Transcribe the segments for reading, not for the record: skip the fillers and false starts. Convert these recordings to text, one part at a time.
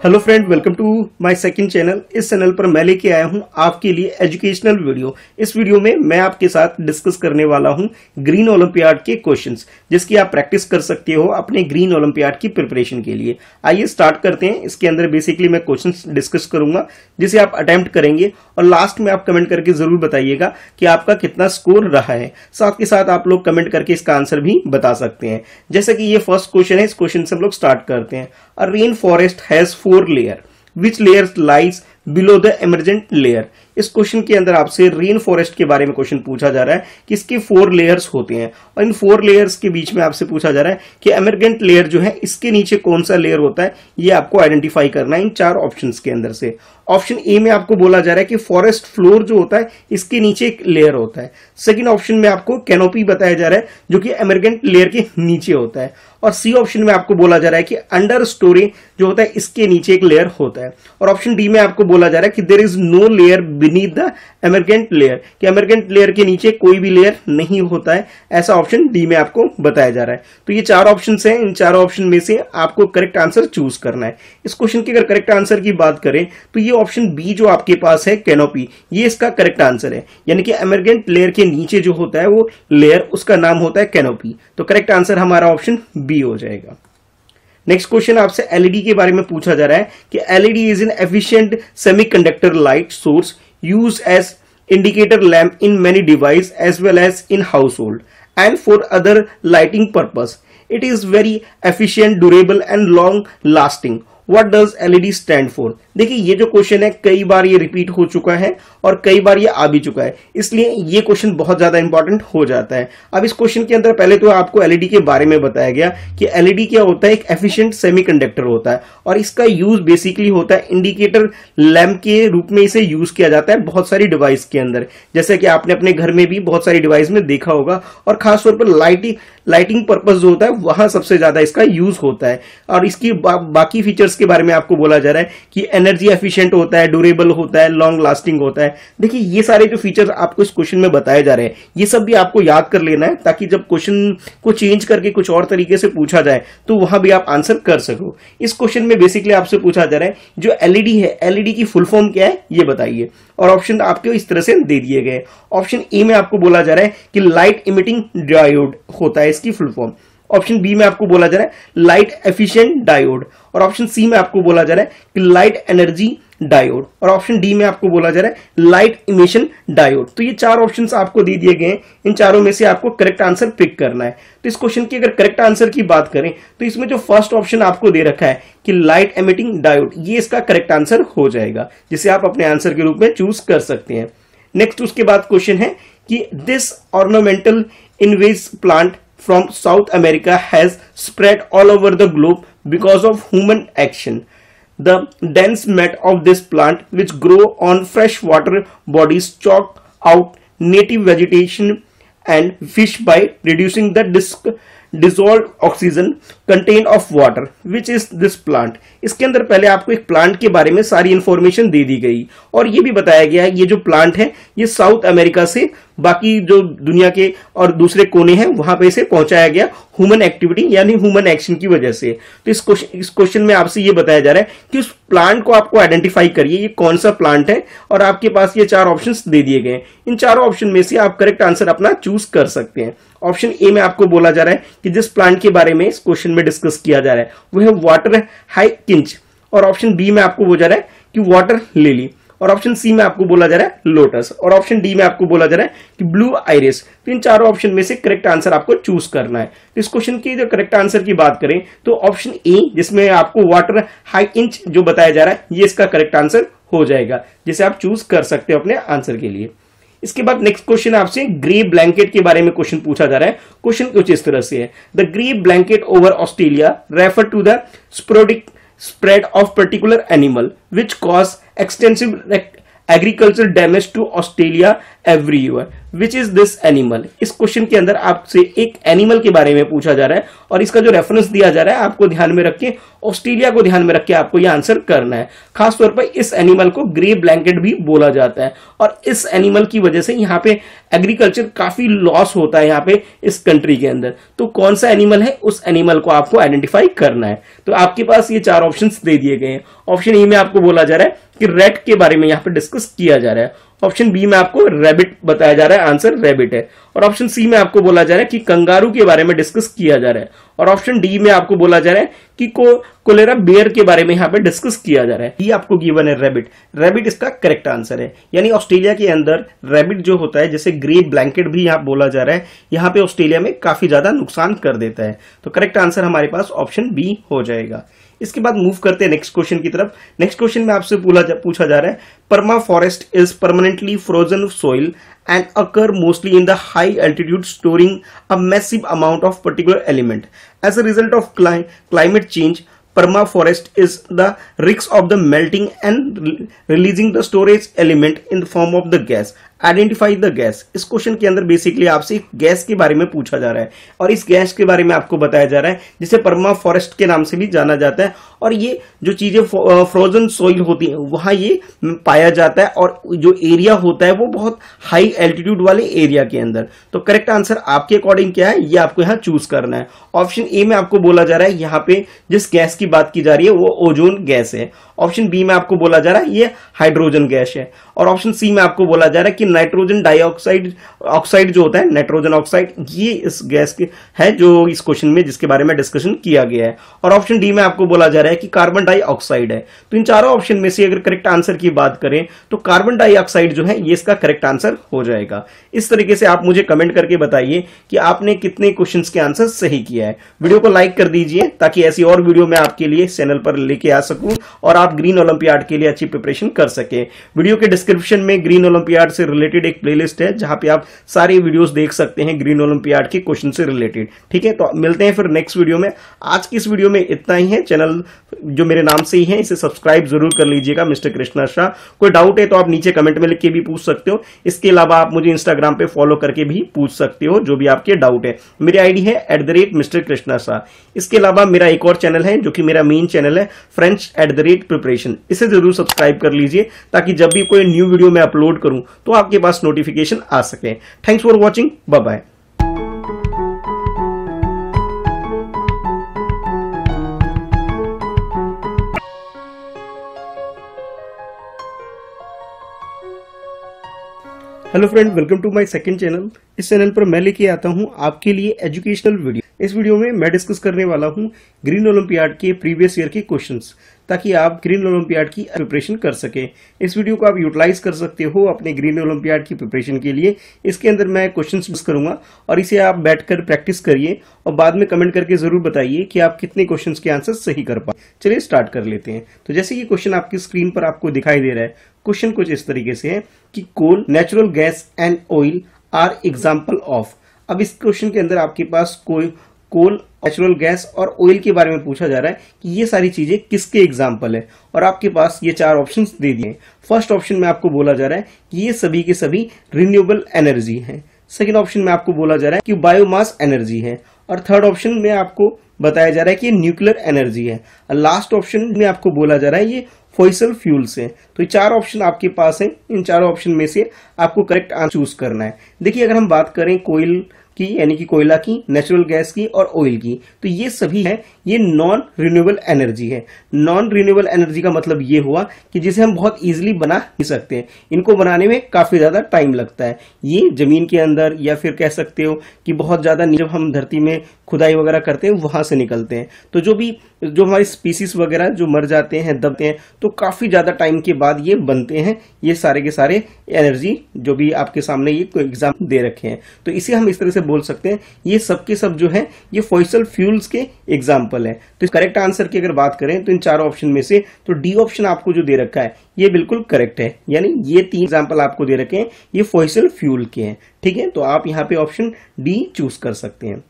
Hello friend, welcome to my second channel. इस channel पर मैं लेके आया हूं आपके लिए एजुकेशनल वीडियो। इस वीडियो में मैं आपके साथ डिस्कस करने वाला हूं ग्रीन ओलंपियाड के क्वेश्चंस, जिसकी आप प्रैक्टिस कर सकते हो अपने ग्रीन ओलंपियाड की प्रिपरेशन के लिए। आइए स्टार्ट करते हैं। इसके अंदर बेसिकली मैं क्वेश्चंस डिस्कस करूंगा जिसे आप अटेम्प्ट करेंगे और लास्ट में आप कमेंट करके जरूर बताइएगा कि आपका कितना स्कोर रहा है। साथ के साथ आप लोग कमेंट करके इसका आंसर भी बता सकते हैं। जैसे कि ये फर्स्ट क्वेश्चन है, इस क्वेश्चन से हम लोग स्टार्ट करते हैं। A rain forest has 4 layer, which layers lies below the emergent layer। इस क्वेश्चन के अंदर आपसे रेन फॉरेस्ट के बारे में क्वेश्चन पूछा जा रहा है कि इसके 4 लेयर्स होते हैं और इन 4 लेयर्स के बीच में आपसे पूछा जा रहा है कि एमरजेंट लेयर जो है इसके नीचे कौन सा लेयर होता है, ये आपको आइडेंटिफाई करना है इन 4 ऑप्शंस के अंदर से। ऑप्शन ए में आपको बोला जा रहा है कि फॉरेस्ट फ्लोर जो होता है इसके नीचे एक लेयर होता है। सेकंड ऑप्शन में आपको कैनोपी बताया जा रहा है जो कि एमरजेंट लेयर के नीचे होता है। और सी ऑप्शन में आपको बोला जा रहा है कि अंडर स्टोरी जो होता है इसके नीचे एक लेयर होता है। और ऑप्शन डी में आपको बोला जा रहा है कि there is no layer beneath the emergent layer, कि एमरजेंट लेयर के नीचे कोई भी लेयर नहीं होता है। ऐसा ऑप्शन डी में आपको बताया जा रहा है। तो ये 4 ऑप्शन हैं। इन 4 ऑप्शन में से आपको करेक्ट आंसर चूज करना है। इस क्वेश्चन की अगर करेक्ट आंसर की बात करें तो ये ऑप्शन बी जो आपके पास है कैनोपी, ये इसका करेक्ट आंसर है। यानी कि एमरजेंट लेयर के नीचे जो होता है वो लेयर, उसका नाम होता है कैनोपी। तो करेक्ट आंसर हमारा ऑप्शन बी हो जाएगा। नेक्स्ट क्वेश्चन आपसे एलईडी के बारे में पूछा जा रहा है कि LED is an efficient semiconductor light source used as indicator lamp in many devices as well as in household and for other lighting purpose. It is very efficient, durable and long lasting. What does LED stand for? देखिए ये जो question है कई बार ये repeat हो चुका है और कई बार ये आ भी चुका है, इसलिए ये क्वेश्चन बहुत ज्यादा इंपॉर्टेंट हो जाता है। अब इस क्वेश्चन के अंदर पहले तो आपको एलईडी के बारे में बताया गया कि एलईडी क्या होता है, एक एफिशिएंट सेमीकंडक्टर होता है और इसका यूज बेसिकली होता है इंडिकेटर लैंप के रूप में। इसे यूज किया जाता है बहुत सारी डिवाइस के अंदर, जैसे कि आपने अपने घर में भी बहुत सारी डिवाइस में देखा होगा। और खासतौर पर लाइटिंग पर्पस जो होता है वहां सबसे ज्यादा इसका यूज होता है। और इसकी बाकी फीचर्स के बारे में आपको बोला जा रहा है कि एनर्जी एफिशिएंट होता है, ड्यूरेबल होता है, लॉन्ग लास्टिंग होता है। देखिए ये सारे जो फीचर्स आपको इस क्वेश्चन में बताए जा रहे हैं ये सब भी आपको याद कर लेना है, ताकि जब क्वेश्चन को चेंज करके कुछ और तरीके से पूछा जाए तो वहां भी आप आंसर कर सको। इस क्वेश्चन में बेसिकली आपसे पूछा जा रहा है जो एलईडी है, एलईडी की फुल फॉर्म क्या है ये बताइए। और ऑप्शन आपको इस तरह से दे दिए गए। ऑप्शन ए में आपको बोला जा रहा है कि लाइट इमिटिंग डायोड होता है इसकी फुल फॉर्म। ऑप्शन बी में आपको बोला जा रहा है लाइट एफिशिएंट डायोड। और ऑप्शन सी में आपको बोला जा रहा है कि लाइट एनर्जी डायोड। और ऑप्शन डी में आपको बोला जा रहा है लाइट इमिशन डायोड। तो ये 4 ऑप्शंस आपको दे दिए गए। इन चारों में से आपको करेक्ट आंसर पिक करना है। तो इस क्वेश्चन की अगर करेक्ट आंसर की बात करें तो इसमें जो फर्स्ट ऑप्शन आपको दे रखा है कि लाइट एमिटिंग डायोड, ये इसका करेक्ट आंसर हो जाएगा, जिसे आप अपने आंसर के रूप में चूज कर सकते हैं। नेक्स्ट उसके बाद क्वेश्चन है कि this ornamental invasive plant from South America has spread all over the globe because of human action. The dense mat of this plant, which grow on fresh water bodies, choke out native vegetation and fish by reducing the dissolved oxygen content of water. Which is this plant? इसके अंदर पहले आपको एक plant के बारे में सारी information दे दी गई और ये भी बताया गया है ये जो प्लांट है ये साउथ अमेरिका से बाकी जो दुनिया के और दूसरे कोने हैं वहां पे इसे पहुंचाया गया ह्यूमन एक्टिविटी यानी ह्यूमन एक्शन की वजह से। तो इस क्वेश्चन में आपसे ये बताया जा रहा है कि उस प्लांट को आपको आइडेंटिफाई करिए, ये कौन सा प्लांट है। और आपके पास ये 4 ऑप्शंस दे दिए गए। इन 4 ऑप्शन में से आप करेक्ट आंसर अपना चूज कर सकते हैं। ऑप्शन ए में आपको बोला जा रहा है कि जिस प्लांट के बारे में इस क्वेश्चन में डिस्कस किया जा रहा है वो है वाटर हाइकिंच। और ऑप्शन बी में आपको बोला जा रहा है कि वाटर लिली। और ऑप्शन सी में आपको बोला जा रहा है लोटस। और ऑप्शन डी में आपको बोला जा रहा है कि ब्लू आइरिस। तो इन 4 ऑप्शन में से करेक्ट आंसर आपको चूज करना है। तो इस क्वेश्चन की जो करेक्ट आंसर की बात करें तो ऑप्शन ए, जिसमें आपको वाटर हाई इंच जो बताया जा रहा है, ये इसका करेक्ट आंसर हो जाएगा, जिसे आप चूज कर सकते हो अपने आंसर के लिए। इसके बाद नेक्स्ट क्वेश्चन आपसे ग्रे ब्लैंकेट के बारे में क्वेश्चन पूछा जा रहा है। क्वेश्चन कुछ इस तरह से है, the grey blanket over Australia refer to the sporadic spread of particular animal which cause extensive agricultural damage to Australia everywhere. Which is this animal? इस क्वेश्चन के अंदर आपसे एक एनिमल के बारे में पूछा जा रहा है और इसका जो रेफरेंस दिया जा रहा है आपको ध्यान में रख के, ऑस्ट्रेलिया को ध्यान में रख के आपको यह आंसर करना है। खासतौर पर इस एनिमल को ग्रे ब्लैंकेट भी बोला जाता है और इस एनिमल की वजह से यहाँ पे एग्रीकल्चर काफी लॉस होता है यहाँ पे इस कंट्री के अंदर। तो कौन सा एनिमल है, उस एनिमल को आपको आइडेंटिफाई करना है। तो आपके पास ये 4 ऑप्शंस दे दिए गए हैं। ऑप्शन ए में आपको बोला जा रहा है कि रैट के बारे में यहाँ पे डिस्कस किया जा रहा है। ऑप्शन बी में आपको रैबिट बताया जा रहा है, आंसर रैबिट है। और ऑप्शन सी में आपको बोला जा रहा है कि कंगारू के बारे में डिस्कस किया जा रहा है। और ऑप्शन डी में आपको बोला जा रहा है कि कोलेरा बेयर के बारे में यहाँ पे डिस्कस किया जा रहा है। ये आपको गिवन है रैबिट। रैबिट इसका करेक्ट आंसर है। यानी ऑस्ट्रेलिया के अंदर रैबिट जो होता है, जैसे ग्रे ब्लैंकेट भी यहाँ बोला जा रहा है, यहाँ पे ऑस्ट्रेलिया में काफी ज्यादा नुकसान कर देता है। तो करेक्ट आंसर हमारे पास ऑप्शन बी हो जाएगा। इसके बाद मूव करते हैं नेक्स्ट क्वेश्चन की तरफ। नेक्स्ट क्वेश्चन में आपसे पूछा जा रहा है, permafrost is permanently frozen soil and occur mostly in the high altitude storing a massive amount of particular element as a result of climate change. Permafrost is the risk of the melting and releasing the storage element in the form of the gas. Identify the gas. इस question के अंदर basically आपसे gas के बारे में पूछा जा रहा है और इस गैस के बारे में आपको बताया जा रहा है जिसे पर्मा फॉरेस्ट के नाम से भी जाना जाता है। और ये जो चीजें फ्रोजन सोइल होती है वहां ये पाया जाता है और जो एरिया होता है वो बहुत हाई एल्टीट्यूड वाले एरिया के अंदर। तो करेक्ट आंसर आपके अकॉर्डिंग क्या है, ये आपको यहाँ चूज करना है। ऑप्शन ए में आपको बोला जा रहा है यहाँ पे जिस गैस की बात की जा रही है वो ओजोन गैस है। ऑप्शन बी में आपको बोला जा रहा है ये हाइड्रोजन गैस है। और ऑप्शन सी में आपको बोला जा रहा है कि नाइट्रोजन डाइऑक्साइड ऑक्साइड जो होता है, नाइट्रोजन ऑक्साइड, ये इस गैस के है जो इस क्वेश्चन में जिसके बारे में डिस्कशन किया गया है। और ऑप्शन डी में आपको बोला जा रहा है कि कार्बन डाइऑक्साइड है। तो इन चारों ऑप्शन में से अगर करेक्ट आंसर की बात करें तो कार्बन डाइऑक्साइड जो है ये इसका करेक्ट आंसर हो जाएगा। इस तरीके से आप मुझे कमेंट करके बताइए कि आपने कितने क्वेश्चन के आंसर सही किया है। वीडियो को लाइक कर दीजिए ताकि ऐसी और वीडियो मैं आपके लिए चैनल पर लेके आ सकूं और आप ग्रीन ओलंपियाड के लिए अच्छी प्रिपरेशन कर सके। वीडियो के डिस्क्रिप्शन में ग्रीन ओलंपियाड से रिलेटेड एक प्लेलिस्ट है जहां पे आप सारे वीडियोस देख सकते हैं ग्रीन ओलंपियाड के क्वेश्चन से रिलेटेड। ठीक है, तो मिलते हैं फिर नेक्स्ट वीडियो में। आज की इस वीडियो में इतना ही है। चैनल जो मेरे नाम से ही है इसे सब्सक्राइब जरूर कर लीजिएगा, मिस्टर कृष्णा शाह। कोई डाउट है तो आप नीचे कमेंट में लिख के भी पूछ सकते हो। इसके अलावा आप मुझे इंस्टाग्राम पे फॉलो करके भी पूछ सकते हो जो भी आपके डाउट है। मेरी आईडी है @मिस्टर कृष्णा शाह। इसके अलावा मेरा एक और चैनल है जो कि मेरा मेन चैनल है फ्रेंच @प्रिपरेशन। इसे जरूर सब्सक्राइब कर लीजिए ताकि जब भी कोई न्यू वीडियो मैं अपलोड करूं तो आपके पास नोटिफिकेशन आ सके। Thanks for watching, bye bye. Hello friend, welcome to my second channel. इस चैनल पर मैं लेके आता हूं आपके लिए एजुकेशनल वीडियो। इस वीडियो में मैं डिस्कस करने वाला हूं ग्रीन ओलंपियाड के प्रीवियस ईयर के क्वेश्चंस, ताकि आप ग्रीन ओलंपियाड की प्रिपरेशन कर सके। इस वीडियो को आप यूटिलाइज कर सकते हो अपने ग्रीन ओलंपियाड की प्रिपरेशन के लिए। इसके अंदर मैं क्वेश्चंस डिस्कस करूंगा और इसे आप बैठकर प्रैक्टिस करिए और बाद में कमेंट करके जरूर बताइए कि आप कितने क्वेश्चंस के आंसर सही कर पाए। चलिए स्टार्ट कर लेते हैं। तो जैसे कि क्वेश्चन आपकी स्क्रीन पर आपको दिखाई दे रहा है, क्वेश्चन कुछ इस तरीके से है कि coal, natural gas and oil are example of. अब इस क्वेश्चन के अंदर आपके पास कोल, नेचुरल गैस और ऑयल के बारे में पूछा जा रहा है कि ये सारी चीजें किसके एग्जाम्पल है और आपके पास ये 4 ऑप्शंस दे दिए। फर्स्ट ऑप्शन में आपको बोला जा रहा है कि ये सभी के सभी रिन्यूएबल एनर्जी है। सेकेंड ऑप्शन में आपको बोला जा रहा है कि बायोमास एनर्जी है और थर्ड ऑप्शन में आपको बताया जा रहा है कि न्यूक्लियर एनर्जी है। लास्ट ऑप्शन में आपको बोला जा रहा है ये फॉसिल फ्यूल्स हैं। तो ये 4 ऑप्शन आपके पास हैं। इन 4 ऑप्शन में से आपको करेक्ट आंसर चूज करना है। देखिए, अगर हम बात करें कोयल की यानी कि कोयला की, नेचुरल गैस की और ऑयल की, तो ये सभी है ये नॉन रिन्यूएबल एनर्जी है। नॉन रिन्यूएबल एनर्जी का मतलब ये हुआ कि जिसे हम बहुत इजीली बना नहीं सकते हैं। इनको बनाने में काफी ज्यादा टाइम लगता है। ये जमीन के अंदर या फिर कह सकते हो कि बहुत ज्यादा जब हम धरती में खुदाई वगैरह करते हैं वहां से निकलते हैं। तो जो हमारी स्पीसीज वगैरह जो मर जाते हैं, दबते हैं, तो काफी ज्यादा टाइम के बाद ये बनते हैं। ये सारे के सारे एनर्जी जो भी आपके सामने ये एग्जाम दे रखे हैं, तो इसे हम इस तरह से बोल सकते हैं ये सब के सब जो है ये फॉसिल फ्यूल्स के एग्जाम्पल है। तो करेक्ट आंसर की अगर बात करें तो इन 4 ऑप्शन में से तो डी ऑप्शन आपको जो दे रखा है ये बिल्कुल करेक्ट है। यानी ये 3 एग्जाम्पल आपको दे रखे हैं ये फॉसिल फ्यूल के हैं। ठीक है, तो आप यहाँ पे ऑप्शन डी चूज कर सकते हैं।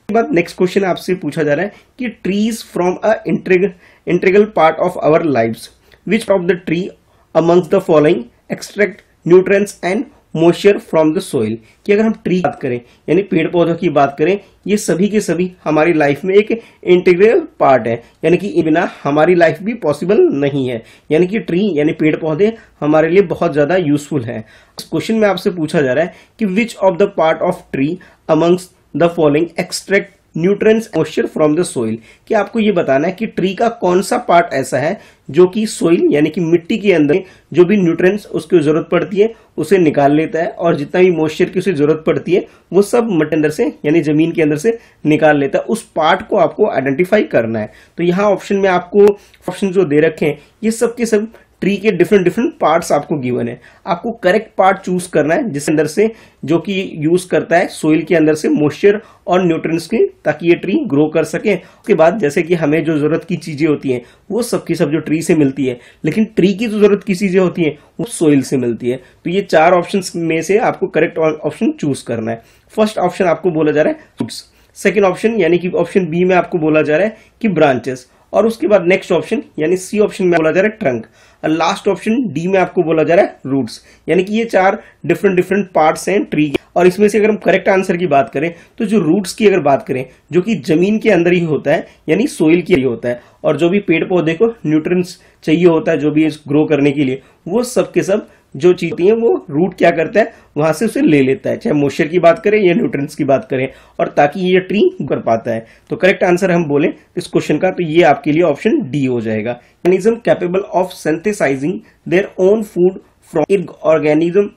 बाद नेक्स्ट क्वेश्चन आपसे पूछा जा रहा है कि trees from a integral part of our lives, which of the tree amongst the following extract nutrients and moisture from the soil, कि अगर हम ट्री की बात करें यानी पेड़ पौधों की बात करें, ये सभी के सभी हमारी लाइफ में एक इंटीग्रल पार्ट है, यानी कि बिना हमारी लाइफ भी पॉसिबल नहीं है। यानी कि ट्री यानी पेड़ पौधे हमारे लिए बहुत ज्यादा यूजफुल है। इस क्वेश्चन में आपसे पूछा जा रहा है कि विच of the part of tree amongst the following extract nutrients moisture from the soil, कि आपको ये बताना है कि ट्री का कौन सा पार्ट ऐसा है जो कि सोइल यानी कि मिट्टी के अंदर जो भी न्यूट्रिएंट्स उसकी जरूरत पड़ती है उसे निकाल लेता है, और जितना भी मॉइस्चर की उसे जरूरत पड़ती है वो सब मिट्टी के अंदर से यानी जमीन के अंदर से निकाल लेता है। उस पार्ट को आपको आइडेंटिफाई करना है। तो यहाँ ऑप्शन में आपको ऑप्शन जो दे रखे हैं ये सब के सब ट्री के डिफरेंट पार्ट्स आपको गिवन है। आपको करेक्ट पार्ट चूज करना है जिसके अंदर से जो कि यूज करता है सोइल के अंदर से मॉइस्चर और न्यूट्रिएंट्स की, ताकि ये ट्री ग्रो कर सके। उसके बाद जैसे कि हमें जो जरूरत की चीजें होती हैं वो सब की सब जो ट्री से मिलती है, लेकिन ट्री की जो जरूरत की चीजें होती हैं वो सोइल से मिलती है। तो ये चार ऑप्शंस में से आपको करेक्ट ऑप्शन चूज करना है। फर्स्ट ऑप्शन आपको बोला जा रहा है रूट्स, सेकेंड ऑप्शन यानी कि ऑप्शन बी में आपको बोला जा रहा है कि ब्रांचेस, और उसके बाद नेक्स्ट ऑप्शन यानी सी ऑप्शन में बोला जा रहा है ट्रंक, और लास्ट ऑप्शन डी में आपको बोला जा रहा है रूट्स। यानी कि ये चार डिफरेंट पार्ट्स हैं ट्री के, और इसमें से अगर हम करेक्ट आंसर की बात करें तो जो रूट्स की अगर बात करें जो कि जमीन के अंदर ही होता है यानी सोइल के लिए होता है, और जो भी पेड़ पौधे को न्यूट्रिएंट्स चाहिए होता है जो भी ग्रो करने के लिए, वो सब के सब जो चीज होती है वो रूट क्या करता है वहां से उसे ले लेता है, चाहे मॉइस्चर की बात करें या न्यूट्रिएंट्स की बात करें, और ताकि ये ट्री कर पाता है। तो करेक्ट आंसर हम बोले इस क्वेश्चन का तो ये आपके लिए ऑप्शन डी हो जाएगा। Organism capable of synthesising there own food from organism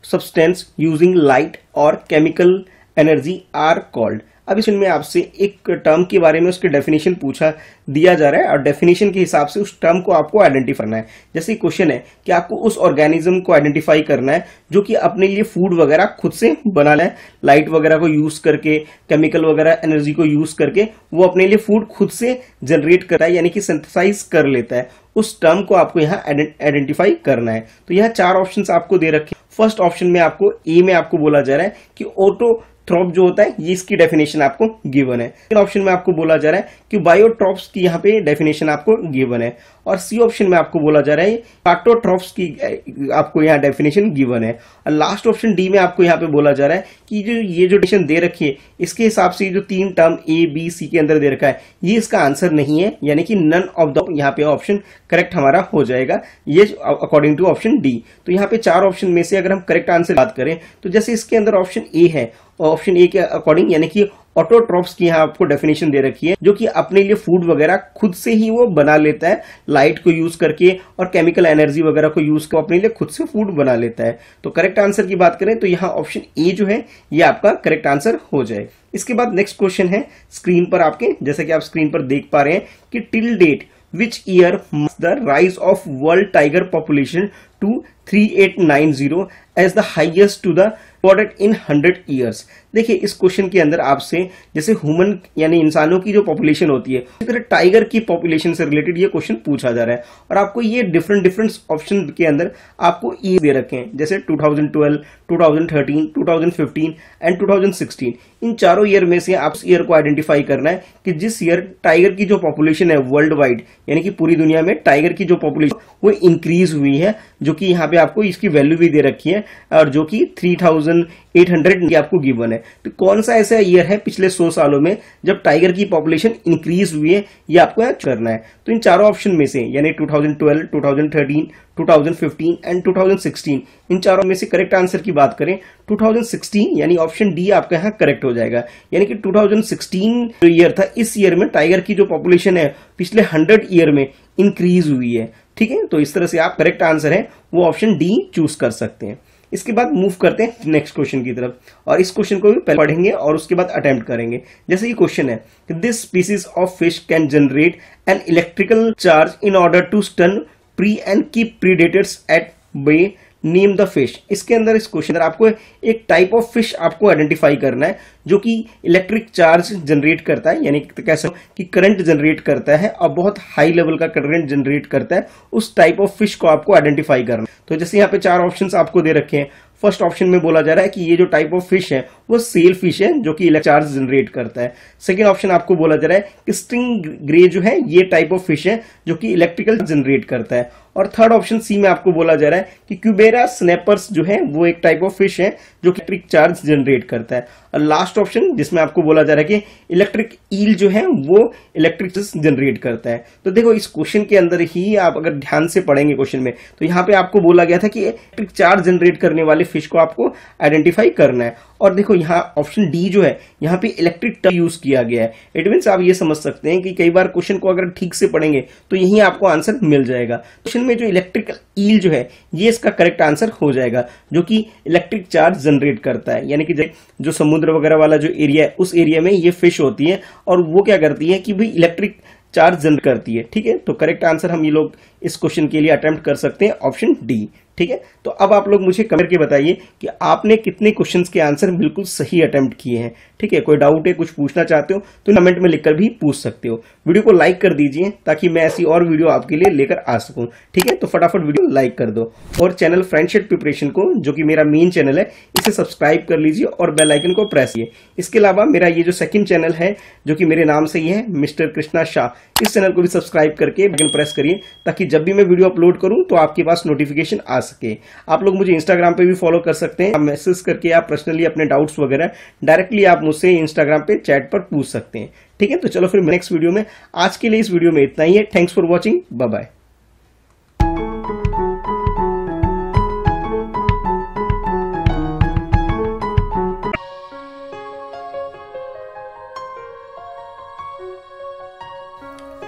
substance using light और केमिकल एनर्जी आर कॉल्ड। अब इसमें आपसे एक टर्म के बारे में उसके डेफिनेशन पूछा दिया जा रहा है, और डेफिनेशन के हिसाब से उस टर्म को आपको आइडेंटिफाई करना है। जैसे क्वेश्चन है कि आपको उस ऑर्गेनिज्म को आइडेंटिफाई करना है जो कि अपने लिए फूड वगैरह खुद से बना ले, लाइट वगैरह को यूज करके, केमिकल वगैरह एनर्जी को यूज करके वो अपने लिए फूड खुद से जनरेट करता है यानी कि सिंथेसाइज कर लेता है। उस टर्म को आपको यहाँ आइडेंटिफाई करना है। तो यहाँ चार ऑप्शंस आपको दे रखे। फर्स्ट ऑप्शन में आपको ए में आपको बोला जा रहा है कि ऑटोट्रॉप जो होता है ये इसकी डेफिनेशन आपको गिवन है। सेकंड ऑप्शन में आपको बोला जा रहा है कि बायोट्रॉप्स की यहाँ पे डेफिनेशन आपको गिवन है, और सी ऑप्शन में आपको बोला जा रहा है ऑटोट्रॉप्स की आपको यहाँ डेफिनेशन गिवन है, और लास्ट ऑप्शन डी में आपको यहाँ पे बोला जा रहा है कि जो ये जो डेफिनेशन दे रखी है इसके हिसाब से जो तीन टर्म ए बी सी के अंदर दे रखा है ये इसका आंसर नहीं है, यानी कि नन ऑफ द यहाँ पे ऑप्शन करेक्ट हमारा हो जाएगा ये अकॉर्डिंग टू ऑप्शन डी। तो यहाँ पे चार ऑप्शन में से अगर हम करेक्ट आंसर बात करें तो जैसे इसके अंदर ऑप्शन ए है, ऑप्शन ए के अकॉर्डिंग यानी कि ऑटोट्रॉप्स की यहाँ आपको डेफिनेशन दे रखी है जो कि अपने लिए फूड वगैरह खुद से ही वो बना लेता है, लाइट को यूज करके और केमिकल एनर्जी वगैरह को यूज कर अपने लिए खुद से फूड बना लेता है। तो करेक्ट आंसर की बात करें तो यहाँ ऑप्शन ए जो है ये आपका करेक्ट आंसर हो जाए। इसके बाद नेक्स्ट क्वेश्चन है स्क्रीन पर आपके, जैसा कि आप स्क्रीन पर देख पा रहे हैं कि till date which year marks the rise of world tiger population to 3890 as the highest to the recorded in 100 years। देखिए इस क्वेश्चन के अंदर आपसे जैसे ह्यूमन यानी इंसानों की जो पॉपुलेशन होती है इसी तरह टाइगर की पॉपुलेशन से रिलेटेड ये क्वेश्चन पूछा जा रहा है, और आपको ये डिफरेंट ऑप्शन के अंदर आपको ईयर दे रखे हैं जैसे 2012, 2013, 2015 एंड 2016। इन चारों ईयर में से आप ईयर को आइडेंटिफाई करना है कि जिस ईयर टाइगर की जो पॉपुलेशन है वर्ल्ड वाइड यानी कि पूरी दुनिया में टाइगर की जो पॉपुलेशन वो इंक्रीज हुई है, जो कि यहाँ पे आपको इसकी वैल्यू भी दे रखी है और जो कि 3800 की आपको गिवन है। तो कौन सा ऐसा ईयर है पिछले 100 सालों में जब टाइगर की पॉपुलेशन इंक्रीज हुई है ये आपको यहाँ करना है। तो इन चारों ऑप्शन में से यानी 2012, 2013, 2015 एंड 2016 इन चारों में से करेक्ट आंसर की बात करें 2016 यानी ऑप्शन डी आपका यहाँ करेक्ट हो जाएगा। यानी कि 2016 जो ईयर था इस ईयर में टाइगर की जो पॉपुलेशन है पिछले 100 ईयर में इंक्रीज हुई है। ठीक है, तो इस तरह से आप करेक्ट आंसर है वो ऑप्शन डी चूज कर सकते हैं। इसके बाद मूव करते हैं नेक्स्ट क्वेश्चन की तरफ, और इस क्वेश्चन को भी पहले पढ़ेंगे और उसके बाद अटेम्प्ट करेंगे। जैसे ये क्वेश्चन है, this species of fish can generate an electrical charge in order to stun prey and keep predators at bay, name the fish. इसके अंदर इस क्वेश्चन आपको एक टाइप ऑफ फिश आपको आइडेंटिफाई करना है जो कि इलेक्ट्रिक चार्ज जनरेट करता है, यानी कैसे कि करंट जनरेट करता है और बहुत हाई लेवल का करंट जनरेट करता है, उस टाइप ऑफ फिश को आपको आइडेंटिफाई करना है। तो जैसे यहाँ पे चार ऑप्शंस आपको दे रखे हैं। फर्स्ट ऑप्शन में बोला जा रहा है कि ये जो टाइप ऑफ फिश है वो सेल फिश है जो कि इलेक्ट्रिक चार्ज जनरेट करता है। सेकेंड ऑप्शन आपको बोला जा रहा है कि स्टिंग ग्रे जो है ये टाइप ऑफ फिश है जो कि इलेक्ट्रिकल जनरेट करता है, और थर्ड ऑप्शन सी में आपको बोला जा रहा है कि क्यूबेरा स्नैपर्स जो है वो एक टाइप ऑफ फिश है जो इलेक्ट्रिक चार्ज जनरेट करता है। और लास्ट ऑप्शन जिसमें आपको बोला जा रहा है कि इलेक्ट्रिक ईल जो है वो इलेक्ट्रिक जनरेट करता है। तो देखो इस क्वेश्चन के अंदर ही आप अगर ध्यान से पढ़ेंगे क्वेश्चन में, तो यहाँ पे आपको बोला गया था कि इलेक्ट्रिक चार्ज जनरेट करने वाले फिश को आपको आइडेंटिफाई करना है। और देखो यहाँ ऑप्शन डी जो है यहाँ पे इलेक्ट्रिक टर्म यूज किया गया है। इट मीन्स आप ये समझ सकते हैं कि कई बार क्वेश्चन को अगर ठीक से पढ़ेंगे तो यही आपको आंसर मिल जाएगा। क्वेश्चन में जो इलेक्ट्रिकल ईल जो है ये इसका करेक्ट आंसर हो जाएगा, जो कि इलेक्ट्रिक चार्ज जनरेट करता है। यानी कि जो समुद्र वगैरह वाला जो एरिया है उस एरिया में ये फिश होती है और वो क्या करती है कि भाई इलेक्ट्रिक चार्ज जनरेट करती है। ठीक है, तो करेक्ट आंसर हम ये लोग इस क्वेश्चन के लिए अटेम्प्ट कर सकते हैं ऑप्शन डी। ठीक है, तो अब आप लोग मुझे कमेंट करके बताइए कि आपने कितने क्वेश्चंस के आंसर बिल्कुल सही अटेम्प्ट किए हैं। ठीक है, कोई डाउट है, कुछ पूछना चाहते हो तो कमेंट में लिखकर भी पूछ सकते हो। वीडियो को लाइक कर दीजिए ताकि मैं ऐसी और वीडियो आपके लिए लेकर आ सकूं। ठीक है, तो फटाफट वीडियो लाइक कर दो और चैनल फ्रेंडशिप प्रिपरेशन को, जो कि मेरा मेन चैनल है, इसे सब्सक्राइब कर लीजिए और बेल आइकन को प्रेस कीजिए। इसके अलावा मेरा ये जो सेकंड चैनल है जो कि मेरे नाम से ही है, मिस्टर कृष्णा शाह, इस चैनल को भी सब्सक्राइब करके बेल प्रेस करिए ताकि जब भी मैं वीडियो अपलोड करूं तो आपके पास नोटिफिकेशन आ सके। आप लोग मुझे इंस्टाग्राम पे भी फॉलो कर सकते हैं। मैसेज करके आप पर्सनली अपने डाउट्स वगैरह डायरेक्टली आप मुझसे इंस्टाग्राम पे चैट पर पूछ सकते हैं। ठीक है, तो चलो फिर नेक्स्ट वीडियो में, आज के लिए इस वीडियो में इतना ही है। Thanks for watching, bye bye.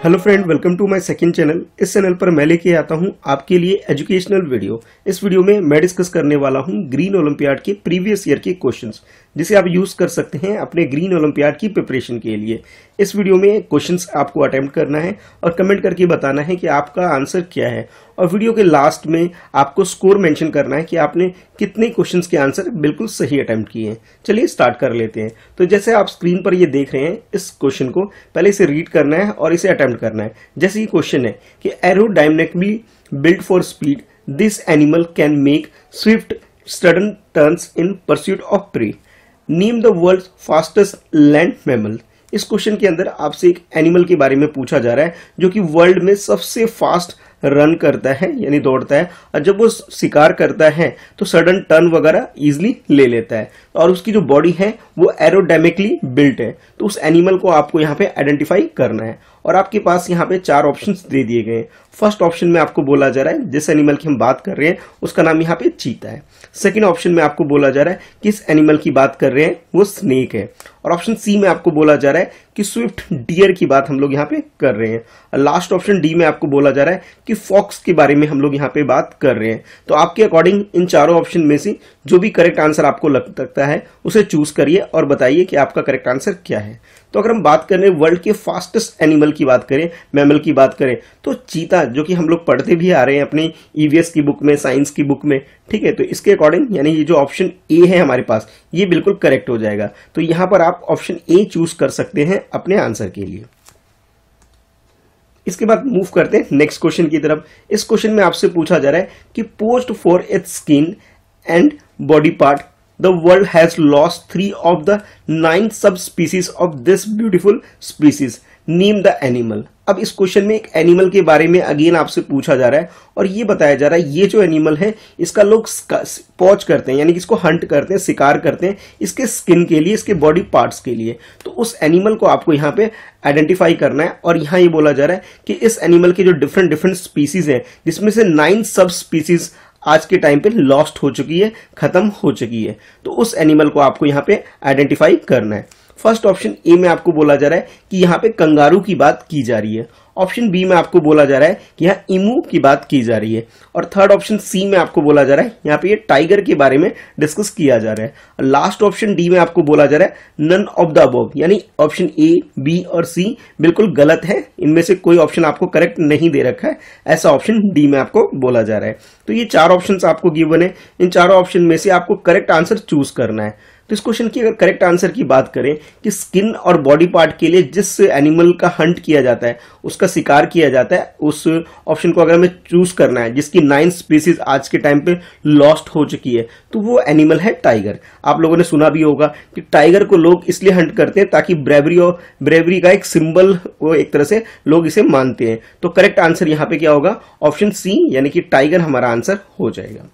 Hello friend, welcome to my second channel. इस चैनल पर मैं लेके आता हूं आपके लिए एजुकेशनल वीडियो। इस वीडियो में मैं डिस्कस करने वाला हूं ग्रीन ओलंपियाड के प्रीवियस ईयर के क्वेश्चंस, जिसे आप यूज कर सकते हैं अपने ग्रीन ओलंपियाड की प्रिपरेशन के लिए। इस वीडियो में क्वेश्चंस आपको अटेम्प्ट करना है और कमेंट करके बताना है कि आपका आंसर क्या है। और वीडियो के लास्ट में आपको स्कोर मेंशन करना है कि आपने कितने क्वेश्चंस के आंसर बिल्कुल सही अटेम्प्ट किए हैं। चलिए स्टार्ट कर लेते हैं। तो जैसे आप स्क्रीन पर ये देख रहे हैं, इस क्वेश्चन को पहले इसे रीड करना है और इसे अटेम्प्ट करना है। जैसे ये क्वेश्चन है कि aerodynamically built for speed, this animal can make swift sudden turns in pursuit of prey. Name the world fastest land mammal. इस क्वेश्चन के अंदर आपसे एक एनिमल के बारे में पूछा जा रहा है जो कि वर्ल्ड में सबसे फास्ट रन करता है, यानी दौड़ता है, और जब वो शिकार करता है तो सडन टर्न वगैरह इजीली ले लेता है, और उसकी जो बॉडी है वो एरोडायनेमिकली बिल्ट है। तो उस एनिमल को आपको यहाँ पे आइडेंटिफाई करना है और आपके पास यहाँ पे 4 ऑप्शंस दे दिए गए हैं। फर्स्ट ऑप्शन में आपको बोला जा रहा है जिस एनिमल की हम बात कर रहे हैं उसका नाम यहाँ पे चीता है। सेकंड ऑप्शन में आपको बोला जा रहा है किस एनिमल की बात कर रहे हैं वो स्नेक है। और ऑप्शन सी में आपको बोला जा रहा है कि स्विफ्ट डियर की बात हम लोग यहाँ पे कर रहे हैं। और लास्ट ऑप्शन डी में आपको बोला जा रहा है कि फॉक्स के बारे में हम लोग यहाँ पे बात कर रहे हैं। तो आपके अकॉर्डिंग इन चारों ऑप्शन में से जो भी करेक्ट आंसर आपको लगता है उसे चूज करिए और बताइए कि आपका करेक्ट आंसर क्या है। तो अगर हम बात करें वर्ल्ड के फास्टेस्ट एनिमल की बात करें, मैमल की बात करें, तो चीता, जो कि हम लोग पढ़ते भी आ रहे हैं अपनी ईवीएस की बुक में, साइंस की बुक में। ठीक है, तो इसके अकॉर्डिंग यानी ये जो ऑप्शन ए है हमारे पास, ये बिल्कुल करेक्ट हो जाएगा। तो यहां पर आप ऑप्शन ए चूज कर सकते हैं अपने आंसर के लिए। इसके बाद मूव करते हैं नेक्स्ट क्वेश्चन की तरफ। इस क्वेश्चन में आपसे पूछा जा रहा है कि post for its skin and body part, the world has lost 3 of the 9 subspecies of this beautiful species. Name the animal. अब इस क्वेश्चन में एक एनिमल के बारे में अगेन आपसे पूछा जा रहा है और ये बताया जा रहा है ये जो एनिमल है इसका लोग पॉच करते हैं, यानी कि इसको हंट करते हैं, शिकार करते हैं इसके स्किन के लिए, इसके बॉडी पार्ट्स के लिए। तो उस एनिमल को आपको यहाँ पे आइडेंटिफाई करना है और यहाँ ये बोला जा रहा है कि इस एनिमल के जो डिफरेंट स्पीसीज हैं जिसमें से 9 सब स्पीसीज आज के टाइम पे लॉस्ट हो चुकी है, खत्म हो चुकी है। तो उस एनिमल को आपको यहाँ पे आइडेंटिफाई करना है। फर्स्ट ऑप्शन ए में आपको बोला जा रहा है कि यहाँ पे कंगारू की बात की जा रही है। ऑप्शन बी में आपको बोला जा रहा है कि यहाँ इमू की बात की जा रही है। और थर्ड ऑप्शन सी में आपको बोला जा रहा है यहाँ पे ये टाइगर के बारे में डिस्कस किया जा रहा है। और लास्ट ऑप्शन डी में आपको बोला जा रहा है नन ऑफ द अबव, यानी ऑप्शन ए, बी और सी बिल्कुल गलत है। इनमें से कोई ऑप्शन आपको करेक्ट नहीं दे रखा है, ऐसा ऑप्शन डी में आपको बोला जा रहा है। तो ये 4 ऑप्शन आपको गिवन है, इन चारों ऑप्शन में से आपको करेक्ट आंसर चूज करना है। तो इस क्वेश्चन की अगर करेक्ट आंसर की बात करें कि स्किन और बॉडी पार्ट के लिए जिस एनिमल का हंट किया जाता है, उसका शिकार किया जाता है, उस ऑप्शन को अगर हमें चूज करना है जिसकी 9 स्पीसीज आज के टाइम पे लॉस्ट हो चुकी है, तो वो एनिमल है टाइगर। आप लोगों ने सुना भी होगा कि टाइगर को लोग इसलिए हंट करते हैं ताकि ब्रेवरी का एक सिंबल, वो एक तरह से लोग इसे मानते हैं। तो करेक्ट आंसर यहां पे क्या होगा, ऑप्शन सी यानी कि टाइगर हमारा आंसर हो जाएगा।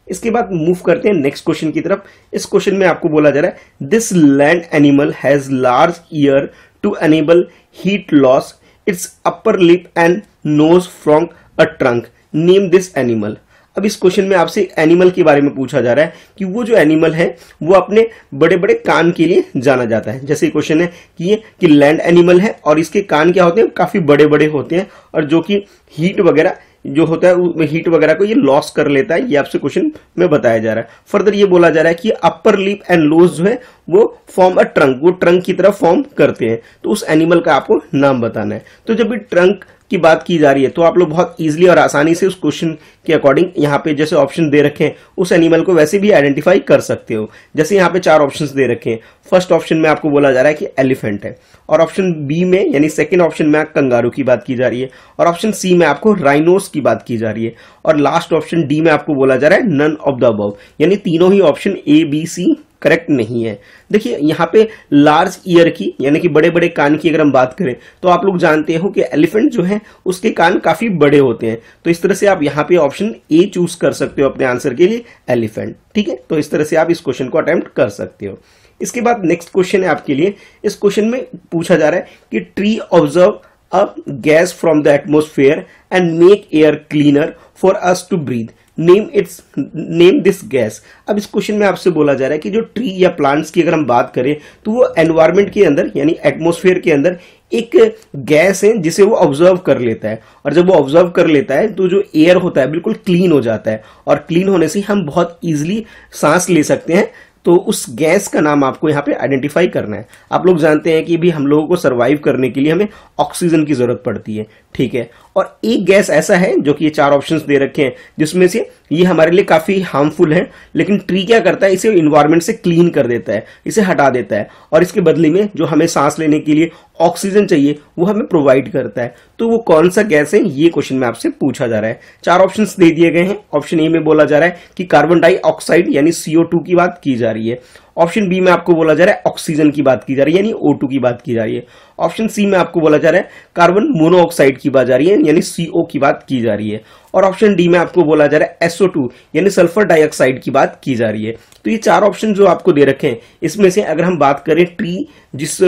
इसके बाद मूव करते हैं नेक्स्ट क्वेश्चन की तरफ। इस क्वेश्चन में आपको बोला जा रहा है this land animal has large ear to enable heat loss, its upper lip and nose from a trunk, name this animal. अब इस क्वेश्चन में आपसे एनिमल के बारे में पूछा जा रहा है कि वो जो एनिमल है वो अपने बड़े बड़े कान के लिए जाना जाता है। जैसे क्वेश्चन है कि लैंड एनिमल है और इसके कान क्या होते हैं, काफी बड़े बड़े होते हैं, और जो कि हीट वगैरह जो होता है, हीट वगैरह को ये लॉस कर लेता है, ये आपसे क्वेश्चन में बताया जा रहा है। फर्दर ये बोला जा रहा है कि अपर लिप एंड लोज जो है वो फॉर्म अ ट्रंक, वो ट्रंक की तरह फॉर्म करते हैं। तो उस एनिमल का आपको नाम बताना है। तो जब भी ट्रंक की बात की जा रही है तो आप लोग बहुत इजीली और आसानी से उस क्वेश्चन के अकॉर्डिंग यहाँ पे जैसे ऑप्शन दे रखे हैं उस एनिमल को वैसे भी आइडेंटिफाई कर सकते हो। जैसे यहाँ पे 4 ऑप्शंस दे रखे हैं। फर्स्ट ऑप्शन में आपको बोला जा रहा है कि एलिफेंट है, और ऑप्शन बी में यानी सेकंड ऑप्शन में कंगारू की बात की जा रही है, और ऑप्शन सी में आपको राइनोस की बात की जा रही है, और लास्ट ऑप्शन डी में आपको बोला जा रहा है नन ऑफ द अबव, यानी तीनों ही option A B C correct नहीं है। देखिए यहाँ पे लार्ज ईयर की यानी कि बड़े बड़े कान की अगर हम बात करें तो आप लोग जानते हो कि एलिफेंट जो है उसके कान काफी बड़े होते हैं। तो इस तरह से आप यहाँ पे ऑप्शन ए चूज कर सकते हो अपने आंसर के लिए, एलिफेंट। ठीक है, तो इस तरह से आप इस क्वेश्चन को अटेम्प्ट कर सकते हो। इसके बाद नेक्स्ट क्वेश्चन है आपके लिए। इस क्वेश्चन में पूछा जा रहा है कि tree observe a gas from the atmosphere and make air cleaner for us to breathe, name this gas. अब इस क्वेश्चन में आपसे बोला जा रहा है कि जो ट्री या प्लांट्स की अगर हम बात करें तो वो एनवायरमेंट के अंदर यानी एटमॉस्फेयर के अंदर एक गैस है जिसे वो ऑब्जर्व कर लेता है, और जब वो ऑब्जर्व कर लेता है तो जो एयर होता है बिल्कुल क्लीन हो जाता है, और क्लीन होने से हम बहुत इजीली सांस ले सकते हैं। तो उस गैस का नाम आपको यहाँ पे आइडेंटिफाई करना है। आप लोग जानते हैं कि भी हम लोगों को सरवाइव करने के लिए हमें ऑक्सीजन की जरूरत पड़ती है, ठीक है, और एक गैस ऐसा है जो कि ये 4 ऑप्शंस दे रखे हैं जिसमें से ये हमारे लिए काफी हार्मफुल है, लेकिन ट्री क्या करता है, इसे इन्वायरमेंट से क्लीन कर देता है, इसे हटा देता है, और इसके बदले में जो हमें सांस लेने के लिए ऑक्सीजन चाहिए वो हमें प्रोवाइड करता है। तो वो कौन सा गैस है, ये क्वेश्चन में आपसे पूछा जा रहा है। 4 ऑप्शंस दे दिए गए हैं। ऑप्शन ए में बोला जा रहा है कि कार्बन डाइऑक्साइड यानी CO2 की बात की जा रही है। ऑप्शन बी में आपको बोला जा रहा है ऑक्सीजन की बात की जा रही है यानी O2 की बात की जा रही है। ऑप्शन सी में आपको बोला जा रहा है कार्बन मोनोऑक्साइड की बात जा रही है यानी CO की बात की जा रही है, और ऑप्शन डी में आपको बोला जा रहा है SO2 यानी सल्फर डाइऑक्साइड की बात की जा रही है। तो ये 4 ऑप्शन जो आपको दे रखे हैं इसमें से अगर हम बात करें ट्री जिस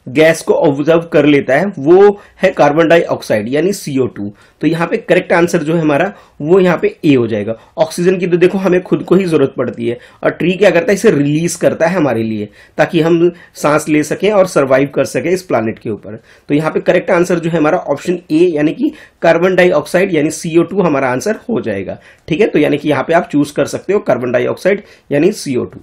गैस को ऑब्जर्व कर लेता है वो है कार्बन डाइऑक्साइड यानी CO2। तो यहाँ पे करेक्ट आंसर जो है हमारा वो यहाँ पे ए हो जाएगा। ऑक्सीजन की तो देखो हमें खुद को ही जरूरत पड़ती है, और ट्री क्या करता है, इसे रिलीज करता है हमारे लिए ताकि हम सांस ले सकें और सर्वाइव कर सकें इस प्लानिट के ऊपर। तो यहाँ पे करेक्ट आंसर जो है हमारा ऑप्शन ए यानी कि कार्बन डाइऑक्साइड यानी CO2 हमारा आंसर हो जाएगा। ठीक है, तो यानी कि यहाँ पे आप चूज कर सकते हो कार्बन डाइऑक्साइड यानी CO2।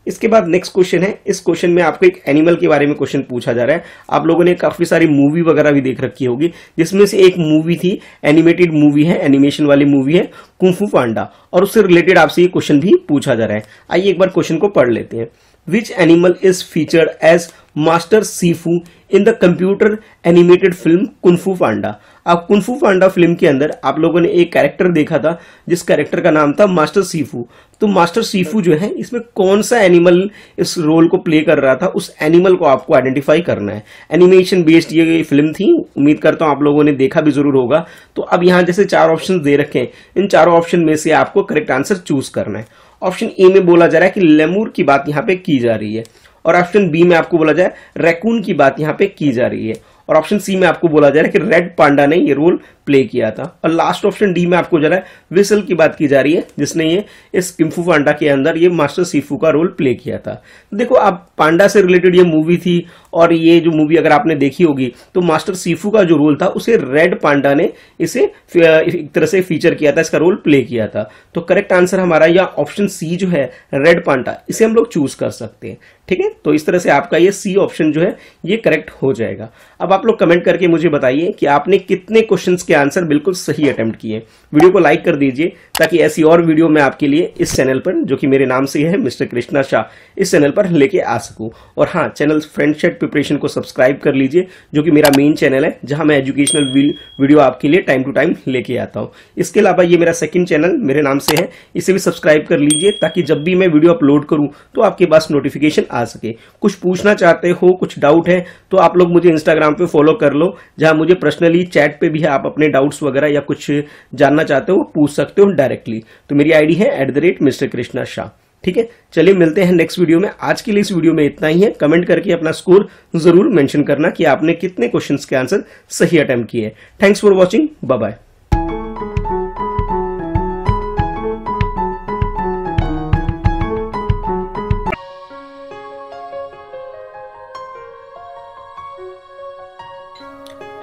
इसके बाद नेक्स्ट क्वेश्चन है। इस क्वेश्चन में आपको एक एनिमल के बारे में क्वेश्चन पूछा जा रहा है। आप लोगों ने काफी सारी मूवी वगैरह भी देख रखी होगी, जिसमें से एक मूवी थी, एनिमेटेड मूवी है, एनिमेशन वाली मूवी है कुंग फू पांडा, और उससे रिलेटेड आपसे ये क्वेश्चन भी पूछा जा रहा है। आइए एक बार क्वेश्चन को पढ़ लेते हैं। Which animal is featured as master Shifu in the computer animated film Kung Fu Panda. अब कुंग फू पांडा फिल्म के अंदर आप लोगों ने एक कैरेक्टर देखा था जिस कैरेक्टर का नाम था मास्टर सीफू। तो मास्टर सीफू जो है इसमें कौन सा एनिमल इस रोल को प्ले कर रहा था, उस एनिमल को आपको आइडेंटिफाई करना है। एनिमेशन बेस्ड ये फिल्म थी, उम्मीद करता हूं आप लोगों ने देखा भी जरूर होगा। तो अब यहाँ जैसे 4 ऑप्शन दे रखे हैं, इन चारों ऑप्शन में से आपको करेक्ट आंसर चूज करना है। ऑप्शन ए में बोला जा रहा है कि लेमूर की बात यहाँ पे की जा रही है, और ऑप्शन बी में आपको बोला जाए रैकून की बात यहाँ पे की जा रही है, और ऑप्शन सी में आपको बोला जा रहा है कि रेड पांडा ने ये रोल प्ले किया था, और लास्ट ऑप्शन डी में आपको जा रहा है विसल की बात की जा रही है जिसने ये इस कुंग फू पांडा के अंदर ये मास्टर सीफू का रोल प्ले किया था। देखो आप पांडा से रिलेटेड ये मूवी थी, और ये जो मूवी अगर आपने देखी होगी तो मास्टर सीफू का जो रोल था उसे रेड पांडा ने इसे एक तरह से फीचर किया था, इसका रोल प्ले किया था। तो करेक्ट आंसर हमारा या ऑप्शन सी जो है रेड पांडा, इसे हम लोग चूज कर सकते हैं। ठीक है, तो इस तरह से आपका ये सी ऑप्शन जो है ये करेक्ट हो जाएगा। अब आप लोग कमेंट करके मुझे बताइए कि आपने कितने क्वेश्चंस के आंसर बिल्कुल सही अटेम्प्ट किए। वीडियो को लाइक कर दीजिए ताकि ऐसी और वीडियो मैं आपके लिए इस चैनल पर, जो कि मेरे नाम से है मिस्टर कृष्णा शाह, इस चैनल पर लेके आ सकूं। और हाँ, चैनल फ्रेंडशिप प्रिपरेशन को सब्सक्राइब कर लीजिए, जो कि मेरा मेन चैनल है जहां मैं एजुकेशनल वीडियो आपके लिए टाइम टू टाइम लेके आता हूं। इसके अलावा ये मेरा सेकंड चैनल मेरे नाम से है, इसे भी सब्सक्राइब कर लीजिए ताकि जब भी मैं वीडियो अपलोड करूं तो आपके पास नोटिफिकेशन आ सके। कुछ पूछना चाहते हो, कुछ डाउट है, तो आप लोग मुझे इंस्टाग्राम पे फॉलो कर लो, जहां मुझे पर्सनली चैट पे भी आप अपने डाउट्स वगैरह या कुछ जानना चाहते हो पूछ सकते हो डायरेक्टली। तो मेरी आईडी है @Mr. कृष्णा शाह। ठीक है, चलिए मिलते हैं नेक्स्ट वीडियो में। आज के लिए इस वीडियो में इतना ही है। कमेंट करके अपना स्कोर जरूर मेंशन करना कि आपने कितने क्वेश्चंस के आंसर सही अटेम्प्ट किए। Thanks for watching, bye bye.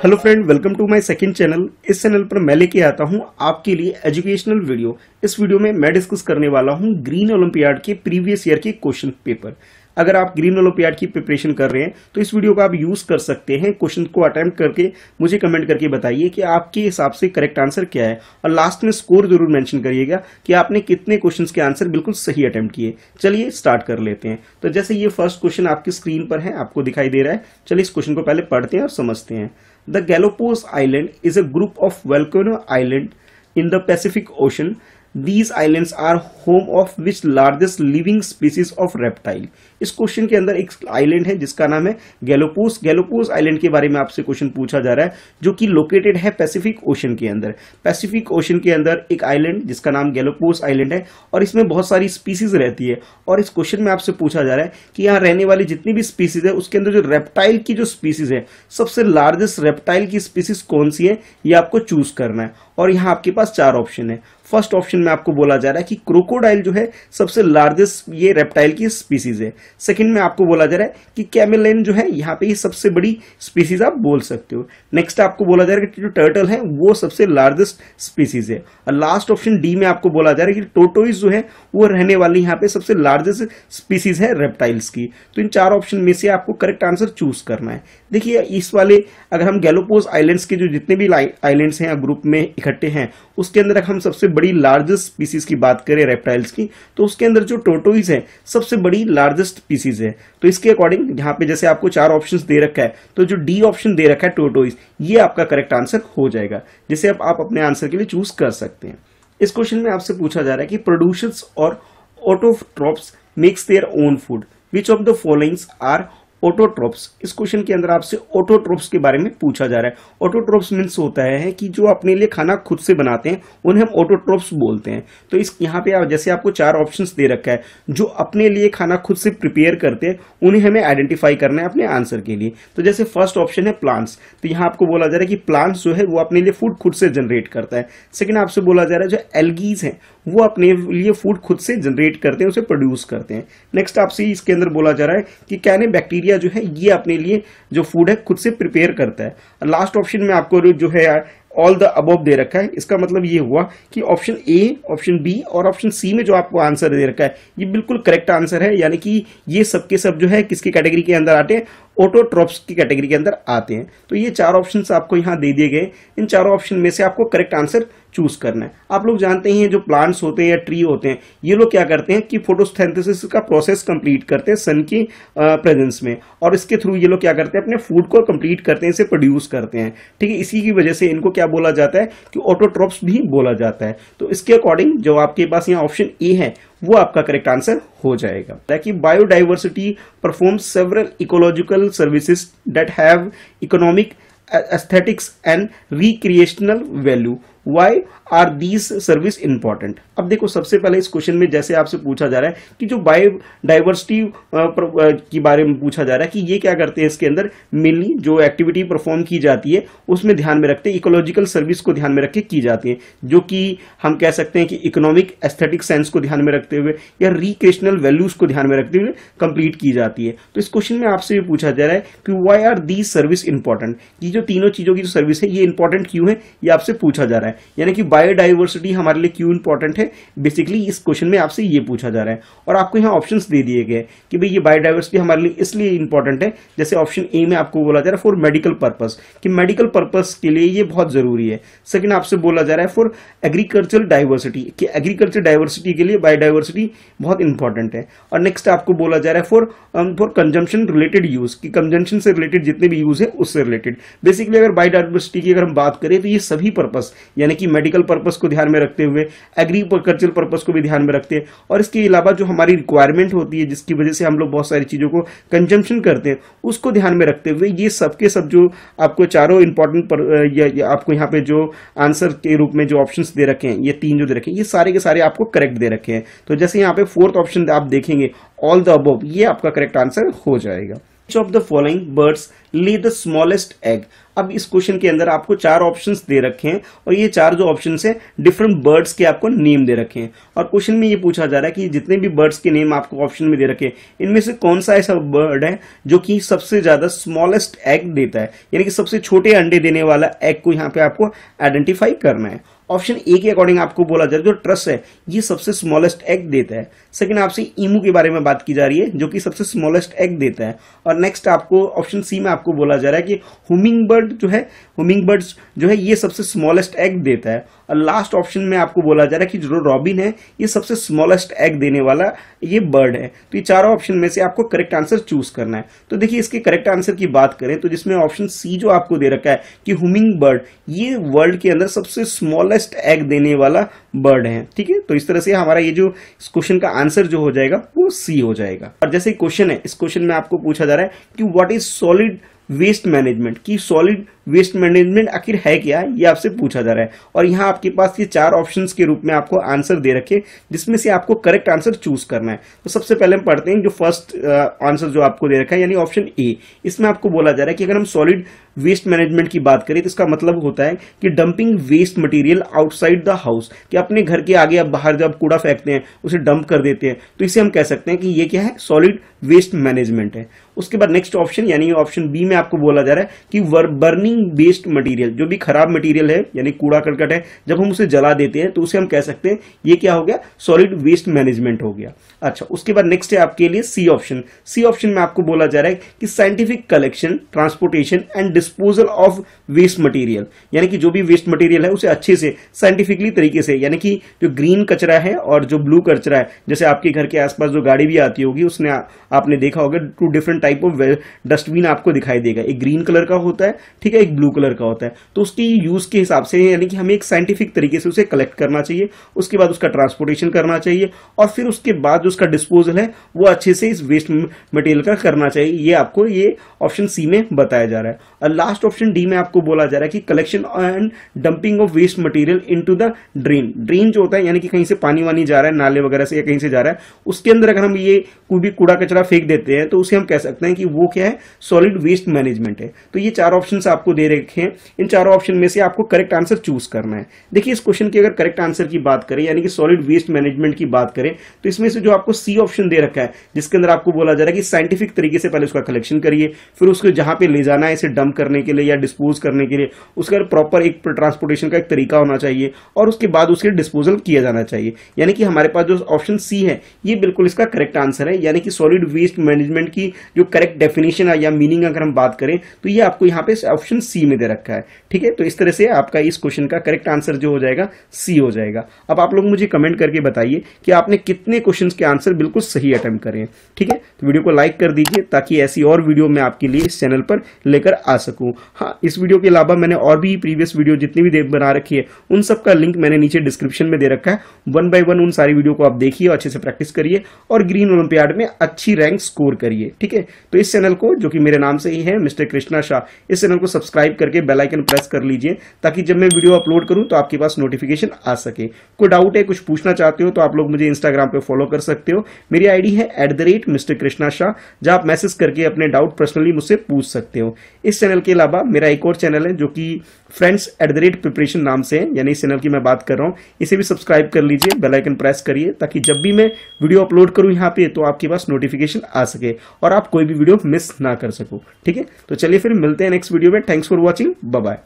Hello friend, welcome to my second channel. इस चैनल पर मैं लेके आता हूं आपके लिए एजुकेशनल वीडियो। इस वीडियो में मैं डिस्कस करने वाला हूं ग्रीन ओलंपियाड के प्रीवियस ईयर के क्वेश्चन पेपर। अगर आप ग्रीन ओलंपियाड की प्रिपरेशन कर रहे हैं तो इस वीडियो को आप यूज कर सकते हैं। क्वेश्चन को अटेम्प्ट करके मुझे कमेंट करके बताइए कि आपके हिसाब से करेक्ट आंसर क्या है, और लास्ट में स्कोर जरूर मेंशन करिएगा कि आपने कितने क्वेश्चंस के आंसर बिल्कुल सही अटेम्प्ट किए। चलिए स्टार्ट कर लेते हैं। तो जैसे ये फर्स्ट क्वेश्चन आपकी स्क्रीन पर है, आपको दिखाई दे रहा है। चलिए इस क्वेश्चन को पहले पढ़ते हैं और समझते हैं। The Galapagos Island is a group of volcano islands in the Pacific Ocean. These islands are home of which largest living species of reptile? इस क्वेश्चन के अंदर एक आइलैंड है जिसका नाम है गैलोपोस। गैलोपोस आइलैंड के बारे में आपसे क्वेश्चन पूछा जा रहा है, जो कि लोकेटेड है पैसिफिक ओशन के अंदर। पैसिफिक ओशन के अंदर एक आइलैंड जिसका नाम गैलोपोस आइलैंड है, और इसमें बहुत सारी स्पीसीज रहती है। और इस क्वेश्चन में आपसे पूछा जा रहा है कि यहाँ रहने वाली जितनी भी स्पीसीज है उसके अंदर जो रेप्टाइल की जो स्पीसीज है, सबसे लार्जेस्ट रेप्टाइल की स्पीसीज कौन सी है, ये आपको चूज करना है। और यहाँ आपके पास 4 ऑप्शन है। फर्स्ट ऑप्शन में आपको बोला जा रहा है कि क्रोकोडाइल जो है सबसे लार्जेस्ट ये रेप्टाइल की स्पीसीज है। सेकंड में आपको बोला जा रहा है कि कैमेलिन जो है यहाँ पे ये सबसे बड़ी स्पीसीज आप बोल सकते हो। नेक्स्ट आपको बोला जा रहा है कि जो टर्टल है वो सबसे लार्जेस्ट स्पीसीज है। और लास्ट ऑप्शन डी में आपको बोला जा रहा है कि टोटोइज जो है वो रहने वाली यहाँ पे सबसे लार्जेस्ट स्पीसीज है रेप्टाइल्स की। तो इन 4 ऑप्शन में से आपको करेक्ट आंसर चूज करना है। देखिए इस वाले, अगर हम गैलोपोस आइलैंड्स के जो जितने भी आइलैंड्स हैं ग्रुप में इकट्ठे हैं, उसके अंदर हम सबसे बड़ी लार्जेस्ट स्पीसीज की बात करें रेप्टाइल्स की, तो उसके अंदर जो टोटोइज है सबसे बड़ी लार्जेस्ट स्पीसीज है। तो इसके अकॉर्डिंग यहाँ पे जैसे आपको 4 ऑप्शंस दे रखा है, तो जो डी ऑप्शन दे रखा है टोटोइज, ये आपका करेक्ट आंसर हो जाएगा, जिसे आप अपने आंसर के लिए चूज कर सकते हैं। इस क्वेश्चन में आपसे पूछा जा रहा है कि प्रोड्यूसर्स और autotrophs makes their own food, which of the followings are autotrophs? इस क्वेश्चन के अंदर आपसे ऑटोट्रोप्स के बारे में पूछा जा रहा है। ऑटोट्रोप्स मीन्स होता है कि जो अपने लिए खाना खुद से बनाते हैं उन्हें हम ऑटोट्रोप्स बोलते हैं। तो इस यहाँ पे जैसे आपको 4 ऑप्शंस दे रखा है, जो अपने लिए खाना खुद से प्रिपेयर करते हैं उन्हें हमें आइडेंटिफाई करना है अपने आंसर के लिए। तो जैसे फर्स्ट ऑप्शन है प्लांट्स, तो यहाँ आपको बोला जा रहा है कि प्लांट्स जो है वो अपने लिए फूड खुद से जनरेट करता है। सेकेंड आपसे बोला जा रहा है जो एल्गीज है वो अपने लिए फूड खुद से जनरेट करते हैं, उसे प्रोड्यूस करते हैं। नेक्स्ट आपसे इसके अंदर बोला जा रहा है कि कैने बैक्टीरिया जो है ये अपने लिए जो फूड है खुद से प्रिपेयर करता है। लास्ट ऑप्शन में आपको जो है ऑल द अबव दे रखा है। इसका मतलब ये हुआ कि ऑप्शन ए, ऑप्शन बी और ऑप्शन सी में जो आपको आंसर दे रखा है ये बिल्कुल करेक्ट आंसर है। यानी कि ये सब के सब जो है किसकी कैटेगरी के अंदर आते हैं, ऑटोट्रोप्स की कैटेगरी के अंदर आते हैं। तो ये 4 ऑप्शंस आपको यहाँ दे दिए गए। इन 4 ऑप्शन में से आपको करेक्ट आंसर चूज करना है। आप लोग जानते हैं जो प्लांट्स होते हैं या ट्री होते हैं, ये लोग क्या करते हैं कि फोटोसिंथेसिस का प्रोसेस कंप्लीट करते हैं सन की प्रेजेंस में, और इसके थ्रू ये लोग क्या करते हैं अपने फूड को कंप्लीट करते हैं, इसे प्रोड्यूस करते हैं। ठीक है, इसी की वजह से इनको क्या बोला जाता है कि ऑटोट्रोप्स भी बोला जाता है। तो इसके अकॉर्डिंग जो आपके पास यहाँ ऑप्शन ए है वो आपका करेक्ट आंसर हो जाएगा। ताकि biodiversity performs several ecological services that have economic, aesthetics and recreational value. Why are these service important? अब देखो सबसे पहले इस क्वेश्चन में जैसे आपसे पूछा जा रहा है कि जो बायोडाइवर्सिटी के बारे में पूछा जा रहा है कि ये क्या करते हैं, इसके अंदर मेनली जो एक्टिविटी परफॉर्म की जाती है उसमें ध्यान में रखते हैं, इकोलॉजिकल सर्विस को ध्यान में रख के की जाती है, जो कि हम कह सकते हैं कि इकोनॉमिक, एस्थेटिक सेंस को ध्यान में रखते हुए या रिक्रिएशनल वैल्यूज को ध्यान में रखते हुए कंप्लीट की जाती है। तो इस क्वेश्चन में आपसे भी पूछा जा रहा है कि why are these service important? ये जो तीनों चीजों की जो सर्विस है ये इंपॉर्टेंट क्यों है, ये आपसे पूछा जा रहा है। है, यानी कि बायोडाइवर्सिटी हमारे लिए क्यों इंपॉर्टेंट है, बेसिकली इस क्वेश्चन में आपसे ये पूछा जा रहा है। और आपको यहाँ ऑप्शंस दे दिए गए कि भाई ये बायोडाइवर्सिटी हमारे लिए इसलिए इंपॉर्टेंट है, जैसे ऑप्शन ए में आपको बोला जा रहा है फॉर मेडिकल पर्पस, कि मेडिकल पर्पस के लिए ये बहुत जरूरी है। सेकंड आपसे बोला जा रहा है फॉर एग्रीकल्चर डाइवर्सिटी, कि एग्रीकल्चर डाइवर्सिटी के लिए बायोडाइवर्सिटी बहुत इंपॉर्टेंट है। और नेक्स्ट आपको बोला जा रहा है फॉर कंजम्पशन रिलेटेड यूज, कि कंजम्पशन से रिलेटेड जितने भी यूज है उससे रिलेटेड। बेसिकली अगर बायोडाइवर्सिटी की अगर हम बात करें तो ये सभी पर्पस, यानी कि मेडिकल पर्पस को ध्यान में रखते हुए एग्रीकल्चर पर्पस को भी ध्यान में रखते हैं, और इसके अलावा जो हमारी रिक्वायरमेंट होती है जिसकी वजह से हम लोग बहुत सारी चीजों को कंजम्पशन करते हैं उसको ध्यान में रखते हुए ये सब के सब जो आपको चारों इंपॉर्टेंट आपको यहाँ पे जो आंसर के रूप में जो ऑप्शंस दे रखे हैं, ये तीन जो दे रखे हैं, ये सारे के सारे आपको करेक्ट दे रखे हैं। तो जैसे यहाँ पे फोर्थ ऑप्शन आप देखेंगे ऑल द अबव, ये आपका करेक्ट आंसर हो जाएगा। Which of the following birds lay the smallest egg? अब इस क्वेश्चन के अंदर आपको चार ऑप्शंस दे रखे हैं और ये चार जो ऑप्शंस हैं डिफरेंट बर्ड्स के आपको नेम दे रखे हैं। और क्वेश्चन में ये पूछा जा रहा है कि जितने भी बर्ड्स के नेम आपको ऑप्शन में दे रखे हैं इनमें से कौन सा ऐसा बर्ड है जो कि सबसे ज्यादा स्मॉलेस्ट एग देता है, यानी कि सबसे छोटे अंडे देने वाला एग को यहाँ पे आपको आइडेंटिफाई करना है। ऑप्शन ए के अकॉर्डिंग आपको बोला जा रहा है जो ट्रस है ये सबसे स्मॉलेस्ट एग देता है। सेकंड आपसे ईमू के बारे में बात की जा रही है जो कि सबसे स्मॉलेस्ट एग देता है। और नेक्स्ट आपको ऑप्शन सी में आपको बोला जा रहा है कि हुमिंग बर्ड्स जो है ये सबसे स्मॉलेस्ट एग देता है। और लास्ट ऑप्शन में आपको बोला जा रहा है कि जो रॉबिन है ये सबसे स्मॉलेस्ट एग देने वाला ये बर्ड है। तो ये चारों ऑप्शन में से आपको करेक्ट आंसर चूज करना है। तो देखिए इसके करेक्ट आंसर की बात करें तो जिसमें ऑप्शन सी जो आपको दे रखा है कि हुमिंग बर्ड ये वर्ल्ड के अंदर सबसे स्मॉलेस्ट एग देने वाला बर्ड है। ठीक है, तो इस तरह से हमारा ये जो इस क्वेश्चन का आंसर जो हो जाएगा वो सी हो जाएगा। और जैसे क्वेश्चन है इस क्वेश्चन में आपको पूछा जा रहा है कि what is solid waste management, की सॉलिड वेस्ट मैनेजमेंट आखिर है क्या, ये आपसे पूछा जा रहा है। और यहाँ आपके पास ये चार ऑप्शंस के रूप में आपको आंसर दे रखे जिसमें से आपको करेक्ट आंसर चूज करना है। तो सबसे पहले हम पढ़ते हैं जो फर्स्ट आंसर जो आपको दे रखा है यानी ऑप्शन ए। इसमें आपको बोला जा रहा है कि अगर हम सॉलिड वेस्ट मैनेजमेंट की बात करें तो इसका मतलब होता है कि dumping waste material outside the house, कि अपने घर के आगे आप बाहर जब कूड़ा फेंकते हैं उसे डंप कर देते हैं, तो इसे हम कह सकते हैं कि ये क्या है, सॉलिड वेस्ट मैनेजमेंट है। उसके बाद नेक्स्ट ऑप्शन यानी ऑप्शन बी में आपको बोला जा रहा है कि बर्निंग वेस्ट मटेरियल, जो भी खराब मटेरियल है यानी कूड़ा करकट है जब हम उसे जला देते हैं तो उसे हम कह सकते हैं ये क्या हो गया, सॉलिड वेस्ट मैनेजमेंट हो गया। अच्छा, उसके बाद नेक्स्ट है आपके लिए सी ऑप्शन। सी ऑप्शन में आपको बोला जा रहा है कि scientific collection, transportation and disposal of waste material, यानी कि जो भी वेस्ट मटेरियल है उसे अच्छे से साइंटिफिकली तरीके से, यानी कि जो ग्रीन कचरा है और जो ब्लू कचरा है, जैसे आपके घर के आसपास जो गाड़ी भी आती होगी उसने आपने देखा होगा two different type of dustbin आपको दिखाई देगा, एक ग्रीन कलर का होता है, ठीक है, एक ब्लू कलर का होता है। तो उसकी यूज के हिसाब से यानी कि हमें एक साइंटिफिक तरीके से उसे कलेक्ट करना चाहिए, उसके बाद उसका ट्रांसपोर्टेशन करना चाहिए और फिर उसके बाद जो उसका डिस्पोजल है वो अच्छे से इस वेस्ट मटेरियल का करना चाहिए। ये आपको ये ऑप्शन सी में बताया जा रहा है। और लास्ट ऑप्शन डी में आपको बोला जा रहा है कि collection and dumping of waste material into the drain. Drain जो होता है यानी कि कहीं से पानी वानी जा रहा है, नाले वगैरह से या कहीं से जा रहा है, उसके अंदर अगर हम ये कोई भी कूड़ा कचरा फेंक देते हैं तो उसे हम कह सकते हैं कि वो क्या है, सॉलिड वेस्ट मैनेजमेंट है। तो ये चार ऑप्शन आपको दे रखे हैं, इन चारों ऑप्शन में से आपको करेक्ट आंसर चूज करना है। देखिए इस क्वेश्चन की अगर करेक्ट आंसर की बात करें यानी कि सॉलिड वेस्ट मैनेजमेंट की बात करें तो इसमें से जो आपको सी ऑप्शन दे रखा है जिसके अंदर आपको बोला जा रहा है कि साइंटिफिक तरीके से पहले उसका कलेक्शन करिए, फिर उसको जहां पे ले जाना है इसे डंप करने के लिए या डिस्पोज करने के लिए उसका प्रॉपर एक ट्रांसपोर्टेशन का एक तरीका होना चाहिए और उसके बाद उसके डिस्पोजल किया जाना चाहिए। यानी कि हमारे पास जो ऑप्शन सी है ये बिल्कुल इसका करेक्ट आंसर है। यानी कि सॉलिड वेस्ट मैनेजमेंट की जो करेक्ट डेफिनेशन है या मीनिंग अगर हम बात करें तो ये आपको यहाँ पे ऑप्शन सी में दे रखा है। ठीक है, तो इस तरह से आपका इस क्वेश्चन का करेक्ट आंसर जो हो जाएगा सी हो जाएगा। अब आप लोग मुझे कमेंट करके बताइए कि आपने कितने क्वेश्चन के आंसर बिल्कुल सही अटेम्प्ट करे। ठीक है, तो वीडियो को लाइक कर दीजिए ताकि ऐसी और वीडियो मैं आपके लिए इस चैनल पर लेकर आ सकूं। हाँ, इस वीडियो के अलावा मैंने और भी प्रीवियस वीडियो जितनी भी बना रखी है उन सब का लिंक मैंने नीचे डिस्क्रिप्शन में दे रखा है। 1 बाय 1 उन सारी वीडियो को आप देखिए और अच्छे से प्रैक्टिस करिए और ग्रीन ओलंपियाड में अच्छी रैंक स्कोर करिए। ठीक है, तो इस चैनल को जो कि मेरे नाम से ही है मिस्टर कृष्णा शाह, इस चैनल को सब्सक्राइब करके बेल आइकन प्रेस कर लीजिए ताकि जब मैं वीडियो अपलोड करूं तो आपके पास नोटिफिकेशन आ सके। कोई डाउट है, कुछ पूछना चाहते हो तो आप लोग मुझे इंस्टाग्राम पे फॉलो कर सकते हो। मेरी आईडी है @Mr. कृष्णा शाह, जहां आप मैसेज करके अपने डाउट पर्सनली मुझसे पूछ सकते हो। इस चैनल के अलावा मेरा एक और चैनल है जो कि फ्रेंड्स @प्रिपरेशन नाम से है, यानी इस चैनल की मैं बात कर रहा हूं। इसे भी सब्सक्राइब कर लीजिए, बेल आइकन प्रेस करिए ताकि जब भी मैं वीडियो अपलोड करूं यहाँ पे तो आपके पास नोटिफिकेशन आ सके और आप कोई भी वीडियो मिस ना कर सको। ठीक है, तो चलिए फिर मिलते हैं नेक्स्ट वीडियो में। Thanks for watching, bye bye.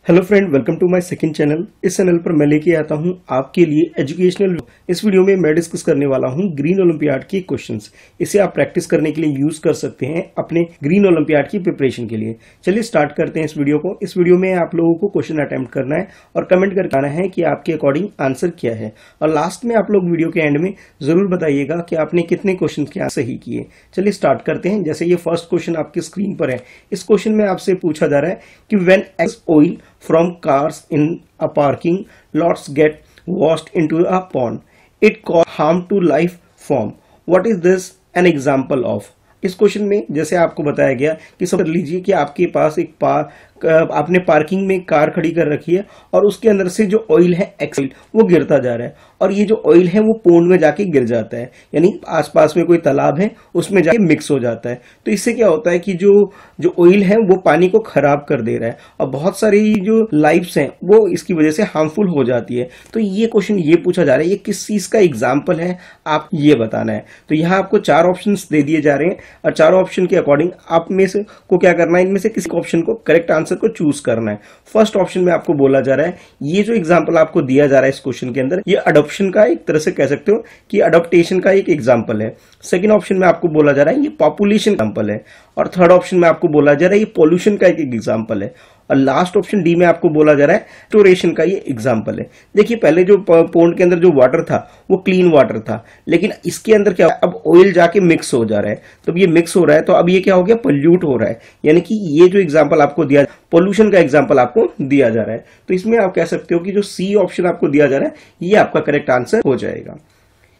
Hello friend, welcome to my second channel. इस चैनल पर मैं लेके आता हूं आपके लिए एजुकेशनल। इस वीडियो में मैं डिस्कस करने वाला हूं ग्रीन ओलंपियाड के क्वेश्चंस। इसे आप प्रैक्टिस करने के लिए यूज कर सकते हैं अपने ग्रीन ओलंपियाड की प्रिपरेशन के लिए। चलिए स्टार्ट करते हैं इस वीडियो को। इस वीडियो में आप लोगों को क्वेश्चन अटेम्प्ट करना है और कमेंट करके आना है कि आपके अकॉर्डिंग आंसर क्या है, और लास्ट में आप लोग वीडियो के एंड में जरूर बताइएगा कि आपने कितने क्वेश्चन के सही किए। चलिए स्टार्ट करते हैं। जैसे ये फर्स्ट क्वेश्चन आपकी स्क्रीन पर है। इस क्वेश्चन में आपसे पूछा जा रहा है कि when x oil from cars in a parking lots get washed into a pond, it cause harm to life form. What is this an example of? इस क्वेश्चन में जैसे आपको बताया गया कि समझ लीजिए कि आपके पास आपने पार्किंग में कार खड़ी कर रखी है और उसके अंदर से जो ऑयल है एक्सेल वो गिरता जा रहा है, और ये जो ऑयल है वो पोंड में जाके गिर जाता है, यानी आसपास में कोई तालाब है उसमें जाके मिक्स हो जाता है। तो इससे क्या होता है कि जो ऑयल है वो पानी को खराब कर दे रहा है, और बहुत सारी जो लाइफ्स हैं वो इसकी वजह से हार्मफुल हो जाती है। तो ये क्वेश्चन ये पूछा जा रहा है, ये किस चीज का एग्जाम्पल है, आप ये बताना है। तो यहाँ आपको 4 ऑप्शन दे दिए जा रहे हैं, और 4 ऑप्शन के अकॉर्डिंग आप में से को क्या करना है, इनमें से किसी ऑप्शन को करेक्ट आंसर को चूज करना है। फर्स्ट ऑप्शन में आपको बोला जा रहा है, ये जो एग्जांपल आपको दिया जा रहा है इस क्वेश्चन के अंदर, ये अडॉप्शन का एक तरह से कह सकते हो कि अडॉप्टेशन का एक एग्जांपल है। सेकंड ऑप्शन में आपको बोला जा रहा है ये पॉपुलेशन एग्जांपल है, और थर्ड ऑप्शन में आपको बोला जा रहा है ये पॉल्यूशन का एक एग्जांपल है, और लास्ट ऑप्शन डी में आपको बोला जा रहा है स्टोरेशन का ये एग्जांपल है। देखिए पहले जो पोंड के अंदर जो वाटर था वो क्लीन वाटर था, लेकिन इसके अंदर क्या अब ऑयल जाके मिक्स हो जा रहा है। तो ये मिक्स हो रहा है तो अब ये क्या हो गया, पोल्यूट हो रहा है, यानी कि ये जो एग्जांपल आपको दिया पोल्यूशन का एग्जांपल आपको दिया जा रहा है। तो इसमें आप कह सकते हो कि जो सी ऑप्शन आपको दिया जा रहा है ये आपका करेक्ट आंसर हो जाएगा।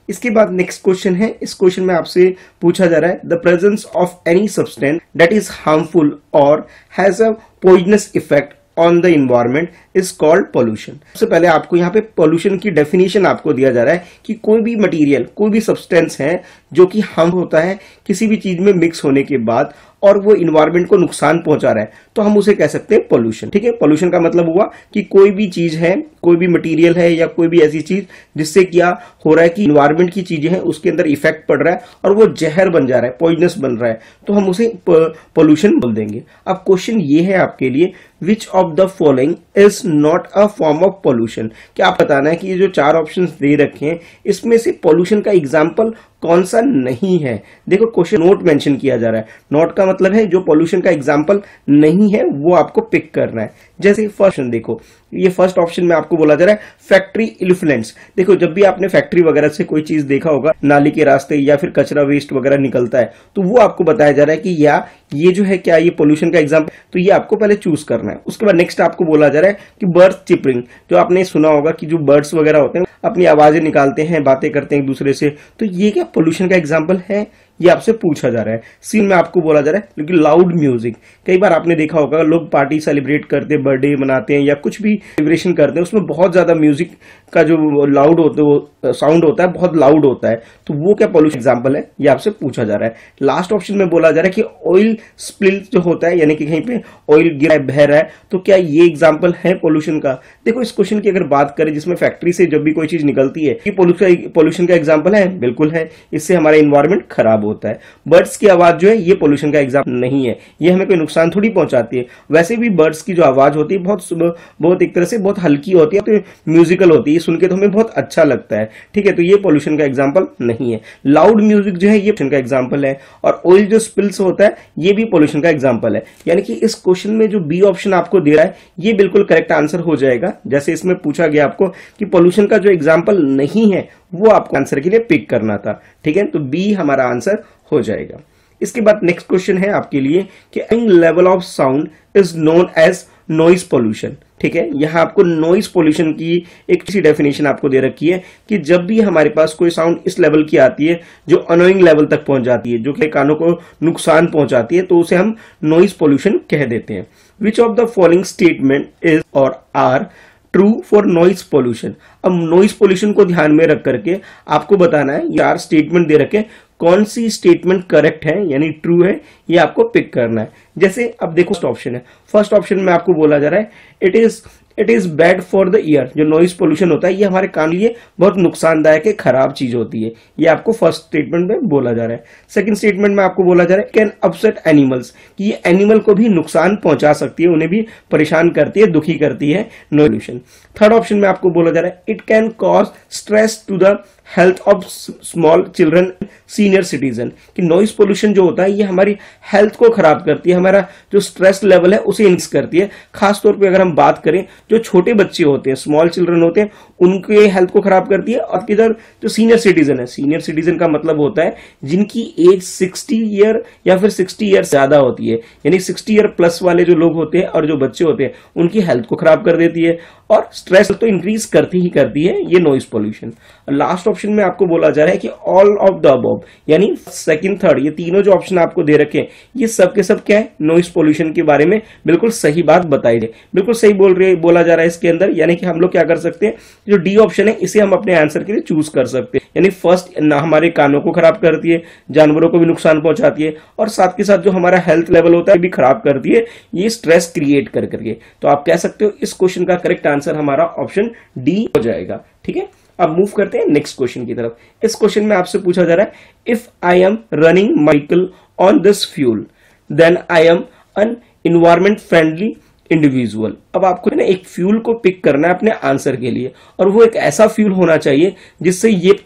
इसके बाद नेक्स्ट क्वेश्चन है। इस क्वेश्चन में आपसे पूछा जा रहा है the presence of any substance that is harmful और has a poisonous effect on the environment is called pollution. सबसे पहले आपको यहाँ पे पोल्यूशन की डेफिनेशन आपको दिया जा रहा है कि कोई भी मटेरियल, कोई भी सब्सटेंस है जो कि हार्म होता है किसी भी चीज में मिक्स होने के बाद और वो इन्वायरमेंट को नुकसान पहुंचा रहा है, तो हम उसे कह सकते हैं पोल्यूशन। ठीक है, पोल्यूशन का मतलब हुआ कि कोई भी चीज है, कोई भी मटेरियल है या कोई भी ऐसी चीज जिससे क्या हो रहा है कि इन्वायरमेंट की चीजें हैं उसके अंदर इफेक्ट पड़ रहा है और वो जहर बन जा रहा है, पॉइजनस बन रहा है, तो हम उसे पोल्यूशन बोल देंगे। अब क्वेश्चन ये है आपके लिए, विच of the following is not a form of pollution. क्या आप बताना है कि ये जो 4 ऑप्शन दे रखे हैं इसमें से पोल्यूशन का एग्जाम्पल कौन सा नहीं है। देखो क्वेश्चन नोट मेंशन किया जा रहा है, नोट का मतलब है जो पोल्यूशन का एग्जाम्पल नहीं है वो आपको पिक करना है। जैसे फर्स्ट देखो, ये फर्स्ट ऑप्शन में आपको बोला जा रहा है फैक्ट्री इन्फ्लुएंस। देखो जब भी आपने फैक्ट्री वगैरह से कोई चीज देखा होगा, नाली के रास्ते या फिर कचरा वेस्ट वगैरह निकलता है, तो वो आपको बताया जा रहा है कि या ये जो है क्या ये पोल्यूशन का एग्जाम्पल, तो ये आपको पहले चूज करना है। उसके बाद नेक्स्ट आपको बोला जा रहा है कि बर्ड्स चिपरिंग, जो आपने सुना होगा कि जो बर्ड्स वगैरह होते हैं अपनी आवाजें निकालते हैं, बातें करते हैं एक दूसरे से, तो ये क्या पोल्यूशन का एग्जाम्पल है, ये आपसे पूछा जा रहा है। सीन में आपको बोला जा रहा है लेकिन लाउड म्यूजिक, कई बार आपने देखा होगा लोग पार्टी सेलिब्रेट करते हैं, बर्थडे मनाते हैं या कुछ भी सेलिब्रेशन करते हैं, उसमें बहुत ज्यादा म्यूजिक का जो लाउड होता है, साउंड होता है, बहुत लाउड होता है, तो वो क्या पोल्यूशन एग्जाम्पल है, ये आपसे पूछा जा रहा है। लास्ट ऑप्शन में बोला जा रहा है कि ऑयल स्पिल जो होता है, यानी कि कहीं पे ऑयल गिरा है, बह रहा है, तो क्या ये एग्जाम्पल है पोल्यूशन का। देखो इस क्वेश्चन की अगर बात करें जिसमें फैक्ट्री से जब भी कोई चीज निकलती है, ये पोल्यूशन का एग्जाम्पल है, बिल्कुल है, इससे हमारा इन्वायरमेंट खराब होता है। बर्ड्स की आवाज जो है ये पोल्यूशन का एग्जाम्पल नहीं है, ये हमें कोई नुकसान थोड़ी पहुंचाती है। वैसे भी बर्ड्स की जो आवाज होती है बहुत एक तरह से बहुत हल्की होती है, तो म्यूजिकल होती है, सुन के तो हमें बहुत अच्छा लगता है। ठीक है, तो ये पोल्यूशन का एग्जाम्पल नहीं है। लाउड म्यूजिक जो है ये पोल्यूशन का एग्जाम्पल है, और ऑयल जो स्पिल्स होता है ये भी पोल्यूशन का एग्जाम्पल है। यानी कि इस क्वेश्चन में जो बी ऑप्शन आपको दे रहा है ये बिल्कुल करेक्ट आंसर हो जाएगा। जैसे इसमें पूछा गया आपको कि पोल्यूशन का जो एग्जाम्पल नहीं है वो आपको आंसर के लिए पिक करना था। ठीक है, तो बी हमारा आंसर हो जाएगा। इसके बाद नेक्स्ट क्वेश्चन है आपके लिए कि level of sound is known as noise pollution. ठीक है, यहां आपको नॉइज पोल्यूशन की एक सी डेफिनेशन आपको दे रखी है कि जब भी हमारे पास कोई साउंड इस लेवल की आती है जो अनोइंग लेवल तक पहुंच जाती है, जो कि कानों को नुकसान पहुंचाती है, तो उसे हम नॉइज पोल्यूशन कह देते हैं। Which of the following statement is और are true for noise pollution. अब नॉइज पोल्यूशन को ध्यान में रख करके आपको बताना है, यार स्टेटमेंट दे रखे, कौन सी स्टेटमेंट करेक्ट है यानी ट्रू है, ये आपको पिक करना है। जैसे अब देखो फर्स्ट ऑप्शन है, फर्स्ट ऑप्शन में आपको बोला जा रहा है it is it is bad for the year. जो नॉइज पोल्यूशन होता है ये हमारे कान के लिए बहुत नुकसानदायक है, खराब चीज होती है। ये आपको फर्स्ट स्टेटमेंट में बोला जा रहा है। सेकंड स्टेटमेंट में आपको बोला जा रहा है कैन अपसेट एनिमल्स, कि ये एनिमल को भी नुकसान पहुंचा सकती है, उन्हें भी परेशान करती है, दुखी करती है नॉइज पोल्यूशन। थर्ड ऑप्शन में आपको बोला जा रहा है it can cause stress to the health of small children senior citizen, कि नॉइज पोल्यूशन जो होता है ये हमारी हेल्थ को खराब करती है, हमारा जो स्ट्रेस लेवल है उसे इंक्रीज करती है। खासतौर पे अगर हम बात करें जो छोटे बच्चे होते हैं, स्मॉल चिल्ड्रन होते हैं, उनके हेल्थ को खराब करती है। और इधर जो सीनियर सिटीजन है, सीनियर सिटीजन का मतलब होता है जिनकी एज 60 ईयर या फिर 60 ईयर ज्यादा होती है, यानी 60 ईयर प्लस वाले जो लोग होते हैं और जो बच्चे होते हैं उनकी हेल्थ को खराब कर देती है, और स्ट्रेस तो इंक्रीज करती ही करती है ये नॉइज पोल्यूशन। लास्ट ऑप्शन में आपको बोला जा रहा है कि ऑल ऑफ द अबव, यानी सेकंड थर्ड, ये तीनों जो ऑप्शन आपको दे रखे हैं ये सब के सब क्या है, नॉइज पोल्यूशन के बारे में बिल्कुल सही बात बताई है, बिल्कुल सही बोला जा रहा है इसके अंदर। यानी कि हम लोग क्या कर सकते हैं, जो डी ऑप्शन है इसे हम अपने आंसर के लिए चूज कर सकते हैं। यानी फर्स्ट ना हमारे कानों को खराब करती है, जानवरों को भी नुकसान पहुंचाती है, और साथ के साथ जो हमारा हेल्थ लेवल होता है भी खराब करती है, ये स्ट्रेस क्रिएट कर करके। तो आप कह सकते हो इस क्वेश्चन का करेक्ट आंसर हमारा ऑप्शन डी हो जाएगा। ठीक है, अब मूव करते हैं नेक्स्ट क्वेश्चन की तरफ। इस क्वेश्चन में आपसे पूछा जा रहा है if I am running vehicle on this fuel then I am an environment friendly individual. अब आपको ना एक फ्यूल को पिक करना है अपने आंसर के लिए, और वो एक ऐसा फ्यूल होना चाहिए जिससे ये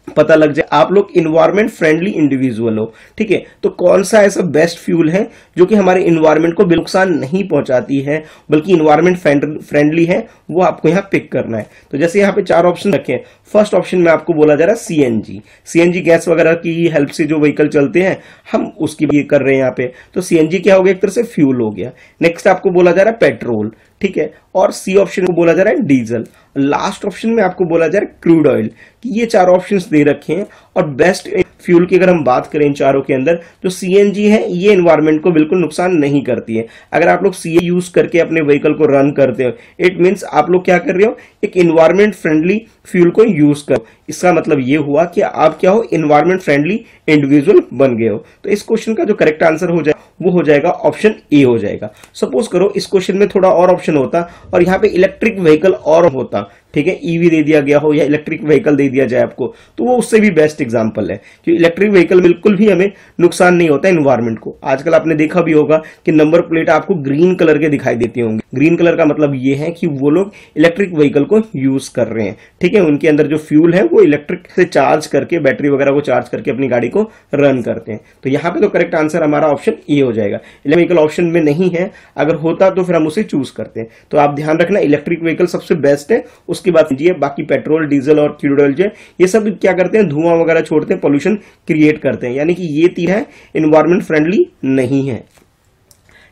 पता लग जाए आप लोग इन्वायरमेंट फ्रेंडली इंडिविजुअल हो। ठीक है, तो कौन सा ऐसा बेस्ट फ्यूल है जो कि हमारे इन्वायरमेंट को नुकसान नहीं पहुंचाती है बल्कि इन्वायरमेंट फ्रेंडली है, वो आपको यहाँ पिक करना है। तो जैसे यहाँ पे चार ऑप्शन रखे हैं, फर्स्ट ऑप्शन में आपको बोला जा रहा है सीएनजी। सीएनजी गैस वगैरह की हेल्प से जो व्हीकल चलते हैं हम उसकी भी कर रहे हैं यहाँ पे, तो सीएनजी क्या हो गया, एक तरह से फ्यूल हो गया। नेक्स्ट आपको बोला जा रहा है पेट्रोल, ठीक है, और सी ऑप्शन को बोला जा रहा है डीजल। लास्ट ऑप्शन में आपको बोला जा रहा है क्रूड ऑयल, कि ये चार ऑप्शंस दे रखे हैं। और बेस्ट फ्यूल की अगर हम बात करें इन चारों के अंदर, तो सीएनजी है, ये एनवायरनमेंट को बिल्कुल नुकसान नहीं करती है। अगर आप लोग सीएनजी यूज करके अपने व्हीकल को रन करते हो, इट मींस आप लोग क्या कर रहे हो, एक एनवायरनमेंट फ्रेंडली फ्यूल को यूज करो। इसका मतलब ये हुआ कि आप क्या हो, एनवायरनमेंट फ्रेंडली इंडिविजुअल बन गए हो। तो इस क्वेश्चन का जो करेक्ट आंसर हो जाए वो हो जाएगा ऑप्शन ए हो जाएगा। सपोज करो इस क्वेश्चन में थोड़ा और ऑप्शन होता और यहाँ पे इलेक्ट्रिक व्हीकल और होता, ठीक है, ईवी दे दिया गया हो या इलेक्ट्रिक व्हीकल दे दिया जाए आपको, तो वो उससे भी बेस्ट एग्जांपल है कि इलेक्ट्रिक व्हीकल बिल्कुल भी हमें नुकसान नहीं होता एनवायरनमेंट को। आजकल आपने देखा भी होगा कि नंबर प्लेट आपको ग्रीन कलर के दिखाई देती होंगी। ग्रीन कलर का मतलब ये है कि वो लोग इलेक्ट्रिक व्हीकल को यूज कर रहे हैं। ठीक है, उनके अंदर जो फ्यूल है वो इलेक्ट्रिक से चार्ज करके, बैटरी वगैरह को चार्ज करके अपनी गाड़ी को रन करते हैं। तो यहाँ पे तो करेक्ट आंसर हमारा ऑप्शन ए हो जाएगा। इलेक्ट्रिक व्हीकल ऑप्शन में नहीं है, अगर होता तो फिर हम उसे चूज करते हैं। तो आप ध्यान रखना, इलेक्ट्रिक व्हीकल सबसे बेस्ट है, उसके बाद बाकी पेट्रोल, डीजल और क्रूड ऑयल जो है ये सब क्या करते हैं, धुआं वगैरह छोड़ते हैं, पोल्यूशन क्रिएट करते हैं, यानी कि ये तीन है एनवायरमेंट फ्रेंडली नहीं है।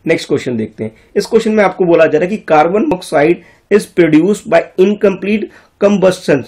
नेक्स्ट क्वेश्चन देखते हैं। इस क्वेश्चन में आपको बोला जा रहा है कि carbon monoxide is produced by incomplete combustion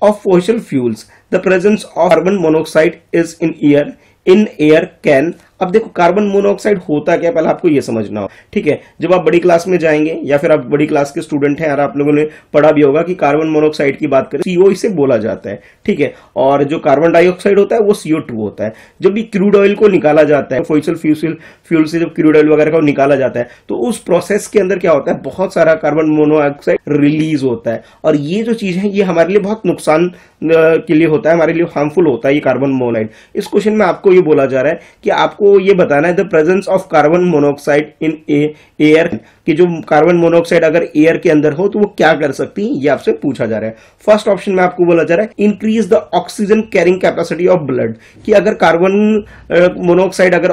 of fossil fuels, the presence of carbon monoxide is in air can. अब देखो कार्बन मोनोऑक्साइड होता क्या, पहले आपको ये समझना हो। ठीक है, जब आप बड़ी क्लास में जाएंगे या फिर आप बड़ी क्लास के स्टूडेंट हैं और आप लोगों ने पढ़ा भी होगा कि कार्बन मोनोऑक्साइड की बात करें CO इसे बोला जाता है। ठीक है, और जो कार्बन डाइऑक्साइड होता है वो CO2 होता है। जब भी क्रूड ऑयल को निकाला जाता है, फॉसिल फ्यूल से जब क्रूड ऑयल वगैरह को निकाला जाता है, तो उस प्रोसेस के अंदर क्या होता है, बहुत सारा कार्बन मोनोऑक्साइड रिलीज होता है। और ये जो चीज है ये हमारे लिए बहुत नुकसान के लिए होता है, हमारे लिए हार्मफुल होता है ये कार्बन मोनोऑक्साइड। इस क्वेश्चन में आपको ये बोला जा रहा है कि आपको ये बताना है the presence of carbon monoxide in air, कि जो कार्बन मोनोऑक्साइड अगर एयर के अंदर हो तो वो क्या कर सकती है, ये आपसे पूछा जा रहा है। फर्स्ट ऑप्शन में आपको बोला जा रहा है increase the oxygen carrying capacity of blood, कि अगर कार्बन मोनोऑक्साइड अगर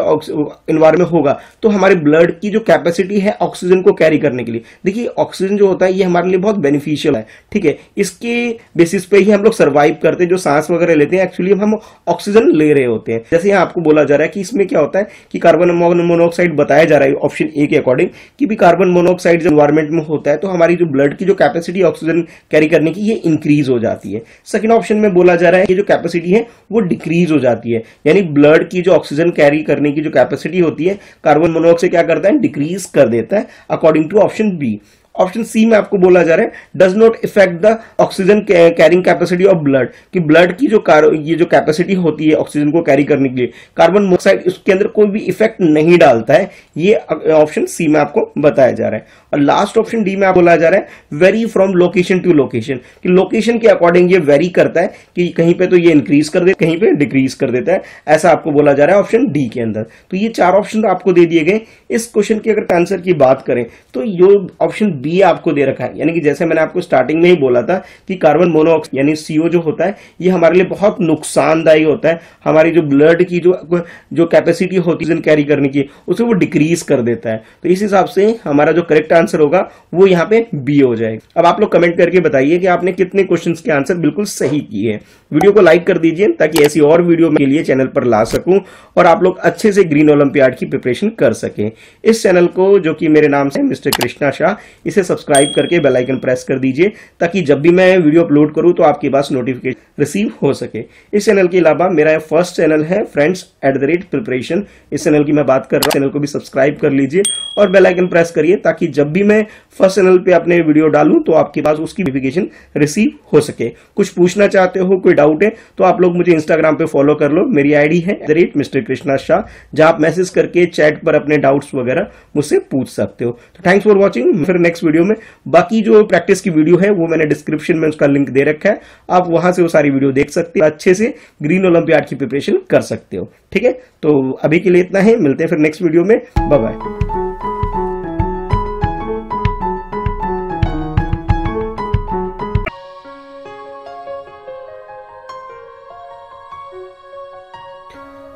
एनवायरमेंट में होगा तो हमारे ब्लड की जो कैपेसिटी है ऑक्सीजन को कैरी करने के लिए, देखिए ऑक्सीजन जो होता है ये हमारे लिए बहुत बेनिफिशियल है। ठीक है, इसके बेसिस पे ही हम लोग सर्वाइव करते हैं, जो सांस वगैरह लेते हैं एक्चुअली हम ऑक्सीजन ले रहे होते हैं। जैसे यहाँ आपको बोला जा रहा है कि इसमें क्या होता है कि कार्बन मोनोऑक्साइड बताया जा रहा है ऑप्शन ए के अकॉर्डिंग कि भी कार्बन मोनोऑक्साइड जब एनवायरमेंट में होता है तो हमारी जो ब्लड की जो कैपेसिटी ऑक्सीजन कैरी करने की ये इंक्रीज हो जाती है। सेकंड ऑप्शन में बोला जा रहा है कि जो कैपेसिटी है वो डिक्रीज हो जाती है, यानी ब्लड की जो ऑक्सीजन कैरी करने की जो कैपेसिटी होती है कार्बन मोनोऑक्साइड क्या करता है, डिक्रीज कर देता है, according to option B. Option C में आपको बोला जा रहा है does not effect the oxygen carrying capacity of blood, कि ब्लड की ये जो कैपेसिटी होती है ऑक्सीजन को कैरी करने के लिए, कार्बन मोनोऑक्साइड इसके अंदर कोई भी इफेक्ट नहीं डालता है। ये ऑप्शन सी में आपको बताया जा रहा है। और लास्ट ऑप्शन डी में आपको बोला जा रहा है vary from location to location, कि लोकेशन के अकॉर्डिंग ये वेरी करता है कि कहीं पे तो ये इंक्रीज कर देता है, कहीं पे डिक्रीज कर देता है, ऐसा आपको बोला जा रहा है ऑप्शन डी के अंदर। तो ये 4 ऑप्शन आपको दे दिए गए। इस क्वेश्चन की अगर आंसर की बात करें तो ये ऑप्शन बी आपको दे रखा है, यानी कि जैसे मैंने आपको स्टार्टिंग में ही बोला था कि कार्बन मोनोऑक्साइड यानी CO जो होता है ये हमारे लिए बहुत नुकसानदायी होता है, हमारी जो ब्लड की जो कैपेसिटी होती है कैरी करने की उसे वो डिक्रीज कर देता है। तो इस हिसाब से हमारा जो करेक्ट आंसर होगा वो यहाँ पे बी हो जाएगा। अब आप लोग कमेंट करके बताइए कि आपने कितने क्वेश्चंस के आंसर बिल्कुल सही किए हैं। वीडियो को लाइक कर दीजिए ताकि ऐसी और वीडियो के लिए चैनल पर ला सकूं और आप लोग अच्छे से ग्रीन ओलंपियाड की प्रिपरेशन कर सकें। इस चैनल को, जो कि मेरे नाम से मिस्टर कृष्णा शाह, इसे सब्सक्राइब करके बेल आइकन प्रेस कर दीजिए ताकि जब भी मैं वीडियो अपलोड करूं तो आपके पास नोटिफिकेशन रिसीव हो सके। इस चैनल के अलावा मेरा फर्स्ट चैनल है friends@प्रिपरेशन, इस चैनल की मैं बात कर रहा हूं। चैनल को भी सब्सक्राइब कर लीजिए और बेल आइकन प्रेस करिए ताकि जब भी मैं फर्स्ट चैनल पे अपने वीडियो डालूं तो आपके पास उसकी नोटिफिकेशन रिसीव हो सके। कुछ पूछना चाहते हो, कोई डाउट है तो आप लोग मुझे इंस्टाग्राम पे फॉलो कर लो, मेरी आईडी है मिस्टर कृष्णा शाह, जहां आप मैसेज करके चैट पर अपने डाउट्स वगैरह मुझसे पूछ सकते हो। तो थैंक्स फॉर वॉचिंग। फिर नेक्स्ट वीडियो में बाकी जो प्रैक्टिस की वीडियो है वो मैंने डिस्क्रिप्शन में उसका लिंक दे रखा है, आप वहां से वो सारी वीडियो देख सकते हो, अच्छे से ग्रीन ओलंपियाड की प्रिपरेशन कर सकते हो। ठीक है, तो अभी के लिए इतना है, मिलते हैं फिर नेक्स्ट वीडियो में। Bye bye.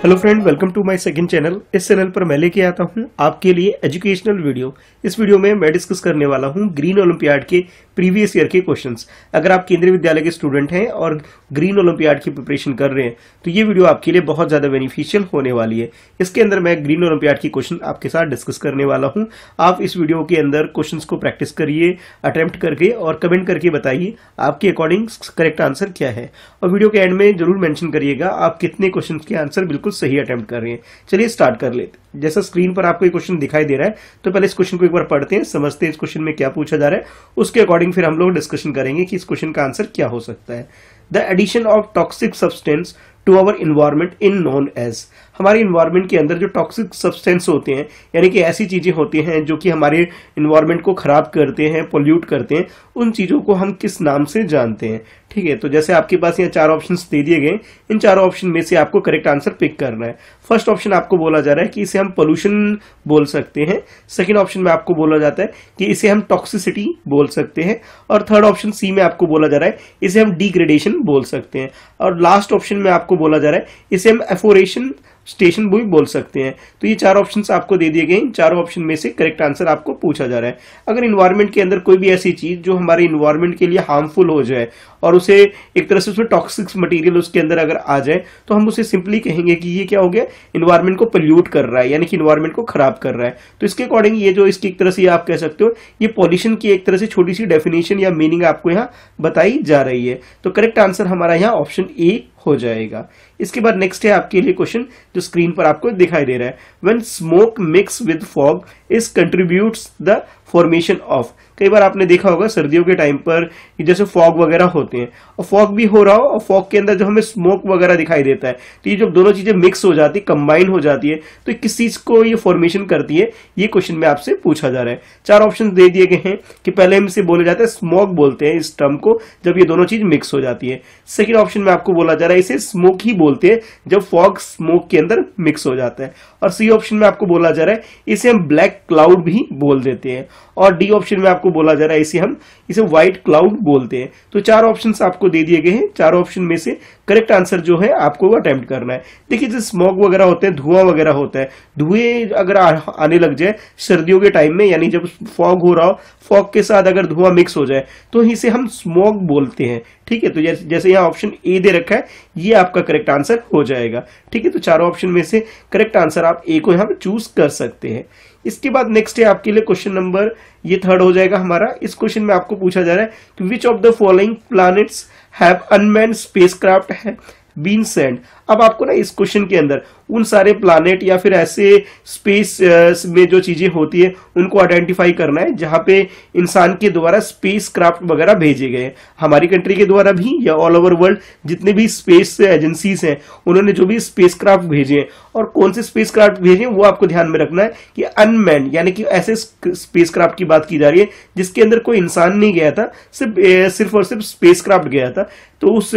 Hello friend, welcome to my second channel. इस चैनल पर मैं लेके आता हूं आपके लिए एजुकेशनल वीडियो। इस वीडियो में मैं डिस्कस करने वाला हूं ग्रीन ओलंपियाड के प्रीवियस ईयर के क्वेश्चंस। अगर आप केंद्रीय विद्यालय के स्टूडेंट हैं और ग्रीन ओलंपियाड की प्रिपरेशन कर रहे हैं तो ये वीडियो आपके लिए बहुत ज्यादा बेनिफिशियल होने वाली है। इसके अंदर मैं ग्रीन ओलंपियाड की क्वेश्चन आपके साथ डिस्कस करने वाला हूँ। आप इस वीडियो के अंदर क्वेश्चन को प्रैक्टिस करिए, अटेम्प्ट करके, और कमेंट करके बताइए आपके अकॉर्डिंग करेक्ट आंसर क्या है। और वीडियो के एंड में जरूर मेंशन करिएगा आप कितने क्वेश्चन के आंसर बिल्कुल सही अटेम्प्ट कर रहे हैं। चलिए स्टार्ट कर लेते। जैसा स्क्रीन पर आपको ये क्वेश्चन दिखाई दे रहा है तो पहले इस क्वेश्चन को एक बार पढ़ते हैं, समझते हैं इस क्वेश्चन में क्या पूछा जा रहा है, उसके अकॉर्डिंग फिर हम लोग डिस्कशन करेंगे कि इस क्वेश्चन का आंसर क्या हो सकता है। The addition of toxic substance to our environment in known as, हमारे इन्वायरमेंट के अंदर जो टॉक्सिक सब्सटेंस होते हैं यानी कि ऐसी चीजें होती हैं जो कि हमारे इन्वायरमेंट को खराब करते हैं, पोल्यूट करते हैं, उन चीजों को हम किस नाम से जानते हैं। ठीक है, तो जैसे आपके पास यहाँ 4 ऑप्शंस दे दिए गए, इन 4 ऑप्शन में से आपको करेक्ट आंसर पिक करना है। फर्स्ट ऑप्शन आपको बोला जा रहा है कि इसे हम पोल्यूशन बोल सकते हैं। सेकंड ऑप्शन में आपको बोला जाता है कि इसे हम टॉक्सिसिटी बोल सकते हैं। और थर्ड ऑप्शन सी में आपको बोला जा रहा है इसे हम डिग्रेडेशन बोल सकते हैं। और लास्ट ऑप्शन में आपको बोला जा रहा है इसे हम एफोरेशन स्टेशन भी बोल सकते हैं। तो ये 4 ऑप्शंस आपको दे दिए गए, इन 4 ऑप्शन में से करेक्ट आंसर आपको पूछा जा रहा है। अगर इन्वायरमेंट के अंदर कोई भी ऐसी चीज जो हमारे इन्वायरमेंट के लिए हार्मफुल हो जाए और उसे एक तरह से उसमें टॉक्सिक मटेरियल उसके अंदर अगर आ जाए तो हम उसे सिंपली कहेंगे कि ये क्या हो गया, इन्वायरमेंट को पोल्यूट कर रहा है, यानी कि इन्वायरमेंट को खराब कर रहा है। तो इसके अकॉर्डिंग ये जो इसकी एक तरह से आप कह सकते हो ये पॉल्यूशन की एक तरह से छोटी सी डेफिनेशन या मीनिंग आपको यहाँ बताई जा रही है। तो करेक्ट आंसर हमारा यहाँ ऑप्शन ए हो जाएगा। इसके बाद नेक्स्ट है आपके लिए क्वेश्चन जो स्क्रीन पर आपको दिखाई दे रहा है। When smoke mix with fog is contributes the formation of, कई बार आपने देखा होगा सर्दियों के टाइम पर जैसे फॉग वगैरह होते हैं और फॉग भी हो रहा हो और फॉग के अंदर जो हमें स्मोक वगैरह दिखाई देता है, तो ये जब दोनों चीजें मिक्स हो जाती है, कंबाइन हो जाती है, तो किस चीज को ये फॉर्मेशन करती है, ये क्वेश्चन में आपसे पूछा जा रहा है। 4 ऑप्शन दे दिए गए हैं कि पहले हम इसे बोले जाते हैं स्मोक बोलते हैं इस टर्म को जब ये दोनों चीज मिक्स हो जाती है। सेकेंड ऑप्शन में आपको बोला जा रहा है इसे स्मोक ही बोलते हैं जब फॉग स्मोक के अंदर मिक्स हो जाता है। और सी ऑप्शन में आपको बोला जा रहा है इसे हम ब्लैक क्लाउड भी बोल देते हैं। और डी ऑप्शन में आपको बोला जा रहा है इसे व्हाइट क्लाउड बोलते हैं। तो 4 ऑप्शंस आपको दे दिए गए हैं, 4 ऑप्शन में से करेक्ट आंसर जो है आपको वो अटेम्प्ट करना है। देखिए जैसे स्मोक वगैरह होते हैं, धुआं वगैरह होता है, धुएं अगर आने लग जाए सर्दियों के टाइम में, यानी जब फॉग हो रहा हो, फॉग के साथ अगर धुआं मिक्स हो जाए तो इसे हम स्मोक बोलते हैं। ठीक है, तो जैसे यहाँ ऑप्शन ए दे रखा है ये आपका करेक्ट आंसर हो जाएगा। ठीक है, तो 4 ऑप्शन में से करेक्ट आंसर आप ए को यहाँ पे चूज कर सकते हैं। इसके बाद नेक्स्ट है आपके लिए क्वेश्चन नंबर, ये 3rd हो जाएगा हमारा। इस क्वेश्चन में आपको पूछा जा रहा है कि विच of the following planets have unmanned spacecraft है बीन सेंड। अब आपको ना इस क्वेश्चन के अंदर उन सारे प्लैनेट या फिर ऐसे स्पेस में जो चीजें होती है उनको आइडेंटिफाई करना है जहां पे इंसान के द्वारा स्पेस क्राफ्ट वगैरह भेजे गए, हमारी कंट्री के द्वारा भी या ऑल ओवर वर्ल्ड जितने भी स्पेस एजेंसीज हैं उन्होंने जो भी स्पेस क्राफ्ट भेजे हैं, और कौन से स्पेस क्राफ्ट भेजे वो आपको ध्यान में रखना है कि अनमैन्ड, यानी कि ऐसे स्पेस क्राफ्ट की बात की जा रही है जिसके अंदर कोई इंसान नहीं गया था, सिर्फ और सिर्फ स्पेस क्राफ्ट गया था। तो उस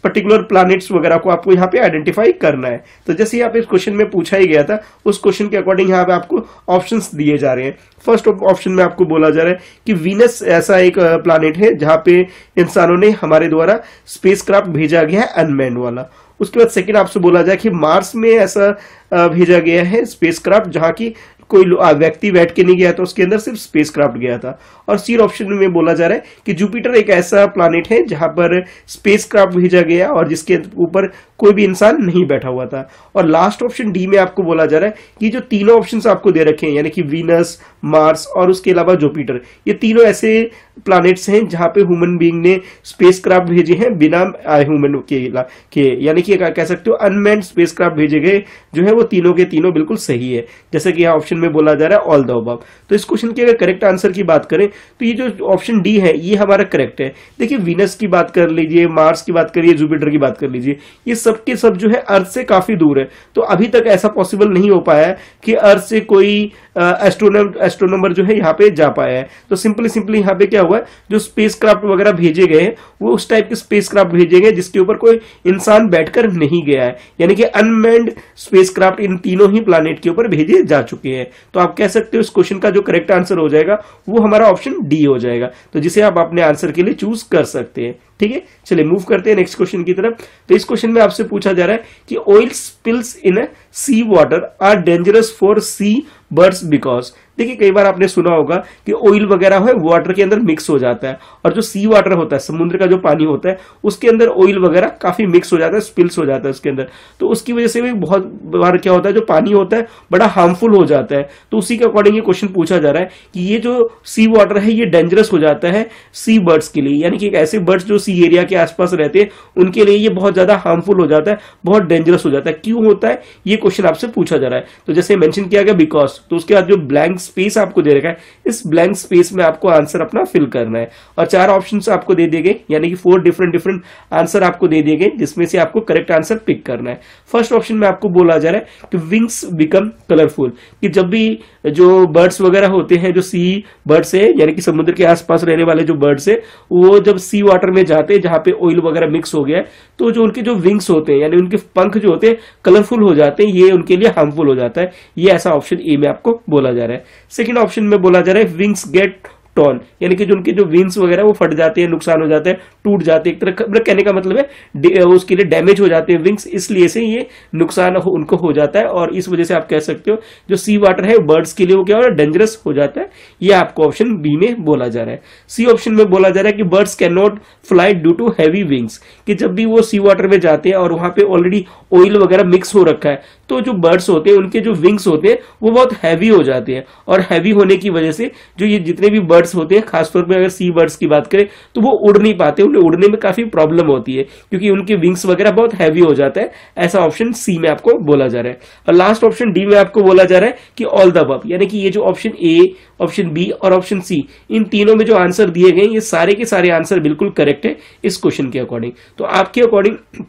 पर्टिकुलर प्लैनेट्स वगैरह को आपको यहाँ पे आइडेंटिफाई करना है। तो जैसे यहाँ पे इस क्वेश्चन में पूछा ही गया था उस क्वेश्चन के अकॉर्डिंग यहाँ पे आपको ऑप्शंस दिए जा रहे हैं। फर्स्ट ऑप्शन में आपको बोला जा रहा है कि वीनस ऐसा एक प्लैनेट है जहां पे इंसानों ने हमारे द्वारा स्पेसक्राफ्ट भेजा गया है अनमैन्ड वाला। उसके बाद सेकंड आपसे बोला जाए कि मार्स में ऐसा भेजा गया है स्पेसक्राफ्ट जहां की कोई व्यक्ति बैठ के नहीं गया था, उसके अंदर सिर्फ स्पेसक्राफ्ट गया था। और सी ऑप्शन में बोला जा रहा है कि जुपिटर एक ऐसा प्लैनेट है जहां पर स्पेसक्राफ्ट भेजा गया और जिसके ऊपर कोई भी इंसान नहीं बैठा हुआ था। और लास्ट ऑप्शन डी में आपको बोला जा रहा है कि जो तीनों ऑप्शंस आपको दे रखे हैं यानी कि वीनस, मार्स और उसके अलावा जुपिटर, ये तीनों ऐसे प्लैनेट्स हैं जहां पे ह्यूमन बीइंग ने स्पेसक्राफ्ट भेजे हैं बिना ह्यूमन के यानी कि कह सकते हो अनमैन्ड स्पेसक्राफ्ट भेजे गए जो है वो तीनों के तीनों बिल्कुल सही है, जैसे कि यहाँ ऑप्शन में बोला जा रहा है ऑल द अबव। तो इस क्वेश्चन के अगर करेक्ट आंसर की बात करें तो ये जो ऑप्शन डी है ये हमारा करेक्ट है। देखिए वीनस की बात कर लीजिए, मार्स की बात करिए, जुपिटर की बात कर लीजिए, ये सब के सब जो है अर्थ से काफी दूर है। तो अभी तक ऐसा पॉसिबल नहीं हो पाया है कि अर्थ से कोई एस्ट्रोनॉमर जो है यहाँ पे जा पाया है। तो सिंपली यहाँ पे क्या हुआ है, जो स्पेसक्राफ्ट वगैरह भेजे गए हैं वो उस टाइप के स्पेसक्राफ्ट भेजे गए जिसके ऊपर कोई इंसान बैठकर नहीं गया है, यानी कि अनमैन्ड स्पेसक्राफ्ट इन तीनों ही प्लैनेट के ऊपर भेजे जा चुके हैं। तो आप कह सकते हो इस क्वेश्चन का जो करेक्ट आंसर हो जाएगा वो हमारा ऑप्शन डी हो जाएगा, तो जिसे आप अपने आंसर के लिए चूज कर सकते हैं। ठीक है, चलिए मूव करते हैं नेक्स्ट क्वेश्चन की तरफ। तो इस क्वेश्चन में आपसे पूछा जा रहा है कि oil spills in sea water are dangerous for sea birds because. देखिए कई बार आपने सुना होगा कि ऑयल वगैरह है वाटर के अंदर मिक्स हो जाता है, और जो सी वाटर होता है समुद्र का जो पानी होता है उसके अंदर ऑयल वगैरह काफी मिक्स हो जाता है, स्पिल्स हो जाता है उसके अंदर। तो उसकी वजह से भी बहुत बार क्या होता है जो पानी होता है बड़ा हार्मफुल हो जाता है। तो उसी के अकॉर्डिंग ये क्वेश्चन पूछा जा रहा है कि ये जो सी वाटर है ये डेंजरस हो जाता है सी बर्ड्स के लिए, यानी कि ऐसे बर्ड्स जो सी एरिया के आसपास रहते हैं उनके लिए ये बहुत ज्यादा हार्मफुल हो जाता है, बहुत डेंजरस हो जाता है। क्यों होता है ये क्वेश्चन आपसे पूछा जा रहा है। तो जैसे मेंशन किया गया बिकॉज, तो उसके बाद जो ब्लैंक स्पेस आपको दे रखा है इस ब्लैंक स्पेस में आपको आंसर अपना फिल करना है। और 4 ऑप्शंस आपको दे दिए गए, यानी कि 4 डिफरेंट आंसर आपको दे दिए गए जिसमें से आपको करेक्ट आंसर पिक करना है। फर्स्ट ऑप्शन में आपको बोला जा रहा है कि विंग्स बिकम कलरफुल, कि जब भी जो बर्ड्स वगैरह होते हैं जो सी बर्ड्स है यानी कि समुद्र के आसपास रहने वाले जो बर्ड्स है वो जब सी वाटर में जाते हैं जहां पे ऑयल वगैरह मिक्स हो गया है तो जो उनके जो विंग्स होते हैं यानी उनके पंख जो होते हैं कलरफुल हो जाते हैं, ये उनके लिए हार्मफुल हो जाता है। ये ऐसा ऑप्शन ए में आपको बोला जा रहा है। सेकंड ऑप्शन में बोला जा रहा है विंग्स गेट टॉर्न, यानी कि जो उनके जो विंग्स वगैरह वो फट जाते हैं, नुकसान हो जाता है, टूट जाते हैं, एक तरह मतलब कहने का मतलब है उसके लिए डैमेज हो जाते हैं विंग्स, इसलिए से ये नुकसान उनको हो जाता है। और इस वजह से आप कह सकते हो जो सी वाटर है बर्ड्स के लिए वो क्या हो रहा है डेंजरस हो जाता है। ये आपको ऑप्शन बी में बोला जा रहा है। सी ऑप्शन में बोला जा रहा है कि birds can not fly due to heavy wings, कि जब भी वो सी वाटर में जाते हैं और वहां पे ऑलरेडी ऑयल वगैरह मिक्स हो रखा है तो जो बर्ड्स होते हैं उनके जो विंग्स होते हैं वो बहुत हैवी हो जाते हैं, और हैवी होने की वजह से जो ये जितने भी बर्ड्स होते हैं खासतौर पे अगर सी बर्ड्स की बात करें तो वो उड़ नहीं पाते, उन्हें उड़ने में काफी प्रॉब्लम होती है क्योंकि उनके विंग्स वगैरह बहुत हैवी हो जाता है। ऐसा ऑप्शन सी में आपको बोला जा रहा है। और लास्ट ऑप्शन डी में आपको बोला जा रहा है कि ऑल द अबव, यानी कि ये जो ऑप्शन ए, ऑप्शन बी और ऑप्शन सी, इन तीनों में जो आंसर दिए गए ये सारे के सारे आंसर बिल्कुल करेक्ट है इस क्वेश्चन के अकॉर्डिंग। तो आपके अकॉर्डिंग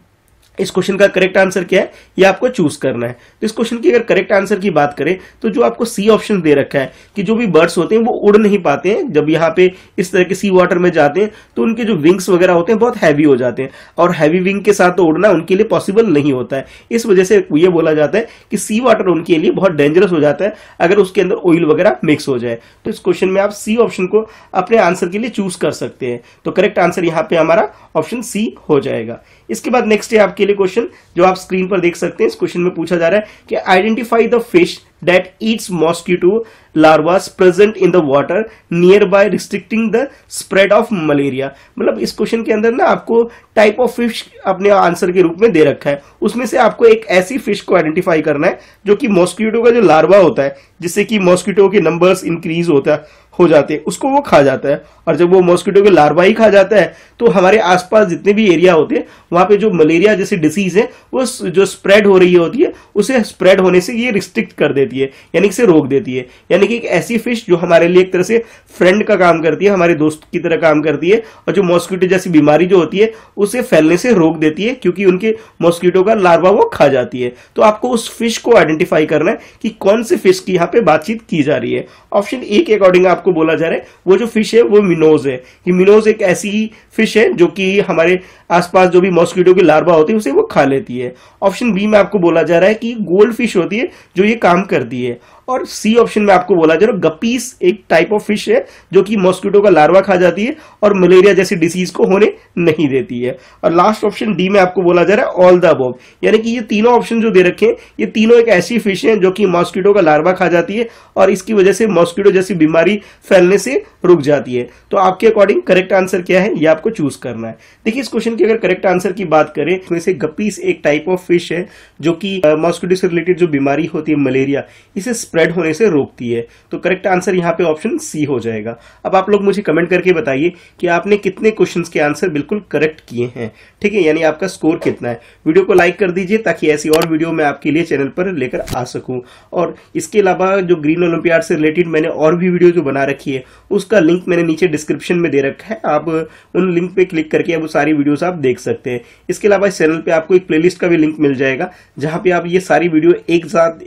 इस क्वेश्चन का करेक्ट आंसर क्या है ये आपको चूज करना है। तो इस क्वेश्चन की अगर करेक्ट आंसर की बात करें तो जो आपको सी ऑप्शन दे रखा है कि जो भी बर्ड्स होते हैं वो उड़ नहीं पाते हैं, जब यहाँ पे इस तरह के सी वाटर में जाते हैं तो उनके जो विंग्स वगैरह होते हैं बहुत हैवी हो जाते हैं, और हैवी विंग के साथ तो उड़ना उनके लिए पॉसिबल नहीं होता है। इस वजह से ये बोला जाता है कि सी वाटर उनके लिए बहुत डेंजरस हो जाता है अगर उसके अंदर ऑयल वगैरह मिक्स हो जाए। तो इस क्वेश्चन में आप सी ऑप्शन को अपने आंसर के लिए चूज कर सकते हैं। तो करेक्ट आंसर यहाँ पे हमारा ऑप्शन सी हो जाएगा। इसके बाद नेक्स्ट है आपके लिए क्वेश्चन जो आप स्क्रीन पर देख सकते हैं। इस क्वेश्चन में पूछा जा रहा है कि identify the fish that eats mosquito larvae present in the water nearby restricting the spread of malaria। मतलब इस क्वेश्चन के अंदर ना आपको टाइप ऑफ फिश अपने आंसर के रूप में दे रखा है, उसमें से आपको एक ऐसी फिश को आइडेंटिफाई करना है जो कि मॉस्किटो का जो लार्वा होता है जिससे कि मॉस्किटो के नंबर्स इंक्रीज होता है हो जाते हैं उसको वो खा जाता है, और जब वो मॉस्किटो के लार्वा ही खा जाता है तो हमारे आसपास जितने भी एरिया होते हैं वहां पे जो मलेरिया जैसी डिसीज है वो जो स्प्रेड हो रही होती है उसे स्प्रेड होने से ये रिस्ट्रिक्ट कर देती है, यानी कि इसे रोक देती है। यानी कि एक ऐसी फिश जो हमारे लिए एक तरह से फ्रेंड का काम करती है, हमारे दोस्त की तरह काम करती है, और जो मॉस्किटो जैसी बीमारी जो होती है उसे फैलने से रोक देती है, क्योंकि उनके मॉस्किटो का लार्वा वो खा जाती है। तो आपको उस फिश को आइडेंटिफाई करना है कि कौन से फिश की यहाँ पे बातचीत की जा रही है। ऑप्शन ए के अकॉर्डिंग आपको बोला जा रहा है वो जो फिश है वो मिनोज है। ये मिनोज एक ऐसी फिश है जो कि हमारे आसपास जो भी मॉस्किटो की लार्वा होती है उसे वो खा लेती है। ऑप्शन बी में आपको बोला जा रहा है कि गोल्ड फिश होती है जो ये काम करती है। और सी ऑप्शन में आपको बोला जा रहा है गपीस एक टाइप ऑफ फिश है जो कि मॉस्किटो का लार्वा खा जाती है और मलेरिया जैसी डिसीज को होने नहीं देती है। और लास्ट ऑप्शन डी में आपको बोला जा रहा है ऑल द अबव, यानी कि ये तीनों ऑप्शन जो दे रखे हैं ये तीनों एक ऐसी फिश है जो कि मॉस्किटो का लार्वा खा जाती है और इसकी वजह से मॉस्किटो जैसी बीमारी फैलने से रुक जाती है। तो आपके अकॉर्डिंग करेक्ट आंसर क्या है ये आपको चूज करना है। देखिए इस क्वेश्चन की अगर करेक्ट आंसर की बात करें इसमें से गपीस एक टाइप ऑफ फिश है जो कि मॉस्किटो से रिलेटेड जो बीमारी होती है मलेरिया इसे स्प्रेड होने से रोकती है। तो करेक्ट आंसर यहाँ पे ऑप्शन सी हो जाएगा। अब आप लोग मुझे कमेंट करके बताइए कि आपने कितने क्वेश्चंस के आंसर बिल्कुल करेक्ट किए हैं, ठीक है, यानी आपका स्कोर कितना है। वीडियो को लाइक कर दीजिए ताकि ऐसी और वीडियो मैं आपके लिए चैनल पर लेकर आ सकूं। और इसके अलावा जो ग्रीन ओलंपियाड से रिलेटेड मैंने और भी वीडियो जो बना रखी है उसका लिंक मैंने नीचे डिस्क्रिप्शन में दे रखा है, आप उन लिंक पे क्लिक करके वो सारी वीडियोस आप देख सकते हैं। इसके अलावा इस चैनल पे आपको एक प्लेलिस्ट का भी लिंक मिल जाएगा जहां पे आप ये सारी वीडियो एक साथ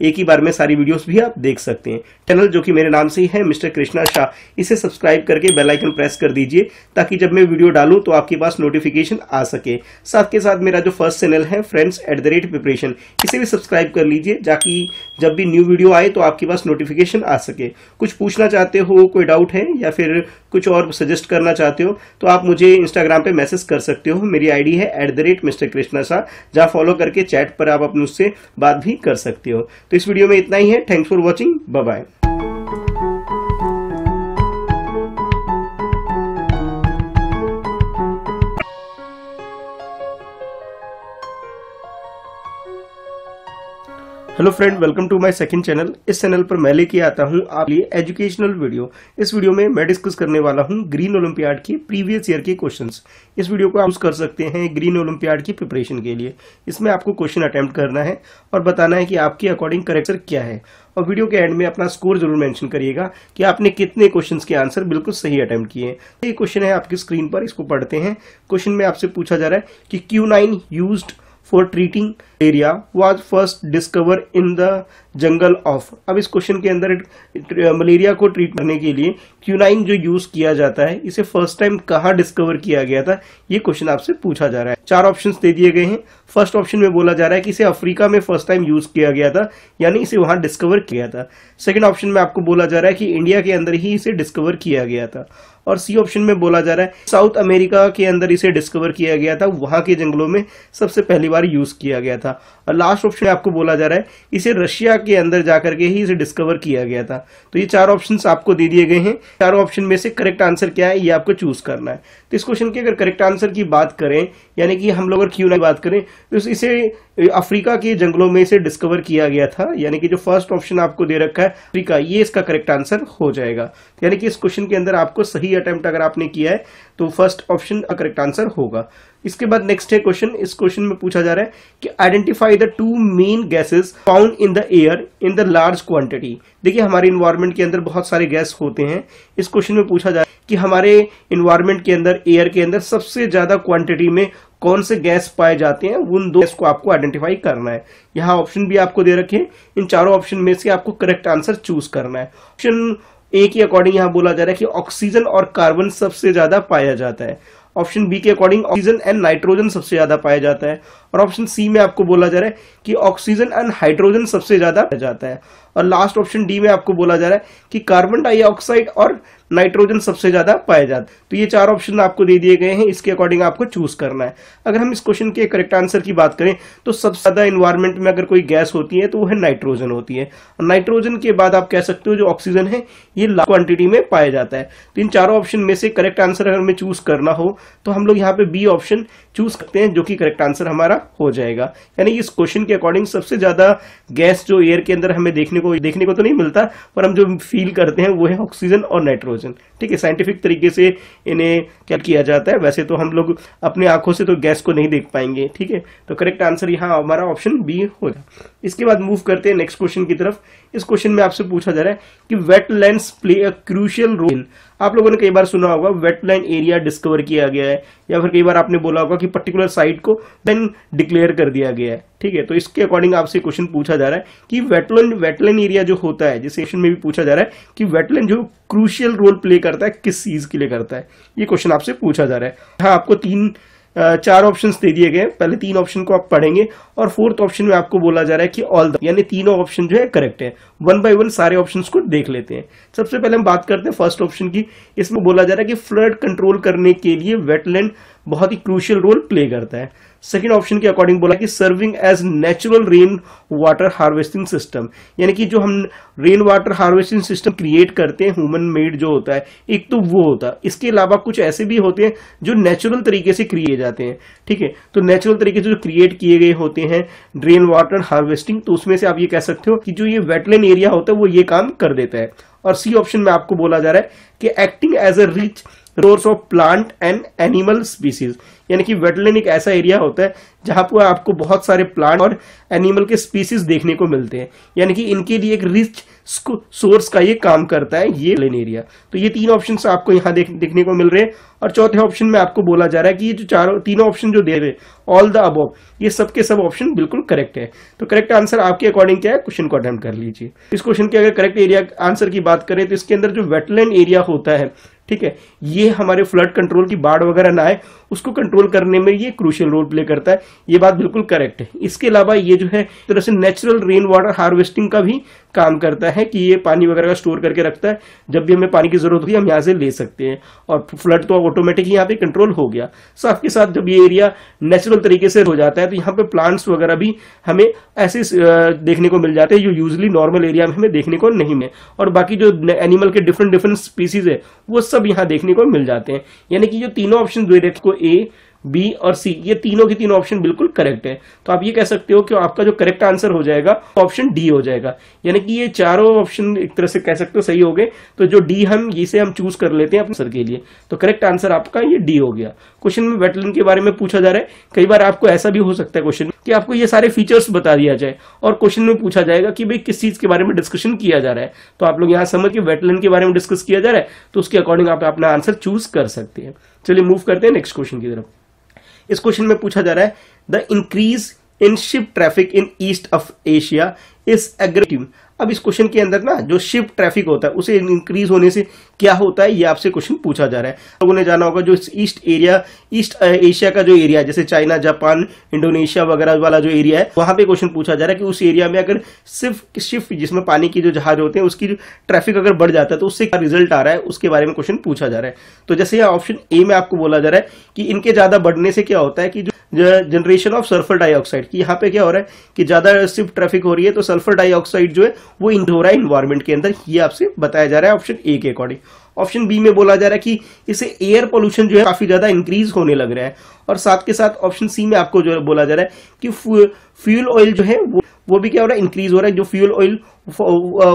एक ही बार में सारी वीडियोस भी आप देख सकते हैं। चैनल जो कि मेरे नाम से ही है मिस्टर कृष्णा शाह, इसे सब्सक्राइब करके बेल आइकन प्रेस कर दीजिए ताकि जब मैं वीडियो डालूं तो आपके पास नोटिफिकेशन आ सके। साथ के साथ मेरा जो फर्स्ट चैनल है friends@preparation, इसे भी सब्सक्राइब कर लीजिए ताकि जब भी न्यू वीडियो आए तो आपके पास नोटिफिकेशन आ सके। कुछ पूछना चाहते हो, कोई डाउट है या फिर कुछ और सजेस्ट करना चाहते हो तो आप मुझे इंस्टाग्राम पे मैसेज कर सकते हो। मेरी आईडी है @Mr. Krishna Shah, जहां फॉलो करके चैट पर आप अपने उससे बात भी कर सकते हो। तो इस वीडियो में इतना ही है। Thanks for watching, bye bye. Hello friend, welcome to my second channel. इस चैनल पर मैं लेके आता हूं आपके लिए एजुकेशनल वीडियो। इस वीडियो में मैं डिस्कस करने वाला हूं ग्रीन ओलंपियाड के प्रीवियस ईयर के क्वेश्चंस। इस वीडियो को आप यूज कर सकते हैं ग्रीन ओलंपियाड की प्रिपरेशन के लिए। इसमें आपको क्वेश्चन अटेम्प्ट करना है और बताना है कि आपके अकॉर्डिंग करेक्ट आंसर क्या है। और वीडियो के एंड में अपना स्कोर जरूर मेंशन करिएगा कि आपने कितने क्वेश्चंस के आंसर बिल्कुल सही अटेम्प्ट किए। ये क्वेश्चन है आपकी स्क्रीन पर, इसको पढ़ते हैं। क्वेश्चन में आपसे पूछा जा रहा है कि quinine used for treating area was first discovered in the jungle of. अब इस क्वेश्चन के अंदर मलेरिया को ट्रीट करने के लिए क्यूनाइन जो यूज किया जाता है इसे फर्स्ट टाइम कहाँ डिस्कवर किया गया था, ये क्वेश्चन आपसे पूछा जा रहा है। 4 ऑप्शंस दे दिए गए हैं। फर्स्ट ऑप्शन में बोला जा रहा है कि इसे अफ्रीका में फर्स्ट टाइम यूज किया गया था, यानी इसे वहां डिस्कवर किया था। सेकंड ऑप्शन में आपको बोला जा रहा है कि इंडिया के अंदर ही इसे डिस्कवर किया गया था। और सी ऑप्शन में बोला जा रहा है साउथ अमेरिका के अंदर इसे डिस्कवर किया गया था, वहां के जंगलों में सबसे पहली बार यूज किया गया था। और लास्ट ऑप्शन में आपको बोला जा रहा है इसे रशिया के अंदर जाकर के ही इसे डिस्कवर किया गया था। तो ये 4 ऑप्शंस आपको दे दिए गए हैं। 4 ऑप्शन में से करेक्ट आंसर क्या है ये आपको चूज करना है। तो इस क्वेश्चन की अगर करेक्ट आंसर की बात करें, यानी कि हम लोग अगर क्यों नहीं बात करें तो इसे अफ्रीका के जंगलों में इसे डिस्कवर किया गया था, यानी कि जो फर्स्ट ऑप्शन आपको दे रखा है अफ्रीका, ये इसका करेक्ट आंसर हो जाएगा। यानी कि इस क्वेश्चन के अंदर आपको सही अटेम्प्ट अगर आपने किया है तो फर्स्ट ऑप्शन का करेक्ट आंसर होगा। इसके बाद नेक्स्ट है क्वेश्चन। इस क्वेश्चन में पूछा जा रहा है कि identify the 2 main gases found in the air in the large quantity. देखिए हमारे इन्वायरमेंट के अंदर बहुत सारे गैस होते हैं। इस क्वेश्चन में पूछा जा रहा है कि हमारे इन्वायरमेंट के अंदर, एयर के अंदर सबसे ज्यादा क्वांटिटी में कौन से गैस पाए जाते हैं, उन 2 गैस को आपको आइडेंटिफाई करना है। यहाँ ऑप्शन भी आपको दे रखे हैं। इन चारों ऑप्शन में से आपको करेक्ट आंसर चूज करना है। ऑप्शन ए के अकॉर्डिंग यहाँ बोला जा रहा है कि ऑक्सीजन और कार्बन सबसे ज्यादा पाया जाता है। ऑप्शन बी के अकॉर्डिंग ऑक्सीजन एंड नाइट्रोजन सबसे ज्यादा पाया जाता है। और ऑप्शन सी में आपको बोला जा रहा है कि ऑक्सीजन एंड हाइड्रोजन सबसे ज्यादा पाया जाता है। और लास्ट ऑप्शन डी में आपको बोला जा रहा है कि कार्बन डाइऑक्साइड और नाइट्रोजन सबसे ज्यादा पाए जाते हैं। तो ये 4 ऑप्शन आपको दे दिए गए हैं, इसके अकॉर्डिंग आपको चूज करना है। अगर हम इस क्वेश्चन के करेक्ट आंसर की बात करें तो सबसे ज्यादा इन्वायरमेंट में अगर कोई गैस होती है तो वो है नाइट्रोजन होती है। और नाइट्रोजन के बाद आप कह सकते हो जो ऑक्सीजन है ये लार्ज क्वांटिटी में पाया जाता है। तो इन 4 ऑप्शन में से करेक्ट आंसर अगर हमें चूज करना हो तो हम लोग यहाँ पे बी ऑप्शन चूज करते हैं, जो कि करेक्ट आंसर हमारा हो जाएगा। यानी इस क्वेश्चन के अकॉर्डिंग सबसे ज्यादा गैस जो एयर के अंदर हमें देखने को को देखने को तो नहीं मिलता, पर हम जो फील करते हैं वो है ऑक्सीजन और नाइट्रोजन। ठीक है, साइंटिफिक तरीके से इन्हें क्या किया जाता है। वैसे तो हम लोग अपने आंखों से तो गैस को नहीं देख पाएंगे। ठीक है, तो करेक्ट आंसर यहाँ हमारा ऑप्शन बी होगा। इसके बाद मूव करते हैं नेक्स्ट क्वेश्चन की तरफ। इस क्वेश्चन में आपसे पूछा जा रहा है कि wetlands play a crucial role. आप लोगों ने कई बार सुना होगा वेटलैंड एरिया डिस्कवर किया गया है, या फिर कई बार आपने बोला होगा कि पर्टिकुलर साइट को देन डिक्लेयर कर दिया गया है। ठीक है, तो इसके अकॉर्डिंग आपसे क्वेश्चन पूछा जा रहा है कि वेटलैंड एरिया जो होता है, जिस क्वेश्चन में भी पूछा जा रहा है कि वेटलैंड जो क्रूशियल रोल प्ले करता है, किस चीज के लिए करता है, ये क्वेश्चन आपसे पूछा जा रहा है। हाँ, आपको चार ऑप्शंस दे दिए गए। पहले तीन ऑप्शन को आप पढ़ेंगे और फोर्थ ऑप्शन में आपको बोला जा रहा है कि ऑल द, यानी तीनों ऑप्शन जो है करेक्ट है। वन बाय वन सारे ऑप्शंस को देख लेते हैं। सबसे पहले हम बात करते हैं फर्स्ट ऑप्शन की। इसमें बोला जा रहा है कि फ्लड कंट्रोल करने के लिए वेटलैंड बहुत ही क्रूशियल रोल प्ले करता है। सेकेंड ऑप्शन के अकॉर्डिंग बोला कि serving as natural rain water harvesting system, यानी कि जो हम rain water harvesting system create करते हैं ह्यूमन मेड जो होता है, एक तो वो होता है, इसके अलावा कुछ ऐसे भी होते हैं जो नेचुरल तरीके से क्रिएट जाते हैं। ठीक है, तो नेचुरल तरीके से जो क्रिएट किए गए होते हैं रेन वाटर हार्वेस्टिंग, तो उसमें से आप ये कह सकते हो कि जो ये वेटलैंड एरिया होता है वो ये काम कर देता है। और सी ऑप्शन में आपको बोला जा रहा है कि acting as a rich source of plant and animal species, यानी कि वेटलैंड एक ऐसा एरिया होता है जहां पर आपको बहुत सारे प्लांट और एनिमल के स्पीसीज देखने को मिलते हैं, यानी कि इनके लिए एक रिच सोर्स का ये काम करता है ये वेटलैंड एरिया। तो ये तीन ऑप्शंस आपको यहाँ देखने को मिल रहे हैं। और चौथे ऑप्शन में आपको बोला जा रहा है कि ये जो तीनों ऑप्शन जो दे रहे ऑल द अबव, ये सब के सब ऑप्शन बिल्कुल करेक्ट है। तो करेक्ट आंसर आपके अकॉर्डिंग क्या है, क्वेश्चन को अटेम्प्ट कर लीजिए। इस क्वेश्चन के अगर करेक्ट एरिया आंसर की बात करें तो इसके अंदर जो वेटलैंड एरिया होता है, ठीक है, ये हमारे फ्लड कंट्रोल की बाढ़ वगैरह ना आए उसको कंट्रोल करने में ये क्रूशियल रोल प्ले करता है। ये बात बिल्कुल करेक्ट है। इसके अलावा ये जो है एक तरह से नेचुरल रेन वाटर हार्वेस्टिंग का भी काम करता है कि ये पानी वगैरह का स्टोर करके रखता है, जब भी हमें पानी की जरूरत होती है हम यहाँ से ले सकते हैं, और फ्लड तो ऑटोमेटिक यहाँ पे कंट्रोल हो गया। साथ के साथ जब ये एरिया नेचुरल तरीके से हो जाता है तो यहाँ पे प्लांट्स वगैरह भी हमें ऐसे देखने को मिल जाते हैं जो यूजली नॉर्मल एरिया में हमें देखने को नहीं मिले, और बाकी जो एनिमल के डिफरेंट स्पीसीज है वो सब यहाँ देखने को मिल जाते हैं। यानी कि जो तीनों ऑप्शन दे रहे को ए, बी और सी, ये तीनों के तीनों ऑप्शन बिल्कुल करेक्ट है। तो आप ये कह सकते हो कि आपका जो करेक्ट आंसर हो जाएगा ऑप्शन डी हो जाएगा, यानी कि ये चारों ऑप्शन एक तरह से कह सकते हो सही हो गए। तो जो डी इसे हम चूज कर लेते हैं अपने आंसर के लिए, तो करेक्ट आंसर आपका ये डी हो गया। क्वेश्चन में वेटलैंड के बारे में पूछा जा रहा है। कई बार आपको ऐसा भी हो सकता है क्वेश्चन कि आपको ये सारे फीचर्स बता दिया जाए और क्वेश्चन में पूछा जाएगा कि भाई किस चीज के बारे में डिस्कशन किया जा रहा है, तो आप लोग यहाँ समझ के वेटलैंड के बारे में डिस्कस किया जा रहा है तो उसके अकॉर्डिंग आप अपना आंसर चूज कर सकते हैं। चलिए मूव करते हैं नेक्स्ट क्वेश्चन की तरफ। इस क्वेश्चन में पूछा जा रहा है the increase in ship traffic in east of Asia is aggressive. अब इस क्वेश्चन के अंदर ना जो शिप ट्रैफिक होता है उसे इंक्रीज होने से क्या होता है, ये आपसे क्वेश्चन पूछा जा रहा है। लोगों ने जाना होगा जो ईस्ट एशिया का जो एरिया जैसे चाइना, जापान, इंडोनेशिया वगैरह वाला जो एरिया है, वहां पे क्वेश्चन पूछा जा रहा है कि उस एरिया में अगर सिर्फ शिप जिसमें पानी की जो जहाज होते हैं उसकी जो ट्रैफिक अगर बढ़ जाता है तो उससे क्या रिजल्ट आ रहा है, उसके बारे में क्वेश्चन पूछा जा रहा है। तो जैसे यहाँ ऑप्शन ए में आपको बोला जा रहा है कि इनके ज्यादा बढ़ने से क्या होता है कि जो जनरेशन ऑफ सल्फर डाइऑक्साइड, की यहाँ पे क्या हो रहा है कि ज्यादा शिप ट्रैफिक हो रही है तो सल्फर डाइऑक्साइड जो है वो हो रहा है इन्वायरमेंट के अंदर, ये आपसे बताया जा रहा है ऑप्शन ए के अकॉर्डिंग। ऑप्शन बी में बोला जा रहा है कि इससे एयर पोल्यूशन जो है काफी ज्यादा इंक्रीज होने लग रहा है, और साथ के साथ ऑप्शन सी में आपको जो बोला जा रहा है कि फ्यूल ऑयल जो है वो भी क्या हो रहा है, इंक्रीज हो रहा है। जो फ्यूल ऑयल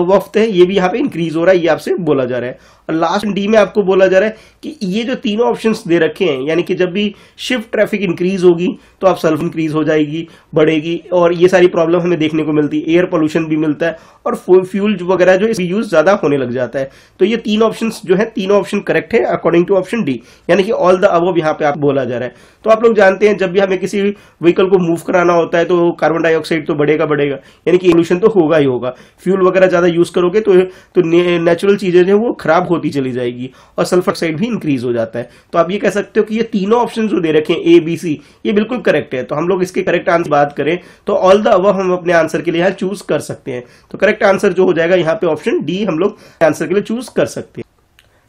वफ्त है ये भी यहाँ पे इंक्रीज हो रहा है, ये आपसे बोला जा रहा है। और लास्ट डी में आपको बोला जा रहा है कि ये जो तीनों ऑप्शंस दे रखे हैं, यानी कि जब भी शिफ्ट ट्रैफिक इंक्रीज होगी तो आप सल्फर इंक्रीज हो जाएगी, बढ़ेगी, और ये सारी प्रॉब्लम हमें देखने को मिलती है। एयर पोल्यूशन भी मिलता है और फ्यूल वगैरह जो है यूज ज्यादा होने लग जाता है। तो ये तीन ऑप्शंस जो है तीनों ऑप्शन करेक्ट है अकॉर्डिंग टू ऑप्शन डी, यानी कि ऑल द अबव यहाँ पे आप बोला जा रहा है। तो आप लोग जानते हैं जब भी हमें किसी व्हीकल को मूव कराना होता है तो कार्बन डाइऑक्साइड तो बढ़ेगा, यानी कि पोल्यूशन तो होगा ही होगा। फ्यूल वगैरह ज्यादा यूज करोगे तो नेचुरल चीजें जो है वो खराब होती चली जाएगी और सल्फर ऑक्साइड भी इंक्रीज हो जाता है। तो आप ये कह सकते हो कि ये तीनों ऑप्शन जो दे रखे हैं ए, बी, सी, ये बिल्कुल करेक्ट है। तो हम लोग इसके करेक्ट आंसर बात करें तो ऑल द अबव हम अपने आंसर के लिए यहाँ चूज कर सकते हैं। तो करेक्ट आंसर जो हो जाएगा यहाँ पे ऑप्शन डी हम लोग आंसर के लिए चूज कर सकते हैं।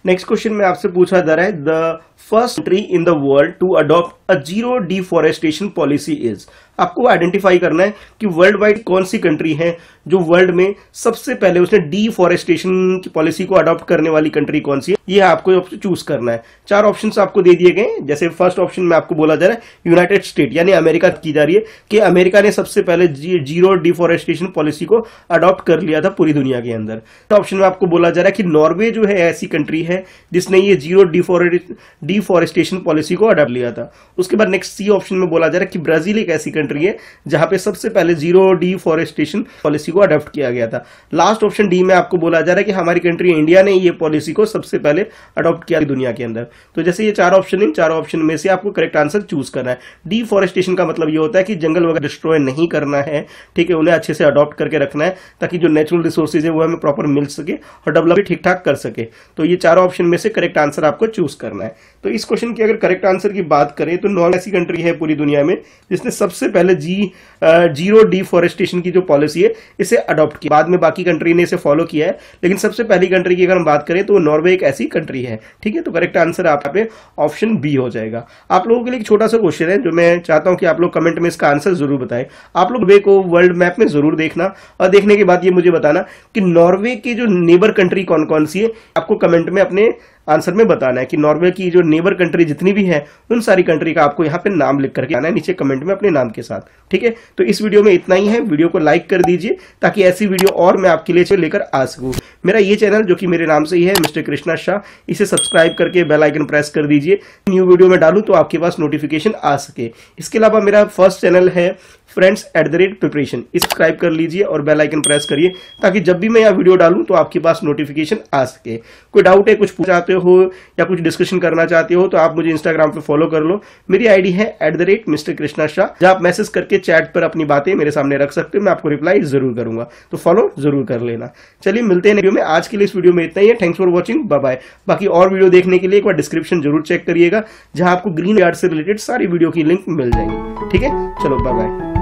नेक्स्ट क्वेश्चन में आपसे पूछा जा रहा है the first country in the world to adopt a zero deforestation policy is. आपको आइडेंटिफाई करना है कि वर्ल्ड वाइड कौन सी कंट्री है जो वर्ल्ड में सबसे पहले उसने डिफॉरेस्टेशन की पॉलिसी को अडॉप्ट करने वाली कंट्री कौन सी है, ये आपको चूज करना है। 4 ऑप्शंस आपको दे दिए गए। जैसे फर्स्ट ऑप्शन में आपको बोला जा रहा है यूनाइटेड स्टेट यानी अमेरिका की जा रही है कि अमेरिका ने सबसे पहले जीरो डिफॉरेस्टेशन पॉलिसी को अडॉप्ट कर लिया था पूरी दुनिया के अंदर। ऑप्शन में आपको बोला जा रहा है कि नॉर्वे जो है ऐसी कंट्री है जिसने ये जीरो डिफॉरेस्टेशन पॉलिसी को अडॉप्ट लिया था। उसके बाद नेक्स्ट सी ऑप्शन में बोला जा रहा है कि ब्राजील एक ऐसी कंट्री है जहां पे सबसे पहले जीरो डिफॉरेस्टेशन पॉलिसी को अडॉप्ट किया गया था। लास्ट ऑप्शन डी में आपको बोला जा रहा है कि हमारी कंट्री इंडिया ने ये पॉलिसी को सबसे पहले अडॉप्ट किया दुनिया के अंदर। तो जैसे ये 4 ऑप्शन, इन 4 ऑप्शन में से आपको करेक्ट आंसर चूज करना है। डिफॉरेस्टेशन का मतलब ये होता है कि जंगल वगैरह डिस्ट्रॉय नहीं करना है, ठीक है, उन्हें अच्छे से अडॉप्ट करके रखना है ताकि जो नेचुरल रिसोर्सेज है वो हमें प्रॉपर मिल सके और डेवलप भी ठीक ठाक कर सके। तो ये 4 ऑप्शन में से करेक्ट आंसर आपको चूज करना है। तो इस क्वेश्चन की अगर करेक्ट आंसर की बात करें तो नॉर्वे ऐसी कंट्री है पूरी दुनिया में जिसने सबसे पहले जीरो डिफॉरेस्टेशन की जो पॉलिसी है इसे अडॉप्ट किया। बाद में बाकी कंट्री ने इसे फॉलो किया है, लेकिन सबसे पहली कंट्री की अगर हम बात करें तो नॉर्वे एक ऐसी कंट्री है, ठीक है। तो करेक्ट आंसर आप पे ऑप्शन बी हो जाएगा। आप लोगों के लिए एक छोटा सा क्वेश्चन है जो मैं चाहता हूं कि आप लोग कमेंट में इसका आंसर जरूर बताएं। आप लोग नॉर्वे को वर्ल्ड मैप में जरूर देखना और देखने के बाद ये मुझे बताना कि नॉर्वे की जो नेबर कंट्री कौन कौन सी है। आपको कमेंट में अपने आंसर में बताना है कि नॉर्वे की जो नेबर कंट्री जितनी भी है उन सारी कंट्री का आपको यहाँ पे नाम लिख करके आना है नीचे कमेंट में अपने नाम के साथ, ठीक है। तो इस वीडियो में इतना ही है। वीडियो को लाइक कर दीजिए ताकि ऐसी वीडियो और मैं आपके लिए लेकर आ सकूं। मेरा ये चैनल जो कि मेरे नाम से ही है मिस्टर कृष्णा शाह, इसे सब्सक्राइब करके बेल आइकन प्रेस कर दीजिए। न्यू वीडियो में डालूं तो आपके पास नोटिफिकेशन आ सके। इसके अलावा मेरा फर्स्ट चैनल है friends@preparation, सब्सक्राइब कर लीजिए और बेल आइकन प्रेस करिए ताकि जब भी मैं यह वीडियो डालूं तो आपके पास नोटिफिकेशन आ सके। कोई डाउट है, कुछ पूछना चाहते हो या कुछ डिस्कशन करना चाहते हो तो आप मुझे इंस्टाग्राम पे फॉलो कर लो। मेरी आईडी है @Mr. कृष्णा शाह, जहां आप मैसेज करके चैट पर अपनी बातें मेरे सामने रख सकते हो। मैं आपको रिप्लाई जरूर करूंगा, तो फॉलो जरूर कर लेना। चलिए मिलते हैं वीडियो में। आज के लिए इस वीडियो में इतना ही है। Thanks for watching, bye bye. बाकी और वीडियो देखने के लिए एक बार डिस्क्रिप्शन जरूर चेक करिएगा जहां आपको ग्रीन यार्ड से रिलेटेड सारी वीडियो की लिंक मिल जाएंगी, ठीक है। चलो bye bye.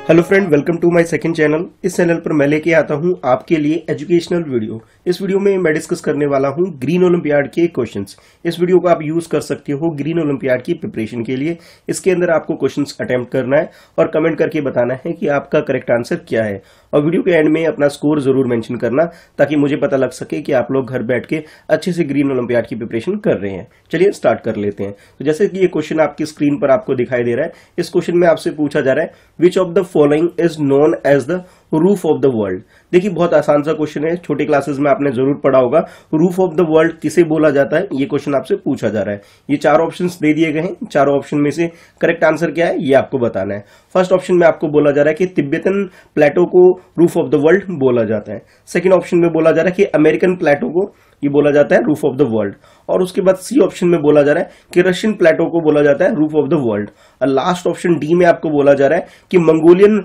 Hello friend, welcome to my second channel. इस चैनल पर मैं लेके आता हूं आपके लिए एजुकेशनल वीडियो। इस वीडियो में मैं डिस्कस करने वाला हूं ग्रीन ओलंपियाड के क्वेश्चंस। इस वीडियो को आप यूज कर सकते हो ग्रीन ओलंपियाड की प्रिपरेशन के लिए। इसके अंदर आपको क्वेश्चंस अटेम्प्ट करना है और कमेंट करके बताना है कि आपका करेक्ट आंसर क्या है। और वीडियो के एंड में अपना स्कोर जरूर मेंशन करना ताकि मुझे पता लग सके कि आप लोग घर बैठ के अच्छे से ग्रीन ओलंपियाड की प्रिपरेशन कर रहे हैं। चलिए स्टार्ट कर लेते हैं। तो जैसे कि ये क्वेश्चन आपकी स्क्रीन पर आपको दिखाई दे रहा है, इस क्वेश्चन में आपसे पूछा जा रहा है which of the following is known as the roof of the world. देखिए बहुत आसान सा क्वेश्चन है, छोटे क्लासेस में आपने जरूर पढ़ा होगा। रूफ ऑफ द वर्ल्ड किसे बोला जाता है, ये क्वेश्चन आपसे पूछा जा रहा है। ये 4 ऑप्शंस दे दिए गए हैं। चारों ऑप्शन में से करेक्ट आंसर क्या है ये आपको बताना है। फर्स्ट ऑप्शन में आपको बोला जा रहा है कि तिब्बतन प्लेटो को रूफ ऑफ द वर्ल्ड बोला जाता है। सेकंड ऑप्शन में बोला जा रहा है कि अमेरिकन प्लेटो को ये बोला जाता है रूफ ऑफ द वर्ल्ड। और उसके बाद सी ऑप्शन में बोला जा रहा है कि रशियन प्लेटो को बोला जाता है रूफ ऑफ द वर्ल्ड। और लास्ट ऑप्शन डी में आपको बोला जा रहा है कि मंगोलियन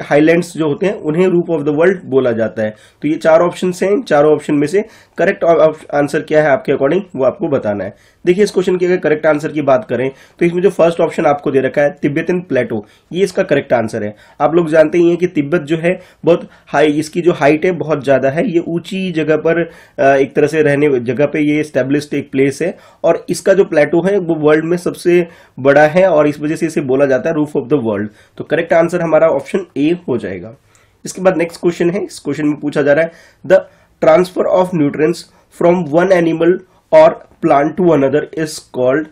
हाईलैंड्स जो होते हैं उन्हें रूफ ऑफ द वर्ल्ड बोला जाता है। तो ये 4 ऑप्शन हैं। चारों ऑप्शन में से करेक्ट आंसर क्या है आपके अकॉर्डिंग वो आपको बताना है। देखिए इस क्वेश्चन की अगर करेक्ट आंसर की बात करें तो इसमें जो फर्स्ट ऑप्शन आपको दे रखा है तिब्बतन प्लेटो, ये इसका करेक्ट आंसर है। आप लोग जानते ही हैं कि तिब्बत जो है बहुत हाई, इसकी जो हाइट है बहुत ज्यादा है। ये ऊंची जगह पर एक तरह से रहने जगह पे ये एस्टेब्लिश्ड एक प्लेस है और इसका जो प्लेटो है वो वर्ल्ड में सबसे बड़ा है और इस वजह से इसे बोला जाता है रूफ ऑफ द वर्ल्ड। तो करेक्ट आंसर हमारा ऑप्शन ए हो जाएगा। इसके बाद नेक्स्ट क्वेश्चन है। इस क्वेश्चन में पूछा जा रहा है the transfer of nutrients from one animal और plant to another is called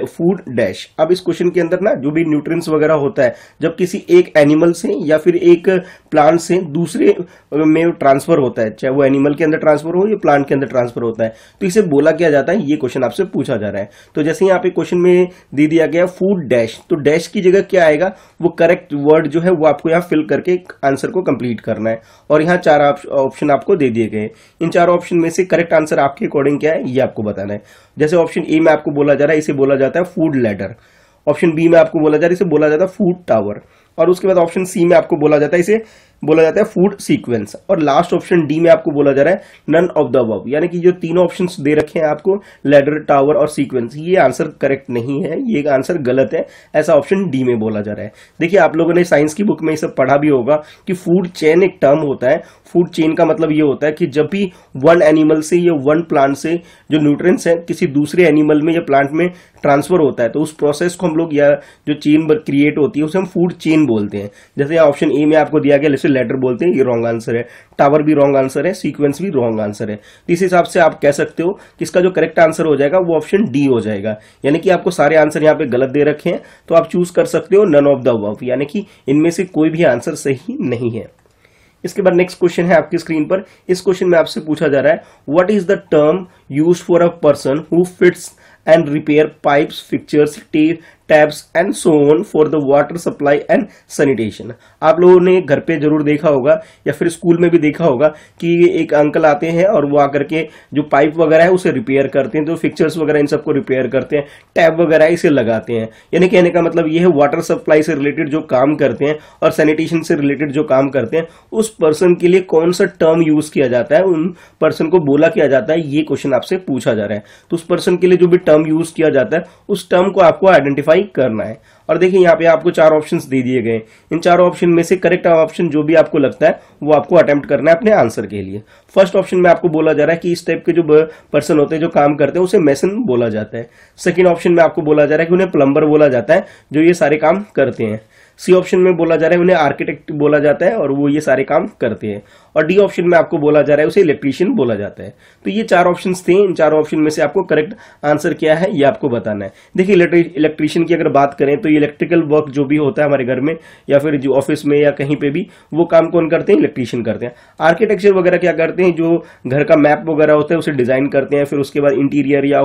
food dash. अब इस क्वेश्चन के अंदर ना जो भी न्यूट्रिएंट्स वगैरह होता है जब किसी एक एनिमल से या फिर एक प्लांट से दूसरे में ट्रांसफर होता है, चाहे वो एनिमल के अंदर ट्रांसफर हो या प्लांट के अंदर ट्रांसफर होता है, तो इसे बोला क्या जाता है, ये क्वेश्चन आपसे पूछा जा रहा है। तो जैसे यहाँ पे क्वेश्चन में दे दिया गया फूड डैश, तो डैश की जगह क्या आएगा, वो करेक्ट वर्ड जो है वो आपको यहाँ फिल करके आंसर को कंप्लीट करना है। और यहाँ 4 ऑप्शन आपको दे दिए गए। इन 4 ऑप्शन में से करेक्ट आंसर आपके अकॉर्डिंग क्या है ये आपको बताना है। जैसे ऑप्शन ए में आपको बोला जा रहा है इसे बोला जाता है फूड लैडर। ऑप्शन बी में आपको बोला जा रहा है इसे बोला जाता है फूड टावर। और उसके बाद ऑप्शन सी में आपको बोला जाता है इसे बोला जाता है फूड सीक्वेंस। और लास्ट ऑप्शन डी में आपको बोला जा रहा है नन ऑफ द अबव, यानी कि जो तीनों ऑप्शंस दे रखे हैं आपको लैडर, टावर और सीक्वेंस, ये आंसर करेक्ट नहीं है, ये आंसर गलत है, ऐसा ऑप्शन डी में बोला जा रहा है। देखिए आप लोगों ने साइंस की बुक में ये सब पढ़ा भी होगा कि फूड चेन एक टर्म होता है। फूड चेन का मतलब ये होता है कि जब भी वन एनिमल से या वन प्लांट से जो न्यूट्रिएंट्स है किसी दूसरे एनिमल में या प्लांट में ट्रांसफर होता है, तो उस प्रोसेस को हम लोग, या जो चेन क्रिएट होती है उसे हम फूड चेन बोलते हैं। जैसे ऑप्शन ए में आपको दिया गया, जैसे लेटर बोलते हैं, ये रॉन्ग आंसर है, टावर भी रॉन्ग आंसर है, सीक्वेंस भी रॉन्ग आंसर है। तो इस हिसाब से आप कह सकते हो कि इसका जो करेक्ट आंसर हो जाएगा वो ऑप्शन डी हो जाएगा, यानी कि आपको सारे आंसर यहाँ पे गलत दे रखे हैं, तो आप चूज कर सकते हो नन ऑफ द अबव, यानी कि इनमें से कोई भी आंसर सही नहीं है। इसके बाद नेक्स्ट क्वेश्चन है आपकी स्क्रीन पर। इस क्वेश्चन में आपसे पूछा जा रहा है what is the term use for a person who fits and repair pipes, fixtures, tabs and so on for the water supply and sanitation. आप लोगों ने घर पे जरूर देखा होगा या फिर स्कूल में भी देखा होगा कि एक अंकल आते हैं और वो आकर के जो पाइप वगैरह है उसे रिपेयर करते हैं, तो फिक्चर्स वगैरह इन सबको रिपेयर करते हैं, टैब वगैरह इसे लगाते हैं। यानी कहने का मतलब ये है वाटर सप्लाई से रिलेटेड जो काम करते हैं और सैनिटेशन से रिलेटेड जो काम करते हैं, उस पर्सन के लिए कौन सा टर्म यूज किया जाता है, उन पर्सन को बोला किया जाता है, ये क्वेश्चन आपसे पूछा जा रहा है। तो उस पर्सन के लिए जो भी टर्म यूज किया जाता है उस टर्म को आपको आइडेंटिफाई करना है। और देखिए यहाँ पे आपको 4 ऑप्शंस दे दिए गए, इन 4 ऑप्शन में से करेक्ट ऑप्शन जो भी आपको लगता है वो आपको अटेम्प्ट करना है अपने आंसर के लिए। फर्स्ट ऑप्शन में आपको बोला जा रहा है कि इस टाइप के जो पर्सन होते हैं जो काम करते हैं उसे मेसन बोला जाता है। सेकंड ऑप्शन में आपको बोला जा रहा है कि उन्हें प्लम्बर बोला जाता है जो ये सारे काम करते हैं। सी ऑप्शन में बोला जा रहा है उन्हें आर्किटेक्ट बोला जाता है और वो ये सारे काम करते हैं। और डी ऑप्शन में आपको बोला जा रहा है उसे इलेक्ट्रीशियन बोला जाता है। तो ये 4 ऑप्शंस थे, इन 4 ऑप्शन में से आपको करेक्ट आंसर क्या है ये आपको बताना है। देखिए इलेक्ट्रीशियन की अगर बात करें तो इलेक्ट्रिकल वर्क जो भी होता है हमारे घर में या फिर जो ऑफिस में या कहीं पे भी, वो काम कौन करते हैं, इलेक्ट्रीशियन करते हैं। आर्किटेक्चर वगैरह क्या करते हैं, जो घर का मैप वगैरह होता है उसे डिजाइन करते हैं, फिर उसके बाद इंटीरियर या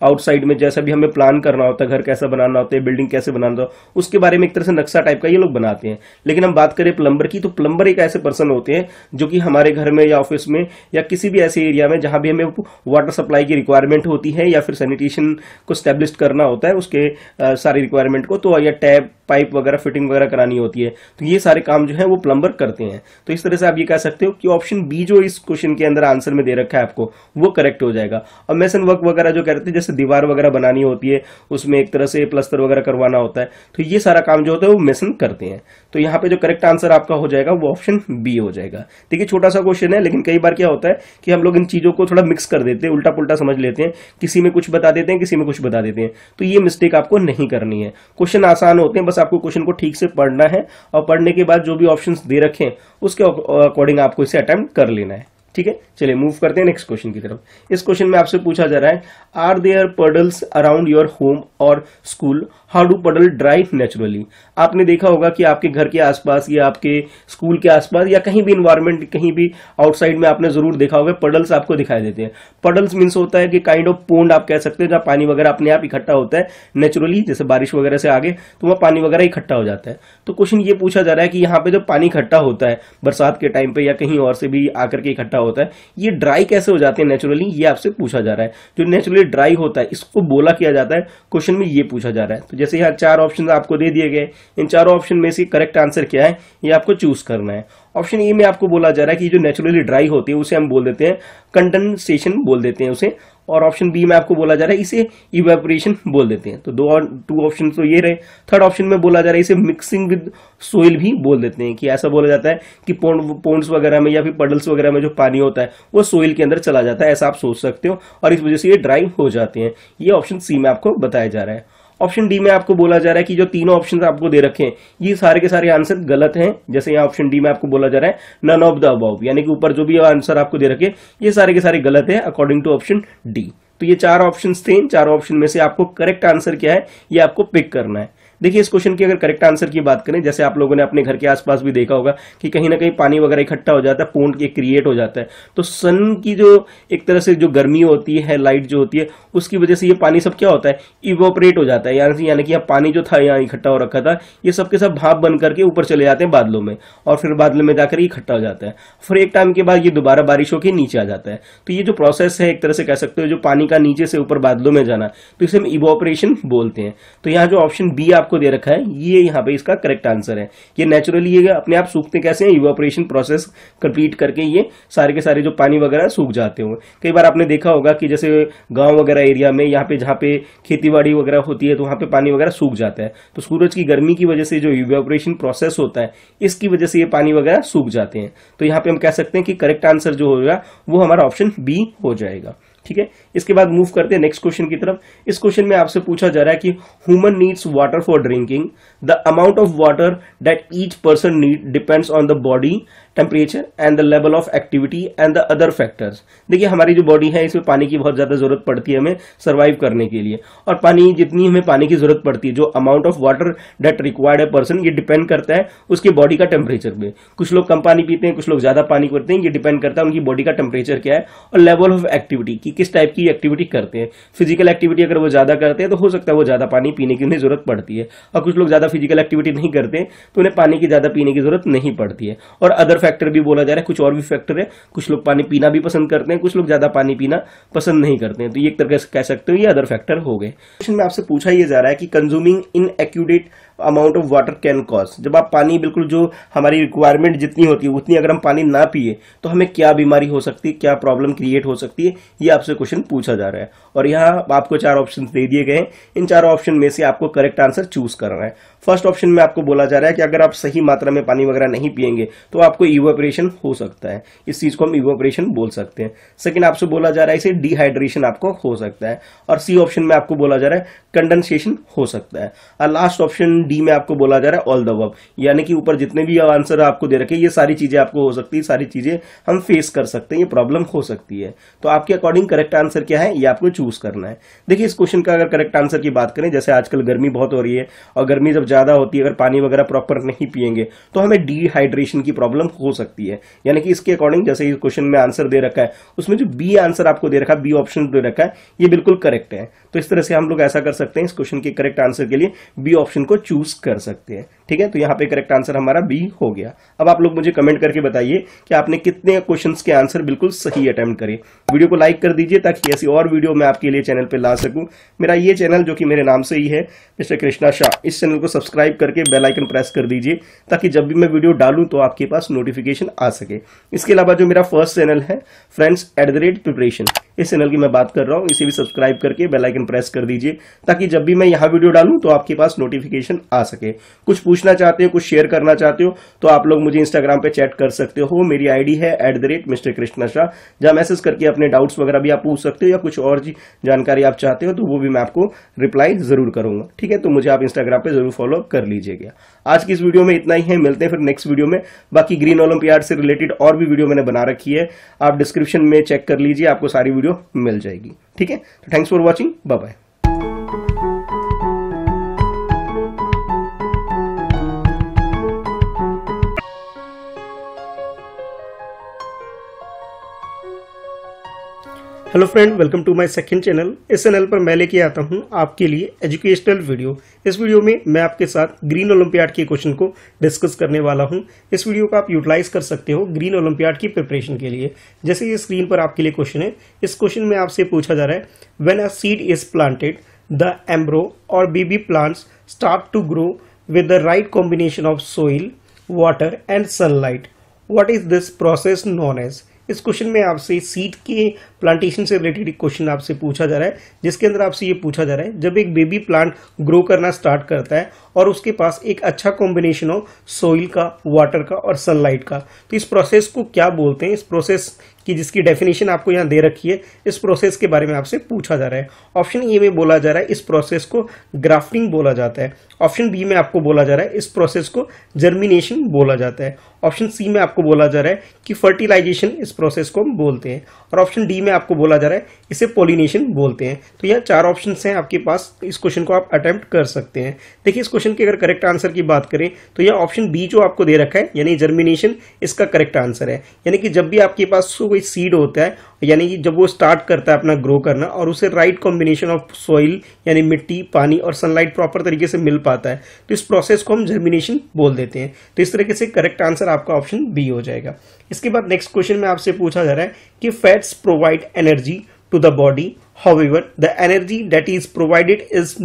आउटसाइड में जैसा भी हमें प्लान करना होता है, घर कैसा बनाना होता है, बिल्डिंग कैसे बनाना होता है, उसके बारे में एक तरह से नक्शा टाइप का ये लोग बनाते हैं। लेकिन हम बात करें प्लम्बर की, तो प्लम्बर एक ऐसे पर्सन होते हैं जो कि हमारे घर में या ऑफिस में या किसी भी ऐसे एरिया में जहां भी हमें वाटर सप्लाई की रिक्वायरमेंट होती है या फिर सैनिटेशन को स्टैब्लिश करना होता है उसके सारी रिक्वायरमेंट को, तो या टैब पाइप वगैरह फिटिंग वगैरह करानी होती है, तो ये सारे काम जो है वो प्लम्बर करते हैं। तो इस तरह से आप ये कह सकते हो कि ऑप्शन बी जो इस क्वेश्चन के अंदर आंसर में दे रखा है आपको वो करेक्ट हो जाएगा। और मेसन वर्क वगैरह जो कहते हैं जैसे दीवार वगैरह बनानी होती है, उसमें एक तरह से प्लस्तर वगैरह करवाना होता है, तो ये सारा काम जो होता है वो मेसन करते हैं। तो यहाँ पे जो करेक्ट आंसर आपका हो जाएगा वो ऑप्शन बी हो जाएगा। देखिए छोटा सा क्वेश्चन है, लेकिन कई बार क्या होता है कि हम लोग इन चीजों को थोड़ा मिक्स कर देते हैं, उल्टा पुल्टा समझ लेते हैं, किसी में कुछ बता देते हैं, किसी में कुछ बता देते हैं। तो ये मिस्टेक आपको नहीं करनी है। क्वेश्चन आसान होते हैं, बस आपको क्वेश्चन को ठीक से पढ़ना है और पढ़ने के बाद जो भी ऑप्शंस दे रखे हैं उसके अकॉर्डिंग आपको इसे अटेम्प्ट कर लेना है। ठीक है, चलिए मूव करते हैं नेक्स्ट क्वेश्चन की तरफ। इस क्वेश्चन में आपसे पूछा जा रहा है are there puddles around your home और school, how do puddle dry naturally. आपने देखा होगा कि आपके घर के आसपास या आपके स्कूल के आसपास या कहीं भी इन्वायरमेंट, कहीं भी आउटसाइड में आपने जरूर देखा होगा पडल्स आपको दिखाई देते हैं। पडल्स मीन्स होता है कि काइंड ऑफ पोंड आप कह सकते हैं, जहां पानी वगैरह अपने आप इकट्ठा होता है नेचुरली, जैसे बारिश वगैरह से आगे तो वहां पानी वगैरह इकट्ठा हो जाता है। तो क्वेश्चन ये पूछा जा रहा है कि यहाँ पे जब पानी इकट्ठा होता है बरसात के टाइम पे या कहीं और से भी आकर के इकट्ठा होता है, ये ड्राई कैसे हो जाते हैं नेचुरली, ये आपसे पूछा जा रहा है। जो नेचुरली ड्राई होता है इसको बोला किया जाता है, क्वेश्चन में ये पूछा जा रहा है। तो जैसे यहाँ 4 ऑप्शन आपको दे दिए गए, इन 4 ऑप्शन में से करेक्ट आंसर क्या है ये आपको चूज करना है। ऑप्शन ए में आपको बोला जा रहा है कि जो नेचुरली ड्राई होती है उसे हम बोल देते हैं कंडेंसेशन बोल देते हैं उसे, और ऑप्शन बी में आपको बोला जा रहा है इसे इवेपोरेशन बोल देते हैं। तो 2 ऑप्शन तो ये रहे। थर्ड ऑप्शन में बोला जा रहा है इसे मिक्सिंग विद सोइल भी बोल देते हैं, कि ऐसा बोला जाता है कि पोन्ड्स वगैरह में या फिर पडल्स वगैरह में जो पानी होता है वो सोइल के अंदर चला जाता है, ऐसा आप सोच सकते हो, और इस वजह से ये ड्राई हो जाते हैं। ये ऑप्शन सी में आपको बताया जा रहा है। ऑप्शन डी में आपको बोला जा रहा है कि जो तीनों ऑप्शन आपको दे रखे हैं ये सारे के सारे आंसर गलत हैं। जैसे यहाँ ऑप्शन डी में आपको बोला जा रहा है नन ऑफ द अबव, यानी कि ऊपर जो भी आंसर आपको दे रखे ये सारे के सारे गलत है अकॉर्डिंग टू ऑप्शन डी। तो ये 4 ऑप्शन थे, इन 4 ऑप्शन में से आपको करेक्ट आंसर क्या है ये आपको पिक करना है। देखिए इस क्वेश्चन की अगर करेक्ट आंसर की बात करें, जैसे आप लोगों ने अपने घर के आसपास भी देखा होगा कि कहीं ना कहीं पानी वगैरह इकट्ठा हो जाता है, पोंड के क्रिएट हो जाता है, तो सन की जो एक तरह से जो गर्मी होती है, लाइट जो होती है, उसकी वजह से ये पानी सब क्या होता है, इवोपरेट हो जाता है। यानी कि पानी जो था यहाँ इकट्ठा हो रखा था ये सबके सब भाप बन करके ऊपर चले जाते हैं बादलों में, और फिर बादलों में जाकर इकट्ठा हो जाता है, फिर एक टाइम के बाद ये दोबारा बारिश होकर नीचे आ जाता है। तो ये जो प्रोसेस है एक तरह से कह सकते हो जो पानी का नीचे से ऊपर बादलों में जाना, तो इसे हम इवोपरेशन बोलते हैं। तो यहाँ जो ऑप्शन बी आपको आपको दे रखा है, ये यहाँ पे इसका करेक्ट आंसर है। ये नेचुरली ये अपने आप सूखते कैसे हैं, इवापोरेशन प्रोसेस कंप्लीट करके ये सारे के सारे जो पानी वगैरह सूख जाते होंगे। कई बार आपने देखा होगा कि जैसे गांव वगैरह एरिया में यहाँ पे जहाँ पे खेतीबाड़ी वगैरह होती है तो वहाँ पे पानी वगैरह सूख जाता है, तो सूरज की गर्मी की वजह से जो इवापोरेशन प्रोसेस होता है इसकी वजह से ये पानी वगैरह सूख जाते हैं। तो यहाँ पे हम कह सकते हैं कि करेक्ट आंसर जो होगा वो हमारा ऑप्शन बी हो जाएगा। ठीक है, इसके बाद मूव करते हैं नेक्स्ट क्वेश्चन की तरफ। इस क्वेश्चन में आपसे पूछा जा रहा है कि human needs water for drinking, the amount of water that each person need depends on the body temperature and the level of activity and the other factors. देखिए हमारी जो बॉडी है इसमें पानी की बहुत ज्यादा जरूरत पड़ती है हमें सर्वाइव करने के लिए, और पानी जितनी हमें पानी की जरूरत पड़ती है, जो amount of water that required है पर्सन, ये डिपेंड करता है उसकी बॉडी का टेम्परेचर पे। कुछ लोग कम पानी पीते हैं, कुछ लोग ज्यादा पानी पीते हैं, ये डिपेंड करता है उनकी बॉडी का टेम्परेचर क्या है और लेवल ऑफ एक्टिविटी की किस टाइप की एक्टिविटी करते हैं। फिजिकल एक्टिविटी अगर वो ज्यादा करते हैं तो हो सकता है वो ज्यादा पानी पीने की उन्हें जरूरत पड़ती है, और कुछ लोग ज्यादा फिजिकल एक्टिविटी नहीं करते तो उन्हें पानी की ज्यादा पीने की जरूरत नहीं पड़ती है। और अदर फैक्टर भी बोला जा रहा है, कुछ और भी फैक्टर है, कुछ लोग पानी पीना भी पसंद करते हैं, कुछ लोग ज्यादा पानी पीना पसंद नहीं करते हैं, तो ये एक तरह से कह सकते हो ये अदर फैक्टर हो गए। क्वेश्चन में आपसे पूछा ये जा रहा है कि consuming in accurate amount of water can cause, जब आप पानी बिल्कुल जो हमारी रिक्वायरमेंट जितनी होती है उतनी अगर हम पानी ना पिए तो हमें क्या बीमारी हो सकती है, क्या प्रॉब्लम क्रिएट हो सकती है, ये आपसे क्वेश्चन पूछा जा रहा है। और यहाँ आपको 4 ऑप्शन दे दिए गए हैं, इन 4 ऑप्शन में से आपको करेक्ट आंसर चूज करना है। फर्स्ट ऑप्शन में आपको बोला जा रहा है कि अगर आप सही मात्रा में पानी वगैरह नहीं पिएंगे तो आपको इवेपोरेशन हो सकता है, इस चीज को हम इवेपोरेशन बोल सकते हैं। सेकंड आपसे बोला जा रहा है इसे डिहाइड्रेशन आपको हो सकता है, और सी ऑप्शन में आपको बोला जा रहा है कंडेंसेशन हो सकता है, और लास्ट ऑप्शन डी में आपको बोला जा रहा है ऑल द अबव, यानी कि ऊपर जितने भी आंसर आपको दे रखे ये सारी चीजें आपको हो सकती है, सारी चीजें हम फेस कर सकते हैं, ये प्रॉब्लम हो सकती है। तो आपके अकॉर्डिंग करेक्ट आंसर क्या है ये आपको चूज करना है। देखिए इस क्वेश्चन का अगर करेक्ट आंसर की बात करें, जैसे आजकल गर्मी बहुत हो रही है और गर्मी जब ज्यादा होती है, अगर पानी वगैरह प्रॉपर नहीं पिएंगे तो हमें डिहाइड्रेशन की प्रॉब्लम हो सकती है। यानी कि इसके अकॉर्डिंग जैसे इस क्वेश्चन में आंसर दे रखा है उसमें जो बी आंसर आपको दे रखा है, बी ऑप्शन दे रखा है, ये बिल्कुल करेक्ट है। तो इस तरह से हम लोग ऐसा कर सकते हैं, इस क्वेश्चन के करेक्ट आंसर के लिए बी ऑप्शन को चूज कर सकते हैं। ठीक है, तो यहाँ पे करेक्ट आंसर हमारा बी हो गया। अब आप लोग मुझे कमेंट करके बताइए कि आपने कितने क्वेश्चंस के आंसर बिल्कुल सही अटेम्प्ट करे। वीडियो को लाइक कर दीजिए ताकि ऐसी और वीडियो मैं आपके लिए चैनल पे ला सकूं। मेरा ये चैनल जो कि मेरे नाम से ही है मिस्टर कृष्णा शाह, इस चैनल को सब्सक्राइब करके बेल आइकन प्रेस कर दीजिए ताकि जब भी मैं वीडियो डालूं तो आपके पास नोटिफिकेशन आ सके। इसके अलावा जो मेरा फर्स्ट चैनल है friends@प्रिपरेशन, इस चैनल की मैं बात कर रहा हूं, इसे भी सब्सक्राइब करके बेल आइकन प्रेस कर दीजिए ताकि जब भी मैं यहाँ वीडियो डालूं तो आपके पास नोटिफिकेशन आ सके। कुछ पूछना चाहते हो, कुछ शेयर करना चाहते हो तो आप लोग मुझे इंस्टाग्राम पे चैट कर सकते हो। मेरी आईडी है @Mr. कृष्णा शाह, जहां मैसेज करके अपने डाउट्स वगैरह भी आप पूछ सकते हो, या कुछ और जानकारी आप चाहते हो तो वो भी मैं आपको रिप्लाई जरूर करूंगा। ठीक है, तो मुझे आप इंस्टाग्राम पे जरूर फॉलो कर लीजिएगा। आज की इस वीडियो में इतना ही है, मिलते हैं फिर नेक्स्ट वीडियो में। बाकी ग्रीन ओलंपियाड से रिलेटेड और भी वीडियो मैंने बना रखी है, आप डिस्क्रिप्शन में चेक कर लीजिए, आपको सारी वीडियो मिल जाएगी। ठीक है, तो thanks for watching, bye bye. Hello friend, welcome to my second channel. इस चैनल पर मैं लेके आता हूं आपके लिए एजुकेशनल वीडियो। इस वीडियो में मैं आपके साथ ग्रीन ओलंपियाड के क्वेश्चन को डिस्कस करने वाला हूं। इस वीडियो को आप यूटिलाइज कर सकते हो ग्रीन ओलंपियाड की प्रिपरेशन के लिए। जैसे ये स्क्रीन पर आपके लिए क्वेश्चन है, इस क्वेश्चन में आपसे पूछा जा रहा है when a seed is planted the embryo or baby plants start to grow with the right combination of soil, water and sunlight, what is this process known as. इस क्वेश्चन में आपसे सीड के प्लांटेशन से related question आपसे पूछा जा रहा है, जिसके अंदर आपसे ये पूछा जा रहा है जब एक बेबी प्लांट ग्रो करना स्टार्ट करता है और उसके पास एक अच्छा कॉम्बिनेशन हो सोइल का, वाटर का और सनलाइट का, तो इस प्रोसेस को क्या बोलते हैं। इस प्रोसेस की जिसकी डेफिनेशन आपको यहाँ दे रखी है, इस प्रोसेस के बारे में आपसे पूछा जा रहा है। ऑप्शन ए में बोला जा रहा है इस प्रोसेस को ग्राफ्टिंग बोला जाता है। ऑप्शन बी में आपको बोला जा रहा है इस प्रोसेस को जर्मिनेशन बोला जाता है। ऑप्शन सी में आपको बोला जा रहा है कि फर्टिलाइजेशन इस प्रोसेस को हम बोलते हैं, और ऑप्शन डी में आपको बोला जा रहा है इसे पॉलिनेशन बोलते हैं। तो यह 4 ऑप्शन हैं आपके पास, इस क्वेश्चन को आप अटेम्प्ट कर सकते हैं। देखिए इस क्वेश्चन के अगर करेक्ट आंसर की बात करें तो यह ऑप्शन बी जो आपको दे रखा है यानी जर्मिनेशन, इसका करेक्ट आंसर है। यानी कि जब भी आपके पास कोई सीड होता है, यानी कि जब वो स्टार्ट करता है अपना ग्रो करना और उसे राइट कॉम्बिनेशन ऑफ सॉइल यानी मिट्टी, पानी और सनलाइट प्रॉपर तरीके से मिल पाता है, तो इस प्रोसेस को हम जर्मिनेशन बोल देते हैं। तो इस तरीके से करेक्ट आंसर आपका ऑप्शन बी हो जाएगा। इसके बाद नेक्स्ट क्वेश्चन में आपसे पूछा जा रहा है कि fats provide energy to the body, however the energy that is provided is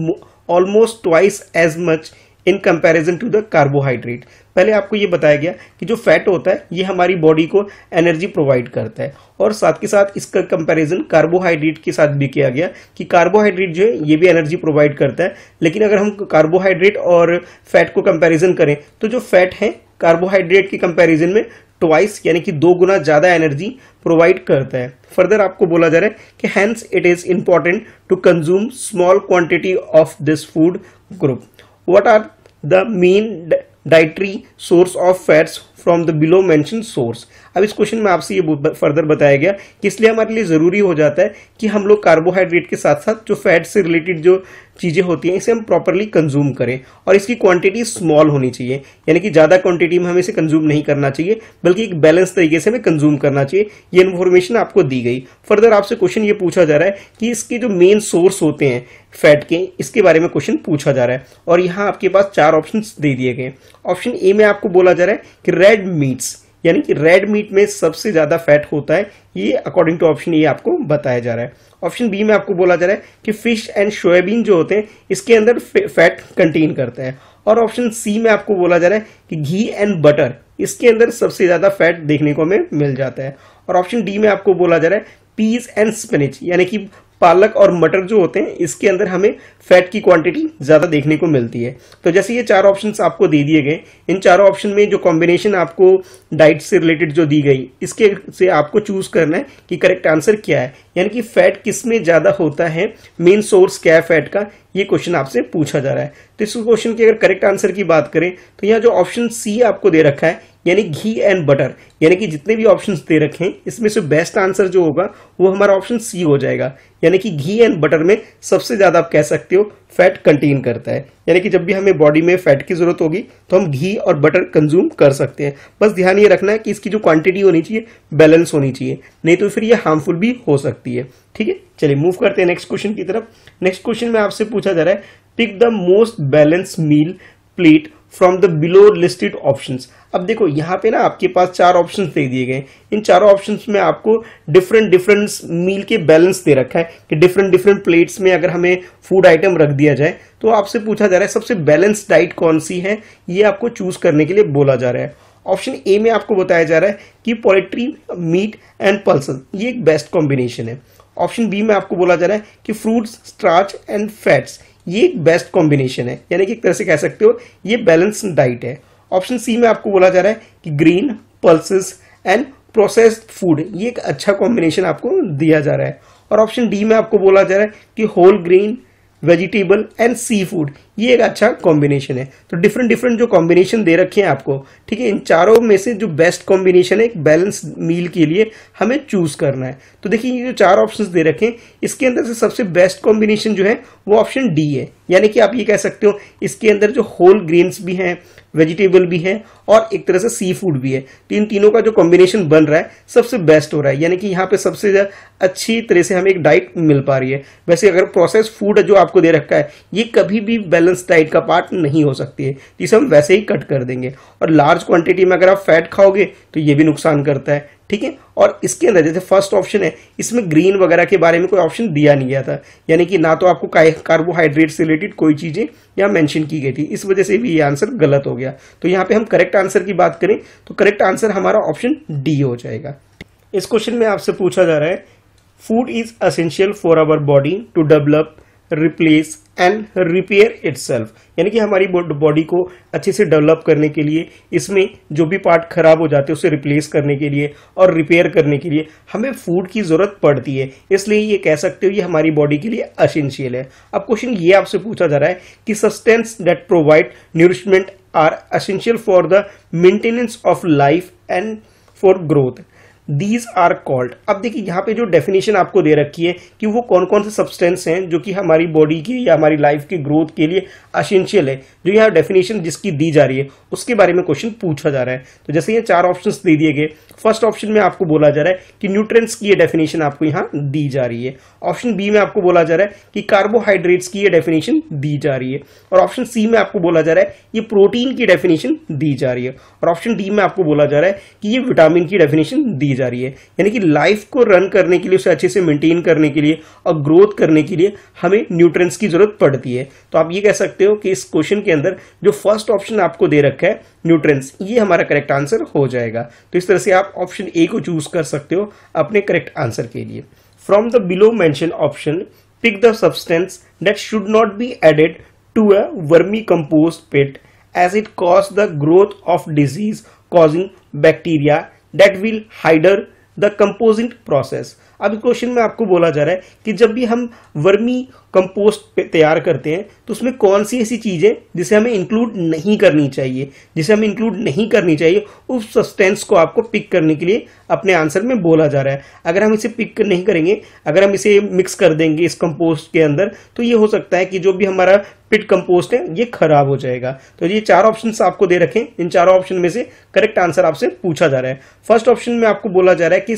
almost twice as much in comparison to the carbohydrate. पहले आपको ये बताया गया कि जो फैट होता है ये हमारी बॉडी को एनर्जी प्रोवाइड करता है, और साथ के साथ इसका कंपैरिजन कार्बोहाइड्रेट के साथ भी किया गया कि कार्बोहाइड्रेट जो है ये भी एनर्जी प्रोवाइड करता है। लेकिन अगर हम कार्बोहाइड्रेट और फैट को कंपैरिजन करें तो जो फैट है कार्बोहाइड्रेट के कंपैरिजन में ट्वाइस यानी कि 2 गुना ज्यादा एनर्जी प्रोवाइड करता है। फर्दर आपको बोला जा रहा है कि hence it is important to consume small quantity of this food group. What are the main dietary source of fats from the below mention source. अब इस क्वेश्चन में आपसे ये फर्दर बताया गया कि इसलिए हमारे लिए जरूरी हो जाता है कि हम लोग कार्बोहाइड्रेट के साथ साथ जो फैट से रिलेटेड जो चीजें होती हैं इसे हम प्रॉपरली कंज्यूम करें, और इसकी क्वांटिटी स्मॉल होनी चाहिए, यानी कि ज्यादा क्वांटिटी में हमें इसे कंज्यूम नहीं करना चाहिए बल्कि एक बैलेंस तरीके से हमें कंज्यूम करना चाहिए। ये इन्फॉर्मेशन आपको दी गई। फर्दर आपसे क्वेश्चन ये पूछा जा रहा है कि इसके जो मेन सोर्स होते हैं फैट के, इसके बारे में क्वेश्चन पूछा जा रहा है, और यहाँ आपके पास 4 ऑप्शन दे दिए गए। ऑप्शन ए में आपको बोला जा रहा है कि रेड मीट्स, यानी कि रेड मीट में सबसे ज्यादा फैट होता है, ये अकॉर्डिंग टू ऑप्शन ए आपको बताया जा रहा है। ऑप्शन बी में आपको बोला जा रहा है कि फिश एंड सोयाबीन जो होते हैं इसके अंदर फैट कंटेन करता है, और ऑप्शन सी में आपको बोला जा रहा है कि घी एंड बटर इसके अंदर सबसे ज्यादा फैट देखने को हमें मिल जाता है, और ऑप्शन डी में आपको बोला जा रहा है पीज एंड स्पिनच यानी कि पालक और मटर जो होते हैं इसके अंदर हमें फैट की क्वांटिटी ज्यादा देखने को मिलती है। तो जैसे ये 4 ऑप्शंस आपको दे दिए गए, इन चारों ऑप्शन में जो कॉम्बिनेशन आपको डाइट से रिलेटेड जो दी गई इसके से आपको चूज करना है कि करेक्ट आंसर क्या है, यानी कि फैट किस में ज्यादा होता है, मेन सोर्स क्या है फैट का, ये क्वेश्चन आपसे पूछा जा रहा है। तो इस क्वेश्चन की अगर करेक्ट आंसर की बात करें तो यहाँ जो ऑप्शन सी आपको दे रखा है यानी घी एंड बटर, यानी कि जितने भी ऑप्शंस दे रखे हैं इसमें से बेस्ट आंसर जो होगा वो हमारा ऑप्शन सी हो जाएगा, यानी कि घी एंड बटर में सबसे ज्यादा आप कह सकते हो फैट कंटेन करता है। यानी कि जब भी हमें बॉडी में फैट की जरूरत होगी तो हम घी और बटर कंज्यूम कर सकते हैं। बस ध्यान ये रखना है कि इसकी जो क्वांटिटी होनी चाहिए बैलेंस होनी चाहिए, नहीं तो फिर ये हार्मफुल भी हो सकती है। ठीक है, चलिए मूव करते हैं नेक्स्ट क्वेश्चन की तरफ। नेक्स्ट क्वेश्चन में आपसे पूछा जा रहा है pick the most balance meal plate from the below listed options. अब देखो यहाँ पे ना आपके पास 4 ऑप्शंस दे दिए गए, इन चारों ऑप्शंस में आपको डिफरेंट मील के बैलेंस दे रखा है कि डिफरेंट प्लेट्स में अगर हमें फूड आइटम रख दिया जाए तो आपसे पूछा जा रहा है सबसे बैलेंस डाइट कौन सी है, ये आपको चूज करने के लिए बोला जा रहा है। ऑप्शन ए में आपको बताया जा रहा है कि पोल्ट्री, मीट एंड पल्सेस, ये एक बेस्ट कॉम्बिनेशन है। ऑप्शन बी में आपको बोला जा रहा है कि फ्रूट्स, स्टार्च एंड फैट्स, ये एक बेस्ट कॉम्बिनेशन है, यानी कि एक तरह से कह सकते हो ये बैलेंस डाइट है। ऑप्शन सी में आपको बोला जा रहा है कि green, pulses and processed food, ये एक अच्छा कॉम्बिनेशन आपको दिया जा रहा है। और ऑप्शन डी में आपको बोला जा रहा है कि whole green, vegetable and sea food, ये एक अच्छा कॉम्बिनेशन है। तो डिफरेंट जो कॉम्बिनेशन दे रखे हैं आपको, ठीक है, इन चारों में से जो बेस्ट कॉम्बिनेशन है एक बैलेंस मील के लिए हमें चूज करना है। तो देखिए ये जो 4 ऑप्शंस दे रखे हैं इसके अंदर से सबसे बेस्ट कॉम्बिनेशन जो है वो ऑप्शन डी है, यानी कि आप ये कह सकते हो इसके अंदर जो होल ग्रेन्स भी हैं, वेजिटेबल भी है और एक तरह से सी फूड भी है, तो इन तीनों का जो कॉम्बिनेशन बन रहा है सबसे बेस्ट हो रहा है, यानी कि यहाँ पे सबसे अच्छी तरह से हमें एक डाइट मिल पा रही है। वैसे अगर प्रोसेस फूड जो आपको दे रखा है ये कभी भी बैलेंस डाइट का पार्ट नहीं हो सकती है, इसे हम वैसे ही कट कर देंगे। और लार्ज क्वांटिटी में अगर आप फैट खाओगे तो ये भी नुकसान करता है, ठीक है। और इसके अंदर जैसे फर्स्ट ऑप्शन है इसमें ग्रीन वगैरह के बारे में कोई ऑप्शन दिया नहीं गया था, यानी कि ना तो आपको कार्बोहाइड्रेट से रिलेटेड कोई चीजें यहाँ मेंशन की गई थी, इस वजह से भी ये आंसर गलत हो गया। तो यहाँ पे हम करेक्ट आंसर की बात करें तो करेक्ट आंसर हमारा ऑप्शन डी हो जाएगा। इस क्वेश्चन में आपसे पूछा जा रहा है food is essential for our body to develop, replace and repair itself, यानी कि हमारी बॉडी को अच्छे से डेवलप करने के लिए, इसमें जो भी पार्ट खराब हो जाते हैं उसे रिप्लेस करने के लिए और रिपेयर करने के लिए हमें फूड की जरूरत पड़ती है, इसलिए ये कह सकते हो ये हमारी बॉडी के लिए एसेंशियल है। अब क्वेश्चन ये आपसे पूछा जा रहा है कि substance that provide nourishment are essential for the maintenance of life and for growth, these are called. अब देखिए यहाँ पे जो डेफिनेशन आपको दे रखी है कि वो कौन कौन से सब्सटेंस हैं जो कि हमारी बॉडी की या हमारी लाइफ की ग्रोथ के लिए एसेंशियल है, जो यहाँ डेफिनेशन जिसकी दी जा रही है उसके बारे में क्वेश्चन पूछा जा रहा है। तो जैसे ये 4 ऑप्शंस दे दिए गए, फर्स्ट ऑप्शन में आपको बोला जा रहा है कि न्यूट्रिएंट्स की ये डेफिनेशन आपको यहाँ दी जा रही है। ऑप्शन बी में आपको बोला जा रहा है कि कार्बोहाइड्रेट्स की ये डेफिनेशन दी जा रही है, और ऑप्शन सी में आपको बोला जा रहा है ये प्रोटीन की डेफिनेशन दी जा रही है, और ऑप्शन डी में आपको बोला जा रहा है कि ये विटामिन की डेफिनेशन दी की जा रही है, यानी कि लाइफ को रन करने के लिए, उसे अच्छे से मेंटेन करने के लिए और ग्रोथ करने के लिए हमें न्यूट्रिएंट्स की जरूरत पड़ती है। तो आप ये कह सकते हो कि इस क्वेश्चन के अंदर जो फर्स्ट ऑप्शन आपको दे रखा है न्यूट्रिएंट्स, ये हमारा करेक्ट आंसर हो जाएगा। तो इस तरह से आप ऑप्शन ए को चूज कर सकते हो अपने करेक्ट आंसर के लिए। From the below mention option pick the substance that should not be added to a vermicompost pit as it causes the growth of disease causing bacteria that will hinder the composting process। अब इस question में आपको बोला जा रहा है कि जब भी हम वर्मी कंपोस्ट तैयार करते हैं तो उसमें कौन सी ऐसी चीजें जिसे हमें इंक्लूड नहीं करनी चाहिए, उस सब्सटेंस को आपको पिक करने के लिए अपने आंसर में बोला जा रहा है। अगर हम इसे पिक नहीं करेंगे, अगर हम इसे मिक्स कर देंगे इस कंपोस्ट के अंदर, तो ये हो सकता है कि जो भी हमारा पिट कंपोस्ट है ये खराब हो जाएगा। तो ये 4 ऑप्शंस आपको दे रखे हैं, इन चारों ऑप्शन में से करेक्ट आंसर आपसे पूछा जा रहा है। फर्स्ट ऑप्शन में आपको बोला जा रहा है कि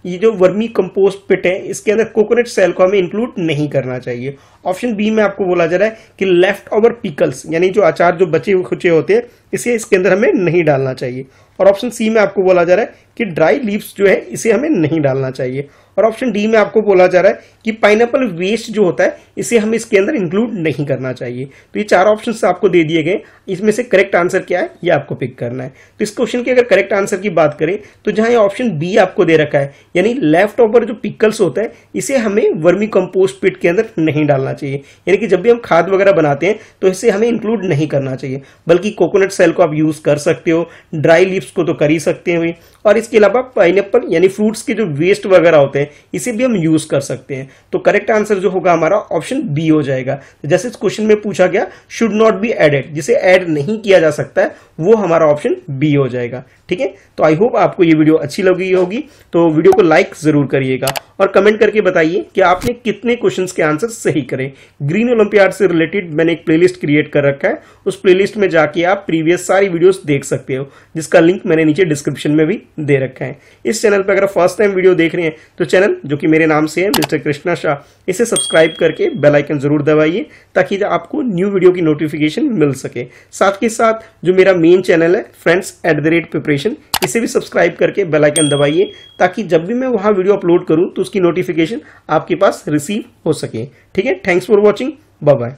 ये जो वर्मी कंपोस्ट पिट है इसके अंदर कोकोनट सेल को हमें इंक्लूड नहीं करना चाहिए। ऑप्शन बी में आपको बोला जा रहा है कि लेफ्ट ओवर पिकल्स, यानी जो अचार जो बचे खुचे होते हैं, इसे इसके अंदर हमें नहीं डालना चाहिए। और ऑप्शन सी में आपको बोला जा रहा है कि ड्राई लीव्स जो है इसे हमें नहीं डालना चाहिए। और ऑप्शन डी में आपको बोला जा रहा है कि पाइनएप्पल वेस्ट जो होता है इसे हमें इसके अंदर इंक्लूड नहीं करना चाहिए। तो ये 4 ऑप्शंस आपको दे दिए गए, इसमें से करेक्ट आंसर क्या है ये आपको पिक करना है। तो इस क्वेश्चन के अगर करेक्ट आंसर की बात करें तो जहां ये ऑप्शन बी आपको दे रखा है, यानी लेफ्ट ओवर जो पिकल्स होता है इसे हमें वर्मी कंपोस्ट पिट के अंदर नहीं डालना चाहिए। यानी कि जब भी हम खाद वगैरह बनाते हैं तो इसे हमें इंक्लूड नहीं करना चाहिए, बल्कि कोकोनट सेल को आप यूज कर सकते हो, ड्राई लीव्स को तो कर ही सकते हैं, और इसके अलावा पाइनएप्पल यानी फ्रूट्स के जो वेस्ट वगैरह होते हैं इसे भी हम यूज कर सकते हैं। तो करेक्ट आंसर जो होगा हमारा ऑप्शन बी हो जाएगा। तो जैसे इस क्वेश्चन में पूछा गया शुड नॉट बी एडेड, जिसे ऐड नहीं किया जा सकता है, वो हमारा ऑप्शन बी हो जाएगा। ठीक है, तो आई होप आपको ये वीडियो अच्छी लगी होगी। तो वीडियो को लाइक जरूर करिएगा और कमेंट करके बताइए कि आपने कितने क्वेश्चंस के आंसर सही करे। ग्रीन ओलंपियाड से रिलेटेड मैंने एक प्लेलिस्ट क्रिएट कर रखा है, उस प्लेलिस्ट में जाके आप प्रीवियस सारी वीडियोस देख सकते हो, जिसका लिंक मैंने नीचे डिस्क्रिप्शन में भी दे रखा है। इस चैनल पर अगर फर्स्ट टाइम वीडियो देख रहे हैं तो चैनल जो कि मेरे नाम से है मिस्टर कृष्णा शाह, इसे सब्सक्राइब करके बेल आइकन जरूर दबाइए ताकि आपको न्यू वीडियो की नोटिफिकेशन मिल सके। साथ के साथ जो मेरा मेन चैनल है friends@preparation, इसे भी सब्सक्राइब करके बेल आइकन दबाइए ताकि जब भी मैं वहां वीडियो अपलोड करूं तो उसकी नोटिफिकेशन आपके पास रिसीव हो सके। ठीक है, thanks for watching, bye bye.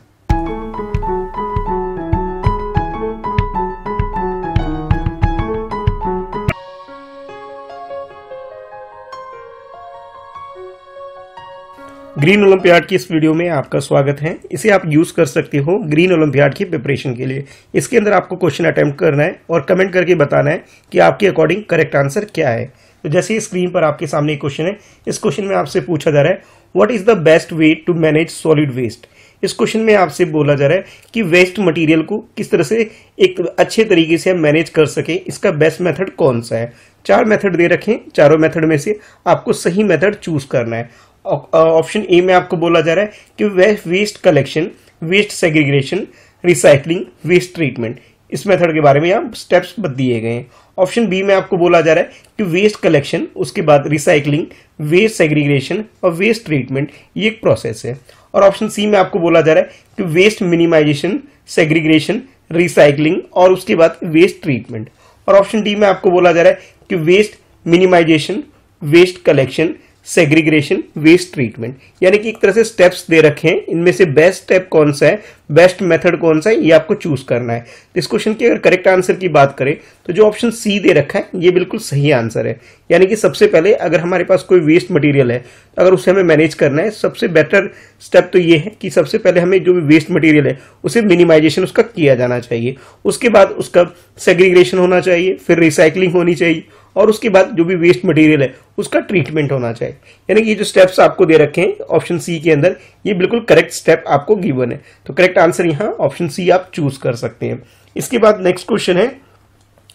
Green Olympiad की इस वीडियो में आपका स्वागत है। इसे आप यूज कर सकते हो ग्रीन ओलंपियाड की प्रिपरेशन के लिए। इसके अंदर आपको क्वेश्चन अटेम्प्ट करना है और कमेंट करके बताना है कि आपके अकॉर्डिंग करेक्ट आंसर क्या है। तो जैसे स्क्रीन पर आपके सामने एक क्वेश्चन है, इस क्वेश्चन में आपसे पूछा जा रहा है what is the best way to manage solid waste. इस क्वेश्चन में आपसे बोला जा रहा है कि वेस्ट मटेरियल को किस तरह से एक अच्छे तरीके से हम मैनेज कर सके, इसका बेस्ट मेथड कौन सा है। 4 मेथड दे रखे हैं, चारों मेथड में से आपको सही मेथड चूज करना है। ऑप्शन ए में आपको बोला जा रहा है कि waste collection, waste segregation, recycling, waste treatment, इस मेथड के बारे में यहाँ स्टेप्स दिए गए हैं। ऑप्शन बी में आपको बोला जा रहा है कि वेस्ट कलेक्शन, उसके बाद रिसाइकलिंग, वेस्ट सेग्रीगेशन और वेस्ट ट्रीटमेंट, ये एक प्रोसेस है। और ऑप्शन सी में आपको बोला जा रहा है कि वेस्ट मिनिमाइजेशन, सेग्रीगेशन, रिसाइकलिंग और उसके बाद वेस्ट ट्रीटमेंट। और ऑप्शन डी में आपको बोला जा रहा है कि waste minimization, waste collection, segregation, waste treatment, यानी कि एक तरह से स्टेप्स दे रखे हैं, इनमें से बेस्ट स्टेप कौन सा है, बेस्ट मेथड कौन सा है, ये आपको चूज करना है। तो इस क्वेश्चन के अगर करेक्ट आंसर की बात करें तो जो ऑप्शन सी दे रखा है ये बिल्कुल सही आंसर है। यानी कि सबसे पहले अगर हमारे पास कोई वेस्ट मटेरियल है, अगर उसे हमें मैनेज करना है, सबसे बेटर स्टेप तो ये है कि सबसे पहले हमें जो भी वेस्ट मटेरियल है उसे मिनिमाइजेशन उसका किया जाना चाहिए, उसके बाद उसका सेग्रीगेशन होना चाहिए, फिर रिसाइकलिंग होनी चाहिए और उसके बाद जो भी वेस्ट मटेरियल है उसका ट्रीटमेंट होना चाहिए। यानी कि ये जो स्टेप्स आपको दे रखे हैं ऑप्शन सी के अंदर, ये बिल्कुल करेक्ट स्टेप आपको गिवन है। तो करेक्ट आंसर यहाँ ऑप्शन सी आप चूज कर सकते हैं। इसके बाद नेक्स्ट क्वेश्चन है,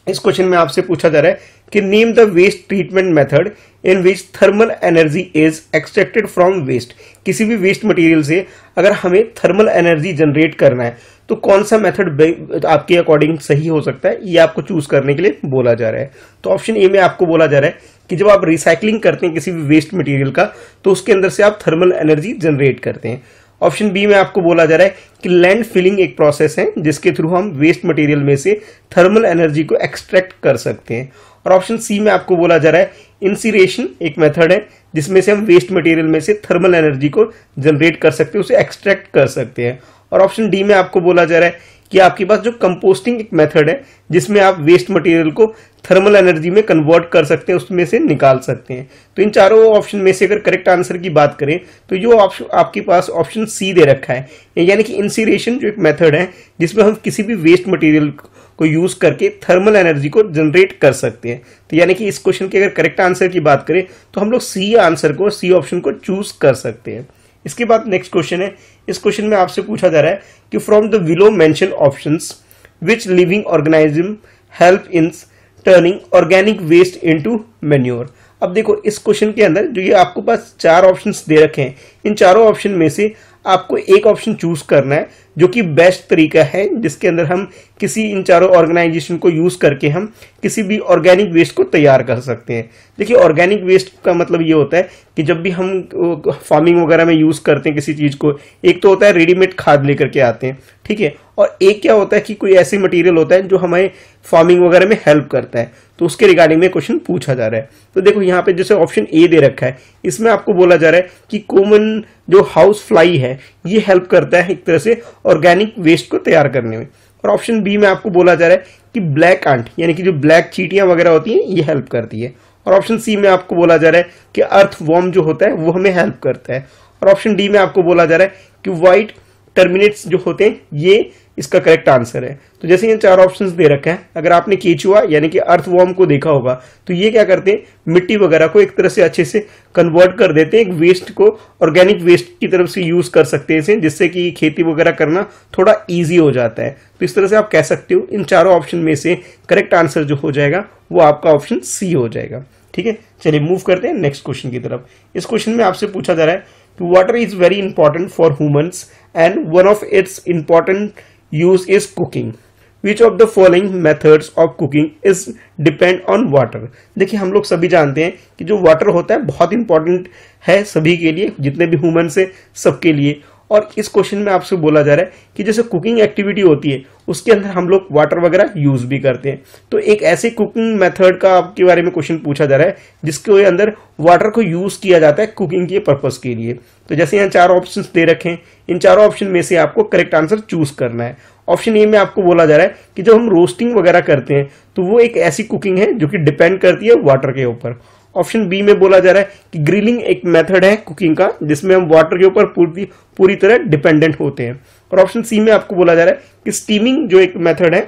इस क्वेश्चन में आपसे पूछा जा रहा है कि name the waste treatment method in which thermal energy is extracted from waste. किसी भी वेस्ट मटेरियल से अगर हमें थर्मल एनर्जी जनरेट करना है तो कौन सा मेथड आपके अकॉर्डिंग सही हो सकता है, ये आपको चूज करने के लिए बोला जा रहा है। तो ऑप्शन ए में आपको बोला जा रहा है कि जब आप रिसाइकलिंग करते हैं किसी भी वेस्ट मटेरियल का तो उसके अंदर से आप थर्मल एनर्जी जनरेट करते हैं। ऑप्शन बी में आपको बोला जा रहा है कि लैंड फिलिंग एक प्रोसेस है जिसके थ्रू हम वेस्ट मटेरियल में से थर्मल एनर्जी को एक्सट्रैक्ट कर सकते हैं। और ऑप्शन सी में आपको बोला जा रहा है इंसिरेशन एक मेथड है जिसमें से हम वेस्ट मटेरियल में से थर्मल एनर्जी को जनरेट कर सकते हैं, उसे एक्सट्रैक्ट कर सकते हैं। और ऑप्शन डी में आपको बोला जा रहा है कि आपके पास जो कंपोस्टिंग एक मेथड है जिसमें आप वेस्ट मटेरियल को थर्मल एनर्जी में कन्वर्ट कर सकते हैं, उसमें से निकाल सकते हैं। तो इन चारों ऑप्शन में से अगर करेक्ट आंसर की बात करें तो जो आपके पास ऑप्शन सी दे रखा है, यानी कि इंसिरेशन जो एक मेथड है जिसमें हम किसी भी वेस्ट मटेरियल को यूज करके थर्मल एनर्जी को जनरेट कर सकते हैं। तो यानी कि इस क्वेश्चन के अगर करेक्ट आंसर की बात करें तो हम लोग सी आंसर को, सी ऑप्शन को चूज कर सकते हैं। इसके बाद नेक्स्ट क्वेश्चन है। इस क्वेश्चन में आपसे पूछा जा रहा है कि from the below mention options which living organism help in turning organic waste into manure. अब देखो इस क्वेश्चन के अंदर जो ये आपको पास चार ऑप्शंस दे रखे हैं, इन चारों ऑप्शन में से आपको एक ऑप्शन चूज करना है जो कि बेस्ट तरीका है जिसके अंदर हम किसी इन चारों ऑर्गेनाइजेशन को यूज करके हम किसी भी ऑर्गेनिक वेस्ट को तैयार कर सकते हैं। देखिए ऑर्गेनिक वेस्ट का मतलब ये होता है कि जब भी हम फार्मिंग वगैरह में यूज करते हैं किसी चीज को, एक तो होता है रेडीमेड खाद लेकर के आते हैं, ठीक है, और एक क्या होता है कि कोई ऐसी मटेरियल होता है जो हमें फार्मिंग वगैरह में हेल्प करता है। तो उसके रिगार्डिंग में क्वेश्चन पूछा जा रहा है। तो देखो यहाँ पे जैसे ऑप्शन ए दे रखा है, इसमें आपको बोला जा रहा है कि कॉमन जो हाउस फ्लाई है ये हेल्प करता है एक तरह से ऑर्गेनिक वेस्ट को तैयार करने में। और ऑप्शन बी में आपको बोला जा रहा है कि ब्लैक आंट यानी कि जो ब्लैक चींटियां वगैरह होती हैं ये हेल्प करती है। और ऑप्शन सी में आपको बोला जा रहा है कि अर्थ वॉर्म जो होता है वो हमें हेल्प करता है। और ऑप्शन डी में आपको बोला जा रहा है कि व्हाइट टर्मिनेट्स जो होते हैं ये इसका करेक्ट आंसर है। तो जैसे ये चार ऑप्शंस दे रखे हैं, अगर आपने केचुआ यानी कि अर्थवॉर्म को देखा होगा तो ये क्या करते हैं, मिट्टी वगैरह को एक तरह से अच्छे से कन्वर्ट कर देते हैं, एक वेस्ट को ऑर्गेनिक वेस्ट की तरफ से यूज कर सकते हैं इसे, जिससे कि खेती वगैरह करना थोड़ा ईजी हो जाता है। तो इस तरह से आप कह सकते हो इन चारों ऑप्शन में से करेक्ट आंसर जो हो जाएगा वो आपका ऑप्शन सी हो जाएगा। ठीक है, चलिए मूव करते हैं नेक्स्ट क्वेश्चन की तरफ। इस क्वेश्चन में आपसे पूछा जा रहा है कि water is very important for humans and one of its important use is cooking. Which of the following methods of cooking is depend on water. देखिए हम लोग सभी जानते हैं कि जो वाटर होता है बहुत इंपॉर्टेंट है सभी के लिए, जितने भी ह्यूमन से सबके लिए। और इस क्वेश्चन में आपसे बोला जा रहा है कि जैसे कुकिंग एक्टिविटी होती है उसके अंदर हम लोग वाटर वगैरह यूज भी करते हैं। तो एक ऐसे कुकिंग मेथड का आपके बारे में क्वेश्चन पूछा जा रहा है जिसके अंदर वाटर को यूज किया जाता है कुकिंग के पर्पस के लिए। तो जैसे यहाँ चार ऑप्शंस दे रखे हैं, इन चारों ऑप्शन में से आपको करेक्ट आंसर चूज करना है। ऑप्शन ए में आपको बोला जा रहा है कि जब हम रोस्टिंग वगैरह करते हैं तो वो एक ऐसी कुकिंग है जो कि डिपेंड करती है वाटर के ऊपर। ऑप्शन बी में बोला जा रहा है कि ग्रिलिंग एक मेथड है कुकिंग का जिसमें हम वाटर के ऊपर पूरी तरह डिपेंडेंट होते हैं। और ऑप्शन सी में आपको बोला जा रहा है कि स्टीमिंग जो एक मेथड है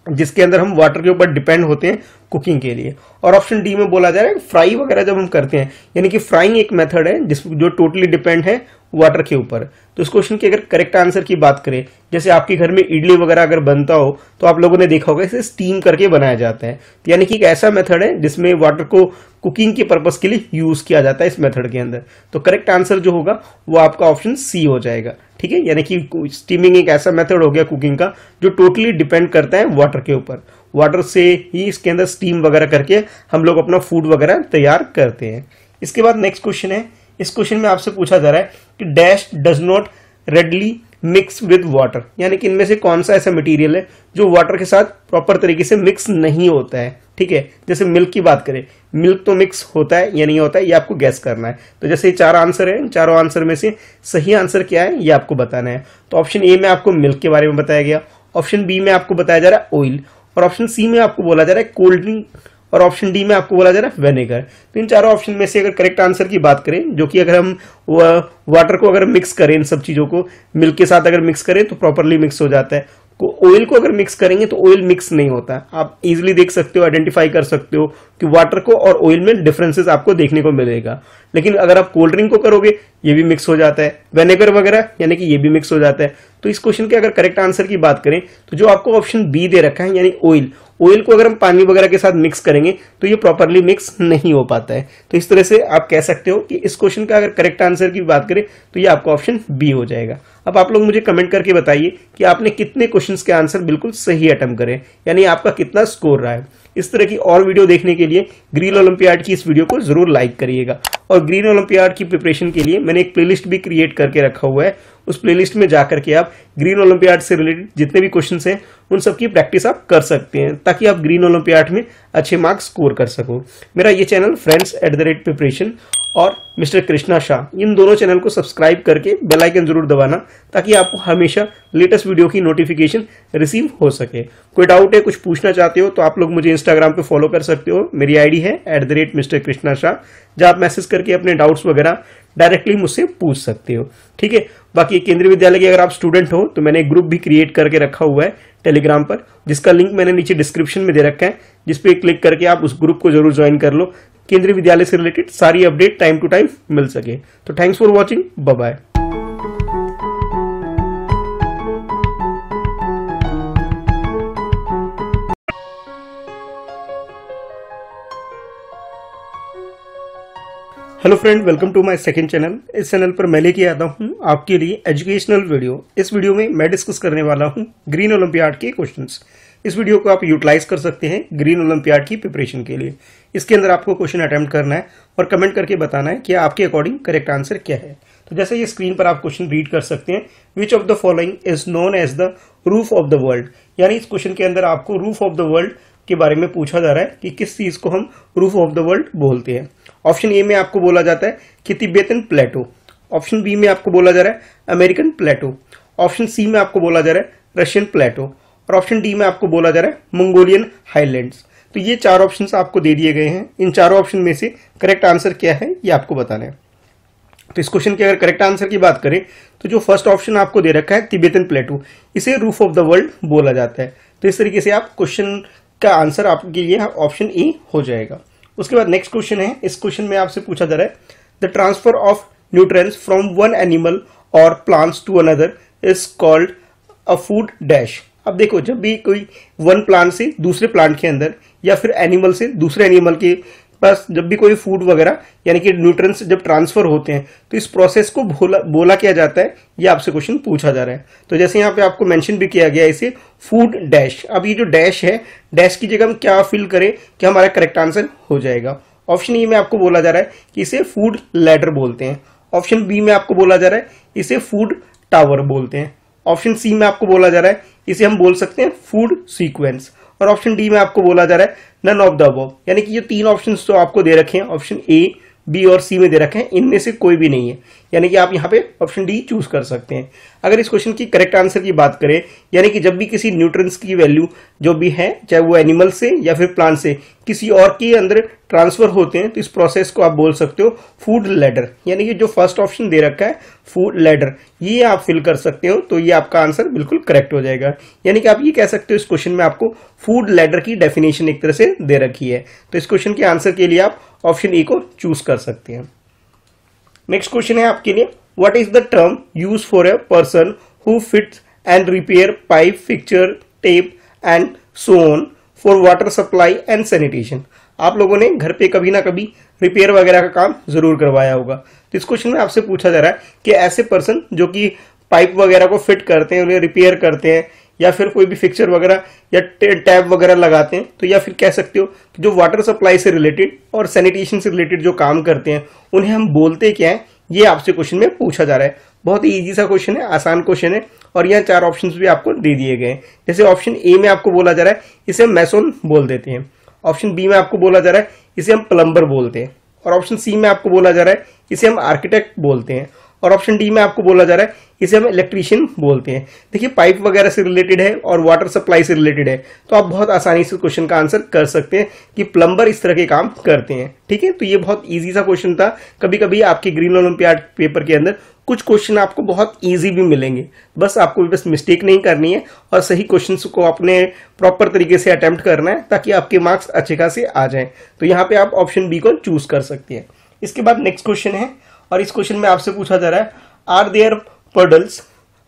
जिसके अंदर हम वाटर के ऊपर डिपेंड होते हैं कुकिंग के लिए। और ऑप्शन डी में बोला जा रहा है फ्राई वगैरह जब हम करते हैं, यानी कि फ्राइंग एक मेथड है जो टोटली डिपेंड है वाटर के ऊपर। तो इस क्वेश्चन के अगर करेक्ट आंसर की बात करें, जैसे आपके घर में इडली वगैरह अगर बनता हो तो आप लोगों ने देखा होगा इसे स्टीम करके बनाया जाता है। तो यानी कि एक ऐसा मेथड है जिसमें वाटर को कुकिंग के पर्पस के लिए यूज किया जाता है इस मेथड के अंदर। तो करेक्ट आंसर जो होगा वो आपका ऑप्शन सी हो जाएगा। ठीक है, यानी कि स्टीमिंग एक ऐसा मेथड हो गया कुकिंग का जो टोटली डिपेंड करता है वाटर के ऊपर। वाटर से ही इसके अंदर स्टीम वगैरह करके हम लोग अपना फूड वगैरह तैयार करते हैं। इसके बाद नेक्स्ट क्वेश्चन है। इस क्वेश्चन में आपसे पूछा जा रहा है कि dash does not readily mix with water, यानी कि इनमें से कौन सा ऐसा मटेरियल है जो वाटर के साथ प्रॉपर तरीके से मिक्स नहीं होता है। ठीक है, जैसे मिल्क की बात करें, मिल्क तो मिक्स होता है या नहीं होता है ये आपको गैस करना है। तो जैसे ये चार आंसर है, चारों आंसर में से सही आंसर क्या है ये आपको बताना है। तो ऑप्शन ए में आपको मिल्क के बारे में बताया गया, ऑप्शन बी में आपको बताया जा रहा है ऑयल, और ऑप्शन सी में आपको बोला जा रहा है कोल्ड ड्रिंक, और ऑप्शन डी में आपको बोला जा रहा है वेनेगर। तो इन चारों ऑप्शन में से अगर करेक्ट आंसर की बात करें, जो कि अगर हम वाटर को अगर मिक्स करें, इन सब चीजों को मिल्क के साथ अगर मिक्स करें तो प्रॉपरली मिक्स हो जाता है। ऑयल को अगर मिक्स करेंगे तो ऑयल मिक्स नहीं होता। आप इजीली देख सकते हो, आइडेंटिफाई कर सकते हो कि वाटर को और ऑयल में डिफरेंसेस आपको देखने को मिलेगा। लेकिन अगर आप कोल्ड ड्रिंक को करोगे ये भी मिक्स हो जाता है, वेनेगर वगैरह यानी कि ये भी मिक्स हो जाता है। तो इस क्वेश्चन के अगर करेक्ट आंसर की बात करें तो जो आपको ऑप्शन बी दे रखा है यानी ऑयल को अगर हम पानी वगैरह के साथ मिक्स करेंगे तो ये प्रॉपरली मिक्स नहीं हो पाता है। तो इस तरह से आप कह सकते हो कि इस क्वेश्चन का अगर करेक्ट आंसर की बात करें तो ये आपका ऑप्शन बी हो जाएगा। अब आप लोग मुझे कमेंट करके बताइए कि आपने कितने क्वेश्चंस के आंसर बिल्कुल सही अटेम्प्ट करे, यानी आपका कितना स्कोर रहा है। इस तरह की और वीडियो देखने के लिए ग्रीन ओलंपियाड की इस वीडियो को जरूर लाइक करिएगा। और ग्रीन ओलंपियाड की प्रिपरेशन के लिए मैंने एक प्लेलिस्ट भी क्रिएट करके रखा हुआ है, उस प्लेलिस्ट में जाकर के आप ग्रीन ओलंपियाड से रिलेटेड जितने भी क्वेश्चंस हैं उन सबकी प्रैक्टिस आप कर सकते हैं, ताकि आप ग्रीन ओलंपियाड में अच्छे मार्क्स स्कोर कर सको। मेरा ये चैनल friends@preparation और मिस्टर कृष्णा शाह, इन दोनों चैनल को सब्सक्राइब करके बेल आइकन जरूर दबाना, ताकि आपको हमेशा लेटेस्ट वीडियो की नोटिफिकेशन रिसीव हो सके। कोई डाउट है, कुछ पूछना चाहते हो तो आप लोग मुझे इंस्टाग्राम पे फॉलो कर सकते हो। मेरी आईडी है @Mr. कृष्णा शाह, जहाँ आप मैसेज करके अपने डाउट्स वगैरह डायरेक्टली मुझसे पूछ सकते हो। ठीक है, बाकी केंद्रीय विद्यालय के अगर आप स्टूडेंट हो तो मैंने एक ग्रुप भी क्रिएट करके रखा हुआ है टेलीग्राम पर, जिसका लिंक मैंने नीचे डिस्क्रिप्शन में दे रखा है, जिसपे क्लिक करके आप उस ग्रुप को जरूर ज्वाइन कर लो। केंद्रीय विद्यालय से रिलेटेड सारी अपडेट टाइम टू टाइम मिल सके। तो thanks for watching, bye bye. Hello friend, welcome to my second channel. इस चैनल पर मैं लेके आता हूँ आपके लिए एजुकेशनल वीडियो। इस वीडियो में मैं डिस्कस करने वाला हूँ ग्रीन ओलंपियाड के क्वेश्चंस। इस वीडियो को आप यूटिलाइज कर सकते हैं ग्रीन ओलंपियाड की प्रिपरेशन के लिए। इसके अंदर आपको क्वेश्चन अटेम्प्ट करना है और कमेंट करके बताना है कि आपके अकॉर्डिंग करेक्ट आंसर क्या है। तो जैसे ये स्क्रीन पर आप क्वेश्चन रीड कर सकते हैं, which of the following is known as the roof of the world. यानी इस क्वेश्चन के अंदर आपको रूफ ऑफ द वर्ल्ड के बारे में पूछा जा रहा है कि किस चीज को हम रूफ ऑफ द वर्ल्ड बोलते हैं। ऑप्शन ए में आपको बोला जाता है कि तिब्बतन प्लेटो, ऑप्शन बी में आपको बोला जा रहा है अमेरिकन प्लेटो, ऑप्शन सी में आपको बोला जा रहा है रशियन प्लेटो और ऑप्शन डी में आपको बोला जा रहा है मंगोलियन हाईलैंड्स। तो ये चार ऑप्शंस आपको दे दिए गए हैं। इन चारों ऑप्शन में से करेक्ट आंसर क्या है ये आपको बताना है। तो इस क्वेश्चन के अगर करेक्ट आंसर की बात करें तो जो फर्स्ट ऑप्शन आपको दे रखा है तिब्बतन प्लेटो, इसे रूफ ऑफ द वर्ल्ड बोला जाता है। तो इस तरीके से आप क्वेश्चन का आंसर आपके लिए ऑप्शन ए हो जाएगा। उसके बाद नेक्स्ट क्वेश्चन है, इस क्वेश्चन में आपसे पूछा जा रहा है the transfer of nutrients from one animal or plants to another is called a food dash. अब देखो, जब भी कोई वन प्लांट से दूसरे प्लांट के अंदर या फिर एनिमल से दूसरे एनिमल के पास जब भी कोई फूड वगैरह यानी कि न्यूट्रिएंट्स जब ट्रांसफर होते हैं तो इस प्रोसेस को बोला क्या जाता है, ये आपसे क्वेश्चन पूछा जा रहा है। तो जैसे यहाँ पे आपको मेंशन भी किया गया है इसे फूड डैश। अब ये जो डैश है, डैश की जगह हम क्या फिल करें कि हमारा करेक्ट आंसर हो जाएगा। ऑप्शन ए में आपको बोला जा रहा है कि इसे फूड लैडर बोलते हैं, ऑप्शन बी में आपको बोला जा रहा है इसे फूड टावर बोलते हैं, ऑप्शन सी में आपको बोला जा रहा है इसे हम बोल सकते हैं फूड सीक्वेंस और ऑप्शन डी में आपको बोला जा रहा है नन ऑफ द अबव। यानी कि ये तीन ऑप्शंस जो आपको दे रखे हैं ऑप्शन ए, बी और सी में दे रखे हैं, इनमें से कोई भी नहीं है। यानी कि आप यहाँ पे ऑप्शन डी चूज कर सकते हैं। अगर इस क्वेश्चन की करेक्ट आंसर की बात करें, यानी कि जब भी किसी न्यूट्रिएंट्स की वैल्यू जो भी है, चाहे वो एनिमल से या फिर प्लांट से किसी और के अंदर ट्रांसफर होते हैं, तो इस प्रोसेस को आप बोल सकते हो फूड लैडर। यानी कि जो फर्स्ट ऑप्शन दे रखा है फूड लैडर, ये आप फिल कर सकते हो, तो ये आपका आंसर बिल्कुल करेक्ट हो जाएगा। यानी कि आप ये कह सकते हो इस क्वेश्चन में आपको फूड लैडर की डेफिनेशन एक तरह से दे रखी है। तो इस क्वेश्चन के आंसर के लिए आप ऑप्शन ए को चूज कर सकते हैं। नेक्स्ट क्वेश्चन है आपके लिए, what is the term use for a person who fits and repair pipe, fixture, tape and so on for water supply and sanitation. आप लोगों ने घर पे कभी ना कभी रिपेयर वगैरह का काम जरूर करवाया होगा। तो इस क्वेश्चन में आपसे पूछा जा रहा है कि ऐसे पर्सन जो कि पाइप वगैरह को फिट करते हैं, उन्हें रिपेयर करते हैं या फिर कोई भी फिक्चर वगैरह या टैप वगैरह लगाते हैं, तो या फिर कह सकते हो कि जो वाटर सप्लाई से रिलेटेड और सैनिटेशन से रिलेटेड जो काम करते हैं उन्हें हम बोलते क्या हैं, ये आपसे क्वेश्चन में पूछा जा रहा है। बहुत ही इजी सा क्वेश्चन है, आसान क्वेश्चन है और यहाँ चार ऑप्शंस भी आपको दे दिए गए हैं। जैसे ऑप्शन ए में आपको बोला जा रहा है इसे हम मैसोन बोल देते हैं, ऑप्शन बी में आपको बोला जा रहा है इसे हम प्लम्बर बोलते हैं और ऑप्शन सी में आपको बोला जा रहा है इसे हम आर्किटेक्ट बोलते हैं और ऑप्शन डी में आपको बोला जा रहा है इसे हम इलेक्ट्रीशियन बोलते हैं। देखिए, पाइप वगैरह से रिलेटेड है और वाटर सप्लाई से रिलेटेड है, तो आप बहुत आसानी से क्वेश्चन का आंसर कर सकते हैं कि प्लम्बर इस तरह के काम करते हैं। ठीक है, तो ये बहुत इजी सा क्वेश्चन था। कभी कभी आपके ग्रीन ओलंपियाड पेपर के अंदर कुछ क्वेश्चन आपको बहुत इजी भी मिलेंगे, बस आपको बस मिस्टेक नहीं करनी है और सही क्वेश्चंस को अपने प्रॉपर तरीके से अटेम्प्ट करना है ताकि आपके मार्क्स अच्छे खासे आ जाएं। तो यहाँ पे आप ऑप्शन बी को चूज कर सकते हैं। इसके बाद नेक्स्ट क्वेश्चन है और इस क्वेश्चन में आपसे पूछा जा रहा है, are there puddles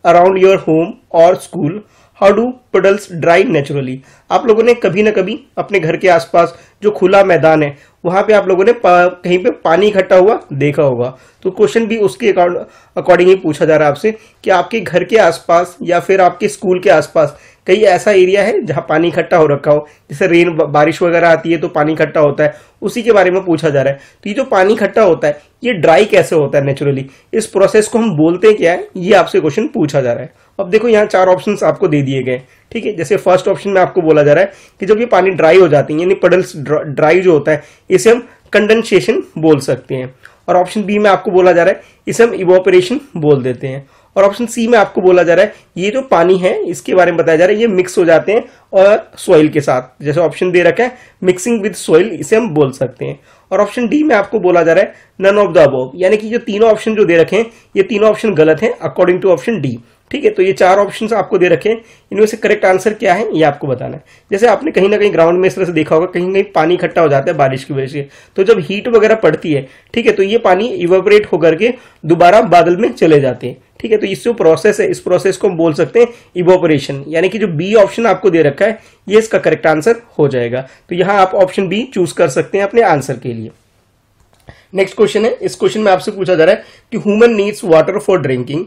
around your home और school? How do puddles dry naturally? आप लोगों ने कभी ना कभी अपने घर के आसपास जो खुला मैदान है वहां पे आप लोगों ने कहीं पे पानी इकट्ठा हुआ देखा होगा। तो क्वेश्चन भी उसके अकॉर्डिंग ही पूछा जा रहा है आपसे कि आपके घर के आसपास या फिर आपके स्कूल के आसपास कहीं ऐसा एरिया है जहां पानी इकट्ठा हो रखा हो, जैसे रेन बारिश वगैरह आती है तो पानी इकट्ठा होता है, उसी के बारे में पूछा जा रहा है। तो ये जो पानी इकट्ठा होता है ये ड्राई कैसे होता है नेचुरली, इस प्रोसेस को हम बोलते क्या है, ये आपसे क्वेश्चन पूछा जा रहा है। अब देखो यहाँ 4 ऑप्शंस आपको दे दिए गए, ठीक है। जैसे फर्स्ट ऑप्शन में आपको बोला जा रहा है कि जब ये पानी ड्राई हो जाती है, यानी पडल्स ड्राई जो होता है इसे हम कंडेंसेशन बोल सकते हैं। और ऑप्शन बी में आपको बोला जा रहा है इसे हम इवोपरेशन बोल देते हैं। और ऑप्शन सी में आपको बोला जा रहा है ये जो पानी है इसके बारे में बताया जा रहा है ये मिक्स हो जाते हैं और सॉइल के साथ, जैसे ऑप्शन दे रखा है मिक्सिंग विद सॉइल, इसे हम बोल सकते हैं। और ऑप्शन डी में आपको बोला जा रहा है नन ऑफ द अबव, यानी कि जो तीनों ऑप्शन जो दे रखे हैं ये तीनों ऑप्शन गलत हैं अकॉर्डिंग टू ऑप्शन डी, ठीक है। तो ये 4 ऑप्शंस आपको दे रखे हैं, इनमें से करेक्ट आंसर क्या है ये आपको बताना है। जैसे आपने कहीं ना कहीं ग्राउंड में इस तरह से देखा होगा, कहीं कहीं पानी इकट्ठा हो जाता है बारिश की वजह से, तो जब हीट वगैरह पड़ती है, ठीक है, तो ये पानी इवेपोरेट होकर के दोबारा बादल में चले जाते हैं, ठीक है। तो इससे प्रोसेस है, इस प्रोसेस को हम बोल सकते हैं इवेपोरेशन, यानी कि जो बी ऑप्शन आपको दे रखा है ये इसका करेक्ट आंसर हो जाएगा। तो यहां आप ऑप्शन बी चूज कर सकते हैं अपने आंसर के लिए। नेक्स्ट क्वेश्चन है, इस क्वेश्चन में आपसे पूछा जा रहा है कि human needs water for drinking.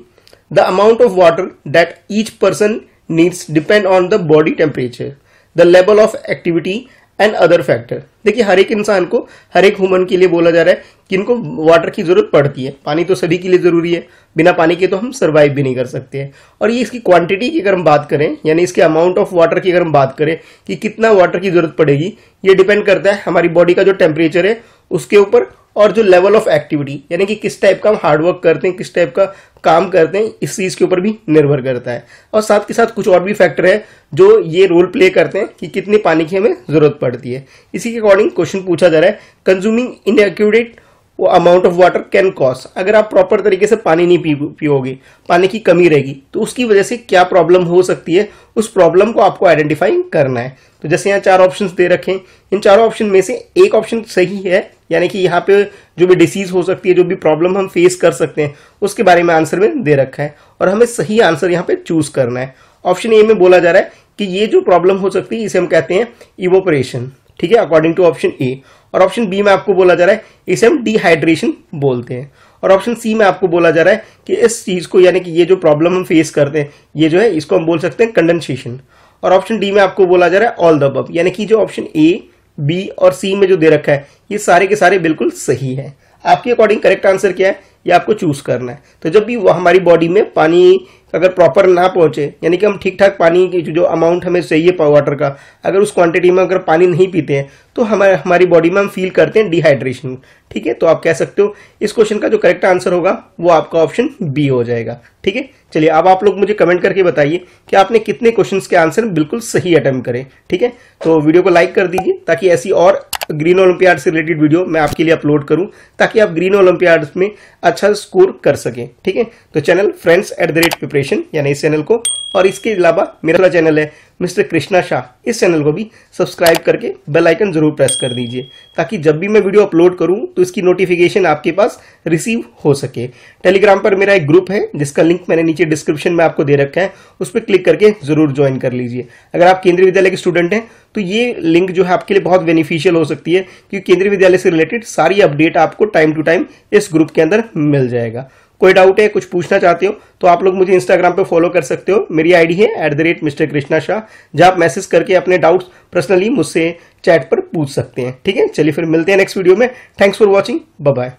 The amount of water that each person needs depend on the body temperature, the level of activity and other factor। देखिए हर एक इंसान को, हर एक ह्यूमन के लिए बोला जा रहा है कि इनको वाटर की जरूरत पड़ती है। पानी तो सभी के लिए जरूरी है, बिना पानी के तो हम सरवाइव भी नहीं कर सकते हैं। और ये इसकी क्वांटिटी की अगर हम बात करें, यानी इसके अमाउंट ऑफ वाटर की अगर हम बात करें कि कितना वाटर की जरूरत पड़ेगी, ये डिपेंड करता है हमारी बॉडी का जो टेम्परेचर है उसके ऊपर, और जो लेवल ऑफ एक्टिविटी, यानी कि किस टाइप का हम हार्डवर्क करते हैं, किस टाइप का काम करते हैं, इस चीज के ऊपर भी निर्भर करता है। और साथ के साथ कुछ और भी फैक्टर है जो ये रोल प्ले करते हैं कि कितने पानी की हमें जरूरत पड़ती है। इसी के अकॉर्डिंग क्वेश्चन पूछा जा रहा है कंज्यूमिंग इनएक्यूरेट वो amount of water can cause. अगर आप प्रॉपर तरीके से पानी नहीं पियोगे, पानी की कमी रहेगी, तो उसकी वजह से क्या प्रॉब्लम हो सकती है, उस प्रॉब्लम को आपको आइडेंटिफाई करना है। तो जैसे यहाँ 4 ऑप्शंस दे रखे हैं, इन 4 ऑप्शन में से एक ऑप्शन सही है, यानी कि यहाँ पे जो भी डिसीज हो सकती है, जो भी प्रॉब्लम हम फेस कर सकते हैं उसके बारे में आंसर में दे रखा है, और हमें सही आंसर यहाँ पे चूज करना है। ऑप्शन ए में बोला जा रहा है कि ये जो प्रॉब्लम हो सकती है इसे हम कहते हैं इवोपरेशन, ठीक है, अकॉर्डिंग टू ऑप्शन ए। और ऑप्शन बी में आपको बोला जा रहा है इसे हम डिहाइड्रेशन बोलते हैं। और ऑप्शन सी में आपको बोला जा रहा है कि इस चीज को, यानी कि ये जो प्रॉब्लम हम फेस करते हैं ये जो है इसको हम बोल सकते हैं कंडेंसेशन। और ऑप्शन डी में आपको बोला जा रहा है ऑल द अबव, यानी कि जो ऑप्शन ए, बी और सी में जो दे रखा है ये सारे के सारे बिल्कुल सही है। आपके अकॉर्डिंग करेक्ट आंसर क्या है ये आपको चूज करना है। तो जब भी हमारी बॉडी में पानी अगर प्रॉपर ना पहुंचे, यानी कि हम ठीक ठाक पानी की जो अमाउंट हमें चाहिए वाटर का, अगर उस क्वांटिटी में अगर पानी नहीं पीते हैं तो हमारी बॉडी में हम फील करते हैं डिहाइड्रेशन, ठीक है। तो आप कह सकते हो इस क्वेश्चन का जो करेक्ट आंसर होगा वो आपका ऑप्शन बी हो जाएगा, ठीक है। चलिए अब आप लोग मुझे कमेंट करके बताइए कि आपने कितने क्वेश्चंस के आंसर बिल्कुल सही अटेम्प्ट करें, ठीक है। तो वीडियो को लाइक कर दीजिए ताकि ऐसी और ग्रीन ओलंपियाड से रिलेटेड वीडियो मैं आपके लिए अपलोड करूं, ताकि आप ग्रीन ओलंपियाड में अच्छा स्कोर कर सकें, ठीक है। तो चैनल friends@प्रिपरेशन, यानी इस चैनल को, और इसके अलावा मेरा चैनल है मिस्टर कृष्णा शाह, इस चैनल को भी सब्सक्राइब करके बेल आइकन जरूर प्रेस कर दीजिए, ताकि जब भी मैं वीडियो अपलोड करूं तो इसकी नोटिफिकेशन आपके पास रिसीव हो सके। टेलीग्राम पर मेरा एक ग्रुप है जिसका लिंक मैंने नीचे डिस्क्रिप्शन में आपको दे रखा है, उस पर क्लिक करके जरूर ज्वाइन कर लीजिए। अगर आप केंद्रीय विद्यालय के स्टूडेंट हैं तो ये लिंक जो है आपके लिए बहुत बेनिफिशियल हो सकती है, क्योंकि केंद्रीय विद्यालय से रिलेटेड सारी अपडेट आपको टाइम टू टाइम इस ग्रुप के अंदर मिल जाएगा। कोई डाउट है, कुछ पूछना चाहते हो तो आप लोग मुझे इंस्टाग्राम पे फॉलो कर सकते हो। मेरी आईडी है @Mr. कृष्णा शाह, जहां आप मैसेज करके अपने डाउट्स पर्सनली मुझसे चैट पर पूछ सकते हैं, ठीक है। चलिए फिर मिलते हैं नेक्स्ट वीडियो में। Thanks for watching, bye bye.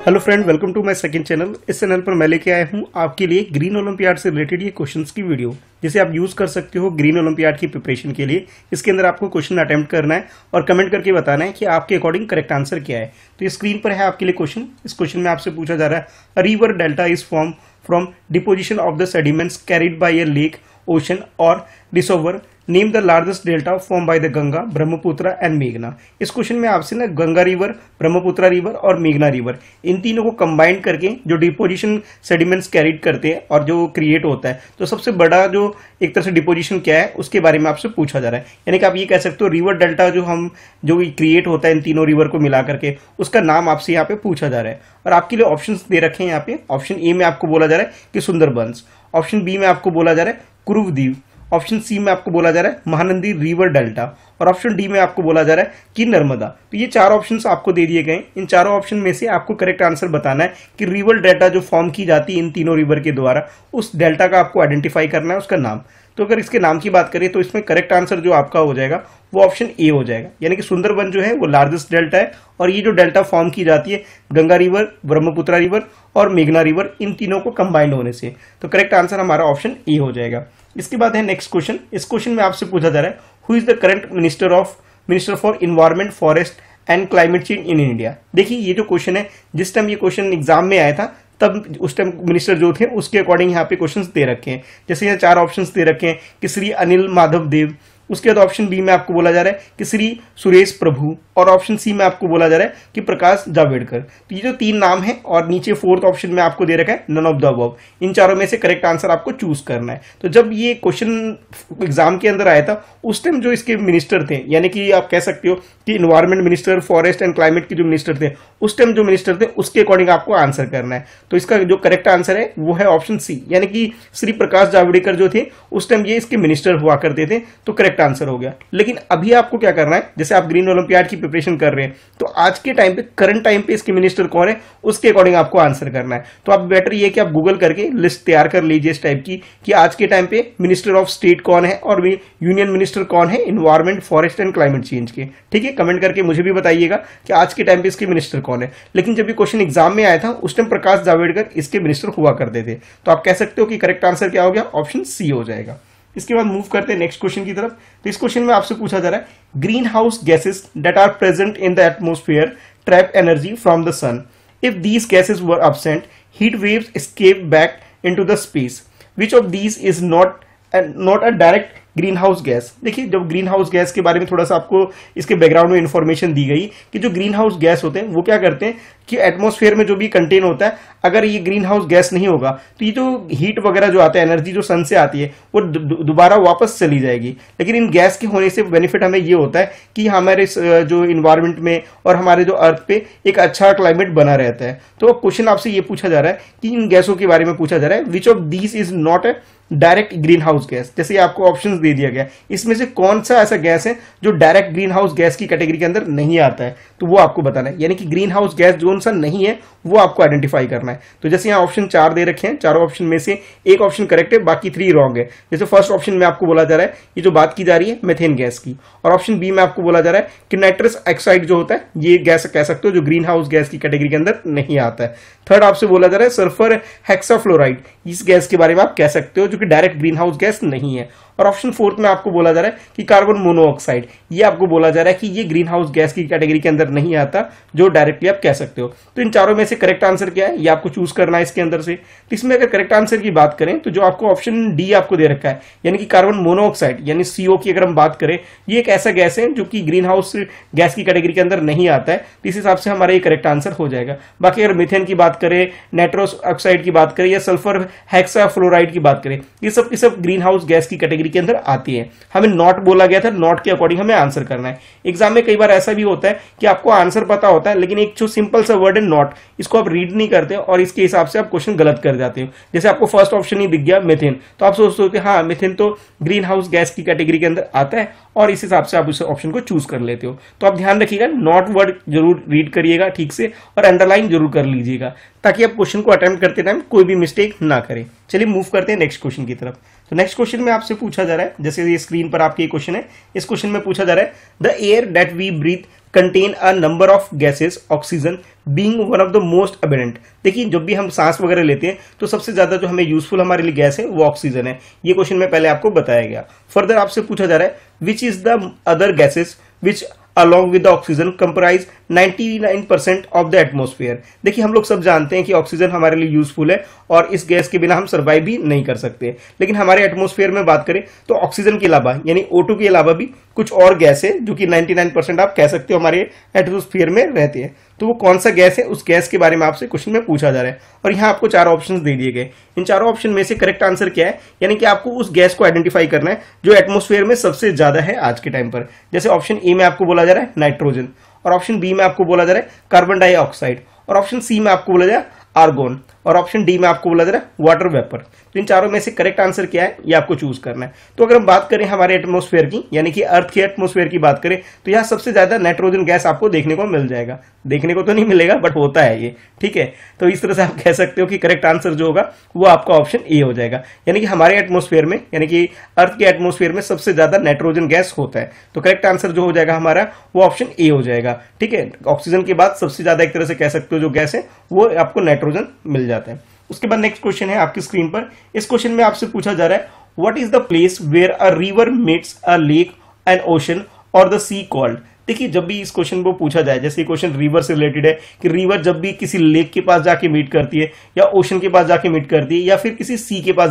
Hello friend, welcome to my second channel. इस चैनल पर मैं लेके आया हूँ आपके लिए ग्रीन ओलंपियाड से रिलेटेड ये क्वेश्चंस की वीडियो, जिसे आप यूज कर सकते हो ग्रीन ओलंपियाड की प्रिपरेशन के लिए। इसके अंदर आपको क्वेश्चन अटेम्प्ट करना है और कमेंट करके बताना है कि आपके अकॉर्डिंग करेक्ट आंसर क्या है। तो ये स्क्रीन पर है आपके लिए क्वेश्चन। इस क्वेश्चन में आपसे पूछा जा रहा है, a river delta is form from deposition of the sediments carried by a lake, ocean or reservoir name the largest delta form by the Ganga, Brahmaputra and मेघना। इस क्वेश्चन में आपसे ना गंगा रिवर, ब्रह्मपुत्र रिवर और मेघना रिवर, इन तीनों को कंबाइन करके जो डिपोजिशन सेडिमेंट्स कैरिड करते हैं और जो क्रिएट होता है, तो सबसे बड़ा जो एक तरह से डिपोजिशन क्या है उसके बारे में आपसे पूछा जा रहा है। यानी कि आप ये कह सकते हो रिवर डेल्टा जो क्रिएट होता है इन तीनों रिवर को मिला करके, उसका नाम आपसे यहाँ पे पूछा जा रहा है। और आपके लिए ऑप्शंस दे रखे हैं यहाँ पे। ऑप्शन ए में आपको बोला जा रहा है कि सुंदरबंस, ऑप्शन बी में आपको बोला जा रहा है कुरुवदीप, ऑप्शन सी में आपको बोला जा रहा है महानंदी रिवर डेल्टा और ऑप्शन डी में आपको बोला जा रहा है कि नर्मदा। तो ये चार ऑप्शंस आपको दे दिए गए। इन चारों ऑप्शन में से आपको करेक्ट आंसर बताना है कि रिवर डेल्टा जो फॉर्म की जाती है इन तीनों रिवर के द्वारा, उस डेल्टा का आपको आइडेंटिफाई करना है, उसका नाम। तो अगर इसके नाम की बात करें तो इसमें करेक्ट आंसर जो आपका हो जाएगा वो ऑप्शन ए हो जाएगा। यानी कि सुंदरबन जो है वो लार्जेस्ट डेल्टा है और ये जो डेल्टा फॉर्म की जाती है गंगा रिवर, ब्रह्मपुत्र रिवर और मेघना रिवर, इन तीनों को कंबाइंड होने से। तो करेक्ट आंसर हमारा ऑप्शन ए हो जाएगा। इसके बाद है नेक्स्ट क्वेश्चन। इस क्वेश्चन में आपसे पूछा जा रहा है who is the current minister for environment, forest and climate change in India. देखिए ये जो क्वेश्चन है, जिस टाइम ये क्वेश्चन एग्जाम में आया था तब उस टाइम मिनिस्टर जो थे उसके अकॉर्डिंग यहाँ पे क्वेश्चंस दे रखे हैं। जैसे यहाँ चार ऑप्शंस दे रखे हैं कि श्री अनिल माधव देव, उसके बाद ऑप्शन बी में आपको बोला जा रहा है कि श्री सुरेश प्रभु और ऑप्शन सी में आपको बोला जा रहा है कि प्रकाश जावड़ेकर। तो ये जो तीन नाम है और नीचे फोर्थ ऑप्शन में आपको दे रखा है नन ऑफ द अबव। इन चारों में से करेक्ट आंसर आपको चूज करना है। तो जब ये क्वेश्चन एग्जाम के अंदर आया था उस टाइम जो इसके मिनिस्टर थे, यानी कि आप कह सकते हो कि environment minister, forest and climate के जो मिनिस्टर थे उस टाइम जो मिनिस्टर थे उसके अकॉर्डिंग आपको आंसर करना है। तो इसका जो करेक्ट आंसर है वो है ऑप्शन सी, यानी कि श्री प्रकाश जावड़ेकर जो थे उस टाइम ये इसके मिनिस्टर हुआ करते थे। तो करेक्ट आंसर हो गया। लेकिन अभी आपको क्या करना है, जैसे आप ग्रीन ओलंपियाड की प्रिपरेशन कर रहे हैं तो आज के टाइम पे, करंट टाइम पे इसके मिनिस्टर कौन है उसके अकॉर्डिंग आपको आंसर करना है। तो आप बेटर ये कि आप गूगल करके लिस्ट तैयार कर लीजिए इस टाइप की कि आज के टाइम पे मिनिस्टर ऑफ स्टेट कौन है और यूनियन मिनिस्टर कौन है environment, forest and climate change के। ठीक है, कमेंट करके मुझे भी बताइएगा कि आज के टाइम पे इसके मिनिस्टर कौन है। लेकिन जब ये क्वेश्चन एग्जाम में आया था उस टाइम प्रकाश जावड़ेकर इसके मिनिस्टर हुआ करते थे। तो आप कह सकते हो कि करेक्ट आंसर क्या हो गया, ऑप्शन सी हो जाएगा। इसके बाद मूव करते हैं नेक्स्ट क्वेश्चन की तरफ। तो इस क्वेश्चन में आपसे पूछा जा रहा है green house gases that are present in the atmosphere trap energy from the sun. If these gases were absent, heat waves escape back into the space. Which of these is not a direct green house gas. देखिए जब green house gas के बारे में थोड़ा सा आपको इसके background में इंफॉर्मेशन दी गई कि जो ग्रीन हाउस गैस होते हैं वो क्या करते हैं कि एटमॉस्फेयर में जो भी कंटेन होता है, अगर ये ग्रीन हाउस गैस नहीं होगा तो ये जो हीट वगैरह जो आता है, एनर्जी जो सन से आती है वो दोबारा वापस चली जाएगी। लेकिन इन गैस के होने से बेनिफिट हमें ये होता है कि हमारे जो इन्वायरमेंट में और हमारे जो अर्थ पे एक अच्छा क्लाइमेट बना रहता है। तो क्वेश्चन आपसे ये पूछा जा रहा है कि इन गैसों के बारे में पूछा जा रहा है which of these is not a direct green house gas. जैसे आपको ऑप्शंस दे दिया गया, इसमें से कौन सा ऐसा गैस है जो डायरेक्ट ग्रीन हाउस गैस की कैटेगरी के अंदर नहीं आता है, तो वो आपको बताना है। यानी कि ग्रीन हाउस गैस जो सा नहीं है वो आपको आइडेंटिफाई करना है। तो जैसे यहाँ ऑप्शन 4 दे रखे हैं, चारों ऑप्शन में से एक ऑप्शन करेक्ट है, बाकी 3 रॉन्ग है। जैसे फर्स्ट ऑप्शन में आपको बोला जा रहा है ये जो बात की जा रही है मेथेन गैस की, और ऑप्शन बी में आपको बोला जा रहा है कि नाइट्रस ऑक्साइड जो होता है ये गैस कह सकते हो जो ग्रीन हाउस गैस की कैटेगरी के अंदर नहीं आता है। थर्ड आपसे बोला जा रहा है सल्फर हेक्साफ्लोराइड, इस गैस के बारे में आप कह सकते हो जो कि डायरेक्ट ग्रीन हाउस गैस नहीं है। और ऑप्शन फोर्थ में आपको बोला जा रहा है कि कार्बन मोनोऑक्साइड, ये आपको बोला जा रहा है कि ये ग्रीन हाउस गैस की कैटेगरी के अंदर नहीं आता, जो डायरेक्टली आप कह सकते हो। तो इन चारों में से करेक्ट आंसर क्या है ये आपको चूज करना है इसके अंदर से। तो इसमें अगर करेक्ट आंसर की बात करें तो जो आपको ऑप्शन डी आपको दे रखा है, यानी कि कार्बन मोनोऑक्साइड यानी CO की अगर हम बात करें, ये एक ऐसा गैस है जो कि ग्रीन हाउस गैस की कैटेगरी के अंदर नहीं आता है। तो इस हिसाब से हमारा ये करेक्ट आंसर हो जाएगा। बाकी अगर मीथेन की बात करें, नाइट्रस ऑक्साइड की बात करें या सल्फर हेक्साफ्लोराइड की बात करें, ये सब की सब ग्रीन हाउस गैस की कैटेगरी के अंदर आती है। हमें नॉट बोला गया था, नॉट के अकॉर्डिंग हमें आंसर करना है। एग्जाम में कई बार ऐसा भी होता है कि आपको आंसर पता होता है लेकिन एक जो सिंपल सा वर्ड है नॉट, इसको आप रीड नहीं करते और इसके हिसाब से आप क्वेश्चन गलत कर जाते हो। जैसे आपको फर्स्ट ऑप्शन ही दिख गया मेथेन, तो आप सोचते हो हाँ मेथेन तो ग्रीन हाउस गैस की कैटेगरी के अंदर आता है और इस हिसाब से आप उस ऑप्शन को चूज कर लेते हो। तो आप ध्यान रखिएगा, नॉट वर्ड जरूर रीड करिएगा ठीक से और अंडरलाइन जरूर कर लीजिएगा ताकि आप क्वेश्चन को अटेम्प्ट करते टाइम कोई भी मिस्टेक ना करें। चलिए मूव करते हैं नेक्स्ट क्वेश्चन की तरफ। तो नेक्स्ट क्वेश्चन में आपसे पूछा जा रहा है, जैसे ये स्क्रीन पर आपके क्वेश्चन है, इस क्वेश्चन में पूछा जा रहा है the air that we breathe contain a number of gases, oxygen being one of the most abundant. देखिए जब भी हम सांस वगैरह लेते हैं तो सबसे ज्यादा जो हमें यूजफुल हमारे लिए गैस है वो ऑक्सीजन है। ये क्वेश्चन में पहले आपको बताया गया। फर्दर आपसे पूछा जा रहा है which is the other gases which along with the oxygen comprise 99% of the atmosphere। देखिए हम लोग सब जानते हैं कि ऑक्सीजन हमारे लिए यूजफुल है और इस गैस के बिना हम सर्वाइव भी नहीं कर सकते, लेकिन हमारे एटमॉस्फेयर में बात करें तो ऑक्सीजन के अलावा यानी O2 के अलावा भी कुछ और गैस है जो कि 99% आप कह सकते हो हमारे एटमॉस्फेयर में रहते हैं। तो वो कौन सा गैस है, उस गैस के बारे में आपसे क्वेश्चन में पूछा जा रहा है और यहाँ आपको 4 ऑप्शंस दे दिए गए। इन चारों ऑप्शन में से करेक्ट आंसर क्या है, यानी कि आपको उस गैस को आइडेंटिफाई करना है जो एटमॉस्फेयर में सबसे ज्यादा है आज के टाइम पर। जैसे ऑप्शन ए में आपको बोला जा रहा है नाइट्रोजन, और ऑप्शन बी में आपको बोला जा रहा है कार्बन डाइऑक्साइड, और ऑप्शन सी में आपको बोला जा रहा है आर्गोन, और ऑप्शन डी में आपको बोला जा रहा है वाटर वेपर। तो इन चारों में से करेक्ट आंसर क्या है ये आपको चूज करना है। तो अगर हम बात करें हमारे एटमॉस्फेयर की यानी कि अर्थ के एटमॉस्फेयर की बात करें तो यहाँ सबसे ज्यादा नाइट्रोजन गैस आपको देखने को मिल जाएगा। देखने को तो नहीं मिलेगा बट होता है ये, ठीक है। तो इस तरह से आप कह सकते हो कि करेक्ट आंसर जो होगा वो आपका ऑप्शन ए हो जाएगा, यानी कि हमारे एटमॉस्फेयर में यानी कि अर्थ के एटमॉस्फेयर में सबसे ज्यादा नाइट्रोजन गैस होता है। तो करेक्ट आंसर जो हो जाएगा हमारा वो ऑप्शन ए हो जाएगा, ठीक है। ऑक्सीजन के बाद सबसे ज्यादा एक तरह से कह सकते हो जो गैस है वो आपको नाइट्रोजन मिल जाता है। उसके बाद नेक्स्ट क्वेश्चन है आपकी स्क्रीन पर। इस क्वेश्चन में आपसे पूछा जा रहा है what is the place where a river meets a lake an ocean और द सी कॉल्ड। देखिए जब भी इस क्वेश्चन को पूछा जाए, जैसे ये क्वेश्चन रिवर से रिलेटेड है कि रिवर जब भी किसी लेक के पास जाके मीट करती है या ओशन के पास जाके मीट करती है या फिर किसी सी के पास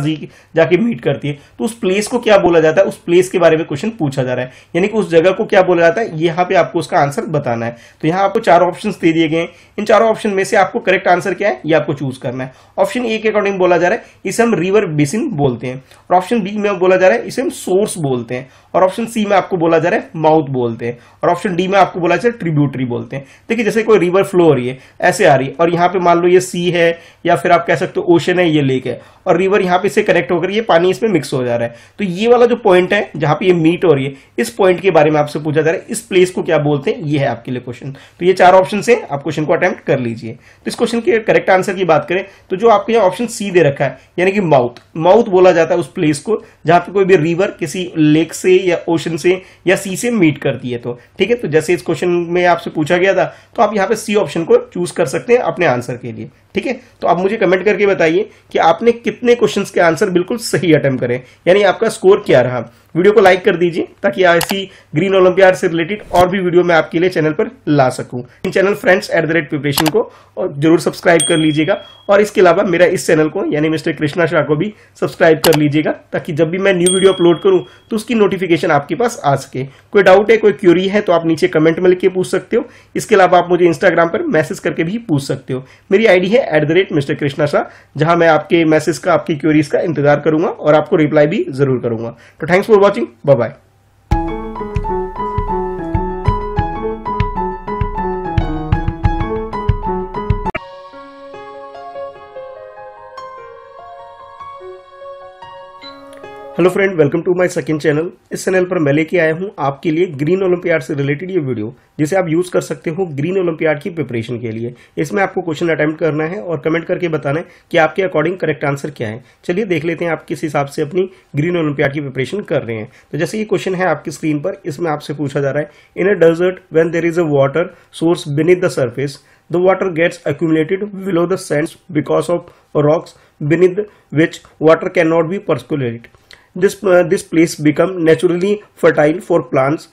जाके मीट करती है तो उस प्लेस को क्या बोला जाता है, उस प्लेस के बारे में क्वेश्चन पूछा जा रहा है, यानी कि उस जगह को क्या बोला जाता है, यहाँ पे आपको उसका आंसर बताना है। तो यहाँ आपको 4 ऑप्शन दे दिए गए हैं। इन चारों ऑप्शन में से आपको करेक्ट आंसर क्या है ये आपको चूज करना है। ऑप्शन ए के अकॉर्डिंग बोला जा रहा है इसे हम रिवर बेसिन बोलते हैं, और ऑप्शन बी में बोला जा रहा है इसे हम सोर्स बोलते हैं, और ऑप्शन सी में आपको बोला जा रहा है माउथ बोलते हैं, और ऑप्शन डी में आपको बोला जा रहा है ट्रिब्यूटरी बोलते हैं। देखिए जैसे कोई रिवर फ्लो हो रही है ऐसे आ रही है और यहाँ पे मान लो ये सी है या फिर आप कह सकते हो ओशन है, ये लेक है और रिवर यहाँ पे से कनेक्ट होकर ये पानी इसमें मिक्स हो जा रहा है। तो ये वाला जो पॉइंट है जहां पे ये मीट हो रही है इस पॉइंट के बारे में आपसे पूछा जा रहा है, इस प्लेस को क्या बोलते हैं, ये है आपके लिए क्वेश्चन। तो ये 4 ऑप्शन से आप क्वेश्चन को अटेम्प्ट कर लीजिए। तो इस क्वेश्चन के करेक्ट आंसर की बात करें तो जो आपके यहाँ ऑप्शन सी दे रखा है यानी कि माउथ, माउथ बोला जाता है उस प्लेस को जहां पे कोई भी रिवर किसी लेक से या ओशन से या सी से मीट करती है। तो ठीक है, तो जैसे इस क्वेश्चन में आपसे पूछा गया था तो आप यहाँ पे सी ऑप्शन को चूज कर सकते हैं अपने आंसर के लिए, ठीक है। तो आप मुझे कमेंट करके बताइए कि आपने कितने क्वेश्चंस के आंसर बिल्कुल सही अटेम्प्ट करें, यानी आपका स्कोर क्या रहा। वीडियो को लाइक कर दीजिए ताकि ऐसी ग्रीन ओलंपियाड से रिलेटेड और भी वीडियो मैं आपके लिए चैनल पर ला सकूं। इन चैनल फ्रेंड्स @प्रिपरेशन को और जरूर सब्सक्राइब कर लीजिएगा, और इसके अलावा मेरा इस चैनल को यानी मिस्टर कृष्णा शाह को भी सब्सक्राइब कर लीजिएगा ताकि जब भी मैं न्यू वीडियो अपलोड करूं तो उसकी नोटिफिकेशन आपके पास आ सके। कोई डाउट है, कोई क्यूरी है तो आप नीचे कमेंट में लिख के पूछ सकते हो। इसके अलावा आप मुझे इंस्टाग्राम पर मैसेज करके भी पूछ सकते हो। मेरी आईडी है @मिस्टर कृष्णा शाह, जहां मैं आपके मैसेज का, आपकी क्यूरीज का इंतजार करूंगा और आपको रिप्लाई भी जरूर करूंगा। तो thanks for watching, bye bye. Hello friend, welcome to my second channel. इस चैनल पर मैं लेके आया हूं आपके लिए ग्रीन ओलंपियाड से रिलेटेड ये वीडियो, जिसे आप यूज कर सकते हो ग्रीन ओलंपियाड की प्रिपरेशन के लिए। इसमें आपको क्वेश्चन अटेम्प्ट करना है और कमेंट करके बताना है कि आपके अकॉर्डिंग करेक्ट आंसर क्या है। चलिए देख लेते हैं आप किस हिसाब से अपनी ग्रीन ओलंपियाड की प्रिपरेशन कर रहे हैं। तो जैसे ये क्वेश्चन है आपकी स्क्रीन पर, इसमें आपसे पूछा जा रहा है in a desert when there is a water source beneath the surface, the water gets accumulated below the sands because of rocks beneath which water cannot be percolated. This place become naturally fertile for plants.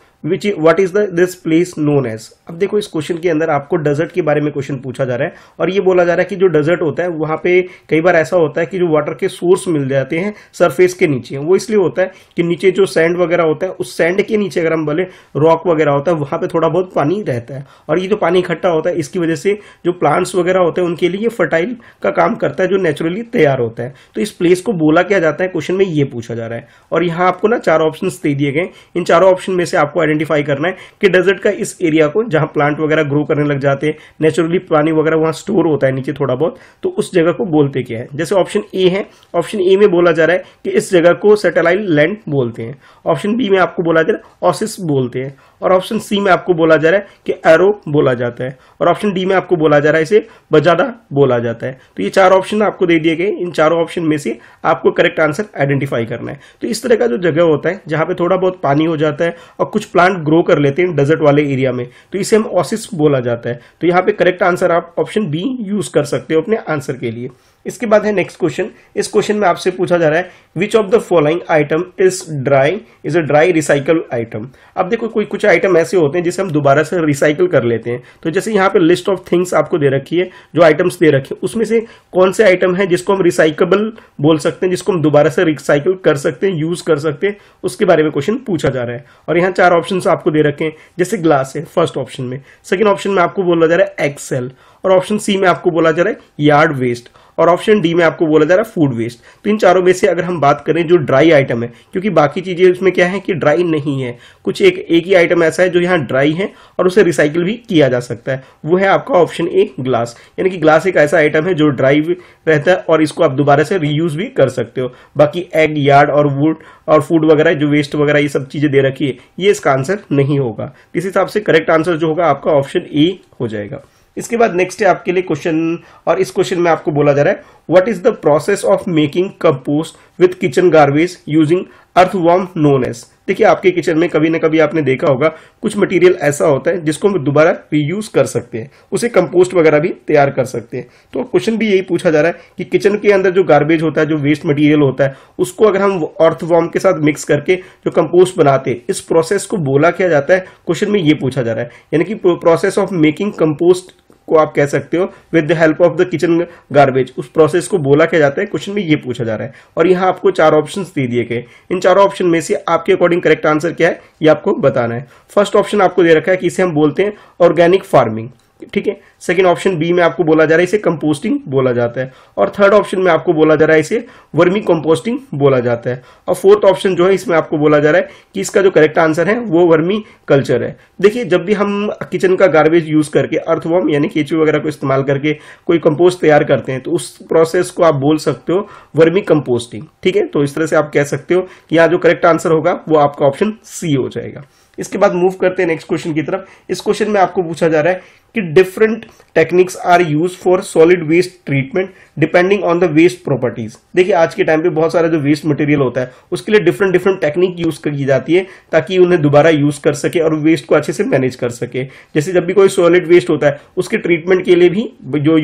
What is this place known as? अब देखो इस question के अंदर आपको desert के बारे में question पूछा जा रहा है और ये बोला जा रहा है कि जो डेजर्ट होता है वहां पे कई बार ऐसा होता है कि जो वाटर के सोर्स मिल जाते हैं सरफेस के नीचे। वो इसलिए होता है कि नीचे जो सैंड वगैरह होता है उस सैंड के नीचे अगर हम बोले रॉक वगैरह होता है वहां पे थोड़ा बहुत पानी रहता है, और ये जो पानी इकट्ठा होता है इसकी वजह से जो प्लांट्स वगैरह होते हैं उनके लिए फर्टाइल का काम करता है जो नेचुरली तैयार होता है। तो इस प्लेस को बोला क्या जाता है क्वेश्चन में ये पूछा जा रहा है, और यहाँ आपको ना 4 ऑप्शन दे दिए गए। इन चारों ऑप्शन में से आपको आइडेंटिफाई करना है कि डेजर्ट का इस एरिया को जहां प्लांट वगैरह ग्रो करने लग जाते हैं, नेचुरली पानी वगैरह वहां स्टोर होता है नीचे थोड़ा बहुत, तो उस जगह को बोलते क्या है। जैसे ऑप्शन ए है, ऑप्शन ए में बोला जा रहा है कि इस जगह को सेटेलाइट लैंड बोलते हैं। ऑप्शन बी में आपको बोला जा रहा है ओसिस बोलते हैं, और ऑप्शन सी में आपको बोला जा रहा है कि एरो बोला जाता है, और ऑप्शन डी में आपको बोला जा रहा है इसे बजादा बोला जाता है। तो ये 4 ऑप्शन आपको दे दिए गए। इन चारों ऑप्शन में से आपको करेक्ट आंसर आइडेंटिफाई करना है। तो इस तरह का जो जगह होता है जहां पे थोड़ा बहुत पानी हो जाता है और कुछ प्लांट ग्रो कर लेते हैं डेजर्ट वाले एरिया में, तो इसे हम ओसिस बोला जाता है। तो यहाँ पे करेक्ट आंसर आप ऑप्शन बी यूज कर सकते हो अपने आंसर के लिए। इसके बाद है नेक्स्ट क्वेश्चन। इस क्वेश्चन में आपसे पूछा जा रहा है which of the following item is a dry recycle item. अब देखो कोई कुछ आइटम ऐसे होते हैं जिसे हम दोबारा से रिसाइकल कर लेते हैं। तो जैसे यहाँ पे लिस्ट ऑफ थिंग्स आपको दे रखी है, जो आइटम्स दे रखे हैं उसमें से कौन से आइटम है जिसको हम रिसाइकेबल बोल सकते हैं, जिसको हम दोबारा से रिसाइकिल कर सकते हैं, यूज कर सकते हैं, उसके बारे में क्वेश्चन पूछा जा रहा है। और यहाँ 4 ऑप्शन आपको दे रखे हैं, जैसे ग्लास है फर्स्ट ऑप्शन में, सेकेंड ऑप्शन में आपको बोला जा रहा है एक्सेल, और ऑप्शन सी में आपको बोला जा रहा है यार्ड वेस्ट, और ऑप्शन डी में आपको बोला जा रहा है फूड वेस्ट। तो इन चारों में से अगर हम बात करें जो ड्राई आइटम है, क्योंकि बाकी चीजें उसमें क्या है कि ड्राई नहीं है, कुछ एक ही आइटम ऐसा है जो यहाँ ड्राई है और उसे रिसाइकिल भी किया जा सकता है, वो है आपका ऑप्शन ए ग्लास। यानी कि ग्लास एक ऐसा आइटम है जो ड्राई रहता है और इसको आप दोबारा से रीयूज भी कर सकते हो। बाकी एग, यार्ड और वुड और फूड वगैरह जो वेस्ट वगैरह ये सब चीजें दे रखी है, ये इसका आंसर नहीं होगा। इस हिसाब से करेक्ट आंसर जो होगा आपका ऑप्शन ए हो जाएगा। इसके बाद नेक्स्ट है आपके लिए क्वेश्चन, और इस क्वेश्चन में आपको बोला जा रहा है what is the process of making compost with kitchen garbage using earthworm known as. देखिए आपके किचन में कभी ना कभी आपने देखा होगा कुछ मटेरियल ऐसा होता है जिसको हम दोबारा रीयूज कर सकते हैं, उसे कंपोस्ट वगैरह भी तैयार कर सकते हैं। तो क्वेश्चन भी यही पूछा जा रहा है कि किचन के अंदर जो गार्बेज होता है, जो वेस्ट मटेरियल होता है, उसको अगर हम अर्थवर्म के साथ मिक्स करके जो कंपोस्ट बनाते हैं, इस प्रोसेस को बोला क्या जाता है, क्वेश्चन में ये पूछा जा रहा है। यानी कि प्रोसेस ऑफ मेकिंग कंपोस्ट को आप कह सकते हो with the help of the kitchen garbage, उस प्रोसेस को बोला क्या जाता है, क्वेश्चन में ये पूछा जा रहा है। और यहाँ आपको 4 ऑप्शंस दे दिए गए, इन 4 ऑप्शन में से आपके अकॉर्डिंग करेक्ट आंसर क्या है ये आपको बताना है। फर्स्ट ऑप्शन आपको दे रखा है कि इसे हम बोलते हैं ऑर्गेनिक फार्मिंग, ठीक है। सेकंड ऑप्शन बी में आपको बोला जा रहा है इसे कंपोस्टिंग बोला जाता है, और थर्ड ऑप्शन में आपको बोला जा रहा है इसे वर्मी कंपोस्टिंग बोला जाता है, और फोर्थ ऑप्शन जो है इसमें आपको बोला जा रहा है कि इसका जो करेक्ट आंसर है वो वर्मी कल्चर है। देखिए जब भी हम किचन का गार्बेज यूज करके अर्थवर्म यानी केचुए वगैरह को इस्तेमाल करके कोई कंपोस्ट तैयार करते हैं, तो उस प्रोसेस को आप बोल सकते हो वर्मी कंपोस्टिंग, ठीक है। तो इस तरह से आप कह सकते हो कि यहाँ जो करेक्ट आंसर होगा वो आपका ऑप्शन सी हो जाएगा। इसके बाद मूव करते हैं नेक्स्ट क्वेश्चन की तरफ। इस क्वेश्चन में आपको पूछा जा रहा है कि different techniques are use for solid waste treatment depending on the waste properties. देखिए आज के टाइम पे बहुत सारा जो वेस्ट मटेरियल होता है उसके लिए डिफरेंट डिफरेंट टेक्निक यूज की जाती है ताकि उन्हें दोबारा यूज कर सके और वेस्ट को अच्छे से मैनेज कर सके। जैसे जब भी कोई सॉलिड वेस्ट होता है उसके ट्रीटमेंट के लिए भी जो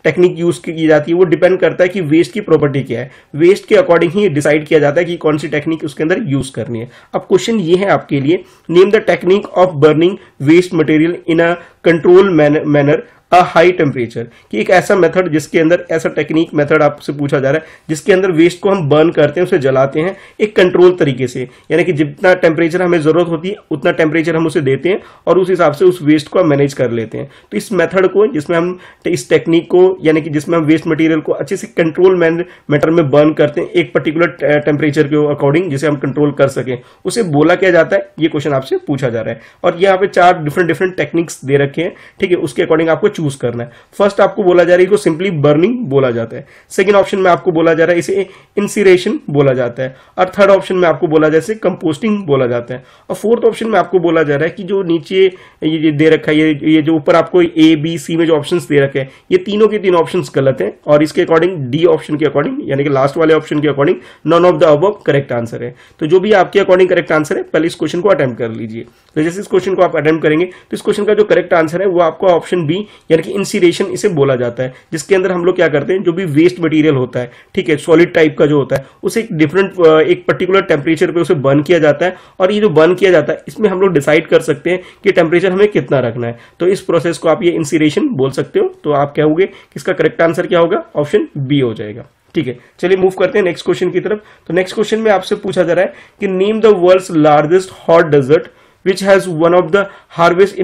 टेक्निक यूज की जाती है वो डिपेंड करता है कि वेस्ट की प्रॉपर्टी क्या है, वेस्ट के अकॉर्डिंग ही डिसाइड किया जाता है कि कौन सी टेक्निक उसके अंदर यूज करनी है। अब क्वेश्चन ये है आपके लिए, name the technique of burning waste material in a control manner a high temperature, कि एक ऐसा मेथड जिसके अंदर, ऐसा टेक्निक मेथड आपसे पूछा जा रहा है जिसके अंदर वेस्ट को हम बर्न करते हैं, उसे जलाते हैं एक कंट्रोल तरीके से, यानी कि जितना टेम्परेचर हमें जरूरत होती है उतना टेम्परेचर हम उसे देते हैं और उस हिसाब से उस वेस्ट को हम मैनेज कर लेते हैं। तो इस मेथड को, जिसमें हम इस टेक्निक को, यानी कि जिसमें हम वेस्ट मटेरियल को अच्छे से कंट्रोल मैटर में बर्न करते हैं एक पर्टिकुलर टेम्परेचर के अकॉर्डिंग, जिसे हम कंट्रोल कर सकें, उसे बोला क्या जाता है, ये क्वेश्चन आपसे पूछा जा रहा है। और यहाँ पे 4 डिफरेंट टेक्निक्स दे रखे हैं, ठीक है, उसके अकॉर्डिंग आपको चूज करना है। फर्स्ट आपको बोला जा रहा है इसको सिंपली बर्निंग बोला जाता है, सेकंड ऑप्शन में आपको बोला जा रहा है इसे इंसिरेशन बोला जाता है, और थर्ड ऑप्शन में आपको बोला जाता है इसे कंपोस्टिंग बोला जाता है, और फोर्थ ऑप्शन में आपको बोला जा रहा है कि जो नीचे ये दे रखा है, ये जो ऊपर आपको ए बी सी में जो ऑप्शंस दे रखे हैं, ये तीनों के तीन ऑप्शंस गलत हैं, और इसके अकॉर्डिंग डी ऑप्शन के अकॉर्डिंग, यानी कि लास्ट वाले ऑप्शन के according none of the above correct answer है। तो जो भी आपके अकॉर्डिंग करेक्ट आंसर है पहले इस क्वेश्चन को अटेम्प्ट कर लीजिए। तो जैसे इस क्वेश्चन को आप अटेम्प्ट करेंगे तो इस क्वेश्चन का जो करेक्ट आंसर है वो आपका ऑप्शन बी, यानी कि इंसिरेशन इसे बोला जाता है, जिसके अंदर हम लोग क्या करते हैं, जो भी वेस्ट मटेरियल होता है, ठीक है, सॉलिड टाइप का जो होता है, उसे एक पर्टिकुलर टेम्परेचर पे उसे बर्न किया जाता है, और ये जो बर्न किया जाता है इसमें हम लोग डिसाइड कर सकते हैं कि टेम्परेचर हमें कितना रखना है। तो इस प्रोसेस को आप ये इंसिरेशन बोल सकते हो। तो आप कहोगे कि इसका करेक्ट आंसर क्या होगा, ऑप्शन बी हो जाएगा। ठीक है, चलिए मूव करते हैं नेक्स्ट क्वेश्चन की तरफ। तो नेक्स्ट क्वेश्चन में आपसे पूछा जा रहा है कि name the world's largest hot desert which has one of the harvest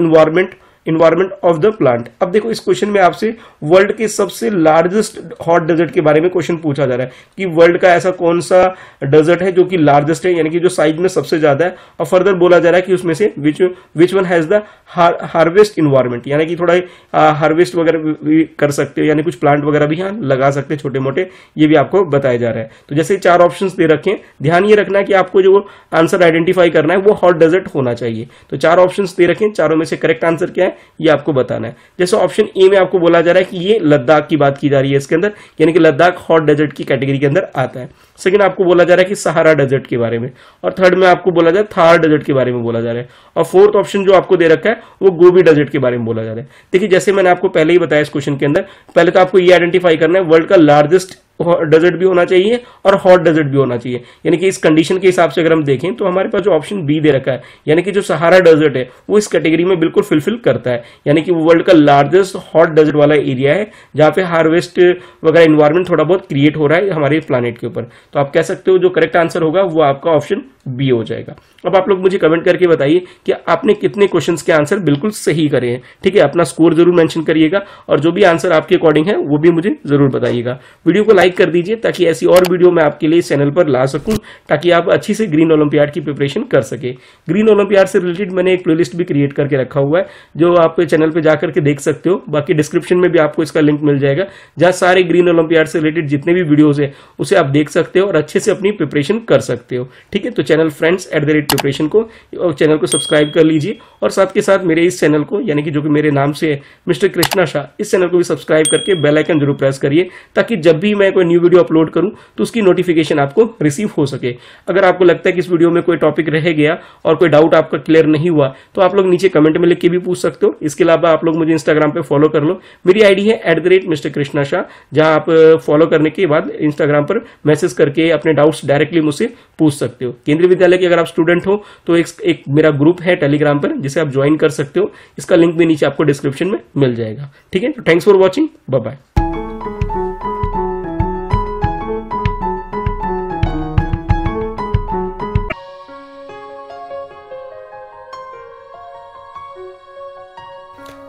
environment of the plant. अब देखो इस क्वेश्चन में आपसे वर्ल्ड के सबसे लार्जेस्ट हॉट डेजर्ट के बारे में क्वेश्चन पूछा जा रहा है कि वर्ल्ड का ऐसा कौन सा डेजर्ट है जो कि लार्जेस्ट है, यानी कि जो साइज में सबसे ज्यादा है, और फर्दर बोला जा रहा है कि उसमें से which one has the harvest environment, यानी कि थोड़ा हार्वेस्ट वगैरह भी कर सकते हो, यानी कुछ प्लांट वगैरह भी यहाँ लगा सकते हैं छोटे मोटे, ये भी आपको बताया जा रहा है। तो जैसे 4 ऑप्शन दे रखे हैं, ध्यान ये रखना है कि आपको जो आंसर आइडेंटिफाई करना है वो हॉट डेजर्ट होना चाहिए। तो 4 ऑप्शन दे रखे हैं, चारों में से करेक्ट आंसर क्या है ये आपको बताना है। जैसे ऑप्शन ए में आपको बोला जा रहा है कि ये लद्दाख की बात की जा रही है इसके अंदर, यानी कि लद्दाख हॉट डेजर्ट की कैटेगरी के अंदर आता है। सेकंड आपको बोला जा रहा है कि सहारा डेजर्ट के बारे में, और थर्ड में आपको बोला जा रहा है थार डेजर्ट के बारे में बोला जा रहा है, और फोर्थ ऑप्शन जो आपको दे रखा है वो गोबी डेजर्ट के बारे में बोला जा रहा है। देखिए जैसे मैंने आपको पहले ही बताया इस क्वेश्चन के अंदर, पहले तो आपको ये आइडेंटिफाई करना है वर्ल्ड का लार्जेस्ट डेजर्ट भी होना चाहिए और हॉट डेजर्ट भी होना चाहिए। यानी कि इस कंडीशन के हिसाब से अगर हम देखें तो हमारे पास जो ऑप्शन बी दे रखा है, यानी कि जो सहारा डेजर्ट है वो इस कैटेगरी में बिल्कुल फुलफिल करता है। यानी कि वो वर्ल्ड का लार्जेस्ट हॉट डेजर्ट वाला एरिया है जहां पे हार्वेस्ट वगैरह इन्वायरमेंट थोड़ा बहुत क्रिएट हो रहा है हमारे प्लानिट के ऊपर। तो आप कह सकते हो जो करेक्ट आंसर होगा वो आपका ऑप्शन बी हो जाएगा। अब आप लोग मुझे कमेंट करके बताइए कि आपने कितने क्वेश्चंस के आंसर बिल्कुल सही करे हैं। ठीक है, अपना स्कोर जरूर मेंशन करिएगा और जो भी आंसर आपके अकॉर्डिंग है वो भी मुझे जरूर बताइएगा। वीडियो को लाइक कर दीजिए ताकि ऐसी और वीडियो मैं आपके लिए इस चैनल पर ला सकूं, ताकि आप अच्छी से ग्रीन ओलंपियाड की प्रिपरेशन कर सके। ग्रीन ओलंपियाड से रिलेटेड मैंने एक प्लेलिस्ट भी क्रिएट करके रखा हुआ है जो आप चैनल पर जाकर के देख सकते हो। बाकी डिस्क्रिप्शन में भी आपको इसका लिंक मिल जाएगा जहां सारे ग्रीन ओलंपियाड से रिलेटेड जितने भी वीडियोज है उसे आप देख सकते हो और अच्छे से अपनी प्रिपरेशन कर सकते हो। ठीक है, तो चैनल फ्रेंड्स @प्रिपरेशन को और चैनल को सब्सक्राइब कर लीजिए और साथ के साथ मेरे इस चैनल को, यानी कि जो कि मेरे नाम से है मिस्टर कृष्णा शाह, इस चैनल को भी सब्सक्राइब करके बेल आइकन जरूर प्रेस करिए ताकि जब भी मैं कोई न्यू वीडियो अपलोड करूं तो उसकी नोटिफिकेशन आपको रिसीव हो सके। अगर आपको लगता है कि इस वीडियो में कोई टॉपिक रह गया और कोई डाउट आपका क्लियर नहीं हुआ तो आप लोग नीचे कमेंट में लिख के भी पूछ सकते हो। इसके अलावा आप लोग मुझे इंस्टाग्राम पे फॉलो कर लो, मेरी आईडी है @मिस्टर कृष्णा शाह, जहां आप फॉलो करने के बाद इंस्टाग्राम पर मैसेज करके अपने डाउट्स डायरेक्टली मुझसे पूछ सकते हो। केंद्रीय विद्यालय के अगर आप स्टूडेंट हो तो एक मेरा ग्रुप है टेलीग्राम पर जिसे आप ज्वाइन कर सकते हो, इसका लिंक भी नीचे आपको डिस्क्रिप्शन में मिल जाएगा। ठीक है, तो thanks for watching, bye bye.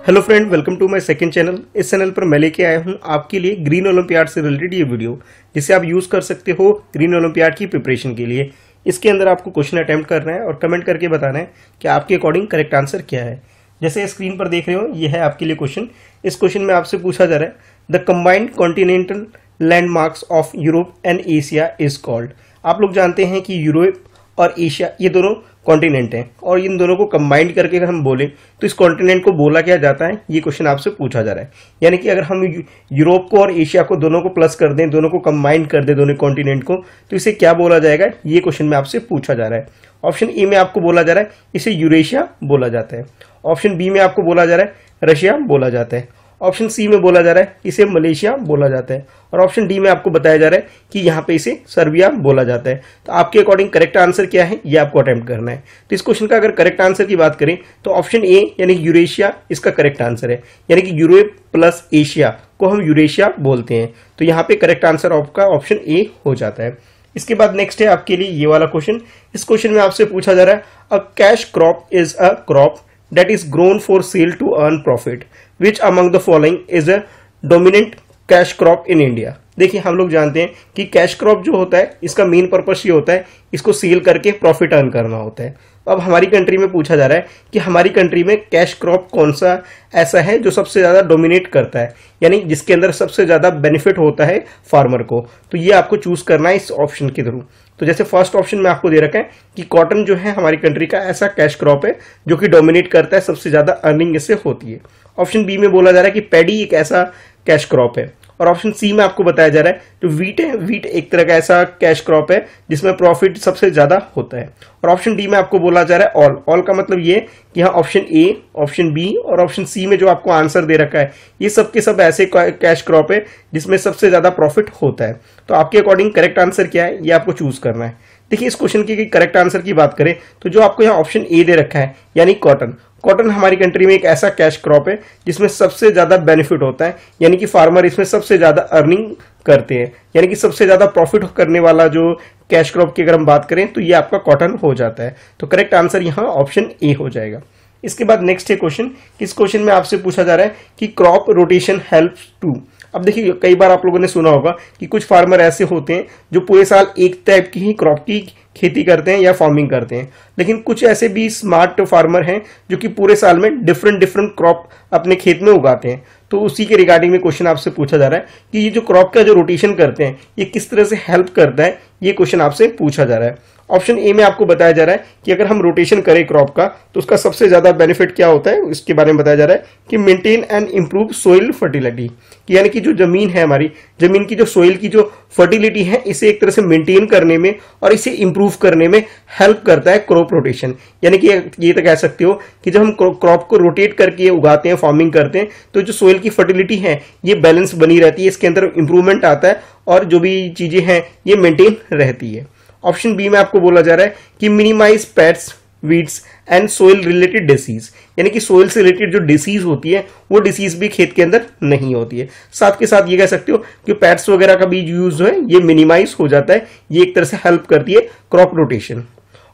Hello friend, welcome to my second channel. इस चैनल पर मैं लेके आया हूं आपके लिए ग्रीन ओलंपियाड से रिलेटेड ये वीडियो, जिसे आप यूज कर सकते हो ग्रीन ओलंपियाड की प्रिपरेशन के लिए। इसके अंदर आपको क्वेश्चन अटेम्प्ट करना है और कमेंट करके बताना है कि आपके अकॉर्डिंग करेक्ट आंसर क्या है। जैसे स्क्रीन पर देख रहे हो, ये है आपके लिए क्वेश्चन। इस क्वेश्चन में आपसे पूछा जा रहा है the combined continental landmarks of Europe and Asia is called. आप लोग जानते हैं कि यूरोप और एशिया ये दोनों कॉन्टिनेंट हैं और इन दोनों को कंबाइंड करके अगर हम बोलें तो इस कॉन्टिनेंट को बोला क्या जाता है, ये क्वेश्चन आपसे पूछा जा रहा है। यानी कि अगर हम यूरोप को और एशिया को दोनों को प्लस कर दें, दोनों को कंबाइंड कर दें दोनों कॉन्टिनेंट को, तो इसे क्या बोला जाएगा, ये क्वेश्चन में आपसे पूछा जा रहा है। ऑप्शन ए में आपको बोला जा रहा है इसे यूरेशिया बोला जाता है। ऑप्शन बी में आपको बोला जा रहा है रशिया बोला जाता है। ऑप्शन सी में बोला जा रहा है इसे मलेशिया बोला जाता है। और ऑप्शन डी में आपको बताया जा रहा है कि यहाँ पे इसे सर्बिया बोला जाता है। तो आपके अकॉर्डिंग करेक्ट आंसर क्या है, ये आपको अटेम्प्ट करना है। तो इस क्वेश्चन का अगर करेक्ट आंसर की बात करें तो ऑप्शन ए यानी यूरेशिया इसका करेक्ट आंसर है। यानी कि यूरोप प्लस एशिया को हम यूरेशिया बोलते हैं। तो यहाँ पे करेक्ट आंसर आपका ऑप्शन ए हो जाता है। इसके बाद नेक्स्ट है आपके लिए ये वाला क्वेश्चन। इस क्वेश्चन में आपसे पूछा जा रहा है a cash crop is a crop that is grown for sale to earn profit. Which among the following is a dominant cash crop in India? देखिए, हम लोग जानते हैं कि कैश क्रॉप जो होता है इसका मेन पर्पस ये होता है इसको सेल करके प्रॉफिट अर्न करना होता है। अब हमारी कंट्री में पूछा जा रहा है कि हमारी कंट्री में कैश क्रॉप कौन सा ऐसा है जो सबसे ज़्यादा डोमिनेट करता है, यानी जिसके अंदर सबसे ज़्यादा बेनिफिट होता है फार्मर को। तो ये आपको चूज करना है इस ऑप्शन के थ्रू। तो जैसे फर्स्ट ऑप्शन में आपको दे रखा है कि कॉटन जो है हमारी कंट्री का ऐसा कैश क्रॉप है जो कि डोमिनेट करता है, सबसे ज़्यादा अर्निंग इससे होती है। ऑप्शन बी में बोला जा रहा है कि पैडी एक ऐसा कैश क्रॉप है। और ऑप्शन सी में आपको बताया जा रहा है जो वीट है, वीट एक तरह का ऐसा कैश क्रॉप है जिसमें प्रॉफिट सबसे ज्यादा होता है। और ऑप्शन डी में आपको बोला जा रहा है ऑल। ऑल का मतलब ये कि यहाँ ऑप्शन ए, ऑप्शन बी और ऑप्शन सी में जो आपको आंसर दे रखा है ये सब के सब ऐसे कैश क्रॉप है जिसमें सबसे ज्यादा प्रॉफिट होता है। तो आपके अकॉर्डिंग करेक्ट आंसर क्या है, ये आपको चूज करना है। देखिए, इस क्वेश्चन की करेक्ट आंसर की बात करें तो जो आपको यहाँ ऑप्शन ए दे रखा है यानी कॉटन, कॉटन हमारी कंट्री में एक ऐसा कैश क्रॉप है जिसमें सबसे ज्यादा बेनिफिट होता है, यानी कि फार्मर इसमें सबसे ज्यादा अर्निंग करते हैं, यानी कि सबसे ज्यादा प्रॉफिट करने वाला जो कैश क्रॉप की अगर हम बात करें तो ये आपका कॉटन हो जाता है। तो करेक्ट आंसर यहाँ ऑप्शन ए हो जाएगा। इसके बाद नेक्स्ट है क्वेश्चन। इस क्वेश्चन में आपसे पूछा जा रहा है कि क्रॉप रोटेशन हेल्प्स टू। अब देखिए, कई बार आप लोगों ने सुना होगा कि कुछ फार्मर ऐसे होते हैं जो पूरे साल एक टाइप की ही क्रॉप की खेती करते हैं या फार्मिंग करते हैं, लेकिन कुछ ऐसे भी स्मार्ट फार्मर हैं जो कि पूरे साल में डिफरेंट क्रॉप अपने खेत में उगाते हैं। तो उसी के रिगार्डिंग में क्वेश्चन आपसे पूछा जा रहा है कि ये जो क्रॉप का जो रोटेशन करते हैं ये किस तरह से हेल्प करता है, ये क्वेश्चन आपसे पूछा जा रहा है। ऑप्शन ए में आपको बताया जा रहा है कि अगर हम रोटेशन करें क्रॉप का तो उसका सबसे ज्यादा बेनिफिट क्या होता है, इसके बारे में बताया जा रहा है कि maintain and improve soil fertility, यानी कि जो जमीन है हमारी, जमीन की जो सोइल की जो फर्टिलिटी है इसे एक तरह से मेंटेन करने में और इसे इंप्रूव करने में हेल्प करता है क्रॉप रोटेशन। यानी कि ये तो कह सकते हो कि जब हम क्रॉप को रोटेट करके उगाते हैं, फार्मिंग करते हैं, तो जो सोइल की फर्टिलिटी है ये बैलेंस बनी रहती है, इसके अंदर इंप्रूवमेंट आता है और जो भी चीजें हैं ये मेंटेन रहती है। ऑप्शन बी में आपको बोला जा रहा है कि minimise pets, weeds and soil related disease, यानी कि सोइल से रिलेटेड जो डिसीज होती है वो डिसीज भी खेत के अंदर नहीं होती है। साथ के साथ ये कह सकते हो कि पेट्स वगैरह का भी यूज जो है ये मिनिमाइज हो जाता है, ये एक तरह से हेल्प करती है क्रॉप रोटेशन।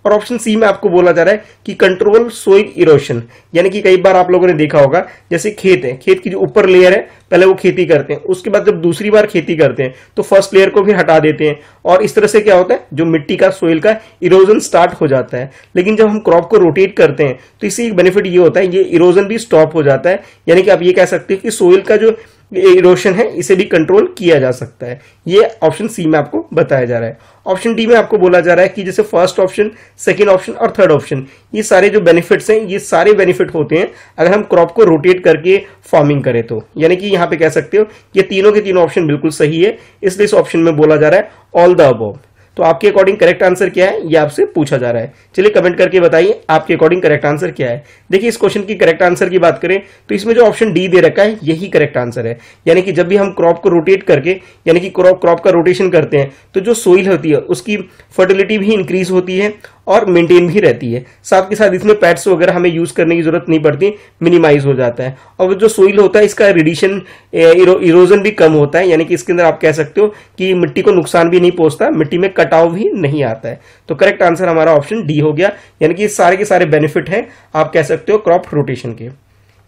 और ऑप्शन सी में आपको बोला जा रहा है कि कंट्रोल सोइल इरोशन, यानी कि कई बार आप लोगों ने देखा होगा जैसे खेत है, खेत की जो ऊपर लेयर है पहले वो खेती करते हैं, उसके बाद जब दूसरी बार खेती करते हैं तो फर्स्ट लेयर को भी हटा देते हैं और इस तरह से क्या होता है जो मिट्टी का सोइल का इरोजन स्टार्ट हो जाता है। लेकिन जब हम क्रॉप को रोटेट करते हैं तो इससे एक बेनिफिट ये होता है ये इरोजन भी स्टॉप हो जाता है, यानी कि आप ये कह सकते हैं कि सोइल का जो इरोशन है इसे भी कंट्रोल किया जा सकता है। ये ऑप्शन सी में आपको बताया जा रहा है। ऑप्शन डी में आपको बोला जा रहा है कि जैसे फर्स्ट ऑप्शन, सेकंड ऑप्शन और थर्ड ऑप्शन, ये सारे जो बेनिफिट्स हैं ये सारे बेनिफिट होते हैं अगर हम क्रॉप को रोटेट करके फार्मिंग करें तो, यानी कि यहाँ पे कह सकते हो ये तीनों के तीनों ऑप्शन बिल्कुल सही है, इसलिए इस ऑप्शन में बोला जा रहा है ऑल द अबव। तो आपके अकॉर्डिंग करेक्ट आंसर क्या है ये आपसे पूछा जा रहा है। चलिए कमेंट करके बताइए आपके अकॉर्डिंग करेक्ट आंसर क्या है। देखिए इस क्वेश्चन की करेक्ट आंसर की बात करें तो इसमें जो ऑप्शन डी दे रखा है यही करेक्ट आंसर है, यानी कि जब भी हम क्रॉप को रोटेट करके, यानी कि क्रॉप का रोटेशन करते हैं तो जो सोइल होती है उसकी फर्टिलिटी भी इंक्रीज होती है और मेंटेन भी रहती है। साथ के साथ इसमें पैड्स वगैरह हमें यूज करने की जरूरत नहीं पड़ती, मिनिमाइज हो जाता है। और जो सोइल होता है इसका रेडिएशन इरोजन भी कम होता है, यानी कि इसके अंदर आप कह सकते हो कि मिट्टी को नुकसान भी नहीं पहुंचता, मिट्टी में कटाव भी नहीं आता है। तो करेक्ट आंसर हमारा ऑप्शन डी हो गया, यानी कि सारे के सारे बेनिफिट हैं आप कह सकते हो क्रॉप रोटेशन के।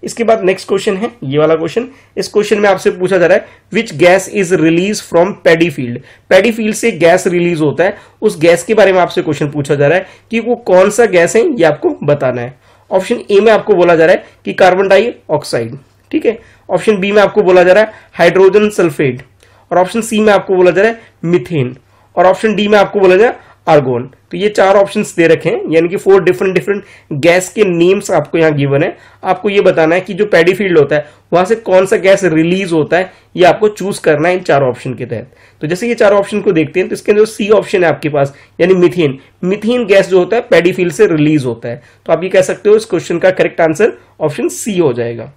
इसके बाद नेक्स्ट क्वेश्चन है ये वाला क्वेश्चन। इस क्वेश्चन में आपसे पूछा जा रहा है which gas is release from paddy field. Paddy field से गैस रिलीज होता है, उस गैस के बारे में आपसे क्वेश्चन पूछा जा रहा है कि वो कौन सा गैस है ये आपको बताना है। ऑप्शन ए में आपको बोला जा रहा है कि कार्बन डाइऑक्साइड, ठीक है। ऑप्शन बी में आपको बोला जा रहा है हाइड्रोजन सल्फेट, और ऑप्शन सी में आपको बोला जा रहा है मीथेन, और ऑप्शन डी में आपको बोला जा रहा है आर्गोन। तो ये चार ऑप्शंस दे रखे हैं, यानी कि 4 डिफरेंट गैस के नेम्स आपको यहाँ गिवन है। आपको ये बताना है कि जो पैडी फील्ड होता है वहां से कौन सा गैस रिलीज होता है, ये आपको चूज करना है इन चार ऑप्शन के तहत। तो जैसे ये चार ऑप्शन को देखते हैं तो इसके अंदर सी ऑप्शन है आपके पास, यानी मीथेन। मीथेन गैस जो होता है पैडी फील्ड से रिलीज होता है। तो आप ये कह सकते हो इस क्वेश्चन का करेक्ट आंसर ऑप्शन सी हो जाएगा।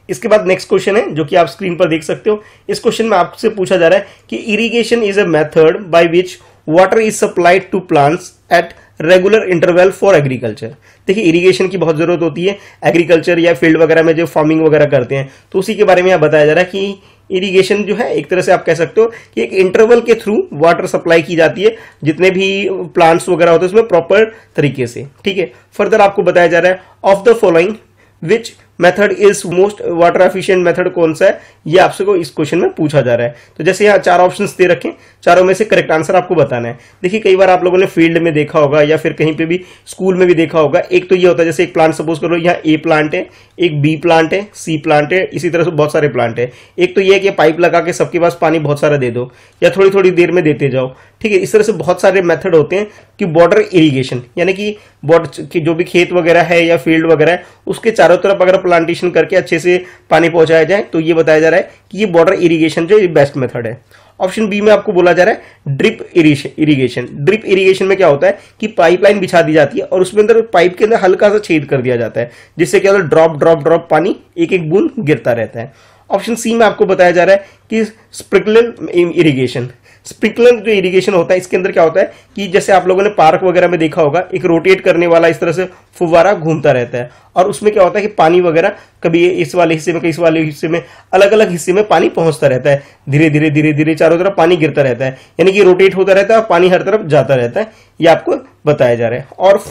इसके बाद नेक्स्ट क्वेश्चन है जो कि आप स्क्रीन पर देख सकते हो। इस क्वेश्चन में आपसे पूछा जा रहा है कि irrigation is a method by which water is supplied to plants at regular interval for agriculture. देखिए इरिगेशन की बहुत जरूरत होती है एग्रीकल्चर या फील्ड वगैरह में जो फार्मिंग वगैरह करते हैं, तो उसी के बारे में यहाँ बताया जा रहा है कि इरिगेशन जो है एक तरह से आप कह सकते हो कि एक इंटरवल के थ्रू वाटर सप्लाई की जाती है जितने भी प्लांट्स वगैरह होते हैं उसमें प्रॉपर तरीके से, ठीक है। फर्दर आपको बताया जा रहा है of the following which method is most water efficient method कौन सा है, ये आपसे को इस क्वेश्चन में पूछा जा रहा है। तो जैसे यहाँ चार ऑप्शंस दे रखे, चारों में से करेक्ट आंसर आपको बताना है। देखिए कई बार आप लोगों ने फील्ड में देखा होगा या फिर कहीं पे भी स्कूल में भी देखा होगा, एक तो ये होता है जैसे एक प्लांट सपोज करो यहाँ ए प्लांट है, एक बी प्लांट है, सी प्लांट है, इसी तरह से बहुत सारे प्लांट है। एक तो ये है कि पाइप लगा के सबके पास पानी बहुत सारा दे दो या थोड़ी थोड़ी देर में देते जाओ, ठीक है। इस तरह से बहुत सारे मेथड होते हैं कि बॉर्डर इरिगेशन, यानी कि बॉर्डर की जो भी खेत वगैरह है या फील्ड वगैरह है उसके चारों तरफ अगर प्लांटेशन करके अच्छे से पानी पहुंचाया जाए तो ये बताया जा रहा है कि ये बॉर्डर इरिगेशन जो बेस्ट मेथड है। ऑप्शन बी में आपको बोला जा रहा है ड्रिप इरिगेशन। ड्रिप इरिगेशन में क्या होता है कि पाइपलाइन बिछा दी जाती है और उसमें अंदर पाइप के अंदर हल्का सा छेद कर दिया जाता है जिससे क्या होता है ड्रॉप ड्रॉप ड्रॉप पानी एक एक बूंद गिरता रहता है। ऑप्शन सी में आपको बताया जा रहा है कि स्प्रिंकलर इरिगेशन। स्प्रिंकलर जो इरिगेशन होता है इसके अंदर क्या होता है कि जैसे आप लोगों ने पार्क वगैरह में देखा होगा एक रोटेट करने वाला इस तरह से फुव्वारा घूमता रहता है और उसमें क्या होता है कि पानी वगैरह कभी इस वाले हिस्से में कभी इस वाले हिस्से में अलग अलग हिस्से में पानी पहुंचता रहता है, धीरे धीरे धीरे धीरे चारों तरफ पानी गिरता रहता है, यानी कि रोटेट होता रहता है और पानी हर तरफ जाता रहता है, ये आपको बताया जा रहा है। और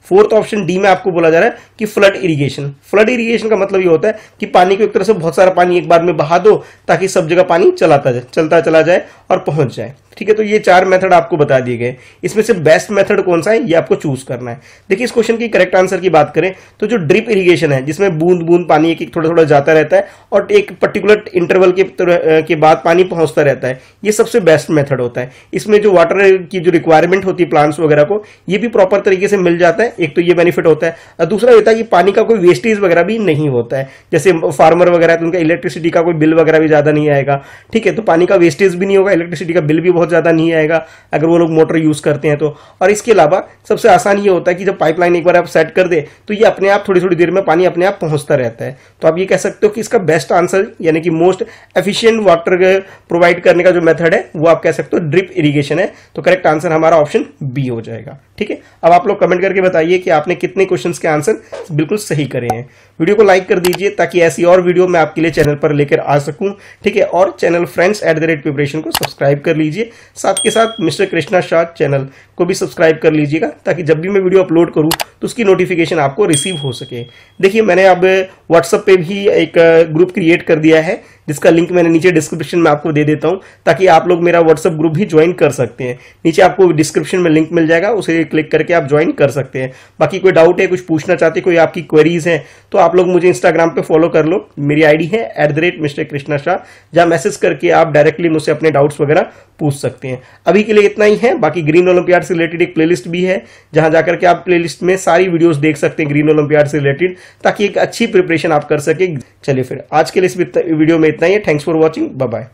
फोर्थ ऑप्शन डी में आपको बोला जा रहा है कि फ्लड इरिगेशन। फ्लड इरिगेशन का मतलब ये होता है कि पानी को एक तरह से बहुत सारा पानी एक बार में बहा दो ताकि सब जगह पानी चलता चला जाए और पहुंच जाए। ठीक है, तो ये 4 मेथड आपको बता दिए गए। इसमें से बेस्ट मेथड कौन सा है ये आपको चूज करना है। देखिए, इस क्वेश्चन की करेक्ट आंसर की बात करें तो जो ड्रिप इरिगेशन है, जिसमें बूंद बूंद पानी एक थोड़ा थोड़ा जाता रहता है और एक पर्टिकुलर इंटरवल के बाद पानी पहुंचता रहता है, ये सबसे बेस्ट मेथड होता है। इसमें जो वाटर की जो रिक्वायरमेंट होती है प्लांट्स वगैरह को, ये भी प्रॉपर तरीके से मिल जाता है। एक तो ये बेनिफिट होता है, और दूसरा होता है कि पानी का कोई वेस्टेज वगैरह भी नहीं होता है। जैसे फार्मर वगैरह तो उनका इलेक्ट्रिसिटी का कोई बिल वगैरह भी ज्यादा नहीं आएगा। ठीक है, तो पानी का वेस्टेज भी नहीं होगा, इलेक्ट्रिसिटी का बिल भी बहुत ज्यादा नहीं आएगा अगर वो लोग मोटर यूज करते हैं तो। और इसके अलावा सबसे आसान ये होता है कि जब पाइपलाइन एक बार आप सेट कर दे तो ये अपने आप थोड़ी थोड़ी देर में पानी अपने आप पहुंचता रहता है। तो आप ये कह सकते हो कि इसका बेस्ट आंसर यानी कि मोस्ट एफिशिएंट वाटर प्रोवाइड करने का जो मेथड है वो आप कह सकते हो ड्रिप इरिगेशन है। तो करेक्ट आंसर हमारा ऑप्शन बी हो जाएगा। ठीक है, अब आप लोग कमेंट करके बताइए कि आपने कितने क्वेश्चंस के आंसर बिल्कुल सही करे हैं। वीडियो को लाइक कर दीजिए ताकि ऐसी और वीडियो मैं आपके लिए चैनल पर लेकर आ सकूं। ठीक है, और चैनल फ्रेंड्स @प्रिपरेशन को सब्सक्राइब कर लीजिए। साथ के साथ मिस्टर कृष्णा शाह चैनल को भी सब्सक्राइब कर लीजिएगा ताकि जब भी मैं वीडियो अपलोड करूं तो उसकी नोटिफिकेशन आपको रिसीव हो सके। देखिए, मैंने अब व्हाट्सएप पे भी एक ग्रुप क्रिएट कर दिया है जिसका लिंक मैंने नीचे डिस्क्रिप्शन में आपको दे देता हूं ताकि आप लोग मेरा व्हाट्सएप ग्रुप भी ज्वाइन कर सकते हैं। नीचे आपको डिस्क्रिप्शन में लिंक मिल जाएगा, उसे क्लिक करके आप ज्वाइन कर सकते हैं। बाकी कोई डाउट है, कुछ पूछना चाहते, कोई आपकी क्वेरीज हैं तो आप लोग मुझे इंस्टाग्राम पे फॉलो कर लो। मेरी आईडी है @Mr. कृष्णा शाह, जहां मैसेज करके आप डायरेक्टली मुझसे अपने डाउट्स वगैरह पूछ सकते हैं। अभी के लिए इतना ही है। बाकी ग्रीन ओलंपियाड से रिलेटेड एक प्लेलिस्ट भी है जहां जाकर के आप प्लेलिस्ट में सारी वीडियोस देख सकते हैं ग्रीन ओलंपियाड से रिलेटेड, ताकि एक अच्छी प्रिपरेशन आप कर सके। चलिए फिर आज के लिए इस वीडियो में इतना ही है। Thanks for watching, bye bye.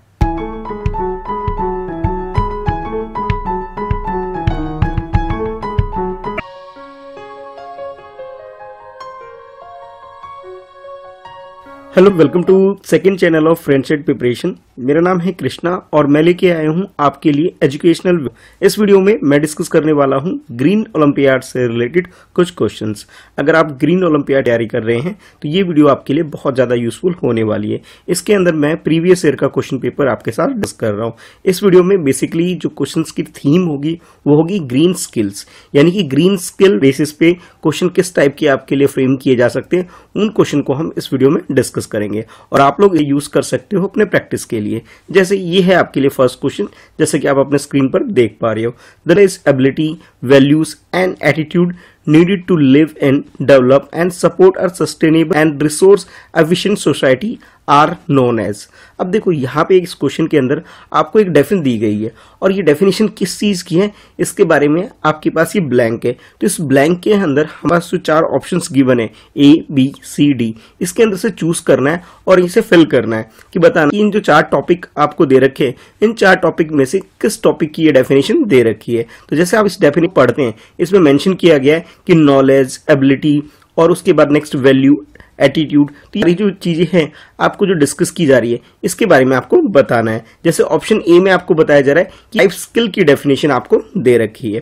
Hello, welcome to second channel of friendship preparation. मेरा नाम है कृष्णा और मैं लेके आया हूं आपके लिए एजुकेशनल। इस वीडियो में मैं डिस्कस करने वाला हूं ग्रीन ओलंपियाड से रिलेटेड कुछ क्वेश्चंस। अगर आप ग्रीन ओलंपियाड तैयारी कर रहे हैं तो ये वीडियो आपके लिए बहुत ज्यादा यूजफुल होने वाली है। इसके अंदर मैं प्रीवियस ईयर का क्वेश्चन पेपर आपके साथ डिस्कस कर रहा हूँ। इस वीडियो में बेसिकली जो क्वेश्चन की थीम होगी वो होगी ग्रीन स्किल्स, यानी कि ग्रीन स्किल बेसिस पे क्वेश्चन किस टाइप के आपके लिए फ्रेम किए जा सकते हैं, उन क्वेश्चन को हम इस वीडियो में डिस्कस करेंगे और आप लोग ये यूज कर सकते हो अपने प्रैक्टिस के लिए। जैसे ये है आपके लिए फर्स्ट क्वेश्चन, जैसे कि आप अपने स्क्रीन पर देख पा रहे हो। There is ability, values and attitude needed to live and develop and support a sustainable and resource efficient society are known as। अब देखो यहाँ पे इस क्वेश्चन के अंदर आपको एक डेफिनेशन दी गई है और ये डेफिनेशन किस चीज की है इसके बारे में आपके पास ये ब्लैंक है। तो इस ब्लैंक के अंदर हमारे पास 4 ऑप्शंस गिवन है A, B, C, D। इसके अंदर से चूज करना है और इसे फिल करना है कि बताना कि इन जो 4 टॉपिक आपको दे रखे हैं इन 4 टॉपिक में से किस टॉपिक की ये डेफिनेशन दे रखी है। तो जैसे आप इस डेफिनेशन पढ़ते हैं, इसमें मेंशन किया गया है कि नॉलेज, एबिलिटी और उसके बाद नेक्स्ट वैल्यू, एटीट्यूड। तो ये जो चीजें हैं आपको जो डिस्कस की जा रही है इसके बारे में आपको बताना है। जैसे ऑप्शन ए में आपको बताया जा रहा है कि लाइफ स्किल की डेफिनेशन आपको दे रखी है।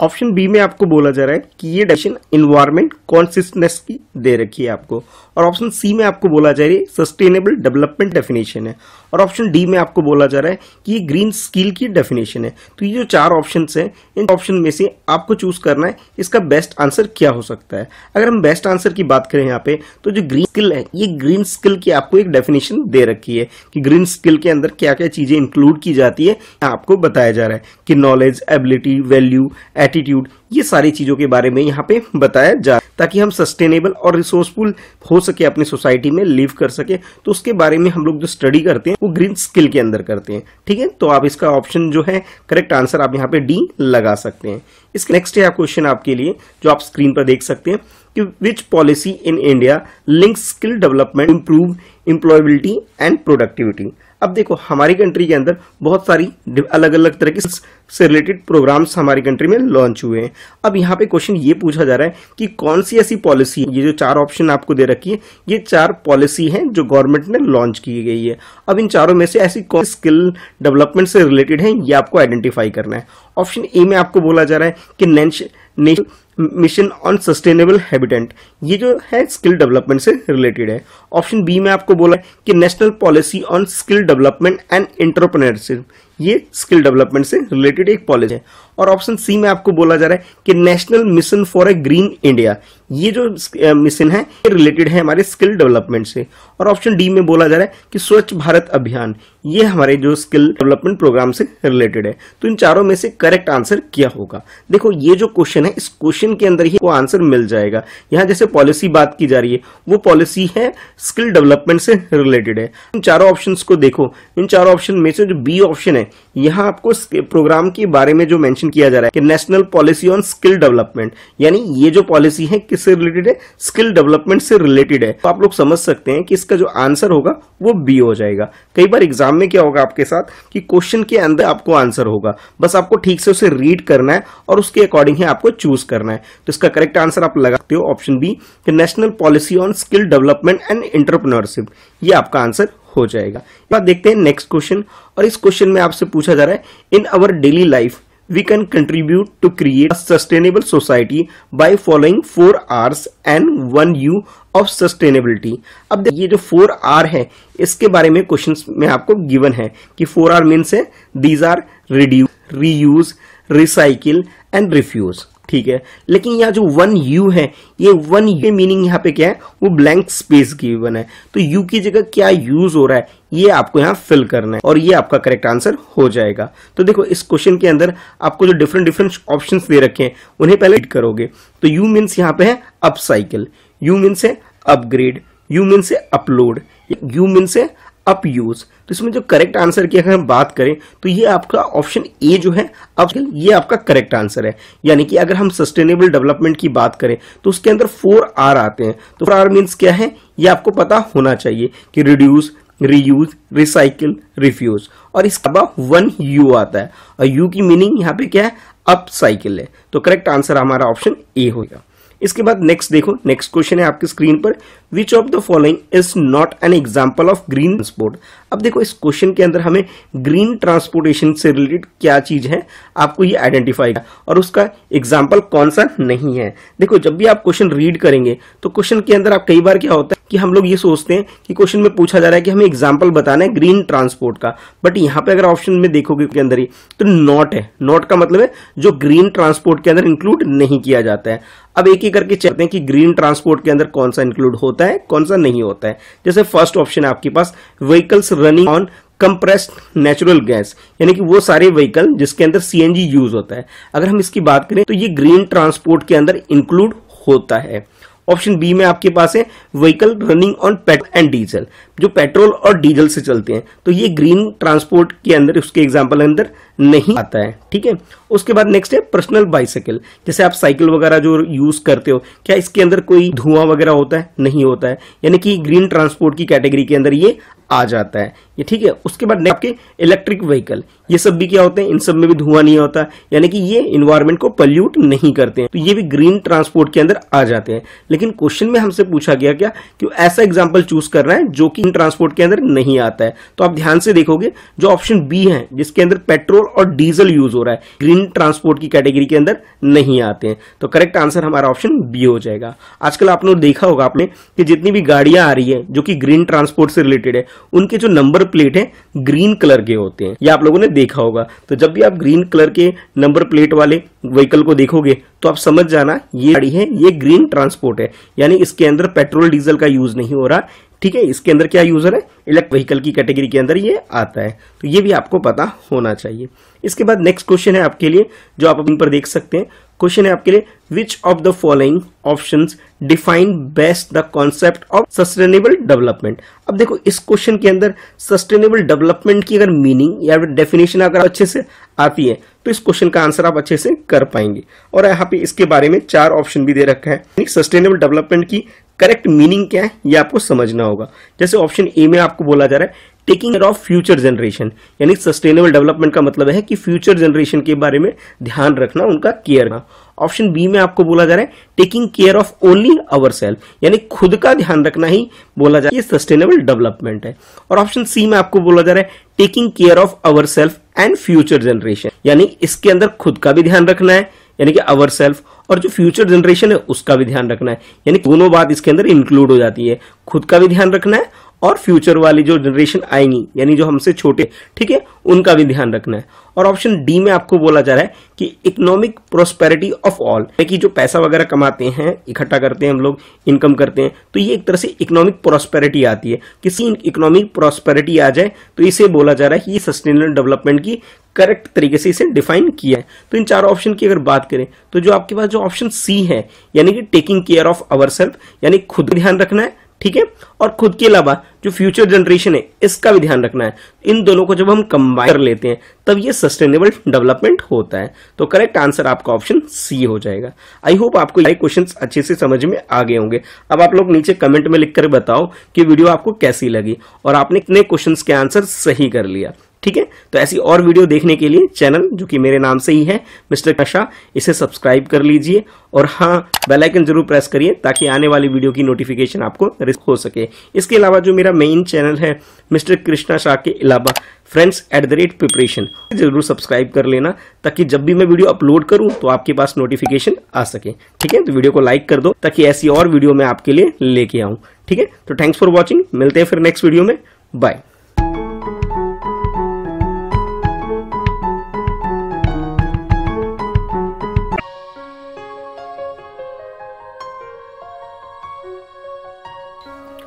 ऑप्शन बी में आपको बोला जा रहा है कि ये डेफिनेशन इन्वायरमेंट कॉन्सिस्टेंस की दे रखी है आपको, और ऑप्शन सी में आपको बोला जा रहा है सस्टेनेबल डेवलपमेंट डेफिनेशन है, और ऑप्शन डी में आपको बोला जा रहा है कि ये ग्रीन स्किल की डेफिनेशन है। तो ये जो 4 ऑप्शंस हैं इन ऑप्शन में से आपको चूज करना है इसका बेस्ट आंसर क्या हो सकता है। अगर हम बेस्ट आंसर की बात करें यहाँ पे तो जो ग्रीन स्किल है ये ग्रीन स्किल की आपको एक डेफिनेशन दे रखी है कि ग्रीन स्किल के अंदर क्या क्या चीजें इंक्लूड की जाती है आपको बताया जा रहा है कि नॉलेज, एबिलिटी, वैल्यू, एटीट्यूड, ये सारी चीजों के बारे में यहाँ पे बताया जा ताकि हम सस्टेनेबल और रिसोर्सफुल हो सके, अपनी सोसाइटी में लिव कर सके। तो उसके बारे में हम लोग जो स्टडी करते हैं वो ग्रीन स्किल के अंदर करते हैं। ठीक है, तो आप इसका ऑप्शन जो है करेक्ट आंसर आप यहाँ पे डी लगा सकते हैं। इसके नेक्स्ट है क्वेश्चन आपके लिए जो आप स्क्रीन पर देख सकते हैं कि विच policy in India links skill development, improve employability and productivity. अब देखो हमारी कंट्री के अंदर बहुत सारी अलग अलग तरह के से रिलेटेड प्रोग्राम्स हमारी कंट्री में लॉन्च हुए हैं। अब यहाँ पे क्वेश्चन ये पूछा जा रहा है कि कौन सी ऐसी पॉलिसी, ये जो 4 ऑप्शन आपको दे रखी है ये 4 पॉलिसी हैं जो गवर्नमेंट ने लॉन्च की गई है। अब इन चारों में से ऐसी कौन स्किल डेवलपमेंट से रिलेटेड है ये आपको आइडेंटिफाई करना है। ऑप्शन ए में आपको बोला जा रहा है कि national mission on sustainable habitat, ये जो है स्किल डेवलपमेंट से रिलेटेड है। ऑप्शन बी में आपको बोला है कि national policy on skill development and entrepreneurship, ये स्किल डेवलपमेंट से रिलेटेड एक पॉलिसी है। और ऑप्शन सी में आपको बोला जा रहा है कि national mission for a green India, ये जो मिशन है ये रिलेटेड है हमारे स्किल डेवलपमेंट से। और ऑप्शन डी में बोला जा रहा है कि स्वच्छ भारत अभियान, ये हमारे जो स्किल डेवलपमेंट प्रोग्राम से रिलेटेड है। तो इन चारों में से करेक्ट आंसर क्या होगा? देखो ये जो क्वेश्चन है, इस क्वेश्चन के अंदर ही वो आंसर मिल जाएगा। यहाँ जैसे पॉलिसी बात की जा रही है, वो पॉलिसी है स्किल डेवलपमेंट से रिलेटेड है। इन चारों ऑप्शंस को देखो, इन चारों ऑप्शन में से जो बी ऑप्शन है, यहाँ आपको प्रोग्राम के बारे में जो मेंशन किया जा रहा है कि national policy on skill development, यानी ये जो पॉलिसी है किससे रिलेटेड है? स्किल डेवलपमेंट से रिलेटेड है। तो आप लोग समझ सकते हैं कि इसका जो आंसर होगा वो बी हो जाएगा। कई बार एग्जाम में क्या होगा आपके साथ कि क्वेश्चन के अंदर आपको आंसर होगा, बस आपको ठीक से उसे रीड करना है और उसके अकॉर्डिंग ही आपको चूज करना है। तो इसका करेक्ट आंसर आप लगाते हो option B, national policy on skill development and entrepreneurship, ये आपका आंसर हो जाएगा। बात देखते हैं नेक्स्ट क्वेश्चन, और इस क्वेश्चन में आपसे पूछा जा रहा है in our daily life we can contribute to create a sustainable society by following 4 R's and 1 U of sustainability। अब देखिए ये जो 4 R है इसके बारे में क्वेश्चंस में आपको गिवन है कि 4 R मीन्स है these are reduce, reuse, recycle and refuse, ठीक है। लेकिन यहाँ जो 1 U है, ये 1 U मीनिंग यहाँ पे क्या है? वो ब्लैंक स्पेस गिवन है। तो U की जगह क्या यूज हो रहा है ये आपको यहाँ फिल करना है, और ये आपका करेक्ट आंसर हो जाएगा। तो देखो इस क्वेश्चन के अंदर आपको जो डिफरेंट ऑप्शंस दे रखे हैं उन्हें पहले रीड करोगे। तो U मीन्स यहाँ पे है अपसाइकिल, U मीन्स है अपग्रेड, U मीन्स है अपलोड, U मीन्स है अप यूज। तो इसमें जो करेक्ट आंसर की अगर हम बात करें तो ये आपका ऑप्शन ए जो है अब ये आपका करेक्ट आंसर है। यानी कि अगर हम सस्टेनेबल डेवलपमेंट की बात करें तो उसके अंदर 4 आर आते हैं। तो 4 आर मीन्स क्या है ये आपको पता होना चाहिए कि रिड्यूस, रीयूज, रिसाइकिल, रिफ्यूज, और इसके बाद 1 यू आता है, और यू की मीनिंग यहाँ पे क्या है? अप साइकिल है। तो करेक्ट आंसर हमारा ऑप्शन ए होगा। इसके बाद नेक्स्ट देखो, नेक्स्ट क्वेश्चन है आपकी स्क्रीन पर, विच of the following is not an example of green transport. अब देखो इस क्वेश्चन के अंदर हमें ग्रीन ट्रांसपोर्टेशन से रिलेटेड क्या चीज है आपको ये आइडेंटिफाई और उसका एग्जाम्पल कौन सा नहीं है। देखो जब भी आप क्वेश्चन रीड करेंगे तो क्वेश्चन के अंदर आप कई बार क्या होता है कि हम लोग ये सोचते हैं कि क्वेश्चन में पूछा जा रहा है कि हमें एग्जाम्पल बताना है ग्रीन ट्रांसपोर्ट का, बट यहाँ पे अगर ऑप्शन में देखोगे के अंदर ही तो नॉट है। नॉट का मतलब है जो ग्रीन ट्रांसपोर्ट के अंदर इंक्लूड नहीं किया जाता है। अब एक एक करके चलते हैं कि ग्रीन ट्रांसपोर्ट के अंदर कौन सा इंक्लूड होता है कौन सा नहीं होता है। जैसे फर्स्ट ऑप्शन है आपके पास vehicles running on compressed natural gas, यानी कि वो सारे व्हीकल जिसके अंदर सीएनजी यूज होता है। अगर हम इसकी बात करें तो ये ग्रीन ट्रांसपोर्ट के अंदर इंक्लूड होता है। ऑप्शन बी में आपके पास है vehicle running on petrol and diesel, जो पेट्रोल और डीजल से चलते हैं, तो ये ग्रीन ट्रांसपोर्ट के अंदर उसके एग्जांपल अंदर नहीं आता है, ठीक है। उसके बाद नेक्स्ट है पर्सनल बाइसाइकिल, जैसे आप साइकिल वगैरह जो यूज करते हो, क्या इसके अंदर कोई धुआं वगैरह होता है? नहीं होता है, यानी कि ग्रीन ट्रांसपोर्ट की कैटेगरी के अंदर ये आ जाता है, ये ठीक है। उसके बाद आपके इलेक्ट्रिक व्हीकल, ये सब भी क्या होते हैं? इन सब में भी धुआं नहीं होता, यानी कि ये इन्वायरमेंट को पॉल्यूट नहीं करते हैं, तो ये भी ग्रीन ट्रांसपोर्ट के अंदर आ जाते हैं। लेकिन क्वेश्चन में हमसे पूछा गया क्या कि ऐसा एग्जाम्पल चूज करना है जो कि ट्रांसपोर्ट के अंदर नहीं आता है। तो आप ध्यान से देखोगे जो ऑप्शन बी है जिसके अंदर पेट्रोल और डीजल यूज हो रहा है, ग्रीन ट्रांसपोर्ट की कैटेगरी के अंदर नहीं आते हैं। तो करेक्ट आंसर हमारा ऑप्शन बी हो जाएगा। आजकल आपने देखा होगा आपने कि जितनी भी गाड़ियां आ रही है जो कि ग्रीन ट्रांसपोर्ट से रिलेटेड है, उनके जो नंबर प्लेट है ग्रीन कलर के होते हैं, ये आप लोगों ने देखा होगा। तो जब भी आप ग्रीन कलर के नंबर प्लेट वाले व्हीकल को देखोगे तो आप समझ जाना ये गाड़ी है, ये ग्रीन ट्रांसपोर्ट है, यानी इसके अंदर पेट्रोल डीजल का यूज नहीं हो रहा, ठीक है। इसके अंदर क्या यूजर है? इलेक्ट्रिक व्हीकल की कैटेगरी के अंदर ये आता है, तो ये भी आपको पता होना चाहिए। इसके बाद नेक्स्ट क्वेश्चन है आपके लिए जो आप इन पर देख सकते हैं। क्वेश्चन है आपके लिए विच of the following options define best the concept of sustainable development. अब देखो इस क्वेश्चन के अंदर सस्टेनेबल डेवलपमेंट की अगर मीनिंग या डेफिनेशन अगर अच्छे से आती है तो इस क्वेश्चन का आंसर आप अच्छे से कर पाएंगे। और यहाँ पे इसके बारे में 4 ऑप्शन भी दे रखा है। सस्टेनेबल डेवलपमेंट की करेक्ट मीनिंग क्या है ये आपको समझना होगा। जैसे ऑप्शन ए में आपको बोला जा रहा है taking care of future generation, यानी सस्टेनेबल डेवलपमेंट का मतलब है कि फ्यूचर जनरेशन के बारे में ध्यान रखना, उनका केयर करना। ऑप्शन बी में आपको बोला जा रहा है taking care of only our self, यानी खुद का ध्यान रखना ही बोला जा रहा है, ये सस्टेनेबल डेवलपमेंट है। और ऑप्शन सी में आपको बोला जा रहा है taking care of our self and future generation, यानी इसके अंदर खुद का भी ध्यान रखना है, यानी कि अवर सेल्फ, और जो फ्यूचर जनरेशन है उसका भी ध्यान रखना है, यानी दोनों बात इसके अंदर इंक्लूड हो जाती है। खुद का भी ध्यान रखना है और फ्यूचर वाली जो जनरेशन आएंगी यानी जो हमसे छोटे, ठीक है, उनका भी ध्यान रखना है। और ऑप्शन डी में आपको बोला जा रहा है कि इकोनॉमिक प्रोस्पेरिटी ऑफ ऑल, कि जो पैसा वगैरह कमाते हैं, इकट्ठा करते हैं हम लोग, इनकम करते हैं, तो ये एक तरह से इकोनॉमिक प्रोस्पेरिटी आती है। किसी इकोनॉमिक प्रोस्पेरिटी आ जाए तो इसे बोला जा रहा है कि ये सस्टेनेबल डेवलपमेंट की करेक्ट तरीके से इसे डिफाइन किया है। तो इन चारों ऑप्शन की अगर बात करें तो जो आपके पास जो ऑप्शन सी है यानी कि taking care of our self, यानी खुद ध्यान रखना है, ठीक है, और खुद के अलावा जो फ्यूचर जनरेशन है इसका भी ध्यान रखना है। इन दोनों को जब हम कंबाइन कर लेते हैं तब ये सस्टेनेबल डेवलपमेंट होता है। तो करेक्ट आंसर आपका ऑप्शन सी हो जाएगा। आई होप आपको ये क्वेश्चंस अच्छे से समझ में आ गए होंगे। अब आप लोग नीचे कमेंट में लिखकर बताओ कि वीडियो आपको कैसी लगी और आपने कितने क्वेश्चंस के आंसर सही कर लिया, ठीक है। तो ऐसी और वीडियो देखने के लिए चैनल जो कि मेरे नाम से ही है मिस्टर नशा, इसे सब्सक्राइब कर लीजिए और हाँ, बेल आइकन जरूर प्रेस करिए ताकि आने वाली वीडियो की नोटिफिकेशन आपको हो सके। इसके अलावा जो मेरा मेन चैनल है मिस्टर कृष्णा शाह के अलावा friends@प्रिपरेशन, जरूर सब्सक्राइब कर लेना ताकि जब भी मैं वीडियो अपलोड करूं तो आपके पास नोटिफिकेशन आ सके, ठीक है। तो वीडियो को लाइक कर दो ताकि ऐसी और वीडियो मैं आपके लिए लेके आऊं, ठीक है। तो थैंक्स फॉर वॉचिंग, मिलते हैं फिर नेक्स्ट वीडियो में, bye.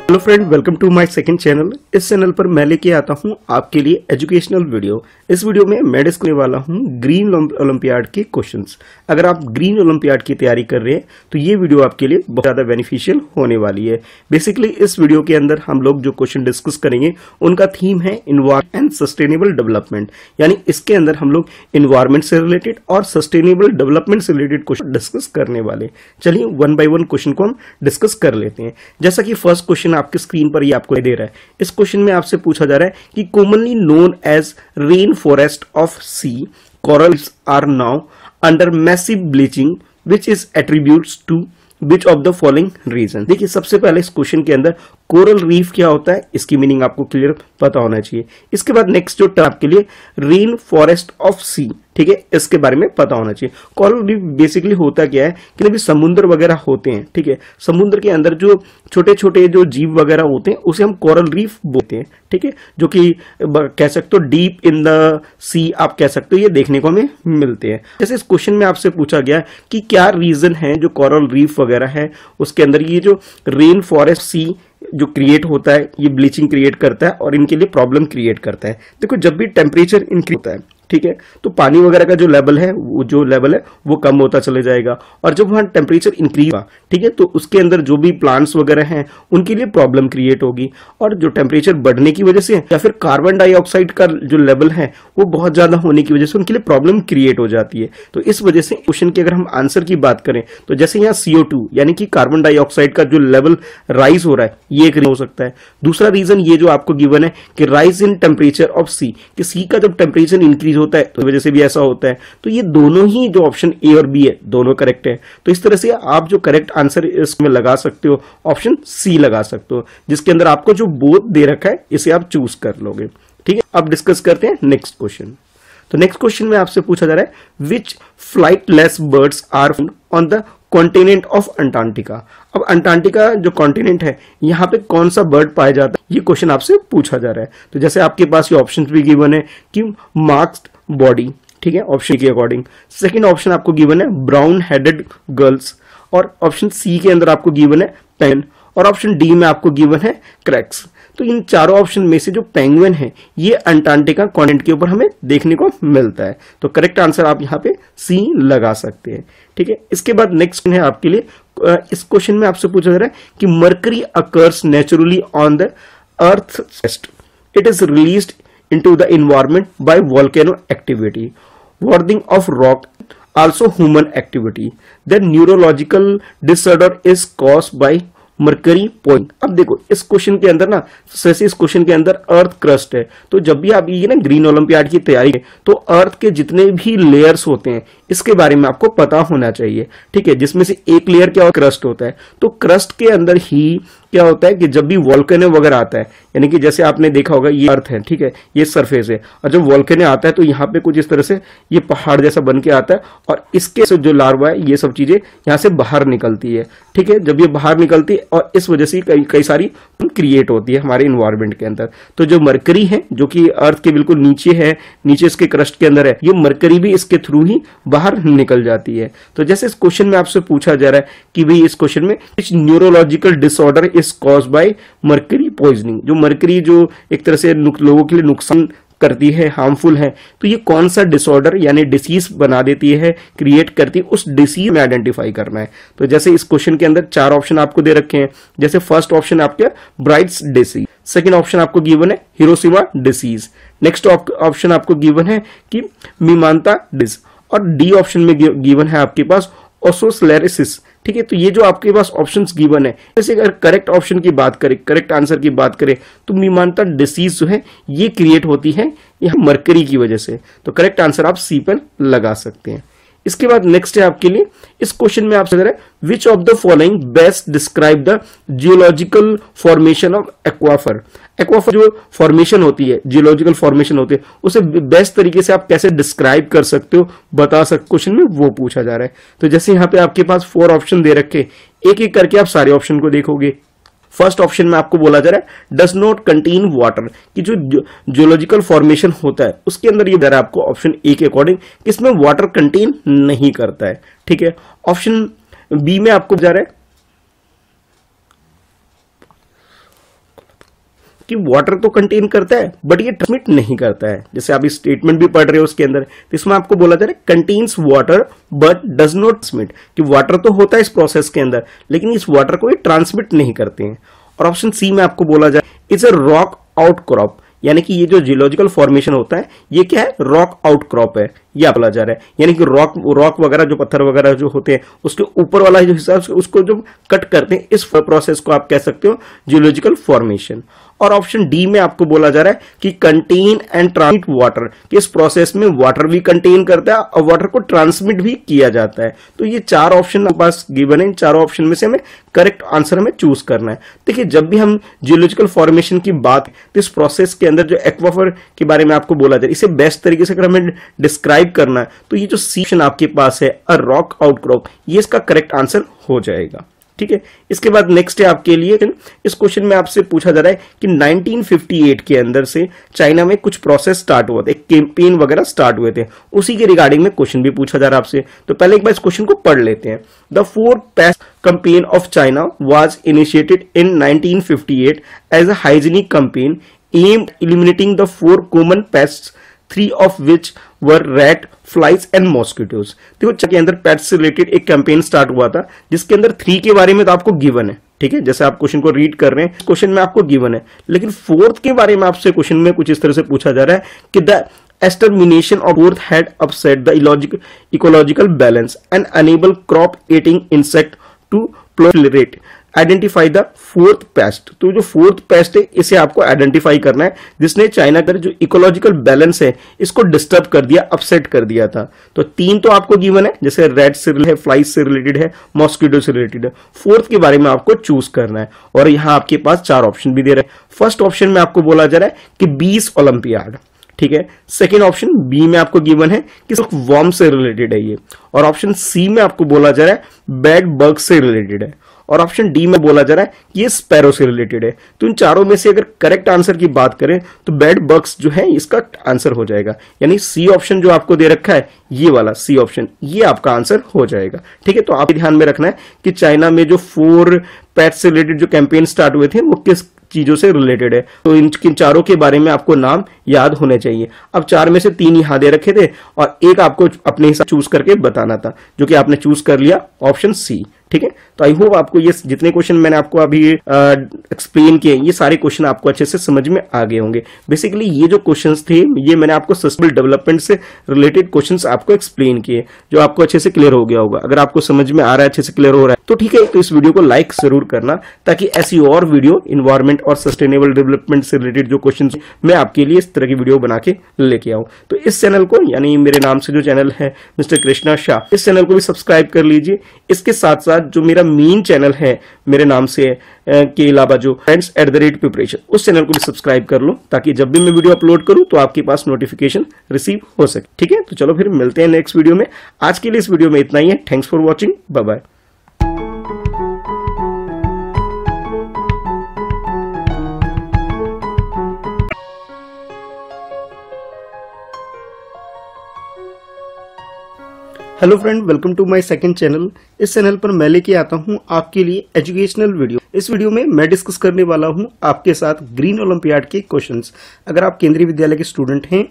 Hello friend, welcome to my second channel. इस चैनल पर मैं लेके आता हूं आपके लिए एजुकेशनल वीडियो। इस वीडियो में मैं डिस्कस करने वाला हूं ग्रीन ओलंपियाड के क्वेश्चंस। अगर आप ग्रीन ओलंपियाड की तैयारी कर रहे हैं तो ये वीडियो आपके लिए बहुत ज़्यादा बेनिफिशियल होने वाली है। बेसिकली इस वीडियो के अंदर हम लोग जो क्वेश्चन डिस्कस करेंगे उनका थीम है एनवायरनमेंट एंड सस्टेनेबल डेवलपमेंट, यानी इसके अंदर हम लोग एनवायरनमेंट से रिलेटेड और सस्टेनेबल डेवलपमेंट से रिलेटेड क्वेश्चन डिस्कस करने वाले। चलिए वन बाय वन क्वेश्चन को हम डिस्कस कर लेते हैं। जैसा कि फर्स्ट क्वेश्चन आपके स्क्रीन पर ये आपको दे रहा है। इस क्वेश्चन में आपसे पूछा जा रहा है कि commonly known as rain forest of sea corals are now under massive bleaching which is attributes to which of the following reason। देखिए सबसे पहले इस क्वेश्चन के अंदर कोरल रीफ क्या होता है इसकी मीनिंग आपको क्लियर पता होना चाहिए। इसके बाद नेक्स्ट जो टर्म आपके लिए रेन फॉरेस्ट ऑफ सी, ठीक है, इसके बारे में पता होना चाहिए। कोरल रीफ बेसिकली होता क्या है कि जब समुद्र वगैरह होते हैं, ठीक है, समुद्र के अंदर जो छोटे छोटे जो जीव वगैरह होते हैं उसे हम कोरल रीफ बोलते हैं, ठीक है, जो कि कह सकते हो डीप इन द सी आप कह सकते हो, ये देखने को हमें मिलते हैं। जैसे इस क्वेश्चन में आपसे पूछा गया कि क्या रीजन है जो कोरल रीफ वगैरह है उसके अंदर ये जो रेन फॉरेस्ट सी जो क्रिएट होता है ये ब्लीचिंग क्रिएट करता है और इनके लिए प्रॉब्लम क्रिएट करता है। देखो जब भी टेम्परेचर इंक्रीज होता है, ठीक है, तो पानी वगैरह का जो लेवल है वो कम होता चले जाएगा और जब वहां टेम्परेचर इंक्रीज हुआ, ठीक है, तो उसके अंदर जो भी प्लांट्स वगैरह हैं उनके लिए प्रॉब्लम क्रिएट होगी और जो टेम्परेचर बढ़ने की वजह से या फिर कार्बन डाइऑक्साइड का जो लेवल है वो बहुत ज्यादा होने की वजह से उनके लिए प्रॉब्लम क्रिएट हो जाती है। तो इस वजह से क्वेश्चन की अगर हम आंसर की बात करें तो जैसे यहाँ CO2 यानी कि कार्बन डाइऑक्साइड का जो लेवल राइज हो रहा है ये एक हो सकता है। दूसरा रीजन ये जो आपको गिवन है कि राइज इन टेम्परेचर ऑफ सी, कि सी का जब टेम्परेचर इंक्रीज होता है तो वजह से भी ऐसा होता है। तो ये दोनों ही जो ऑप्शन ए और बी है दोनों करेक्ट है। तो इस तरह से आप जो करेक्ट आंसर इसमें लगा सकते हो ऑप्शन सी लगा सकते हो, जिसके अंदर आपको जो बोथ दे रखा है इसे आप चूज कर लोगे, ठीक है। अब डिस्कस करते हैं नेक्स्ट क्वेश्चन। तो नेक्स्ट क्वेश्चन में आपसे पूछा जा रहा है which flightless birds are found on the continent of Antarctica. अब अंटार्कटिका जो कॉन्टिनेंट है यहाँ पे कौन सा बर्ड पाया जाता है ये क्वेश्चन आपसे पूछा जा रहा है। तो जैसे आपके पास ये ऑप्शन भी गिवन है कि मास्क्ड बॉडी, ठीक है, ऑप्शन के अकॉर्डिंग। सेकंड ऑप्शन आपको गिवन है ब्राउन हेडेड गर्ल्स और ऑप्शन सी के अंदर आपको गिवन है पेन और ऑप्शन डी में आपको गिवन है क्रैक्स। तो इन चारों ऑप्शन में से जो पेंगुइन है ये अंटार्कटिका कॉन्टिनेंट के ऊपर हमें देखने को मिलता है। तो करेक्ट आंसर आप यहाँ पे सी लगा सकते हैं, ठीक है। इसके बाद नेक्स्ट है आपके लिए, इस क्वेश्चन में आपसे पूछा जा रहा है कि mercury occurs naturally on the earth chest, it is released into the environment by volcano activity, warping of rock, also human activity. The neurological disorder is caused by mercury point. अब देखो इस क्वेश्चन के अंदर ना, जैसे इस question के अंदर अर्थ क्रस्ट है, तो जब भी आप ये ना ग्रीन ओलंपियाड की तैयारी है तो अर्थ के जितने भी लेयर्स होते हैं इसके बारे में आपको पता होना चाहिए, ठीक है, जिसमें से एक लेयर क्या क्रस्ट होता है। तो क्रस्ट के अंदर ही क्या होता है कि जब भी वॉल्केनो वगैरह आता है, यानी कि जैसे आपने देखा होगा ये अर्थ है, ठीक है, ये सरफेस है, और जब वॉल्केनो आता है तो यहाँ पे कुछ इस तरह से ये पहाड़ जैसा बन के आता है, और इसके से जो लार्वा है ये सब चीजें यहाँ से बाहर निकलती है, ठीक है। जब ये बाहर निकलती है और इस वजह से कई सारी क्रिएट होती है हमारे इन्वायरमेंट के अंदर। तो जो मरकरी है जो कि अर्थ के बिल्कुल नीचे है, नीचे इसके क्रस्ट के अंदर है, ये मरकरी भी इसके थ्रू ही बाहर निकल जाती है। तो जैसे इस क्वेश्चन में आपसे पूछा जा रहा है कि भाई इस क्वेश्चन में which neurological disorder is cause by mercury poisoning, जो मरकरी जो एक तरह से लोगों के लिए नुकसान करती है, हार्मफुल है, तो ये कौन सा डिसऑर्डर यानी डिसीज बना देती है, क्रिएट करती है, उस डिसीज में आइडेंटिफाई करना है। तो जैसे इस क्वेश्चन के अंदर 4 ऑप्शन आपको दे रखे हैं। जैसे फर्स्ट ऑप्शन आपके ब्राइट्स डिसीज, सेकंड ऑप्शन आपको गिवन है हिरोशिमा डिसीज, नेक्स्ट ऑप्शन आपको गिवन है कि मीमांता डिस, और डी ऑप्शन में गिवन है आपके पास ओसोस्लेरिसिस, ठीक है। तो ये जो आपके पास ऑप्शंस गिवन है, जैसे अगर करेक्ट ऑप्शन की बात करें, करेक्ट आंसर की बात करें, तो मीमांता डिसीज जो है ये क्रिएट होती है यह मरकरी की वजह से। तो करेक्ट आंसर आप सी पर लगा सकते हैं। इसके बाद नेक्स्ट है आपके लिए, इस क्वेश्चन में आपसे which of the following best describe the geological formation of aquifer. Aquifer जो फॉर्मेशन होती है, जियोलॉजिकल फॉर्मेशन होती है, उसे बेस्ट तरीके से आप कैसे डिस्क्राइब कर सकते हो, बता सकते, क्वेश्चन में वो पूछा जा रहा है। तो जैसे यहाँ पे आपके पास 4 ऑप्शन दे रखे, एक एक करके आप सारे ऑप्शन को देखोगे। फर्स्ट ऑप्शन में आपको बोला जा रहा है डज नॉट कंटेन वाटर, कि जो जियोलॉजिकल फॉर्मेशन होता है उसके अंदर ये दे रहा है आपको ऑप्शन ए के अकॉर्डिंग कि इसमें वाटर कंटेन नहीं करता है, ठीक है। ऑप्शन बी में आपको जा रहा है कि वाटर तो कंटेन करता है बट ये ट्रांसमिट नहीं करता है। जैसे आप इस स्टेटमेंट भी पढ़ रहे हो उसके अंदर, तो इसमें आपको बोला जा रहा है contains water but does not transmit, कि वाटर तो होता है इस प्रोसेस के अंदर लेकिन इस वाटर को ये ट्रांसमिट नहीं करते हैं। और ऑप्शन सी में आपको बोला जा रहा है इट्स अ रॉक आउटक्रॉप, यानी कि ये जो जियोलॉजिकल फॉर्मेशन होता है ये क्या है, रॉक आउटक्रॉप है, ये आप बोला जा रहा है। यानी कि रॉक वगैरह जो पत्थर वगैरह जो होते हैं उसके ऊपर वाला जो हिस्सा उसको जो कट करते हैं, इस प्रोसेस को आप कह सकते हो जियोलॉजिकल फॉर्मेशन। और ऑप्शन डी में आपको बोला जा रहा है कि कंटेन एंड ट्रांसमिट वाटर, कि इस प्रोसेस में वाटर भी कंटेन करता है और वाटर को ट्रांसमिट भी किया जाता है। तो ये 4 ऑप्शन हमारे पास गिवन है, इन 4 ऑप्शन में से हमें करेक्ट आंसर हमें चूज करना है। देखिए जब भी हम जियोलॉजिकल फॉर्मेशन की बात, तो इस प्रोसेस के अंदर जो एक्वाफर के बारे में आपको बोला जा रहा है, इसे बेस्ट तरीके से अगर हमें डिस्क्राइब करना है तो ये जो सी ऑप्शन आपके पास है अ रॉक आउटक्रॉप, ये इसका करेक्ट आंसर हो जाएगा, ठीक है। इसके बाद नेक्स्ट है आपके लिए, इस क्वेश्चन में आपसे पूछा जा रहा है कि 1958 के अंदर से चाइना में कुछ प्रोसेस स्टार्ट हुआ था, एक कैंपेन वगैरह स्टार्ट हुए थे, उसी के रिगार्डिंग में क्वेश्चन भी पूछा जा रहा है आपसे। तो पहले एक बार इस क्वेश्चन को पढ़ लेते हैं। The 4 pest campaign of China was initiated in 1958 as a hygienic campaign aimed eliminating the 4 common pests, 3 of which were rat, flies and mosquitoes। देखो के अंदर पेट्स से रिलेटेड एक कैंपेन स्टार्ट हुआ था जिसके अंदर 3 के बारे में तो आपको गिवन है, ठीक है, जैसे आप क्वेश्चन को रीड कर रहे हैं क्वेश्चन में आपको गिवन है, लेकिन 4th के बारे में आपसे क्वेश्चन में कुछ इस तरह से पूछा जा रहा है कि the extermination of 4th had upset the ecological balance and enable crop eating insect to proliferate, identify the 4th paste. तो जो 4th पेस्ट है इसे आपको आइडेंटिफाई करना है जिसने चाइना का जो इकोलॉजिकल बैलेंस है इसको डिस्टर्ब कर दिया, अपसेट कर दिया था। तो 3 तो आपको गिवन है, जैसे रेड से रिलेटेड है, फ्लाइज से रिलेटेड है, मॉस्किटो से रिलेटेड है। 4th के बारे में आपको चूज करना है और यहां आपके पास 4 ऑप्शन भी दे रहे हैं। फर्स्ट ऑप्शन में आपको बोला जा रहा है कि बीस ओलंपियाड, ठीक है। सेकेंड ऑप्शन बी में आपको गिवन है कि सिर्फ वर्म से रिलेटेड है ये, और ऑप्शन सी में आपको बोला जा रहा है बेड बग से रिलेटेड है, और ऑप्शन डी में बोला जा रहा है ये स्पैरो से रिलेटेड है। तो इन चारों में से अगर करेक्ट आंसर की बात करें तो बेड बग्स जो है इसका आंसर हो जाएगा, यानी सी ऑप्शन जो आपको दे रखा है ये वाला सी ऑप्शन, ये आपका आंसर हो जाएगा, ठीक है। तो आप ध्यान में रखना है कि चाइना में जो 4 पेट्स से रिलेटेड जो कैंपेन स्टार्ट हुए थे वो किस चीजों से रिलेटेड है, तो इन चारों के बारे में आपको नाम याद होने चाहिए। अब 4 में से 3 यहां दे रखे थे और एक आपको अपने हिसाब चूज करके बताना था, जो कि आपने चूज कर लिया ऑप्शन सी, ठीक है। तो आई होप आपको ये जितने क्वेश्चन मैंने आपको अभी एक्सप्लेन किए ये सारे क्वेश्चन आपको अच्छे से समझ में आ गए होंगे। बेसिकली ये जो क्वेश्चंस थे ये मैंने आपको सस्टेनेबल डेवलपमेंट से रिलेटेड क्वेश्चंस आपको एक्सप्लेन किए, जो आपको अच्छे से क्लियर हो गया होगा। अगर आपको समझ में आ रहा है, अच्छे से क्लियर हो रहा है तो ठीक है, तो इस वीडियो को लाइक जरूर करना, ताकि ऐसी और वीडियो इन्वायरमेंट और सस्टेनेबल डेवलपमेंट से रिलेटेड जो क्वेश्चन मैं आपके लिए इस तरह की वीडियो बना के लेके आऊं। तो इस चैनल को, यानी मेरे नाम से जो चैनल है मिस्टर कृष्णा शाह, इस चैनल को भी सब्सक्राइब कर लीजिए। इसके साथ साथ जो मेरा मेन चैनल है मेरे नाम से के अलावा जो friends@preparation, उस चैनल को भी सब्सक्राइब कर लो, ताकि जब भी मैं वीडियो अपलोड करूं तो आपके पास नोटिफिकेशन रिसीव हो सके। ठीक है, तो चलो फिर मिलते हैं नेक्स्ट वीडियो में। आज के लिए इस वीडियो में इतना ही है। Thanks for watching, bye bye. Hello friend, welcome to my second channel. इस चैनल पर मैं लेके आता हूं आपके लिए एजुकेशनल वीडियो। इस वीडियो में मैं डिस्कस करने वाला हूं आपके साथ ग्रीन ओलंपियाड के क्वेश्चंस। अगर आप केंद्रीय विद्यालय के स्टूडेंट हैं,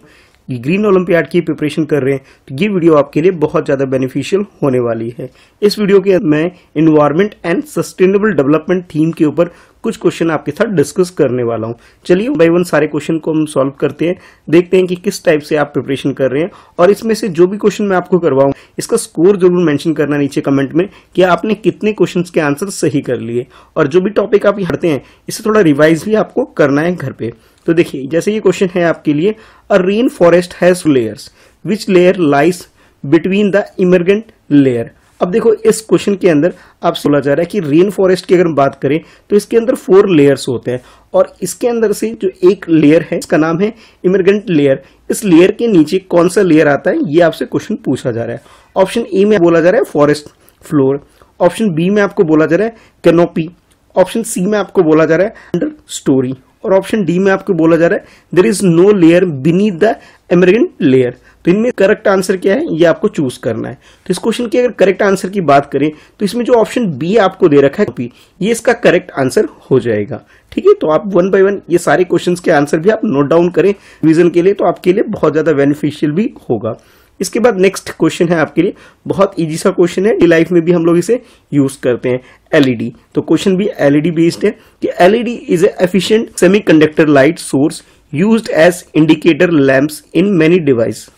ग्रीन ओलंपियाड की प्रिपरेशन कर रहे हैं, तो ये वीडियो आपके लिए बहुत ज़्यादा बेनिफिशियल होने वाली है। इस वीडियो के मैं environment and sustainable development theme के ऊपर कुछ क्वेश्चन आपके साथ डिस्कस करने वाला हूं। चलिए बाय वन सारे क्वेश्चन को हम सॉल्व करते हैं, देखते हैं कि किस टाइप से आप प्रिपरेशन कर रहे हैं। और इसमें से जो भी क्वेश्चन मैं आपको करवाऊं, इसका स्कोर जरूर मेंशन करना नीचे कमेंट में कि आपने कितने क्वेश्चंस के आंसर सही कर लिए। और जो भी टॉपिक आप पढ़ते हैं, इसे थोड़ा रिवाइज भी आपको करना है घर पे। तो देखिए, जैसे ये क्वेश्चन है आपके लिए, a rain forest has layers, which layer lies between the emergent layer. अब देखो, इस क्वेश्चन के अंदर आपसे बोला जा रहा है कि रेन फॉरेस्ट की अगर हम बात करें तो इसके अंदर 4 लेयर्स होते हैं, और इसके अंदर से जो एक लेयर है इसका नाम है इमर्जेंट लेयर। इस लेयर के नीचे कौन सा लेयर आता है, ये आपसे क्वेश्चन पूछा जा रहा है। ऑप्शन ए में बोला जा रहा है फॉरेस्ट फ्लोर, ऑप्शन बी में आपको बोला जा रहा है कैनोपी, ऑप्शन सी में आपको बोला जा रहा है अंडर स्टोरी, और ऑप्शन डी में आपको बोला जा रहा है there is no layer beneath the emergent layer. तो इनमें करेक्ट आंसर क्या है, ये आपको चूज करना है। तो इस क्वेश्चन की अगर करेक्ट आंसर की बात करें तो इसमें जो ऑप्शन बी आपको दे रखा है, ये इसका करेक्ट आंसर हो जाएगा। ठीक है, तो आप वन बाय वन ये सारे क्वेश्चंस के आंसर भी आप नोट डाउन करें रिवीजन के लिए, तो आपके लिए बहुत ज्यादा बेनिफिशियल भी होगा। इसके बाद नेक्स्ट क्वेश्चन है आपके लिए, बहुत इजी सा क्वेश्चन है, डेली लाइफ में भी हम लोग इसे यूज करते हैं, एलईडी। तो क्वेश्चन भी एलईडी बेस्ड है कि LED is a efficient semiconductor light source used as indicator lamps in many device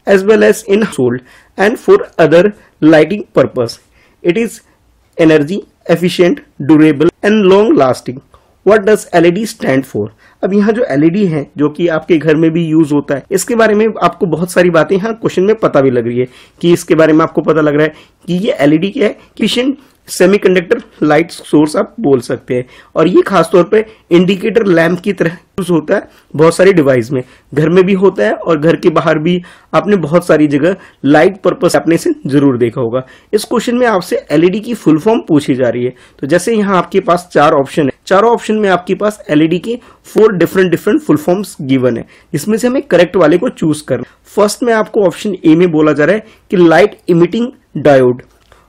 as well as in household and for other lighting purpose. It is energy efficient, durable and long lasting. What does LED stand for? अब यहाँ जो LED है, जो कि आपके घर में भी यूज होता है, इसके बारे में आपको बहुत सारी बातें यहाँ क्वेश्चन में पता भी लग रही है कि इसके बारे में आपको पता लग रहा है कि ये LED क्या है, एफिशिएंट सेमीकंडक्टर लाइट सोर्स आप बोल सकते हैं। और ये खासतौर पे इंडिकेटर लैंप की तरह यूज होता है बहुत सारी डिवाइस में, घर में भी होता है और घर के बाहर भी आपने बहुत सारी जगह लाइट पर्पस आपने से जरूर देखा होगा। इस क्वेश्चन में आपसे एलईडी की फुल फॉर्म पूछी जा रही है। तो जैसे यहाँ आपके पास 4 ऑप्शन है, चारों ऑप्शन में आपके पास एलईडी के 4 डिफरेंट फुल फॉर्म्स गिवन है, जिसमें से हमें करेक्ट वाले को चूज करना। फर्स्ट में आपको ऑप्शन ए में बोला जा रहा है कि light emitting diode,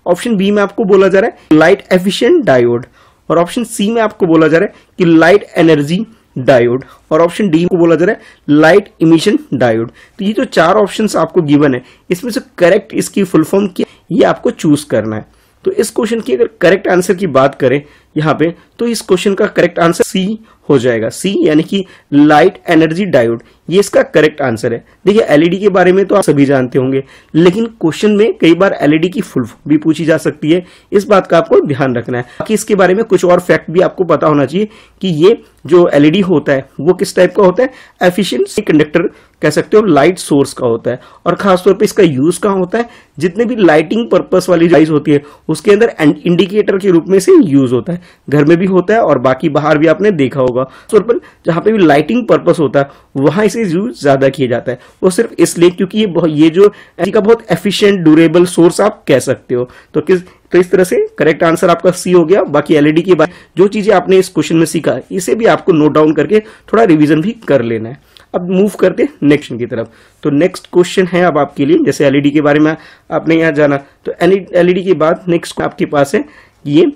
option B में आपको बोला जा रहा है लाइट एफिशिएंट डायोड, और ऑप्शन सी में आपको बोला जा रहा है कि लाइट एनर्जी डायोड, और ऑप्शन डी को बोला जा रहा है लाइट इमिशन डायोड। तो ये जो 4 ऑप्शंस आपको गिवन है, इसमें से करेक्ट इसकी फुल फॉर्म क्या, ये आपको चूज करना है। तो इस क्वेश्चन की अगर करेक्ट आंसर की बात करें यहाँ पे, तो इस क्वेश्चन का करेक्ट आंसर सी हो जाएगा। सी यानी कि लाइट एनर्जी डायोड, ये इसका करेक्ट आंसर है। देखिए, एलईडी के बारे में तो आप सभी जानते होंगे, लेकिन क्वेश्चन में कई बार एलईडी की फुल फॉर्म भी पूछी जा सकती है, इस बात का आपको ध्यान रखना है। बाकी इसके बारे में कुछ और फैक्ट भी आपको पता होना चाहिए कि ये जो एलईडी होता है वो किस टाइप का होता है, एफिशिएंट कंडक्टर कह सकते हो, लाइट सोर्स का होता है। और खासतौर पे इसका यूज कहाँ होता है, जितने भी लाइटिंग पर्पस वाली डिवाइस होती है उसके अंदर इंडिकेटर के रूप में से यूज होता है, घर में भी होता है और बाकी बाहर भी आपने देखा होगा। तौर पर जहां पे भी लाइटिंग पर्पस होता है वहां इसे यूज ज्यादा किया जाता है, वो सिर्फ इसलिए क्योंकि ये जो एनर्जी का बहुत एफिशिएंट ड्यूरेबल सोर्स आप कह सकते हो। तो इस तरह से करेक्ट आंसर आपका सी हो गया। बाकी एलईडी के बाद जो चीजें आपने इस क्वेश्चन में सीखा, इसे भी आपको नोट डाउन करके थोड़ा रिवीजन भी कर लेना है। अब मूव करते हैं नेक्स्ट की तरफ। तो नेक्स्ट क्वेश्चन है अब आपके लिए, जैसे एलईडी के बारे में आपने यहाँ जाना, तो एलईडी के बाद नेक्स्ट आपके पास है ये,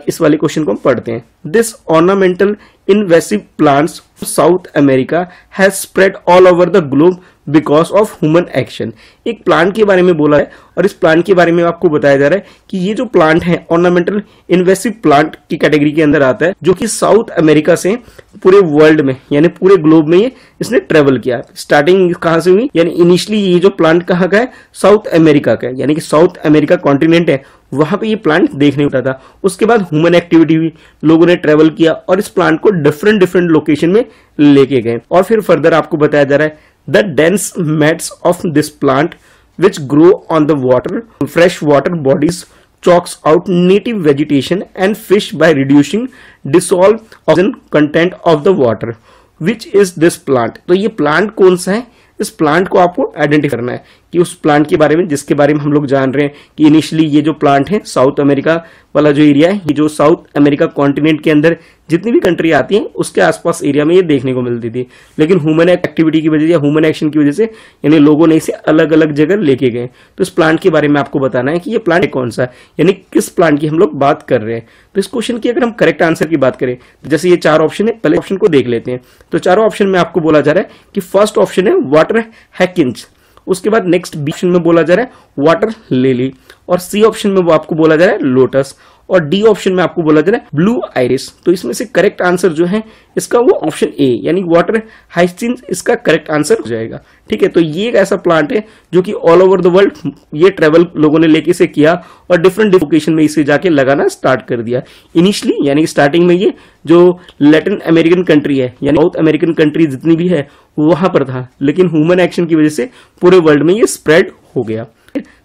इस वाले क्वेश्चन को हम पढ़ते हैं। This ornamental invasive plants south America has spread all over the globe because of human action. एक प्लांट के बारे में बोला है और इस प्लांट के बारे में आपको बताया जा रहा है कि ये जो प्लांट है ऑर्नामेंटल इन्वेसिव प्लांट की कैटेगरी के अंदर आता है, जो कि साउथ अमेरिका से पूरे वर्ल्ड में यानी पूरे ग्लोब में इसने ट्रेवल किया। स्टार्टिंग कहां से हुई, यानी इनिशियली ये जो प्लांट कहाँ का है, साउथ अमेरिका का है, यानी कि साउथ अमेरिका कॉन्टिनेंट है, वहां पे ये प्लांट देखने होता था। उसके बाद ह्यूमन एक्टिविटी हुई, लोगों ने ट्रेवल किया और इस प्लांट को डिफरेंट लोकेशन में लेके गए। और फिर फर्दर आपको बताया जा रहा है the dense mats of this plant which grow on the water, fresh water bodies chokes out native vegetation and fish by reducing dissolved oxygen content of the water. Which is this plant? तो ये plant कौन सा है? इस plant को आपको identify करना है कि उस प्लांट के बारे में जिसके बारे में हम लोग जान रहे हैं कि इनिशियली ये जो प्लांट है साउथ अमेरिका वाला जो एरिया है, ये जो साउथ अमेरिका कॉन्टिनेंट के अंदर जितनी भी कंट्री आती हैं उसके आसपास एरिया में ये देखने को मिलती थी, लेकिन ह्यूमन एक्टिविटी की वजह से या ह्यूमन एक्शन की वजह से यानी लोगों ने इसे अलग अलग जगह लेके गए। तो इस प्लांट के बारे में आपको बताना है कि ये प्लांट कौन सा है, यानी किस प्लांट की हम लोग बात कर रहे हैं। तो इस क्वेश्चन की अगर हम करेक्ट आंसर की बात करें तो जैसे ये 4 ऑप्शन है, पहले ऑप्शन को देख लेते हैं। तो चारों ऑप्शन में आपको बोला जा रहा है कि फर्स्ट ऑप्शन है वाटर हैकिंस, उसके बाद नेक्स्ट बी ऑप्शन में बोला जा रहा है वाटर लिली, और सी ऑप्शन में वो आपको बोला जा रहा है लोटस, और डी ऑप्शन में आपको बोला जा रहा है ब्लू आइरिस। तो इसमें से करेक्ट आंसर जो है इसका वो ऑप्शन ए यानी वाटर हाइसिंथ इसका करेक्ट आंसर हो जाएगा। ठीक है, तो ये एक ऐसा प्लांट है जो कि ऑल ओवर द वर्ल्ड ये ट्रेवल लोगों ने लेके से किया और डिफरेंट लोकेशन में इसे जाके लगाना स्टार्ट कर दिया। इनिशियली यानी स्टार्टिंग में ये जो लैटिन अमेरिकन कंट्री है यानी साउथ अमेरिकन कंट्री जितनी भी है वहां पर था, लेकिन ह्यूमन एक्शन की वजह से पूरे वर्ल्ड में ये स्प्रेड हो गया।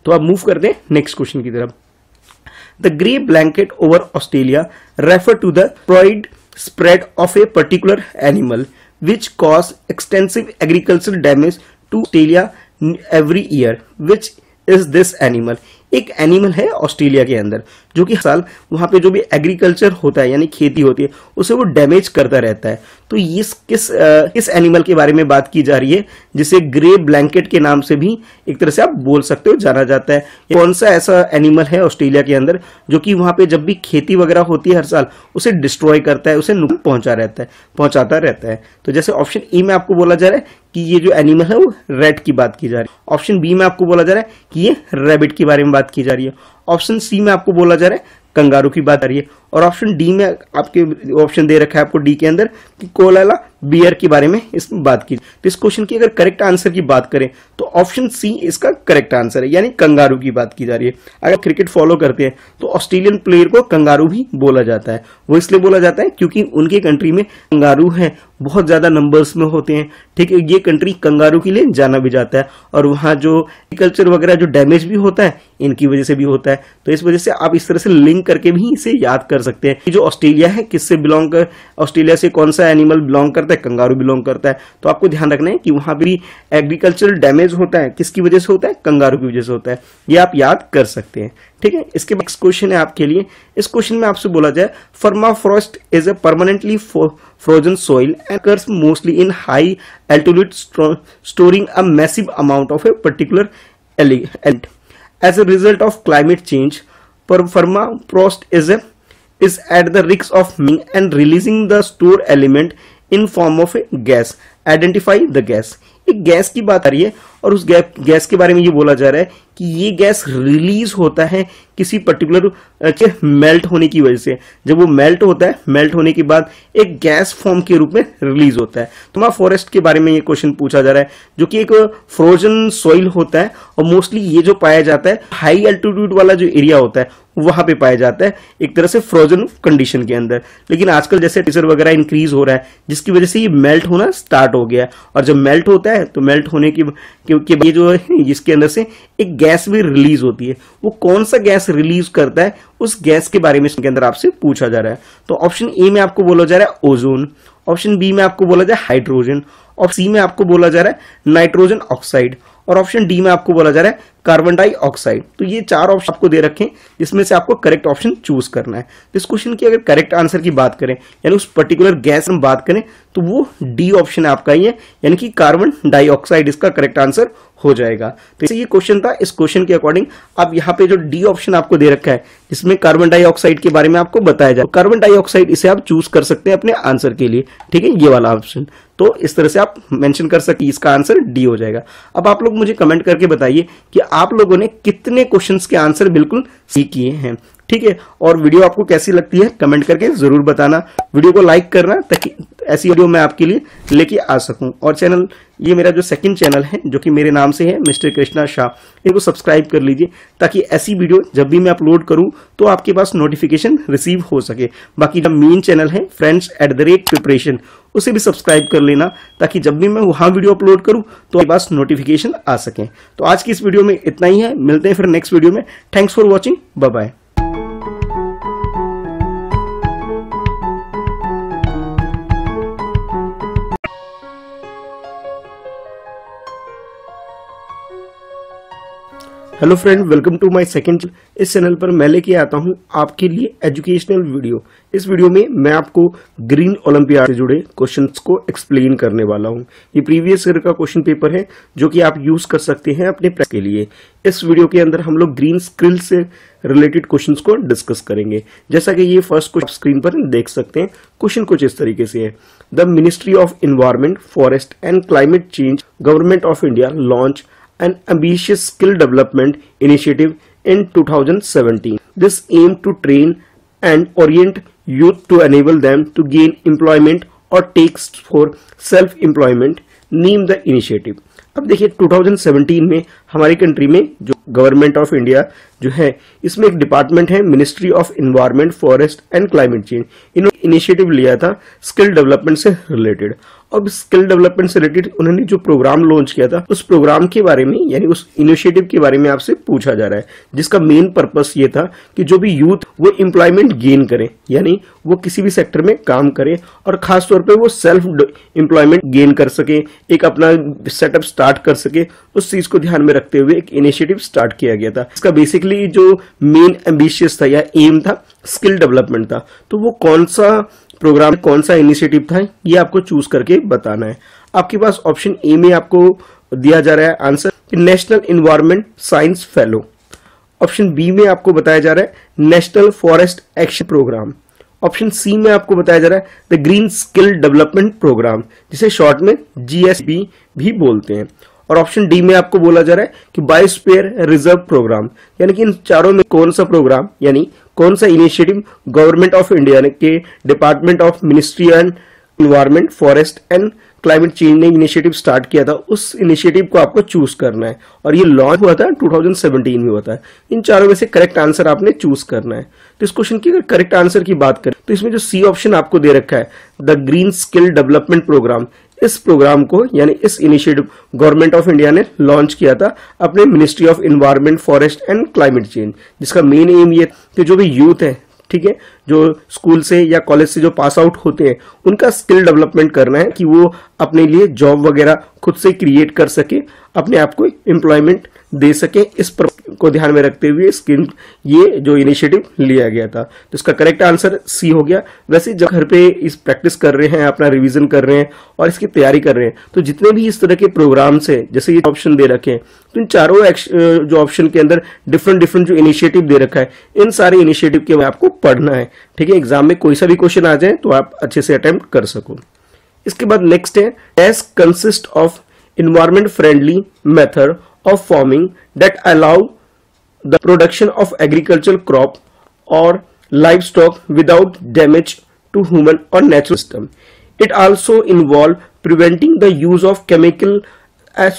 तो आप मूव करते हैं नेक्स्ट क्वेश्चन की तरफ। The grey blanket over Australia refer to the wide spread of a particular animal which cause extensive agricultural damage to Australia every year. Which is this animal? एक animal है Australia के अंदर जो कि हर साल वहां पे जो भी एग्रीकल्चर होता है यानी खेती होती है उसे वो डैमेज करता रहता है। तो ये किस एनिमल के बारे में बात की जा रही है जिसे ग्रे ब्लैंकेट के नाम से भी एक तरह से आप बोल सकते हो जाना जाता है। कौन सा ऐसा एनिमल है ऑस्ट्रेलिया के अंदर जो कि वहां पे जब भी खेती वगैरह होती है हर साल उसे डिस्ट्रॉय करता है, उसे नुकसान पहुंचाता रहता है। तो जैसे ऑप्शन ई में आपको बोला जा रहा है कि ये जो एनिमल है वो रैट की बात की जा रही है, ऑप्शन बी में आपको बोला जा रहा है कि ये रैबिट के बारे में बात की जा रही है, ऑप्शन सी में आपको बोला जा रहा है कंगारू की बात आ रही है, और ऑप्शन डी में आपके ऑप्शन दे रखा है आपको डी के अंदर कि कोलाला बियर के बारे में इसमें बात की। तो इस क्वेश्चन की अगर करेक्ट आंसर की बात करें तो ऑप्शन सी इसका करेक्ट आंसर है यानी कंगारू की बात की जा रही है। अगर क्रिकेट फॉलो करते हैं तो ऑस्ट्रेलियन प्लेयर को कंगारू भी बोला जाता है। वो इसलिए बोला जाता है क्योंकि उनकी कंट्री में कंगारू है बहुत ज्यादा नंबर्स में होते हैं। ठीक है, ये कंट्री कंगारू के लिए जाना भी जाता है और वहां जो एग्रीकल्चर वगैरह जो डैमेज भी होता है इनकी वजह से भी होता है। तो इस वजह से आप इस तरह से लिंक करके भी इसे याद कर सकते हैं कि जो ऑस्ट्रेलिया है किससे बिलोंग कर, ऑस्ट्रेलिया से कौन सा एनिमल बिलोंग करता है, कंगारू बिलोंग करता है। तो आपको ध्यान रखना है कि वहां भी एग्रीकल्चरल डैमेज होता है, किसकी वजह से होता है, कंगारू की वजह से होता है। ये आप याद कर सकते हैं। ठीक है, इसके बाद नेक्स्ट क्वेश्चन है आपके लिए। इस क्वेश्चन में आपसे बोला जाए permafrost is a permanently frozen soil and occurs mostly in high altitude storing a massive amount of a particular element. As a result of climate change, permafrost is at the risk of melting and releasing the stored element in form of a gas. Identify the gas. एक gas की बात आ रही है और उस gas के बारे में ये बोला जा रहा है कि ये गैस रिलीज होता है किसी पर्टिकुलर मेल्ट होने की वजह से। जब वो मेल्ट होता है, मेल्ट होने के बाद एक गैस फॉर्म के रूप में रिलीज होता है। तो वहां फॉरेस्ट के बारे में ये क्वेश्चन पूछा जा रहा है जो कि एक फ्रोजन सॉइल होता है और मोस्टली ये जो पाया जाता है हाई एल्टीट्यूड वाला जो एरिया होता है वहां पे पाया जाता है एक तरह से फ्रोजन कंडीशन के अंदर। लेकिन आजकल जैसे टेम्परेचर वगैरह इंक्रीज हो रहा है जिसकी वजह से ये मेल्ट होना स्टार्ट हो गया है, और जब मेल्ट होता है तो मेल्ट होने की ये जो है इसके अंदर से एक गैस भी रिलीज होती है। वो कौन सा गैस रिलीज करता है उस गैस के बारे में इसके अंदर आपसे पूछा जा रहा है। तो ऑप्शन ए में आपको बोला जा रहा है ओजोन, ऑप्शन बी में आपको बोला जा रहा है हाइड्रोजन, और सी में आपको बोला जा रहा है नाइट्रोजन ऑक्साइड, और ऑप्शन डी में आपको बोला जा रहा है कार्बन डाइऑक्साइड। तो ये 4 ऑप्शन आपको दे रखे हैं जिसमें से आपको करेक्ट ऑप्शन चूज करना है। तो इस क्वेश्चन की अगर करेक्ट आंसर की बात करें यानी उस पर्टिकुलर गैस में बात करें तो वो डी ऑप्शन आपका ही है यानी कि कार्बन डाइऑक्साइड इसका करेक्ट आंसर हो जाएगा। तो ये क्वेश्चन था। इस क्वेश्चन के अकॉर्डिंग आप यहाँ पे जो डी ऑप्शन आपको दे रखा है जिसमें कार्बन डाइऑक्साइड के बारे में आपको बताया जाए, तो कार्बन डाइऑक्साइड इसे आप चूज कर सकते हैं अपने आंसर के लिए। ठीक है, ये वाला ऑप्शन। तो इस तरह से आप मेंशन कर सकते हैं, इसका आंसर डी हो जाएगा। अब आप लोग मुझे कमेंट करके बताइए कि आप लोगों ने कितने क्वेश्चंस के आंसर बिल्कुल सही किए हैं। ठीक है, और वीडियो आपको कैसी लगती है कमेंट करके जरूर बताना। वीडियो को लाइक करना ताकि ऐसी वीडियो मैं आपके लिए लेके आ सकूं। और चैनल, ये मेरा जो सेकंड चैनल है जो कि मेरे नाम से है मिस्टर कृष्णा शाह, इनको सब्सक्राइब कर लीजिए ताकि ऐसी वीडियो जब भी मैं अपलोड करूं तो आपके पास नोटिफिकेशन रिसीव हो सके। बाकी जो मेन चैनल है friends@प्रिपरेशन उसे भी सब्सक्राइब कर लेना ताकि जब भी मैं वहां वीडियो अपलोड करूं तो आपके पास नोटिफिकेशन आ सके। तो आज की इस वीडियो में इतना ही है, मिलते हैं फिर नेक्स्ट वीडियो में। Thanks for watching, bye bye. Hello friend, welcome to my second. इस चैनल पर मैं लेके आता हूं आपके लिए एजुकेशनल वीडियो। इस वीडियो में मैं आपको ग्रीन ओलंपियाड से जुड़े क्वेश्चंस को एक्सप्लेन करने वाला हूं। ये प्रीवियस ईयर का क्वेश्चन पेपर है जो कि आप यूज कर सकते हैं अपने प्रैक्टिस के लिए। इस वीडियो के अंदर हम लोग ग्रीन स्किल से रिलेटेड क्वेश्चंस को डिस्कस करेंगे। जैसा कि ये फर्स्ट क्वेश्चन स्क्रीन पर देख सकते हैं। क्वेश्चन कुछ इस तरीके से है। The ministry of environment, forest and climate change, government of India launch an ambitious skill development initiative in 2017. This aimed to train and orient youth to enable them to gain employment or take for self-employment. Name the initiative. अब देखिए 2017 में हमारी country में जो government of India जो है, इसमें एक डिपार्टमेंट है ministry of environment, forest and climate change. इन्होंने इनिशिएटिव लिया था स्किल डेवलपमेंट से रिलेटेड। अब स्किल डेवलपमेंट से रिलेटेड उन्होंने जो प्रोग्राम लॉन्च किया था, उस प्रोग्राम के बारे में यानी उस इनिशिएटिव के बारे में आपसे पूछा जा रहा है, जिसका मेन पर्पस ये था कि जो भी यूथ वो एम्प्लॉयमेंट गेन करे, यानी वो किसी भी सेक्टर में काम करे और खासतौर पे वो सेल्फ एम्प्लॉयमेंट गेन कर सके, एक अपना सेटअप स्टार्ट कर सके। उस चीज को ध्यान में रखते हुए एक इनिशिएटिव स्टार्ट किया गया था। इसका बेसिकली जो मेन एम्बिशियस था या एम था, स्किल डेवलपमेंट था। तो वो कौन सा प्रोग्राम, कौन सा इनिशिएटिव था, ये आपको चूज करके बताना है। आपके पास ऑप्शन ए में आपको दिया जा रहा है answer national environment science fellow. Option B में आपको बताया जा रहा है national forest action programme. Option C में आपको बताया जा रहा है the green skill development programme, जिसे शॉर्ट में GSP भी बोलते हैं। और ऑप्शन डी में आपको बोला जा रहा है कि बायोस्फीयर रिजर्व प्रोग्राम। यानी कि इन चारों में कौन सा प्रोग्राम यानी कौन सा इनिशिएटिव गवर्नमेंट ऑफ इंडिया के department of ministry and environment, forest and climate change ने इनिशिएटिव स्टार्ट किया था, उस इनिशिएटिव को आपको चूज करना है। और ये लॉन्च हुआ था 2017 में हुआ था। इन चारों में से करेक्ट आंसर आपने चूज करना है। तो इस क्वेश्चन की अगर करेक्ट आंसर की बात करें तो इसमें जो सी ऑप्शन आपको दे रखा है the green skill development programme, इस प्रोग्राम को यानी इस इनिशिएटिव गवर्नमेंट ऑफ इंडिया ने लॉन्च किया था अपने ministry of environment, forest and climate change, जिसका मेन एम ये कि जो भी यूथ है, ठीक है, जो स्कूल से या कॉलेज से जो पास आउट होते हैं, उनका स्किल डेवलपमेंट करना है कि वो अपने लिए जॉब वगैरह खुद से क्रिएट कर सके, अपने आप को एम्प्लॉयमेंट दे सके। इस को ध्यान में रखते हुए स्किल ये जो इनिशिएटिव लिया गया था। तो इसका करेक्ट आंसर सी हो गया। वैसे जब घर पे इस प्रैक्टिस कर रहे हैं, अपना रिवीजन कर रहे हैं और इसकी तैयारी कर रहे हैं, तो जितने भी इस तरह के प्रोग्राम्स हैं, जैसे ये ऑप्शन दे रखे हैं, तो इन चारों जो ऑप्शन के अंदर डिफरेंट जो इनिशिएटिव दे रखा है, इन सारे इनिशिएटिव के आपको पढ़ना है। ठीक है, एग्जाम में कोई सा भी क्वेश्चन आ जाए तो आप अच्छे से अटेम्प्ट कर सको। इसके बाद नेक्स्ट है test consist of environment friendly method of farming that allow the production of agricultural crop or livestock without damage to human or natural system. It also involve preventing the use of chemical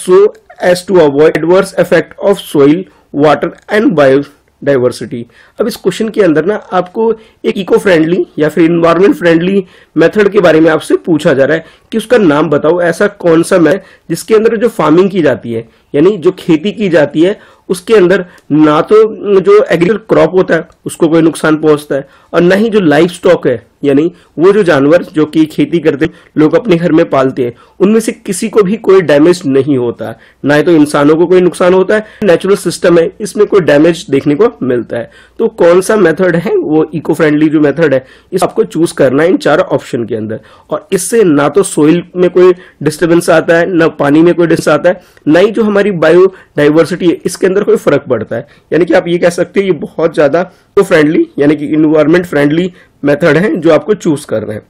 so as to avoid adverse effect of soil, water and biodiversity. अब इस question के अंदर ना आपको एक eco friendly या फिर environment friendly method के बारे में आपसे पूछा जा रहा है कि उसका नाम बताओ। ऐसा कौन सा है जिसके अंदर जो फार्मिंग की जाती है, यानी जो खेती की जाती है, उसके अंदर ना तो जो एग्रीकल्चर क्रॉप होता है उसको कोई नुकसान पहुंचता है, और ना ही जो लाइफ स्टॉक है, यानी वो जो जानवर जो कि खेती करते हैं, लोग अपने घर में पालते हैं, उनमें से किसी को भी कोई डैमेज नहीं होता। ना ही तो इंसानों को कोई नुकसान होता है, नेचुरल सिस्टम है, इसमें कोई डैमेज देखने को मिलता है। तो कौन सा मेथड है वो इको फ्रेंडली जो मेथड है, इस आपको चूज करना है इन चारों ऑप्शन के अंदर। और इससे ना तो सोइल में कोई डिस्टर्बेंस आता है, ना पानी में कोई डिस्टर्बेंस आता है, ना ही जो हमारी बायोडाइवर्सिटी है इसके अंदर कोई फर्क पड़ता है। यानी कि आप ये कह सकते हैं ये बहुत ज्यादा इको फ्रेंडली यानी कि इन्वायरमेंट फ्रेंडली मेथड है जो आपको चूज करना है।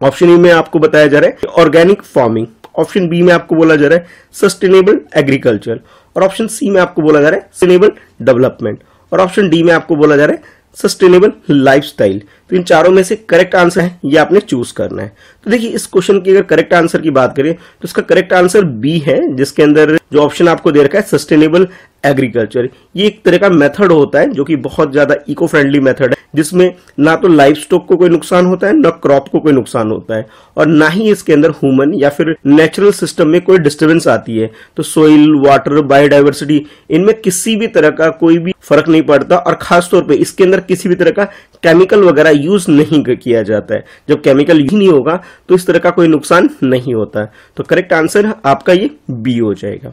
ऑप्शन ए में आपको बताया जा रहा है ऑर्गेनिक फार्मिंग, ऑप्शन बी में आपको बोला जा रहा है सस्टेनेबल एग्रीकल्चर, और ऑप्शन सी में आपको बोला जा रहा है सस्टेनेबल डेवलपमेंट, और ऑप्शन डी में आपको बोला जा रहा है सस्टेनेबल लाइफस्टाइल। तो इन चारों में से करेक्ट आंसर है ये आपने चूज करना है। तो देखिए इस क्वेश्चन की अगर करेक्ट आंसर की बात करें तो इसका करेक्ट आंसर बी है, जिसके अंदर जो ऑप्शन आपको दे रखा है सस्टेनेबल एग्रीकल्चर। ये एक तरह का मेथड होता है जो कि बहुत ज्यादा इको फ्रेंडली मेथड है, जिसमें ना तो लाइफ स्टॉक को कोई नुकसान होता है, ना क्रॉप को कोई नुकसान होता है, और ना ही इसके अंदर ह्यूमन या फिर नेचुरल सिस्टम में कोई डिस्टर्बेंस आती है। तो सोइल, वाटर, बायोडाइवर्सिटी, इनमें किसी भी तरह का कोई भी फर्क नहीं पड़ता, और खासतौर पर इसके अंदर किसी भी तरह का केमिकल वगैरह यूज नहीं किया जाता है। जब केमिकल ही नहीं होगा तो इस तरह का कोई नुकसान नहीं होता है। तो करेक्ट आंसर आपका ये बी हो जाएगा।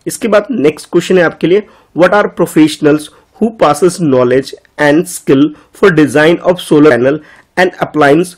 इसके बाद नेक्स्ट क्वेश्चन है आपके लिए, what are professionals who passes knowledge and skill for design of solar panel and appliance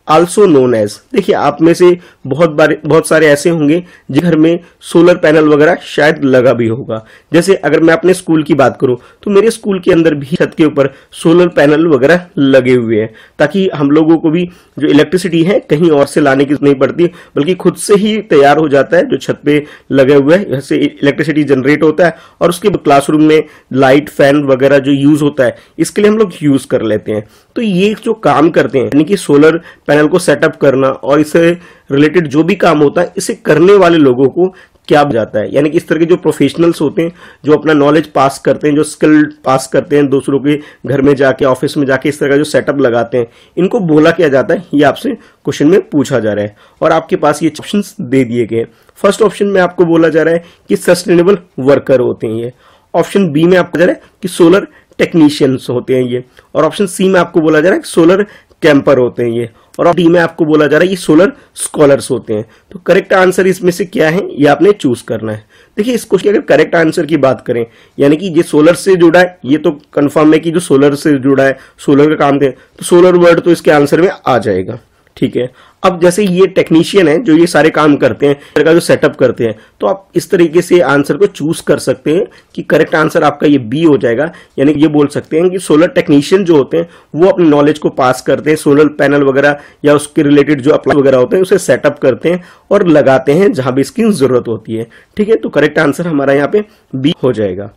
also known as. देखिए आप में से बहुत सारे ऐसे होंगे जिन घर में सोलर पैनल वगैरह शायद लगा भी होगा। जैसे अगर मैं अपने स्कूल की बात करूं तो मेरे स्कूल के अंदर भी छत के ऊपर सोलर पैनल वगैरह लगे हुए हैं, ताकि हम लोगों को भी जो इलेक्ट्रिसिटी है कहीं और से लाने की नहीं पड़ती, बल्कि खुद से ही तैयार हो जाता है। जो छत पे लगे हुए हैं इससे इलेक्ट्रिसिटी जनरेट होता है और उसके क्लासरूम में लाइट फैन वगैरह जो यूज होता है इसके लिए हम लोग यूज कर लेते हैं। तो ये जो काम करते हैं यानी कि सोलर पैनल को सेटअप करना और इससे रिलेटेड जो भी काम होता है इसे करने वाले लोगों को क्या जाता है, यानी कि इस तरह के जो प्रोफेशनल्स होते हैं जो अपना नॉलेज पास करते हैं, जो स्किल पास करते हैं दूसरों के घर में जाके, ऑफिस में जाके इस तरह का जो सेटअप लगाते हैं, इनको बोला क्या जाता है, ये आपसे क्वेश्चन में पूछा जा रहा है। और आपके पास ये ऑप्शंस दे दिए गए। फर्स्ट ऑप्शन में आपको बोला जा रहा है कि सस्टेनेबल वर्कर होते हैं ये। ऑप्शन बी में आपको जा रहा है कि सोलर टेक्नीशियंस होते हैं ये। और ऑप्शन सी में आपको बोला जा रहा है कि सोलर कैंपर होते हैं ये। और डी में आपको बोला जा रहा है ये सोलर स्कॉलर्स होते हैं। तो करेक्ट आंसर इसमें से क्या है ये आपने चूज करना है। देखिए इस क्वेश्चन की अगर करेक्ट आंसर की बात करें, यानी कि ये सोलर से जुड़ा है, ये तो कंफर्म है कि जो सोलर से जुड़ा है, सोलर का काम है, तो सोलर वर्ड तो इसके आंसर में आ जाएगा। ठीक है, अब जैसे ये टेक्नीशियन है जो ये सारे काम करते हैं, का जो सेटअप करते हैं, तो आप इस तरीके से आंसर को चूज कर सकते हैं कि करेक्ट आंसर आपका ये बी हो जाएगा। यानी कि ये बोल सकते हैं कि सोलर टेक्नीशियन जो होते हैं वो अपने नॉलेज को पास करते हैं, सोलर पैनल वगैरह या उसके रिलेटेड जो अप्लाई वगैरह होते हैं उसे सेटअप करते हैं और लगाते हैं जहां भी इसकी जरूरत होती है। ठीक है, तो करेक्ट आंसर हमारा यहाँ पे बी हो जाएगा।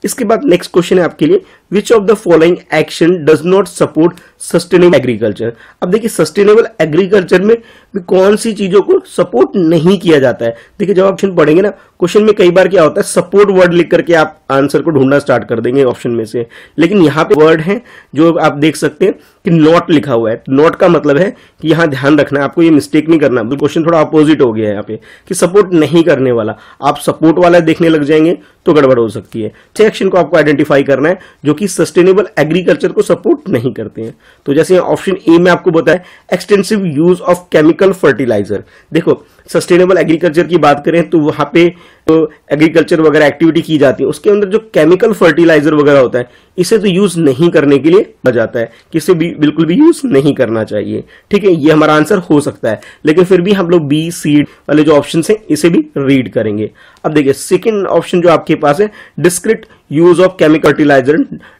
इसके बाद नेक्स्ट क्वेश्चन है आपके लिए, विच of the following action does not support sustainable agriculture. अब देखिए सस्टेनेबल एग्रीकल्चर में भी कौन सी चीजों को सपोर्ट नहीं किया जाता है। देखिए जब ऑप्शन पढ़ेंगे ना, क्वेश्चन में कई बार क्या होता है सपोर्ट वर्ड लिख करके आप आंसर को ढूंढना स्टार्ट कर देंगे ऑप्शन में से, लेकिन यहाँ पे वर्ड है जो आप देख सकते हैं कि नॉट लिखा हुआ है। नॉट का मतलब है कि यहाँ ध्यान रखना है, आपको ये मिस्टेक नहीं करना। क्वेश्चन थोड़ा अपोजिट हो गया है यहाँ पे कि सपोर्ट नहीं करने वाला, आप सपोर्ट वाला देखने लग जाएंगे तो गड़बड़ हो सकती है। एक्शन को आपको आइडेंटिफाई करना है जो कि सस्टेनेबल एग्रीकल्चर को सपोर्ट नहीं करते हैं। तो जैसे ऑप्शन ए में आपको बताया extensive use of chemical fertiliser. देखो सस्टेनेबल एग्रीकल्चर की बात करें तो वहां पे तो एग्रीकल्चर वगैरह एक्टिविटी की जाती है, उसके अंदर जो केमिकल फर्टिलाइजर वगैरह होता है इसे तो यूज नहीं करने के लिए कहा जाता है कि इसे भी बिल्कुल भी यूज नहीं करना चाहिए। ठीक है, ये हमारा आंसर हो सकता है, लेकिन फिर भी हम लोग बी सी वाले जो ऑप्शन है इसे भी रीड करेंगे। अब देखिए सेकेंड ऑप्शन जो आपके पास है, discrete use of chemical fertiliser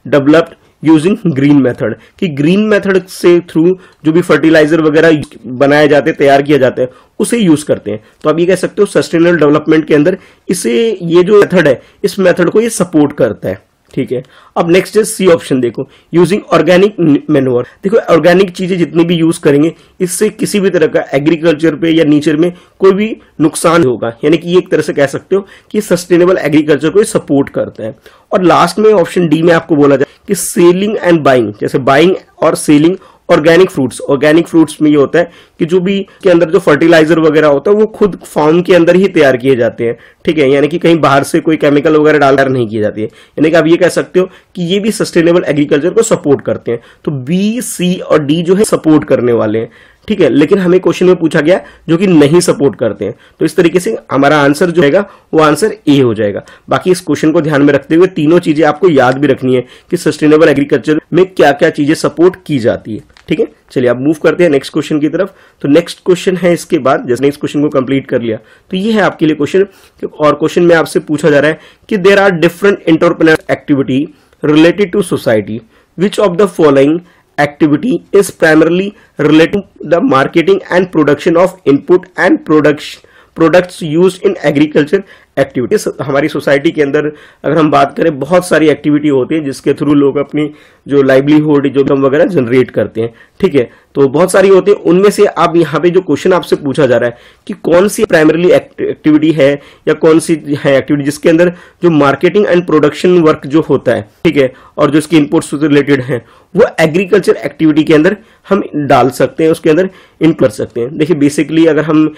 developed using green method, कि ग्रीन मेथड से थ्रू जो भी फर्टिलाइजर वगैरह बनाए जाते हैं, तैयार किया जाता है, उसे यूज करते हैं। तो आप ये कह सकते हो सस्टेनेबल डेवलपमेंट के अंदर इसे ये जो मेथड है इस मेथड को ये सपोर्ट करता है। ठीक है, अब नेक्स्ट है सी ऑप्शन। देखो यूजिंग ऑर्गेनिक मैन्योर। देखो ऑर्गेनिक चीजें जितनी भी यूज करेंगे इससे किसी भी तरह का एग्रीकल्चर पे या नेचर में कोई भी नुकसान होगा, यानी कि एक तरह से कह सकते हो कि सस्टेनेबल एग्रीकल्चर को सपोर्ट करता है। और लास्ट में ऑप्शन डी में आपको बोला जाए कि सेलिंग एंड बाइंग, जैसे बाइंग और selling organic fruits. Organic fruits में ये होता है कि जो भी के अंदर जो फर्टिलाइजर वगैरह होता है वो खुद फार्म के अंदर ही तैयार किए जाते हैं। ठीक है, यानी कि कहीं बाहर से कोई केमिकल वगैरह डालकर नहीं की जाती है। यानी कि आप ये कह सकते हो कि ये भी सस्टेनेबल एग्रीकल्चर को सपोर्ट करते हैं। तो बी सी और डी जो है सपोर्ट करने वाले हैं। ठीक है, लेकिन हमें क्वेश्चन में पूछा गया जो कि नहीं सपोर्ट करते हैं, तो इस तरीके से हमारा आंसर जो है वो आंसर ए हो जाएगा। बाकी इस क्वेश्चन को ध्यान में रखते हुए तीनों चीजें आपको याद भी रखनी है कि सस्टेनेबल एग्रीकल्चर में क्या क्या चीजें सपोर्ट की जाती है। ठीक है, चलिए अब मूव करते हैं नेक्स्ट क्वेश्चन की तरफ। तो नेक्स्ट क्वेश्चन है इसके बाद, जैसे नेक्स्ट क्वेश्चन को कंप्लीट कर लिया तो ये है आपके लिए क्वेश्चन। और क्वेश्चन में आपसे पूछा जा रहा है कि there are different entrepreneur activity related to society, which of the following activity is primarily related to the marketing and production of input and products used in agriculture activities. हमारी society के अंदर अगर हम बात करें बहुत सारी एक्टिविटी होती है जिसके थ्रू लोग अपनी जो लाइवलीहुड जो इनकम वगैरह जनरेट करते हैं। ठीक है, तो बहुत सारी होती है, उनमें से आप यहाँ पे जो क्वेश्चन आपसे पूछा जा रहा है कि कौन सी प्राइमरीली एक्टिविटी है या कौन सी है एक्टिविटी जिसके अंदर जो मार्केटिंग एंड प्रोडक्शन वर्क जो होता है, ठीक है, और जो इसके इनपुट्स से रिलेटेड है वो एग्रीकल्चर एक्टिविटी के अंदर हम डाल सकते हैं, उसके अंदर इन कर सकते हैं। देखिए बेसिकली अगर हम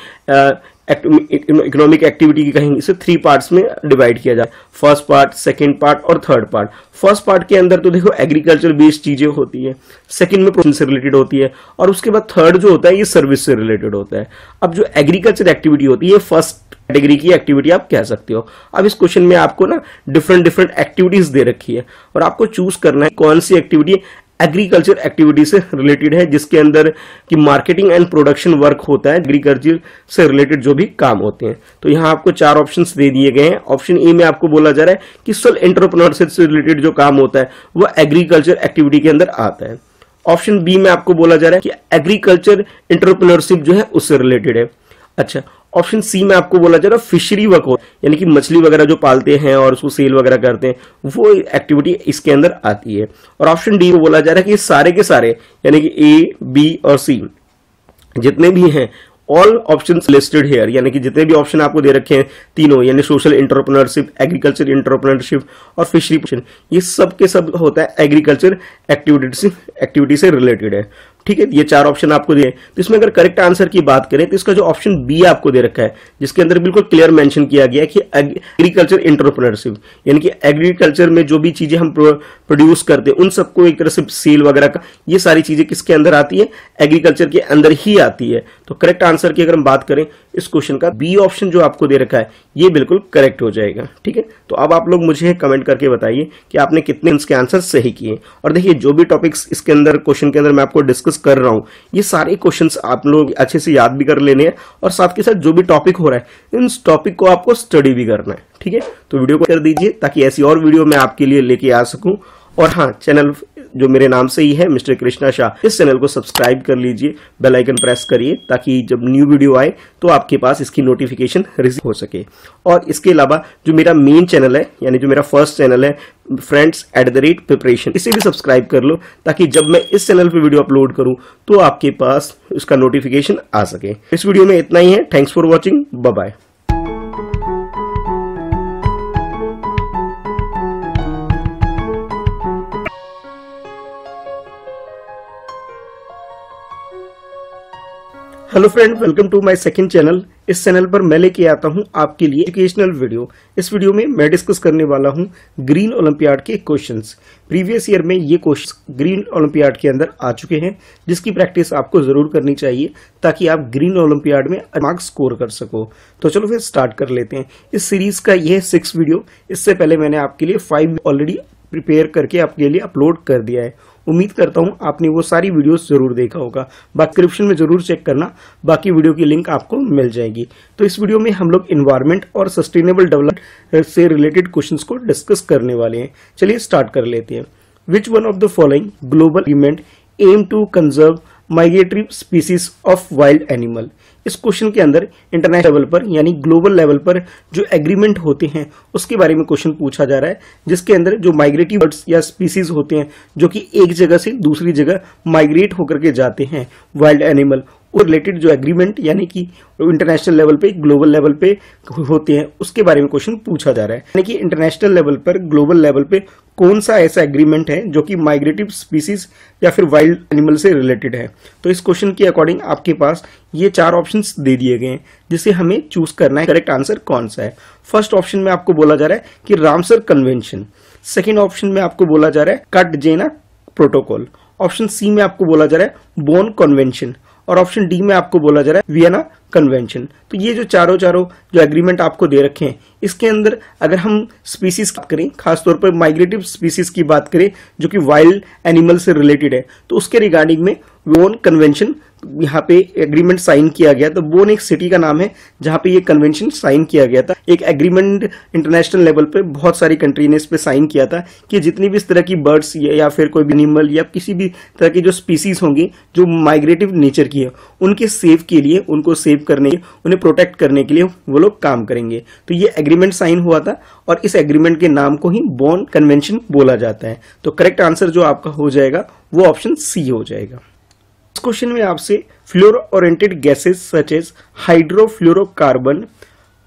इकोनॉमिक एक्टिविटी की कहेंगे इसे 3 पार्ट्स में डिवाइड किया जाए, फर्स्ट पार्ट, सेकंड पार्ट और थर्ड पार्ट। फर्स्ट पार्ट के अंदर तो देखो एग्रीकल्चर बेस्ड चीजें होती है, सेकंड में प्रोडक्शन से रिलेटेड होती है, और उसके बाद थर्ड जो होता है ये सर्विस से रिलेटेड होता है। अब जो एग्रीकल्चर एक्टिविटी होती है फर्स्ट कैटेगरी की एक्टिविटी आप कह सकते हो। अब इस क्वेश्चन में आपको ना डिफरेंट एक्टिविटीज दे रखी है और आपको चूज करना है कौन सी एक्टिविटी एग्रीकल्चर एक्टिविटी से रिलेटेड है, जिसके अंदर की मार्केटिंग एंड प्रोडक्शन वर्क होता है, एग्रीकल्चर से रिलेटेड जो भी काम होते हैं। तो यहाँ आपको 4 ऑप्शंस दे दिए गए हैं। ऑप्शन ए में आपको बोला जा रहा है कि सोशल एंटरप्रेन्योरशिप से रिलेटेड जो काम होता है वो एग्रीकल्चर एक्टिविटी के अंदर आता है। ऑप्शन बी में आपको बोला जा रहा है कि एग्रीकल्चर एंटरप्रेन्योरशिप जो है उससे रिलेटेड है। अच्छा, ऑप्शन सी में आपको बोला जा रहा है फिशरी वर्क हो, यानी कि मछली वगैरह जो पालते हैं और उसको सेल वगैरह करते हैं, वो एक्टिविटी इसके अंदर आती है। और ऑप्शन डी में बोला जा रहा है कि सारे के सारे यानी कि ए, बी और सी जितने भी हैं, ऑल ऑप्शंस लिस्टेड हियर, यानी कि जितने भी ऑप्शन आपको दे रखे हैं तीनों, यानी सोशल एंटरप्रेन्योरशिप, एग्रीकल्चर एंटरप्रेन्योरशिप और फिशरी, ये सब के सब होता है एग्रीकल्चर एक्टिविटी से रिलेटेड है। ठीक है, ये 4 ऑप्शन आपको दिए। तो इसमें अगर करेक्ट आंसर की बात करें तो इसका जो ऑप्शन बी आपको दे रखा है, जिसके अंदर बिल्कुल क्लियर मेंशन किया गया है कि एग्रीकल्चर एंटरप्रेन्योरशिप, यानी कि एग्रीकल्चर में जो भी चीजें हम प्रोड्यूस करते हैं उन सबको एक तरह से सेल वगैरह का, ये सारी चीजें किसके अंदर आती है, एग्रीकल्चर के अंदर ही आती है। तो करेक्ट आंसर की अगर हम बात करें इस क्वेश्चन का, बी ऑप्शन जो आपको दे रखा है ये बिल्कुल करेक्ट हो जाएगा। ठीक है, तो अब आप लोग मुझे कमेंट करके बताइए कि आपने कितने इसके आंसर सही किए। और देखिए, जो भी टॉपिक्स इसके अंदर क्वेश्चन के अंदर मैं आपको डिस्कस कर रहा हूं, ये सारे क्वेश्चंस आप लोग अच्छे से याद भी कर लेने हैं और साथ के साथ जो भी टॉपिक हो रहा है इन टॉपिक को आपको स्टडी भी करना है। ठीक है, तो वीडियो को कर दीजिए ताकि ऐसी और वीडियो मैं आपके लिए लेके आ सकूं। और हाँ, चैनल जो मेरे नाम से ही है मिस्टर कृष्णा शाह, इस चैनल को सब्सक्राइब कर लीजिए, बेल आइकन प्रेस करिए ताकि जब न्यू वीडियो आए तो आपके पास इसकी नोटिफिकेशन रिसीव हो सके। और इसके अलावा जो मेरा मेन चैनल है, यानी जो मेरा फर्स्ट चैनल है friends@प्रिपरेशन, इसे भी सब्सक्राइब कर लो ताकि जब मैं इस चैनल पे वीडियो अपलोड करूं तो आपके पास उसका नोटिफिकेशन आ सके। इस वीडियो में इतना ही है। Thanks for watching, bye bye. Hello friend, welcome to my second channel. इस चैनल पर मैं लेके आता हूं आपके लिए एजुकेशनल वीडियो। इस वीडियो में मैं डिस्कस करने वाला हूं ग्रीन ओलंपियाड के क्वेश्चंस। प्रीवियस ईयर में ये क्वेश्चन ग्रीन ओलंपियाड के अंदर आ चुके हैं, जिसकी प्रैक्टिस आपको जरूर करनी चाहिए ताकि आप ग्रीन ओलंपियाड में मार्क्स स्कोर कर सको। तो चलो फिर स्टार्ट कर लेते हैं। इस सीरीज का यह 6 वीडियो, इससे पहले मैंने आपके लिए 5 ऑलरेडी प्रिपेयर करके आपके लिए अपलोड कर दिया है। उम्मीद करता हूं आपने वो सारी वीडियोस जरूर देखा होगा। डिस्क्रिप्शन में जरूर चेक करना, बाकी वीडियो की लिंक आपको मिल जाएगी। तो इस वीडियो में हम लोग इन्वायरमेंट और सस्टेनेबल डेवलपमेंट से रिलेटेड क्वेश्चंस को डिस्कस करने वाले हैं। चलिए स्टार्ट कर लेते हैं। Which one of the following global agreement aim to conserve migratory species of wild animal. इस क्वेश्चन के अंदर इंटरनेशनल लेवल पर यानी ग्लोबल लेवल पर जो एग्रीमेंट होते हैं उसके बारे में क्वेश्चन पूछा जा रहा है, जिसके अंदर जो माइग्रेटरी बर्ड्स या स्पीसीज होते हैं जो कि एक जगह से दूसरी जगह माइग्रेट होकर के जाते हैं, वाइल्ड एनिमल, और रिलेटेड जो एग्रीमेंट यानी कि इंटरनेशनल लेवल पे ग्लोबल लेवल पे होते हैं उसके बारे में क्वेश्चन पूछा जा रहा है। यानी कि इंटरनेशनल लेवल पर ग्लोबल लेवल पे कौन सा ऐसा एग्रीमेंट है जो कि माइग्रेटिव स्पीसीज या फिर वाइल्ड एनिमल से रिलेटेड है। तो इस क्वेश्चन के अकॉर्डिंग आपके पास ये 4 ऑप्शंस दे दिए गए हैं, जिसे हमें चूज करना है करेक्ट आंसर कौन सा है। फर्स्ट ऑप्शन में आपको बोला जा रहा है कि रामसर कन्वेंशन। सेकेंड ऑप्शन में आपको बोला जा रहा है कार्टाजेना प्रोटोकॉल। ऑप्शन सी में आपको बोला जा रहा है बोन कन्वेंशन और ऑप्शन डी में आपको बोला जा रहा है वियना कन्वेंशन। तो ये जो चारों जो एग्रीमेंट आपको दे रखे हैं, इसके अंदर अगर हम स्पीसीज की बात करें, खासतौर पर माइग्रेटिव स्पीसीज की बात करें जो कि वाइल्ड एनिमल से रिलेटेड है, तो उसके रिगार्डिंग में बोन कन्वेंशन यहाँ पे एग्रीमेंट साइन किया गया। तो बोन एक सिटी का नाम है जहां पे ये कन्वेंशन साइन किया गया था। एक एग्रीमेंट इंटरनेशनल लेवल पे बहुत सारी कंट्री ने इस पे साइन किया था कि जितनी भी इस तरह की बर्ड्स या फिर कोई भी एनिमल या किसी भी तरह की जो स्पीसीज होंगी जो माइग्रेटिव नेचर की है, उनके सेव के लिए, उनको सेव करने, उन्हें प्रोटेक्ट करने के लिए वो लोग काम करेंगे। तो ये एग्रीमेंट साइन हुआ था और इस एग्रीमेंट के नाम को ही बोन कन्वेंशन बोला जाता है। तो करेक्ट आंसर जो आपका हो जाएगा वो ऑप्शन सी हो जाएगा। इस क्वेश्चन में आपसे fluorinated gases such as hydrofluorocarbon,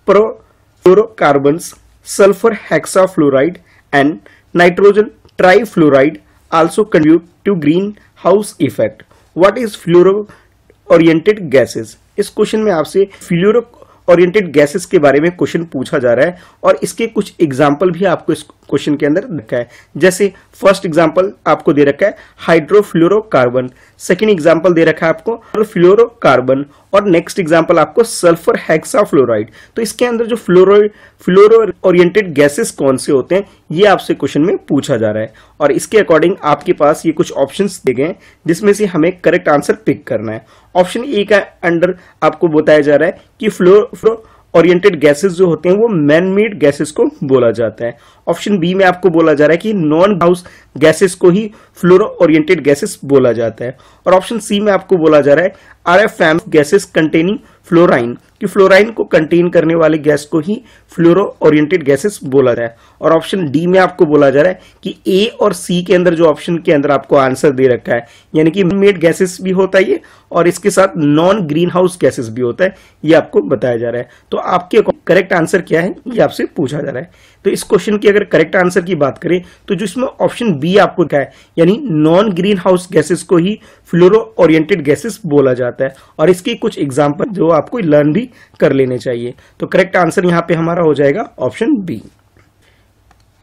perfluorocarbons, sulphur hexafluoride and nitrogen trifluoride also contribute to green house effect. What is fluorinated gases. इस क्वेश्चन में आपसे फ्लोरो ओरिएंटेड गैसेस के बारे में क्वेश्चन पूछा जा रहा है और इसके कुछ एग्जाम्पल भी आपको इस क्वेश्चन के अंदर रखा है। जैसे फर्स्ट एग्जाम्पल आपको दे रखा है हाइड्रोफ्लोरोकार्बन, सेकेंड एग्जाम्पल दे रखा है आपको फ्लोरोकार्बन और नेक्स्ट एग्जाम्पल आपको सल्फर हेक्साफ्लोराइड। तो इसके अंदर जो फ्लोरो ओरिएंटेड गैसेस कौन से होते हैं ये आपसे क्वेश्चन में पूछा जा रहा है और इसके अकॉर्डिंग आपके पास ये कुछ ऑप्शंस दिए गए हैं जिसमें से हमें करेक्ट आंसर पिक करना है। ऑप्शन ए का अंडर आपको बताया जा रहा है कि फ्लो ओरिएंटेड गैसेस जो होते हैं वो मैन मेड गैसेस को बोला जाता है। ऑप्शन बी में आपको बोला जा रहा है कि नॉन हाउस गैसेस को ही फ्लोरो ओरिएंटेड गैसेस बोला जाता है और ऑप्शन सी में आपको बोला जा रहा है आरएफ गैसेस कंटेनिंग फ्लोराइन, कि फ्लोराइन को कंटेन करने वाले गैस को ही फ्लोरो ओरिएंटेड गैसेस बोला जाए। और ऑप्शन डी में आपको बोला जा रहा है कि ए और सी के अंदर जो ऑप्शन के अंदर आपको आंसर दे रखा है यानी कि मेड गैसेस भी होता है ये और इसके साथ नॉन ग्रीन हाउस गैसेस भी होता है, ये आपको बताया जा रहा है। तो आपके करेक्ट आंसर क्या है ये आपसे पूछा जा रहा है। तो इस क्वेश्चन की अगर करेक्ट आंसर की बात करें तो जिसमें ऑप्शन बी आपको क्या है यानी नॉन ग्रीन हाउस गैसेस को ही फ्लोरो ओरिएंटेड गैसेस बोला जाता है और इसके कुछ एग्जांपल जो आपको लर्न भी कर लेने चाहिए। तो करेक्ट आंसर यहां पे हमारा हो जाएगा ऑप्शन बी।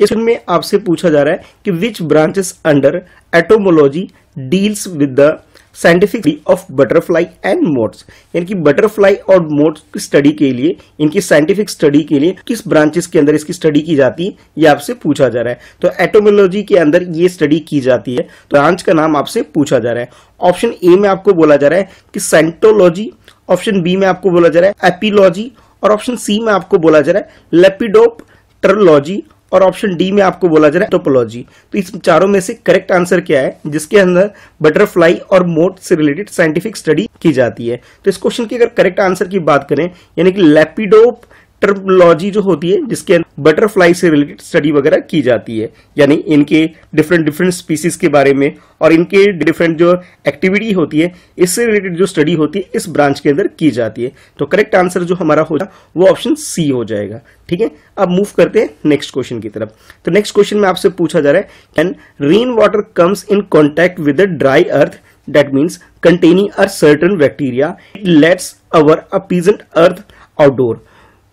इसमें आपसे पूछा जा रहा है कि which branches under entomology deals with the scientific study of butterfly and moths, यानी कि बटरफ्लाई और मोथ्स की स्टडी के लिए इनकी साइंटिफिक स्टडी के लिए किस ब्रांचेस के अंदर इसकी स्टडी की जाती है ये आपसे पूछा जा रहा है। तो एटोमोलॉजी के अंदर ये स्टडी की जाती है तो ब्रांच का नाम आपसे पूछा जा रहा है। ऑप्शन ए में आपको बोला जा रहा है कि सेंटोलॉजी, ऑप्शन बी में आपको बोला जा रहा है एपिलॉजी और ऑप्शन सी में आपको बोला जा रहा है लेपिडोप्टेरोलॉजी और ऑप्शन डी में आपको बोला जा रहा है टोपोलॉजी। तो इस चारों में से करेक्ट आंसर क्या है जिसके अंदर बटरफ्लाई और मोथ से रिलेटेड साइंटिफिक स्टडी की जाती है। तो इस क्वेश्चन की अगर करेक्ट आंसर की बात करें यानी कि लेपिडोप्टेरोलॉजी जो होती है जिसके अंदर बटरफ्लाई से रिलेटेड स्टडी वगैरह की जाती है यानी इनके डिफरेंट स्पीसीज के बारे में और इनके डिफरेंट जो एक्टिविटी होती है इससे रिलेटेड जो स्टडी होती है इस ब्रांच के अंदर की जाती है। तो करेक्ट आंसर जो हमारा होगा वो ऑप्शन सी हो जाएगा। ठीक है, अब मूव करते हैं नेक्स्ट क्वेश्चन की तरफ। तो नेक्स्ट क्वेश्चन में आपसे पूछा जा रहा है can rain water comes in contact with the dry earth that means containing a certain bacteria it let's our a pleasant earth outdoor,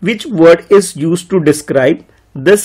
which word is used to describe this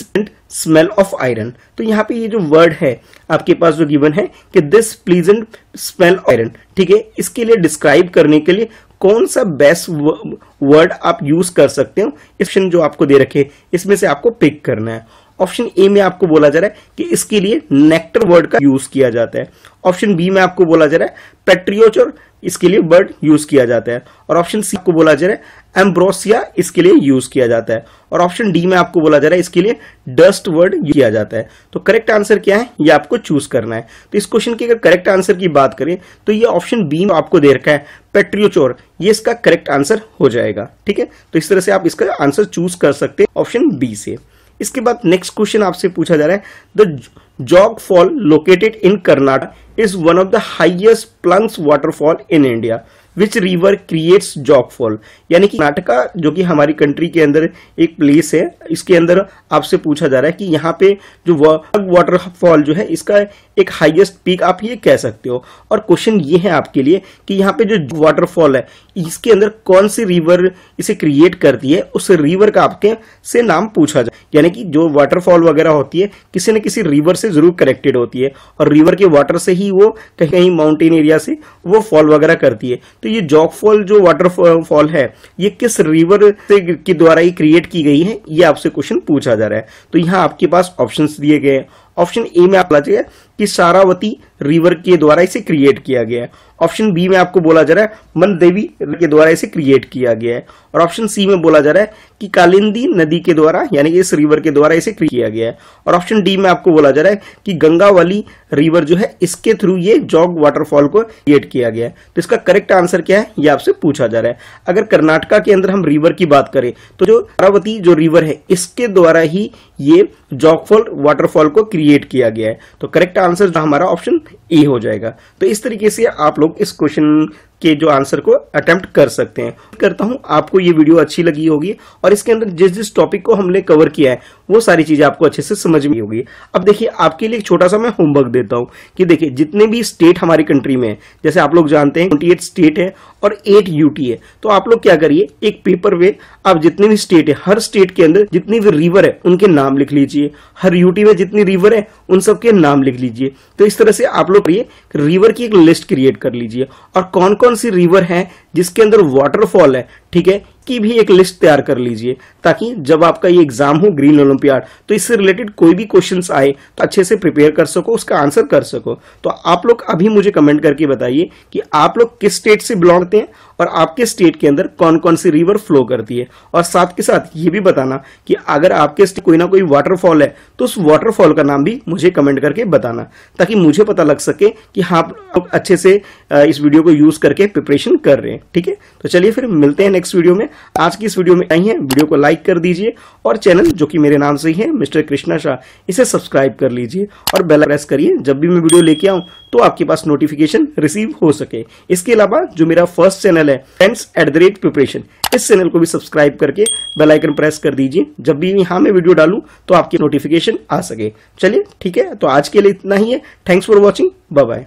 smell of iron। तो यहाँ पे ये जो word है आपके पास जो given है कि this pleasant smell of iron, ठीक है, इसके लिए डिस्क्राइब करने के लिए कौन सा बेस्ट वर्ड आप यूज कर सकते हो। ऑप्शन जो आपको दे रखे इसमें से आपको पिक करना है। ऑप्शन ए में आपको बोला जा रहा है कि इसके लिए नेक्टर वर्ड का यूज किया जाता है। ऑप्शन बी में आपको बोला जा रहा है पेट्रियोचर, इसके लिए वर्ड यूज किया जाता है और ऑप्शन सी को बोला जा रहा है एम्ब्रोसिया, इसके लिए यूज किया जाता है और ऑप्शन डी में आपको बोला जा रहा है इसके लिए डस्ट वर्ड किया जाता है। तो करेक्ट आंसर क्या है ये आपको चूज करना है। तो इस क्वेश्चन की अगर करेक्ट आंसर की बात करें तो ये ऑप्शन बी में आपको दे रखा है पेट्रियोचोर, ये इसका करेक्ट आंसर हो जाएगा। ठीक है, तो इस तरह से आप इसका आंसर चूज कर सकते हैं ऑप्शन बी से। इसके बाद नेक्स्ट क्वेश्चन आपसे पूछा जा रहा है the jog fall located in Karnataka is one of the highest plunges waterfall in India which river creates jog fall, यानी कि कर्नाटका जो कि हमारी कंट्री के अंदर एक प्लेस है इसके अंदर आपसे पूछा जा रहा है कि यहाँ पे जो वाटरफॉल जो है इसका एक हाईएस्ट पीक आप ये कह सकते हो। और क्वेश्चन ये है आपके लिए कि यहाँ पे जो वाटरफॉल है इसके अंदर कौन सी रिवर इसे क्रिएट करती है, उस रिवर का आपके से नाम पूछा जाए। यानी कि जो वाटरफॉल वगैरह होती है किसी न किसी रिवर से जरूर कनेक्टेड होती है और रिवर के वाटर से ही वो कहीं कहीं माउंटेन एरिया से वो फॉल वगैरह करती है। तो ये जॉगफॉल जो वाटरफॉल है ये किस रिवर से के द्वारा ही क्रिएट की गई है ये आपसे क्वेश्चन पूछा जा रहा है। तो यहाँ आपके पास ऑप्शंस दिए गए हैं। ऑप्शन ए में आपको चाहिए कि सारावती रिवर के द्वारा इसे क्रिएट किया गया है। ऑप्शन बी में आपको बोला जा रहा है मनदेवी के द्वारा इसे क्रिएट किया गया है और ऑप्शन सी में बोला जा रहा है कि कालिंदी नदी के द्वारा यानी कि इस रिवर के द्वारा इसे क्रिएट किया गया है और ऑप्शन डी में आपको बोला जा रहा है कि गंगावली रिवर जो है इसके थ्रू ये जॉग वाटरफॉल को क्रिएट किया गया है। तो इसका करेक्ट आंसर क्या है ये आपसे पूछा जा रहा है। अगर कर्नाटका के अंदर हम रिवर की बात करें तो जो सारावती जो रिवर है इसके द्वारा ही ये जॉगफॉल वाटरफॉल को क्रिएट किया गया है। तो करेक्ट आंसर हमारा ऑप्शन ए हो जाएगा। तो इस तरीके से आप लोग इस क्वेश्चन के जो आंसर को अटेम्प्ट कर सकते हैं। करता हूं आपको ये वीडियो अच्छी लगी होगी और इसके अंदर जिस जिस टॉपिक को हमने कवर किया है वो सारी चीजें आपको अच्छे से समझ में होगी। अब देखिए आपके लिए एक छोटा सा मैं होमवर्क देता हूं कि देखिए जितने भी स्टेट हमारी कंट्री में है, जैसे आप लोग जानते हैं 28 स्टेट है और 8 यूटी है, तो आप लोग क्या करिए एक पेपर पे आप जितने भी स्टेट है हर स्टेट के अंदर जितनी भी रिवर है उनके नाम लिख लीजिए, हर यूटी में जितनी रिवर है उन सबके नाम लिख लीजिए। तो इस तरह से आप लोग रिवर की एक लिस्ट क्रिएट कर लीजिए और कौन कौन सी रिवर है जिसके अंदर वाटरफॉल है, ठीक है, की भी एक लिस्ट तैयार कर लीजिए, ताकि जब आपका ये एग्जाम हो ग्रीन ओलंपियाड तो इससे रिलेटेड कोई भी क्वेश्चंस आए तो अच्छे से प्रिपेयर कर सको, उसका आंसर कर सको। तो आप लोग अभी मुझे कमेंट करके बताइए कि आप लोग किस स्टेट से बिलोंग करते हैं और आपके स्टेट के अंदर कौन कौन सी रिवर फ्लो करती है, और साथ के साथ ये भी बताना कि अगर आपके स्टेट कोई ना कोई वाटरफॉल है तो उस वाटरफॉल का नाम भी मुझे कमेंट करके बताना, ताकि मुझे पता लग सके कि हाँ आप लोग अच्छे से इस वीडियो को यूज करके प्रिपरेशन कर रहे हैं। ठीक है, तो चलिए फिर मिलते हैं नेक्स्ट वीडियो में। आज की इस वीडियो में नहीं है, वीडियो को लाइक कर दीजिए और चैनल जो कि मेरे नाम से ही है मिस्टर कृष्णा शाह, इसे सब्सक्राइब कर लीजिए और बेल प्रेस करिए, जब भी मैं वीडियो लेके आऊं तो आपके पास नोटिफिकेशन रिसीव हो सके। इसके अलावा जो मेरा फर्स्ट चैनल है friends@preparation, इस चैनल को भी सब्सक्राइब करके बेल आइकन प्रेस कर दीजिए, जब भी यहाँ मैं वीडियो डालूं तो आपकी नोटिफिकेशन आ सके। चलिए ठीक है, तो आज के लिए इतना ही है। Thanks for watching, bye bye.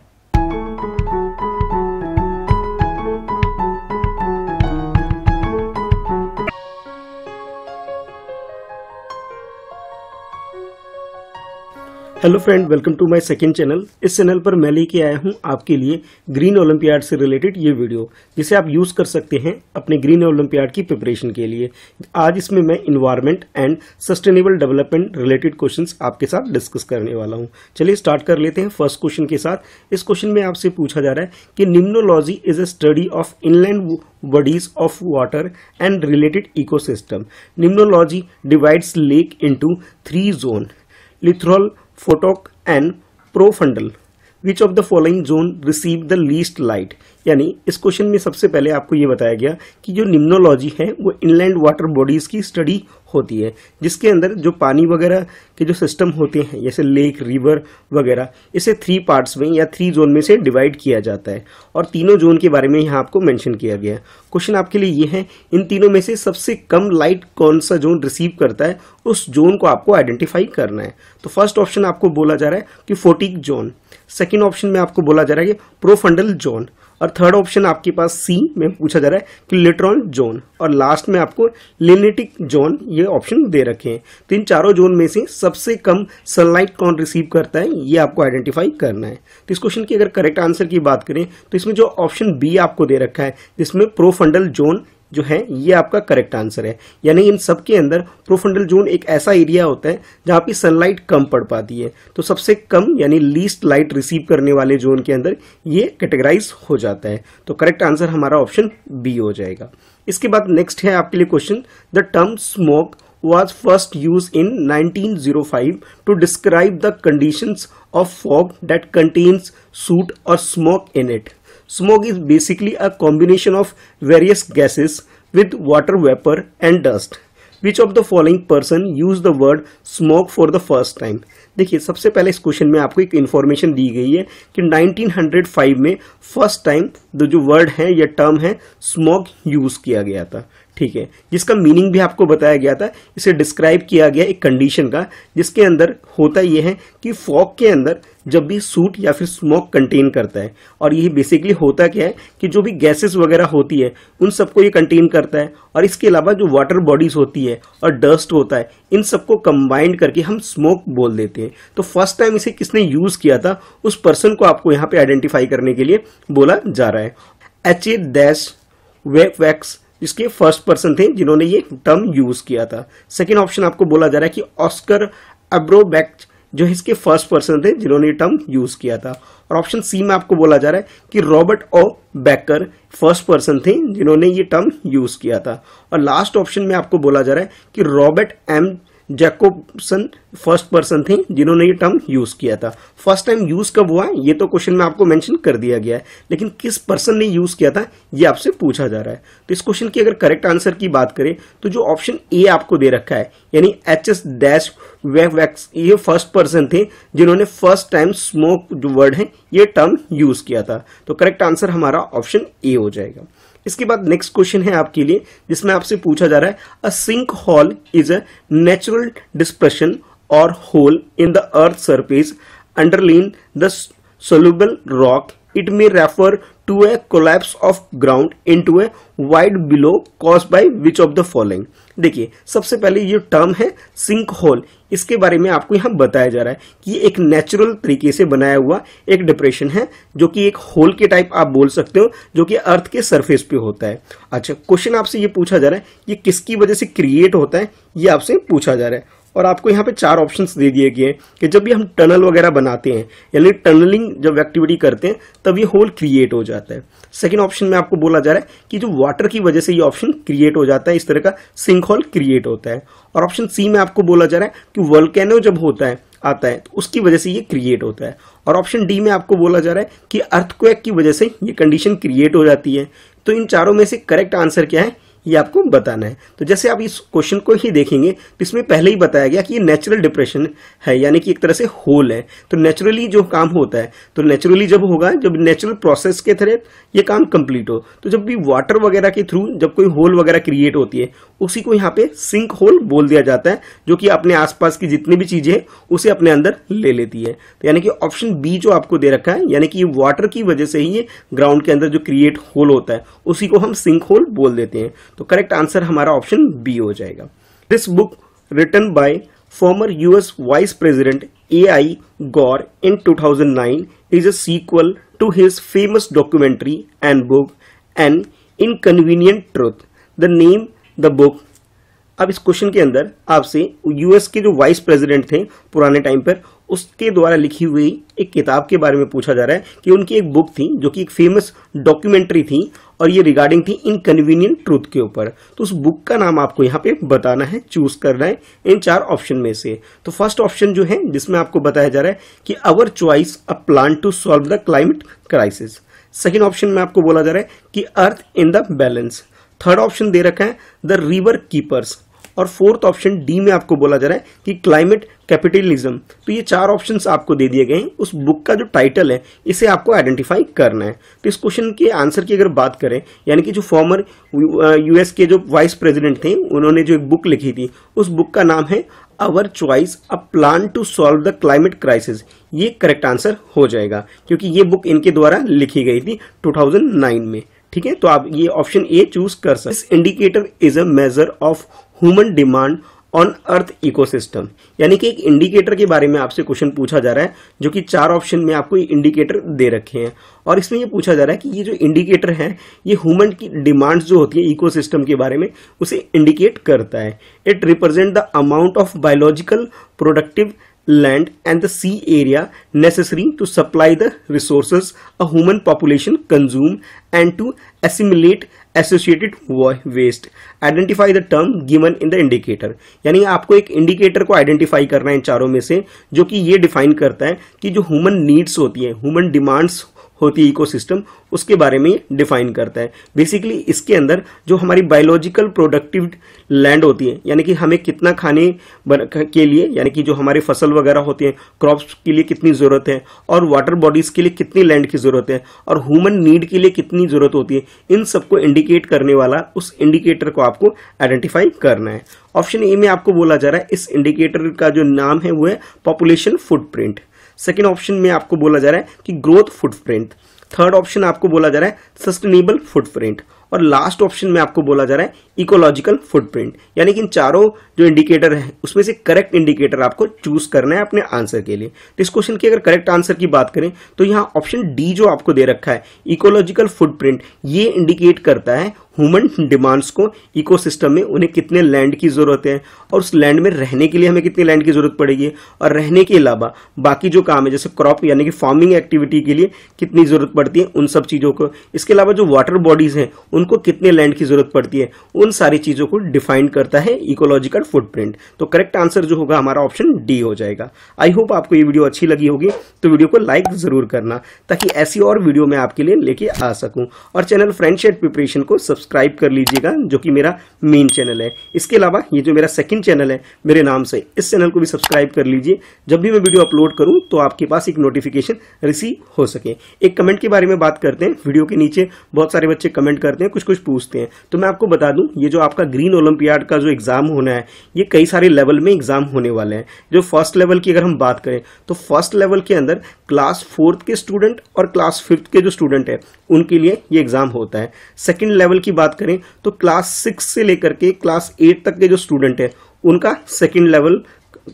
Hello friend, welcome to my second channel. इस चैनल पर मैं लेके आया हूं आपके लिए ग्रीन ओलंपियाड से रिलेटेड ये वीडियो, जिसे आप यूज कर सकते हैं अपने ग्रीन ओलंपियाड की प्रिपरेशन के लिए। आज इसमें मैं environment and sustainable development related questions आपके साथ डिस्कस करने वाला हूं। चलिए स्टार्ट कर लेते हैं फर्स्ट क्वेश्चन के साथ। इस क्वेश्चन में आपसे पूछा जा रहा है कि limnology is a study of inland bodies of water and related ecosystem. Limnology divides lake into 3 zones: littoral, photoc and profundal. Which of the following zone receive the least light? यानी इस question में सबसे पहले आपको ये बताया गया कि जो निम्नोलॉजी है वो इनलैंड वाटर बॉडीज की स्टडी होती है, जिसके अंदर जो पानी वगैरह के जो सिस्टम होते हैं जैसे लेक, रिवर वगैरह, इसे 3 पार्ट्स में या 3 जोन में से डिवाइड किया जाता है और तीनों जोन के बारे में यहाँ आपको मेंशन किया गया है। क्वेश्चन आपके लिए ये है, इन तीनों में से सबसे कम लाइट कौन सा जोन रिसीव करता है, उस जोन को आपको आइडेंटिफाई करना है। तो फर्स्ट ऑप्शन आपको बोला जा रहा है कि फोटिक जोन, सेकेंड ऑप्शन में आपको बोला जा रहा है कि प्रोफंडल जोन, और थर्ड ऑप्शन आपके पास सी में पूछा जा रहा है कि लिटरल जोन, और लास्ट में आपको लिनेटिक जोन ये ऑप्शन दे रखे हैं। तो इन चारों जोन में से सबसे कम सनलाइट कौन रिसीव करता है ये आपको आइडेंटिफाई करना है। तो इस क्वेश्चन की अगर करेक्ट आंसर की बात करें तो इसमें जो ऑप्शन बी आपको दे रखा है जिसमें प्रोफंडल जोन जो है ये आपका करेक्ट आंसर है। यानी इन सब के अंदर प्रोफंडल जोन एक ऐसा एरिया होता है जहां पे सनलाइट कम पड़ पाती है, तो सबसे कम यानी लीस्ट लाइट रिसीव करने वाले जोन के अंदर ये कैटेगराइज हो जाता है। तो करेक्ट आंसर हमारा ऑप्शन बी हो जाएगा। इसके बाद नेक्स्ट है आपके लिए question, the term smoke was first used in 1905 to describe the conditions of fog that contains soot or smoke in it. Smoke is basically a combination of various gases with water vapor and dust. Which of the following person used the word smoke for the first time? देखिए सबसे पहले इस question में आपको एक information दी गई है कि 1905 में फर्स्ट टाइम जो वर्ड है या टर्म है स्मोक यूज किया गया था, ठीक है, जिसका मीनिंग भी आपको बताया गया था। इसे डिस्क्राइब किया गया एक कंडीशन का, जिसके अंदर होता यह है कि फॉग के अंदर जब भी सूट या फिर स्मोक कंटेन करता है, और ये बेसिकली होता क्या है कि जो भी गैसेस वगैरह होती है उन सबको ये कंटेन करता है, और इसके अलावा जो वाटर बॉडीज होती है और डस्ट होता है, इन सबको कंबाइंड करके हम स्मोक बोल देते हैं। तो फर्स्ट टाइम इसे किसने यूज किया था उस पर्सन को आपको यहाँ पे आइडेंटिफाई करने के लिए बोला जा रहा है। H.Wexford जिसके फर्स्ट पर्सन थे जिन्होंने ये टर्म यूज किया था। सेकेंड ऑप्शन आपको बोला जा रहा है कि ऑस्कर अब्रोबैक जो इसके फर्स्ट पर्सन थे जिन्होंने ये टर्म यूज किया था, और ऑप्शन सी में आपको बोला जा रहा है कि रॉबर्ट ओ बैकर फर्स्ट पर्सन थे जिन्होंने ये टर्म यूज किया था, और लास्ट ऑप्शन में आपको बोला जा रहा है कि रॉबर्ट एम जैकोबसन फर्स्ट पर्सन थे जिन्होंने ये टर्म यूज किया था। फर्स्ट टाइम यूज कब हुआ ये तो क्वेश्चन में आपको मेंशन कर दिया गया है, लेकिन किस पर्सन ने यूज किया था ये आपसे पूछा जा रहा है। तो इस क्वेश्चन की अगर करेक्ट आंसर की बात करें तो जो ऑप्शन ए आपको दे रखा है यानी HS डैश वेवैक्स, ये फर्स्ट पर्सन थे जिन्होंने फर्स्ट टाइम स्मोक जो वर्ड है ये टर्म यूज किया था। तो करेक्ट आंसर हमारा ऑप्शन ए हो जाएगा। इसके बाद नेक्स्ट क्वेश्चन है आपके लिए जिसमें आपसे पूछा जा रहा है a sink hole is a natural depression or hole in the earth surface underlying the soluble rock. It may refer to a collapse of ground into a void below caused by which of the following। देखिए सबसे पहले ये term है sink hole, इसके बारे में आपको यहाँ बताया जा रहा है कि ये एक नेचुरल तरीके से बनाया हुआ एक डिप्रेशन है जो कि एक होल के टाइप आप बोल सकते हो जो कि अर्थ के सरफेस पे होता है। अच्छा, क्वेश्चन आपसे ये पूछा जा रहा है ये किसकी वजह से क्रिएट होता है ये आपसे पूछा जा रहा है और आपको यहाँ पे 4 ऑप्शंस दे दिए गए हैं कि जब भी हम टनल वगैरह बनाते हैं यानी टनलिंग जब एक्टिविटी करते हैं तब ये होल क्रिएट हो जाता है। सेकंड ऑप्शन में आपको बोला जा रहा है कि जो वाटर की वजह से ये ऑप्शन क्रिएट हो जाता है, इस तरह का सिंक होल क्रिएट होता है। और ऑप्शन सी में आपको बोला जा रहा है कि वोल्केनो जब आता है तो उसकी वजह से ये क्रिएट होता है। और ऑप्शन डी में आपको बोला जा रहा है कि अर्थक्वेक की वजह से ये कंडीशन क्रिएट हो जाती है। तो इन चारों में से करेक्ट आंसर क्या है ये आपको बताना है। तो जैसे आप इस क्वेश्चन को ही देखेंगे तो इसमें पहले ही बताया गया कि ये नेचुरल डिप्रेशन है यानी कि एक तरह से होल है। तो नेचुरली जो काम होता है तो नेचुरली जब होगा जब नेचुरल प्रोसेस के थ्रू ये काम कंप्लीट हो। तो जब भी वाटर वगैरह के थ्रू जब कोई होल वगैरह क्रिएट होती है उसी को यहाँ पे सिंक होल बोल दिया जाता है जो कि अपने आसपास की जितनी भी चीजें हैं उसे अपने अंदर ले लेती है। तो यानी कि ऑप्शन बी जो आपको दे रखा है यानी कि वाटर की वजह से ही ये ग्राउंड के अंदर जो क्रिएट होल होता है उसी को हम सिंक होल बोल देते हैं। तो करेक्ट आंसर हमारा ऑप्शन बी हो जाएगा। This book written by former US vice president AI Gore in 2009 is a sequel to his famous documentary and book An Inconvenient Truth. The name the book। अब इस question के अंदर आपसे US के जो vice president थे पुराने time पर उसके द्वारा लिखी हुई एक किताब के बारे में पूछा जा रहा है कि उनकी एक बुक थी जो कि एक फेमस डॉक्यूमेंट्री थी और ये रिगार्डिंग थी इनकन्वीनियंट ट्रूथ के ऊपर। तो उस बुक का नाम आपको यहाँ पे बताना है, चूज करना है इन 4 ऑप्शन में से। तो फर्स्ट ऑप्शन जो है जिसमें आपको बताया जा रहा है कि our choice a plan to solve the climate crisis. Second option में आपको बोला जा रहा है कि earth in the balance. Third option दे रखा है द रिवर कीपर्स। और फोर्थ ऑप्शन डी में आपको बोला जा रहा है कि क्लाइमेट कैपिटलिज्म। तो ये 4 ऑप्शंस आपको दे दिए गए हैं। उस बुक का जो टाइटल है इसे आपको आइडेंटिफाई करना है। तो इस क्वेश्चन के आंसर की अगर बात करें यानी कि जो फॉर्मर US के जो वाइस प्रेसिडेंट थे उन्होंने जो एक बुक लिखी थी उस बुक का नाम है our choice a plan to solve the climate crisis. ये करेक्ट आंसर हो जाएगा क्योंकि ये बुक इनके द्वारा लिखी गई थी 2009 में। ठीक है, तो आप ये ऑप्शन ए चूज कर सकते। This indicator is a measure of human demand on earth ecosystem. यानी कि एक इंडिकेटर के बारे में आपसे क्वेश्चन पूछा जा रहा है जो कि 4 ऑप्शन में आपको इंडिकेटर दे रखे हैं और इसमें ये पूछा जा रहा है कि ये जो इंडिकेटर है ये ह्यूमन की डिमांड्स जो होती है इकोसिस्टम के बारे में उसे इंडिकेट करता है। It represent the amount of biological productive land and the sea area necessary to supply the resources a human population consume and to assimilate associated waste. Identify the term given in the indicator। यानी आपको एक indicator को identify करना है इन चारों में से जो कि ये डिफाइन करता है कि जो ह्यूमन नीड्स होती है, ह्यूमन डिमांड्स होती है इकोसिस्टम, उसके बारे में डिफाइन करता है। बेसिकली इसके अंदर जो हमारी बायोलॉजिकल प्रोडक्टिव लैंड होती है यानी कि हमें कितना खाने के लिए यानी कि जो हमारे फसल वगैरह होती है क्रॉप्स के लिए कितनी ज़रूरत है और वाटर बॉडीज़ के लिए कितनी लैंड की ज़रूरत है और ह्यूमन नीड के लिए कितनी ज़रूरत होती है, इन सबको इंडिकेट करने वाला उस इंडिकेटर को आपको आइडेंटिफाई करना है। ऑप्शन ए में आपको बोला जा रहा है इस इंडिकेटर का जो नाम है वो है पॉपुलेशन फुटप्रिंट। सेकेंड ऑप्शन में आपको बोला जा रहा है कि ग्रोथ फुटप्रिंट। थर्ड ऑप्शन आपको बोला जा रहा है सस्टेनेबल फुटप्रिंट और लास्ट ऑप्शन में आपको बोला जा रहा है इकोलॉजिकल फुटप्रिंट। यानी कि इन चारों जो इंडिकेटर है उसमें से करेक्ट इंडिकेटर आपको चूज करना है अपने आंसर के लिए। तो इस क्वेश्चन की अगर करेक्ट आंसर की बात करें तो यहाँ ऑप्शन डी जो आपको दे रखा है इकोलॉजिकल फुटप्रिंट, ये इंडिकेट करता है ह्यूमन डिमांड्स को इकोसिस्टम में उन्हें कितने लैंड की जरूरत है और उस लैंड में रहने के लिए हमें कितनी लैंड की जरूरत पड़ेगी, और रहने के अलावा बाकी जो काम है जैसे क्रॉप यानी कि फार्मिंग एक्टिविटी के लिए कितनी जरूरत पड़ती है, उन सब चीजों को, इसके अलावा जो वाटर बॉडीज हैं उनको कितने लैंड की जरूरत पड़ती है, उन सारी चीजों को डिफाइन करता है इकोलॉजिकल फुटप्रिंट। तो करेक्ट आंसर जो होगा हमारा ऑप्शन डी हो जाएगा। आई होप आपको ये वीडियो अच्छी लगी होगी, तो वीडियो को लाइक जरूर करना ताकि ऐसी और वीडियो मैं आपके लिए लेके आ सकूं, और चैनल फ्रेंच एट प्रिपरेशन को सब्सक्राइब कर लीजिएगा जो कि मेरा मेन चैनल है। इसके अलावा ये जो मेरा सेकंड चैनल है मेरे नाम से, इस चैनल को भी सब्सक्राइब कर लीजिए, जब भी मैं वीडियो अपलोड करूं तो आपके पास एक नोटिफिकेशन रिसीव हो सके। एक कमेंट के बारे में बात करते हैं, वीडियो के नीचे बहुत सारे बच्चे कमेंट करते हैं, कुछ कुछ पूछते हैं, तो मैं आपको बता दूं ये जो आपका ग्रीन ओलंपियाड का जो एग्जाम होना है ये कई सारे लेवल में एग्जाम होने वाले हैं। जो फर्स्ट लेवल की अगर हम बात करें तो फर्स्ट लेवल के अंदर क्लास 4th के स्टूडेंट और क्लास 5th के जो स्टूडेंट है उनके लिए ये एग्जाम होता है। सेकंड लेवल की बात करें तो क्लास 6 से लेकर के क्लास 8 तक के जो स्टूडेंट है उनका सेकंड लेवल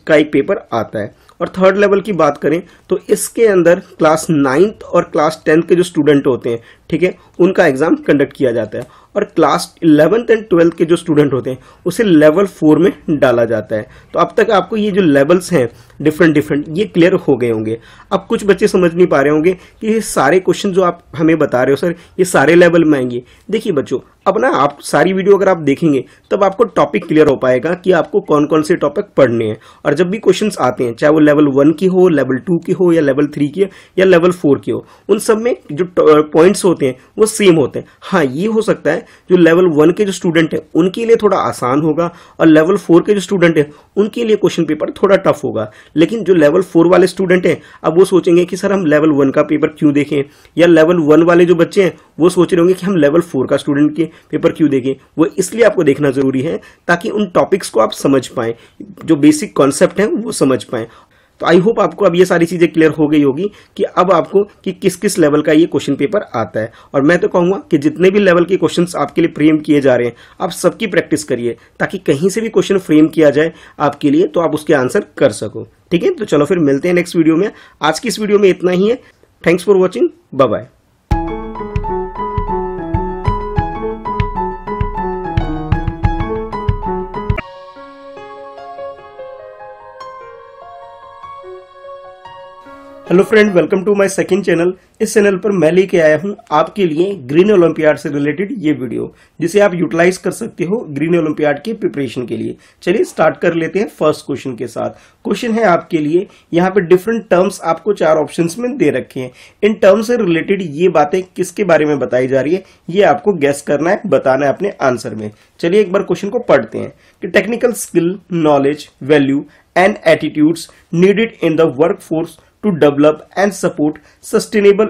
का एक पेपर आता है। और थर्ड लेवल की बात करें तो इसके अंदर क्लास 9th और क्लास 10th के जो स्टूडेंट होते हैं, ठीक है, उनका एग्जाम कंडक्ट किया जाता है, और क्लास 11th एंड 12th के जो स्टूडेंट होते हैं उसे लेवल 4 में डाला जाता है। तो अब तक आपको ये जो लेवल्स हैं डिफरेंट ये क्लियर हो गए होंगे। अब कुछ बच्चे समझ नहीं पा रहे होंगे कि ये सारे क्वेश्चन जो आप हमें बता रहे हो सर ये सारे लेवल में आएंगे। देखिए बच्चों, अब ना आप सारी वीडियो अगर आप देखेंगे तब आपको टॉपिक क्लियर हो पाएगा कि आपको कौन कौन से टॉपिक पढ़ने हैं, और जब भी क्वेश्चंस आते हैं चाहे वो लेवल 1 की हो, लेवल 2 की हो, या लेवल 3 की हो, या लेवल 4 की हो, उन सब में जो पॉइंट्स होते हैं वो सेम होते हैं। हाँ, ये हो सकता है जो लेवल 1 के जो स्टूडेंट है उनके लिए थोड़ा आसान होगा, और लेवल 4 के जो स्टूडेंट है उनके लिए क्वेश्चन पेपर थोड़ा टफ होगा। लेकिन जो लेवल 4 वाले स्टूडेंट हैं अब वो सोचेंगे कि सर हम लेवल 1 का पेपर क्यों देखें, या लेवल 1 वाले जो बच्चे हैं वो सोच रहे होंगे कि हम लेवल 4 का स्टूडेंट के पेपर क्यों देखें। वो इसलिए आपको देखना जरूरी है ताकि उन टॉपिक्स को आप समझ पाएं, जो बेसिक कॉन्सेप्ट है वो समझ पाएं। तो आई होप आपको अब ये सारी चीजें क्लियर हो गई होगी कि अब आपको कि किस किस लेवल का ये क्वेश्चन पेपर आता है। और मैं तो कहूंगा कि जितने भी लेवल के क्वेश्चंस आपके लिए फ्रेम किए जा रहे हैं आप सबकी प्रैक्टिस करिए, ताकि कहीं से भी क्वेश्चन फ्रेम किया जाए आपके लिए तो आप उसके आंसर कर सको। ठीक है, तो चलो फिर मिलते हैं नेक्स्ट वीडियो में। आज की इस वीडियो में इतना ही है। Thanks for watching, bye bye. Hello friend, welcome to my second channel. इस चैनल पर मैं लेके आया हूं आपके लिए ग्रीन ओलंपियाड से रिलेटेड ये वीडियो, जिसे आप यूटिलाइज कर सकते हो ग्रीन ओलंपियाड के प्रिपरेशन के लिए। चलिए स्टार्ट कर लेते हैं फर्स्ट क्वेश्चन के साथ। क्वेश्चन है आपके लिए, यहाँ पे डिफरेंट टर्म्स आपको 4 ऑप्शंस में दे रखे हैं। इन टर्म्स से रिलेटेड ये बातें किसके बारे में बताई जा रही है ये आपको गेस करना है, बताना है अपने आंसर में। चलिए एक बार क्वेश्चन को पढ़ते हैं कि technical skill, knowledge, value and attitudes needed in the workforce to develop and support sustainable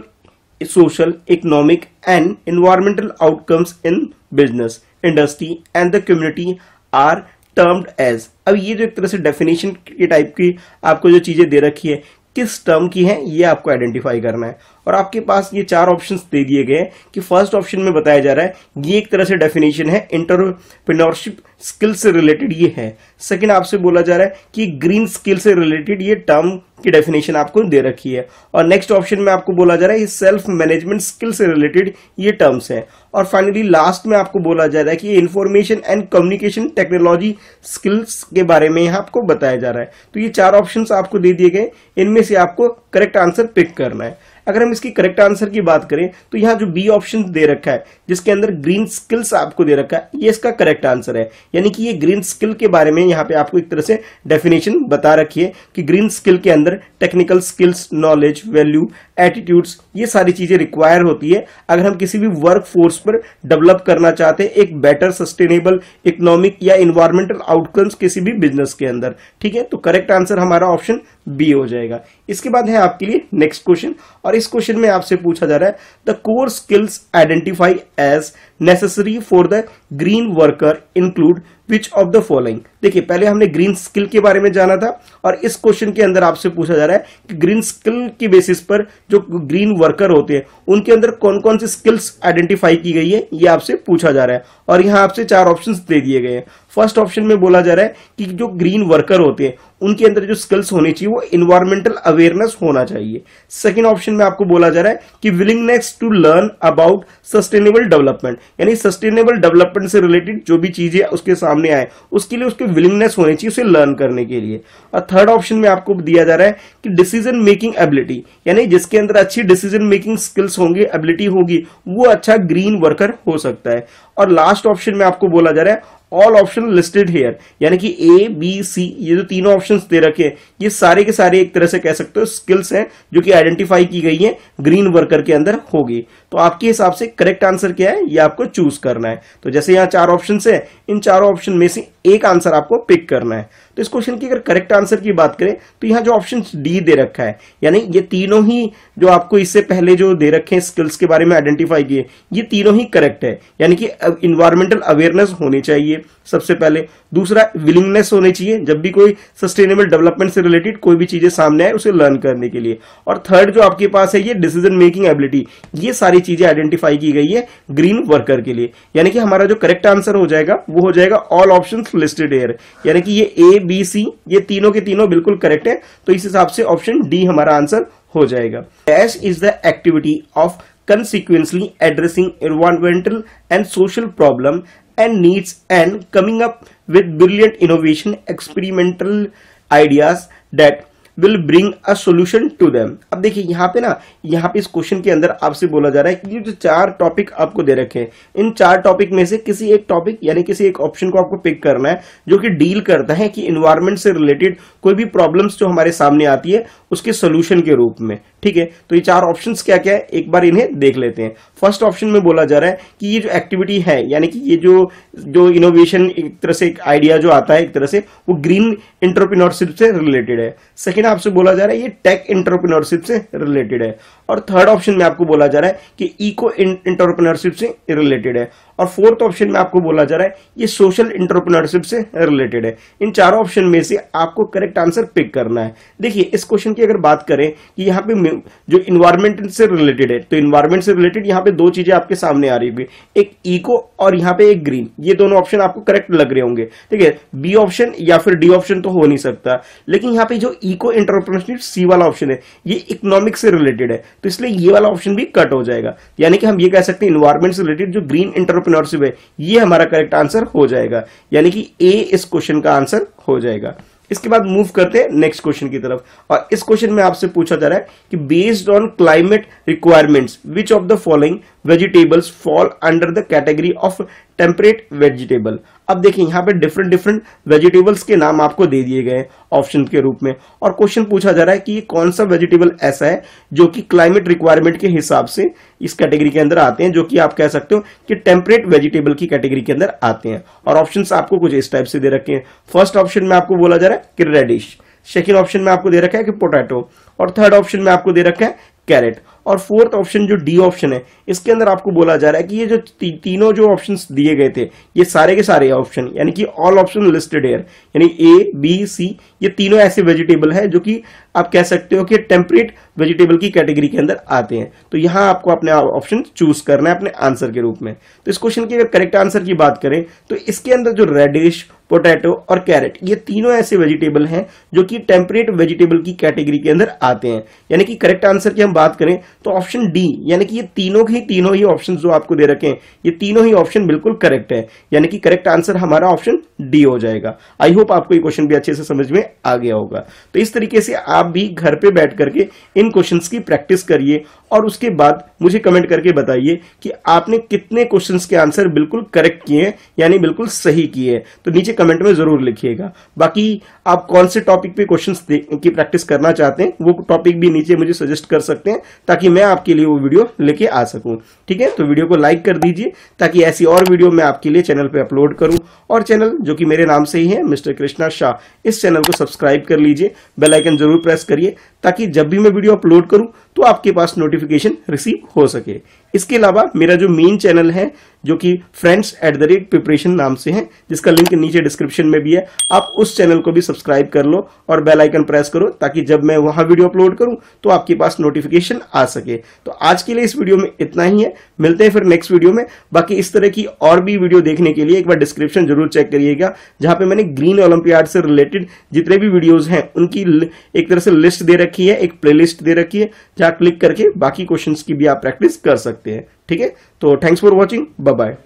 social, economic and environmental outcomes in business, industry and the community are termed as। अब ये जो एक तरह से डेफिनेशन के टाइप की आपको जो चीजें दे रखी है किस टर्म की है ये आपको आइडेंटिफाई करना है। और आपके पास ये 4 ऑप्शंस दे दिए गए हैं कि फर्स्ट ऑप्शन में बताया जा रहा है ये एक तरह से डेफिनेशन है एंटरप्रेन्योरशिप स्किल से रिलेटेड ये है। सेकंड आपसे बोला जा रहा है कि ग्रीन स्किल से रिलेटेड ये टर्म की डेफिनेशन आपको दे रखी है। और नेक्स्ट ऑप्शन में आपको बोला जा रहा है ये सेल्फ मैनेजमेंट स्किल से रिलेटेड ये टर्म्स है। और फाइनली लास्ट में आपको बोला जा रहा है कि ये information and communication technology skills के बारे में यहाँ आपको बताया जा रहा है। तो ये 4 ऑप्शंस आपको दे दिए गए, इनमें से आपको करेक्ट आंसर पिक करना है। अगर हम इसकी करेक्ट आंसर की बात करें तो यहाँ जो बी ऑप्शन दे रखा है जिसके अंदर ग्रीन स्किल्स आपको दे रखा है ये इसका करेक्ट आंसर है। यानी कि ये ग्रीन स्किल के बारे में यहाँ पे आपको एक तरह से डेफिनेशन बता रखी है कि ग्रीन स्किल के अंदर technical skills, knowledge, value, attitudes ये सारी चीजें रिक्वायर होती है अगर हम किसी भी वर्क फोर्स पर डेवलप करना चाहते हैं एक बेटर सस्टेनेबल इकोनॉमिक या इन्वायरमेंटल आउटकम्स किसी भी बिजनेस के अंदर। ठीक है, तो करेक्ट आंसर हमारा ऑप्शन बी हो जाएगा। इसके बाद है आपके लिए नेक्स्ट क्वेश्चन, और इस क्वेश्चन में आपसे पूछा जा रहा है the core skills identify as necessary for the green worker include which of the following. देखिए पहले हमने ग्रीन स्किल के बारे में जाना था और इस क्वेश्चन के अंदर आपसे पूछा जा रहा है कि ग्रीन स्किल की बेसिस पर जो ग्रीन वर्कर होते हैं उनके अंदर कौन कौन सी स्किल्स आइडेंटिफाई की गई है, ये आपसे पूछा जा रहा है। और यहां आपसे 4 ऑप्शंस दे दिए गए हैं। फर्स्ट ऑप्शन में बोला जा रहा है कि जो ग्रीन वर्कर होते हैं उनके अंदर जो स्किल्स होनी चाहिए वो इन्वायरमेंटल अवेयरनेस होना चाहिए। सेकंड ऑप्शन में आपको बोला जा रहा है कि willingness to learn about sustainable development, यानी सस्टेनेबल डेवलपमेंट से रिलेटेड जो भी चीजें उसके सामने आए उसके लिए उसकी विलिंगनेस होनी चाहिए उसे लर्न करने के लिए। और थर्ड ऑप्शन में आपको दिया जा रहा है कि डिसीजन मेकिंग एबिलिटी, यानी जिसके अंदर अच्छी डिसीजन मेकिंग स्किल्स होंगे, एबिलिटी होगी, वो अच्छा ग्रीन वर्कर हो सकता है। और लास्ट ऑप्शन में आपको बोला जा रहा है ऑल ऑप्शन लिस्टेड हेयर, यानी कि ए बी सी ये जो तीनों ऑप्शंस दे रखे हैं ये सारे के सारे एक तरह से कह सकते हो स्किल्स हैं जो कि आइडेंटिफाई की गई हैं ग्रीन वर्कर के अंदर होगी। तो आपके हिसाब से करेक्ट आंसर क्या है ये आपको चूज करना है। तो जैसे यहाँ 4 ऑप्शन है, इन चारों ऑप्शन में से एक आंसर आपको पिक करना है। तो इस क्वेश्चन की अगर करेक्ट आंसर की बात करें तो यहाँ जो ऑप्शन डी दे रखा है, यानी ये तीनों ही जो आपको इससे पहले जो दे रखे हैं स्किल्स के बारे में आइडेंटिफाई किए, ये तीनों ही करेक्ट है। यानी कि इन्वायरमेंटल अवेयरनेस होनी चाहिए सबसे पहले, दूसरा विलिंगनेस होनी चाहिए जब भी कोई सस्टेनेबल डेवलपमेंट से रिलेटेड कोई भी चीजें सामने आए उसे लर्न करने के लिए, और थर्ड जो आपके पास है ये डिसीजन मेकिंग एबिलिटी। ये सारी चीजें आइडेंटिफाई की गई है ग्रीन वर्कर के लिए। यानी कि हमारा जो करेक्ट आंसर हो जाएगा वो हो जाएगा ऑल ऑप्शंस लिस्टेड हियर, यानी कि ये ए बी सी ये तीनों के तीनों बिल्कुल करेक्ट है। तो इस हिसाब से ऑप्शन डी हमारा आंसर हो जाएगा। Dash is the activity of consequently addressing environmental and social problem and needs and coming up with brilliant innovation experimental ideas that will bring a solution to them। अब देखिए यहाँ पे ना, यहाँ पे इस क्वेश्चन के अंदर आपसे बोला जा रहा है कि ये जो 4 टॉपिक आपको दे रखे हैं इन 4 टॉपिक में से किसी एक टॉपिक यानी किसी एक ऑप्शन को आपको पिक करना है जो कि डील करता है कि इन्वायरमेंट से रिलेटेड कोई भी प्रॉब्लम्स जो हमारे सामने आती है उसके सोल्यूशन के रूप में। ठीक है, तो ये 4 ऑप्शंस क्या क्या है एक बार इन्हें देख लेते हैं। फर्स्ट ऑप्शन में बोला जा रहा है कि ये जो एक्टिविटी है यानी कि ये जो इनोवेशन एक तरह से एक आइडिया जो आता है एक तरह से वो ग्रीन एंटरप्रेन्योरशिप से रिलेटेड है। सेकंड आपसे बोला जा रहा है ये टेक एंटरप्रेन्योरशिप से रिलेटेड है। और थर्ड ऑप्शन में आपको बोला जा रहा है कि इको एंटरप्रेन्योरशिप से रिलेटेड है। और फोर्थ ऑप्शन में आपको बोला जा रहा है ये सोशल एंटरप्रेन्योरशिप से रिलेटेड है। इन 4 ऑप्शन में से आपको करेक्ट आंसर पिक करना है। देखिए इस क्वेश्चन की अगर बात करें कि यहाँ पे जो इन्वायरमेंट से रिलेटेड है तो इन्वायरमेंट से रिलेटेड यहाँ पे 2 चीजें आपके सामने आ रही है, एक इको और यहाँ पे एक ग्रीन, ये दोनों ऑप्शन आपको करेक्ट लग रहे होंगे। ठीक है, बी ऑप्शन या फिर डी ऑप्शन तो हो नहीं सकता, लेकिन यहाँ पे जो इको एंटरप्रेन्योरशिप सी वाला ऑप्शन है ये इकोनॉमिक्स से रिलेटेड है, तो इसलिए ये वाला ऑप्शन भी कट हो जाएगा। यानी कि हम ये कह सकते हैं इन्वायरमेंट से रिलेटेड जो ग्रीन एंटरप्रेन्योरशिप है ये हमारा करेक्ट आंसर हो जाएगा, यानी कि ए इस क्वेश्चन का आंसर हो जाएगा। इसके बाद मूव करते हैं नेक्स्ट क्वेश्चन की तरफ, और इस क्वेश्चन में आपसे पूछा जा रहा है कि based on climate requirements which of the following vegetables fall under the category of temperate vegetable. अब देखिए यहाँ पे डिफरेंट वेजिटेबल्स के नाम आपको दे दिए गए ऑप्शन के रूप में, और क्वेश्चन पूछा जा रहा है कि ये कौन सा वेजिटेबल ऐसा है जो कि क्लाइमेट रिक्वायरमेंट के हिसाब से इस कैटेगरी के अंदर आते हैं, जो कि आप कह सकते हो कि टेम्परेट वेजिटेबल की कैटेगरी के अंदर आते हैं। और ऑप्शंस आपको कुछ इस टाइप से दे रखे हैं। फर्स्ट ऑप्शन में आपको बोला जा रहा है कि रेडिश, सेकेंड ऑप्शन में आपको दे रखा है कि पोटैटो, और थर्ड ऑप्शन में आपको दे रखा है कैरेट, और फोर्थ ऑप्शन जो डी ऑप्शन है इसके अंदर आपको बोला जा रहा है कि ये जो तीनों जो ऑप्शंस दिए गए थे ये सारे के सारे ऑप्शन यानी कि ऑल ऑप्शन लिस्टेड हियर, यानी ए बी सी ये तीनों ऐसे वेजिटेबल है जो कि आप कह सकते हो कि टेम्परेट वेजिटेबल की कैटेगरी के अंदर आते हैं। तो यहां आपको अपने ऑप्शन चूज करना है अपने आंसर के रूप में। तो इस क्वेश्चन की अगर करेक्ट आंसर की बात करें तो इसके अंदर जो रेडिश, पोटैटो और कैरेट ये तीनों ऐसे वेजिटेबल हैं जो कि टेम्परेट वेजिटेबल की कैटेगरी के अंदर आते हैं। यानी कि करेक्ट आंसर की हम बात करें तो ऑप्शन डी, यानी कि ये तीनों ही ऑप्शन जो आपको दे रखे हैं ये तीनों ही ऑप्शन बिल्कुल करेक्ट है, यानी कि करेक्ट आंसर हमारा ऑप्शन डी हो जाएगा। आई होप आपको ये क्वेश्चन भी अच्छे से समझ में आ गया होगा। तो इस तरीके से आप भी घर पे बैठ करके इन क्वेश्चंस की प्रैक्टिस करिए और उसके बाद मुझे कमेंट करके बताइए कि आपने कितने क्वेश्चंस के आंसर बिल्कुल करेक्ट किए, यानी बिल्कुल सही किए। तो नीचे कमेंट में जरूर लिखिएगा। बाकी आप कौन से टॉपिक पे क्वेश्चंस की प्रैक्टिस करना चाहते हैं वो टॉपिक भी नीचे मुझे सजेस्ट कर सकते हैं ताकि मैं आपके लिए वो वीडियो लेके आ सकूं। ठीक है, तो वीडियो को लाइक कर दीजिए ताकि ऐसी और वीडियो मैं आपके लिए चैनल पे अपलोड करूं, और चैनल जो कि मेरे नाम से ही है मिस्टर कृष्णा शाह, इस चैनल को सब्सक्राइब कर लीजिए, बेल आइकन जरूर प्रेस करिए ताकि जब भी मैं वीडियो अपलोड करूं तो आपके पास नोटिफिकेशन रिसीव हो सके। इसके अलावा मेरा जो मेन चैनल है जो कि friends@preparation नाम से है, जिसका लिंक नीचे डिस्क्रिप्शन में भी है। आप उस चैनल को भी सब्सक्राइब कर लो और बेल आइकन प्रेस करो ताकि जब मैं वहां वीडियो अपलोड करूं तो आपके पास नोटिफिकेशन आ सके। तो आज के लिए इस वीडियो में इतना ही है, मिलते हैं फिर नेक्स्ट वीडियो में। बाकी इस तरह की और भी वीडियो देखने के लिए एक बार डिस्क्रिप्शन जरूर चेक करिएगा, जहां पे मैंने ग्रीन ओलंपियाड से रिलेटेड जितने भी वीडियोस हैं उनकी एक तरह से लिस्ट दे रखी है, एक प्लेलिस्ट दे रखी है, जहां क्लिक करके बाकी क्वेश्चंस की भी आप प्रैक्टिस कर सकते हैं। ठीक है, तो thanks for watching, bye bye.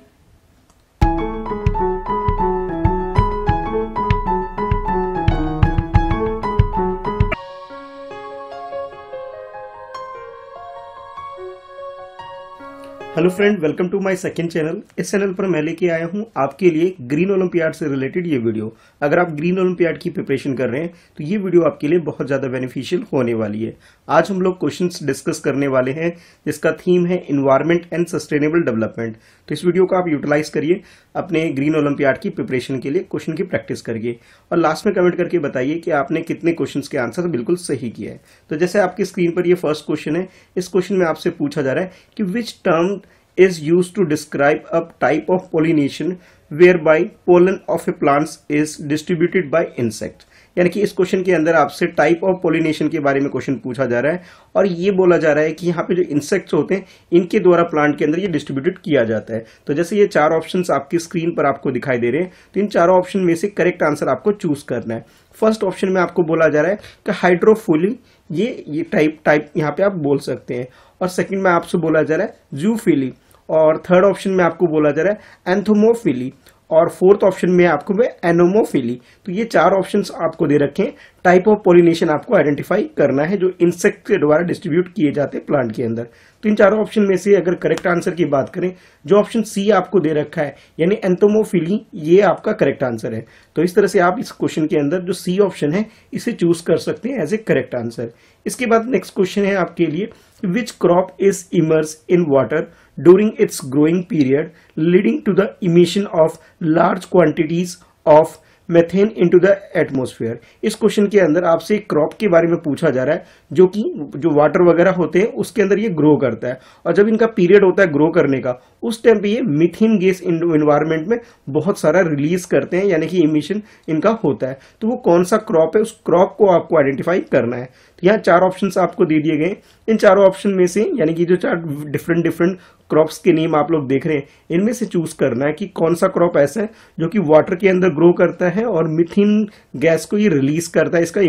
Hello friend, welcome to my second channel. इस चैनल पर मैं लेके आया हूं आपके लिए ग्रीन ओलंपियाड से रिलेटेड ये वीडियो। अगर आप ग्रीन ओलंपियाड की प्रिपरेशन कर रहे हैं तो ये वीडियो आपके लिए बहुत ज़्यादा बेनिफिशियल होने वाली है। आज हम लोग क्वेश्चंस डिस्कस करने वाले हैं जिसका थीम है इन्वायरमेंट एंड सस्टेनेबल डेवलपमेंट। तो इस वीडियो को आप यूटिलाइज करिए अपने ग्रीन ओलंपियाड की प्रिपरेशन के लिए, क्वेश्चन की प्रैक्टिस करिए और लास्ट में कमेंट करके बताइए कि आपने कितने क्वेश्चन के आंसर बिल्कुल सही किया है। तो जैसे आपकी स्क्रीन पर ये फर्स्ट क्वेश्चन है, इस क्वेश्चन में आपसे पूछा जा रहा है कि which term is used to describe a type of pollination whereby pollen of a plants is distributed by insect। यानी कि इस क्वेश्चन के अंदर आपसे टाइप ऑफ पोलिनेशन के बारे में क्वेश्चन पूछा जा रहा है और ये बोला जा रहा है कि यहाँ पे जो इंसेक्ट्स होते हैं इनके द्वारा प्लांट के अंदर ये डिस्ट्रीब्यूटेड किया जाता है। तो जैसे ये चार ऑप्शंस आपकी स्क्रीन पर आपको दिखाई दे रहे हैं, तो इन चारों ऑप्शन में से करेक्ट आंसर आपको चूज करना है। फर्स्ट ऑप्शन में आपको बोला जा रहा है कि हाइड्रोफिली, ये टाइप यहाँ पे आप बोल सकते हैं। और सेकेंड में आपसे बोला जा रहा है जूफिली, और थर्ड ऑप्शन में आपको बोला जा रहा है एंथोमोफिली, और फोर्थ ऑप्शन में आपको एनोमोफिली। तो ये चार ऑप्शंस आपको दे रखे हैं। टाइप ऑफ पॉलिनेशन आपको आइडेंटिफाई करना है जो इंसेक्ट के द्वारा डिस्ट्रीब्यूट किए जाते हैं प्लांट के अंदर। तो इन चारों ऑप्शन में से अगर करेक्ट आंसर की बात करें, जो ऑप्शन सी आपको दे रखा है यानी एंथोमोफिली, ये आपका करेक्ट आंसर है। तो इस तरह से आप इस क्वेश्चन के अंदर जो सी ऑप्शन है इसे चूज कर सकते हैं एज ए करेक्ट आंसर। इसके बाद नेक्स्ट क्वेश्चन है आपके लिए, which crop is immerse in water during its growing period leading to the emission of large quantities of methane into the atmosphere. इस क्वेश्चन के अंदर आपसे एक क्रॉप के बारे में पूछा जा रहा है जो कि जो वाटर वगैरह होते हैं उसके अंदर ये ग्रो करता है, और जब इनका पीरियड होता है ग्रो करने का उस टाइम पे ये मीथेन गैस इन्वायरमेंट में बहुत सारा रिलीज करते हैं, यानी कि इमिशन इनका होता है। तो वो कौन सा क्रॉप है, उस क्रॉप को आपको आइडेंटिफाई करना है। तो यहाँ चार ऑप्शंस आपको दे दिए गए। इन चारों ऑप्शन में से यानी कि जो चार डिफरेंट क्रॉप्स के नेम आप लोग देख रहे हैं, इनमें से चूज करना है कि कौन सा क्रॉप ऐसा है जो कि वाटर के अंदर ग्रो करता है और मीथेन गैस को ये रिलीज करता है, इसका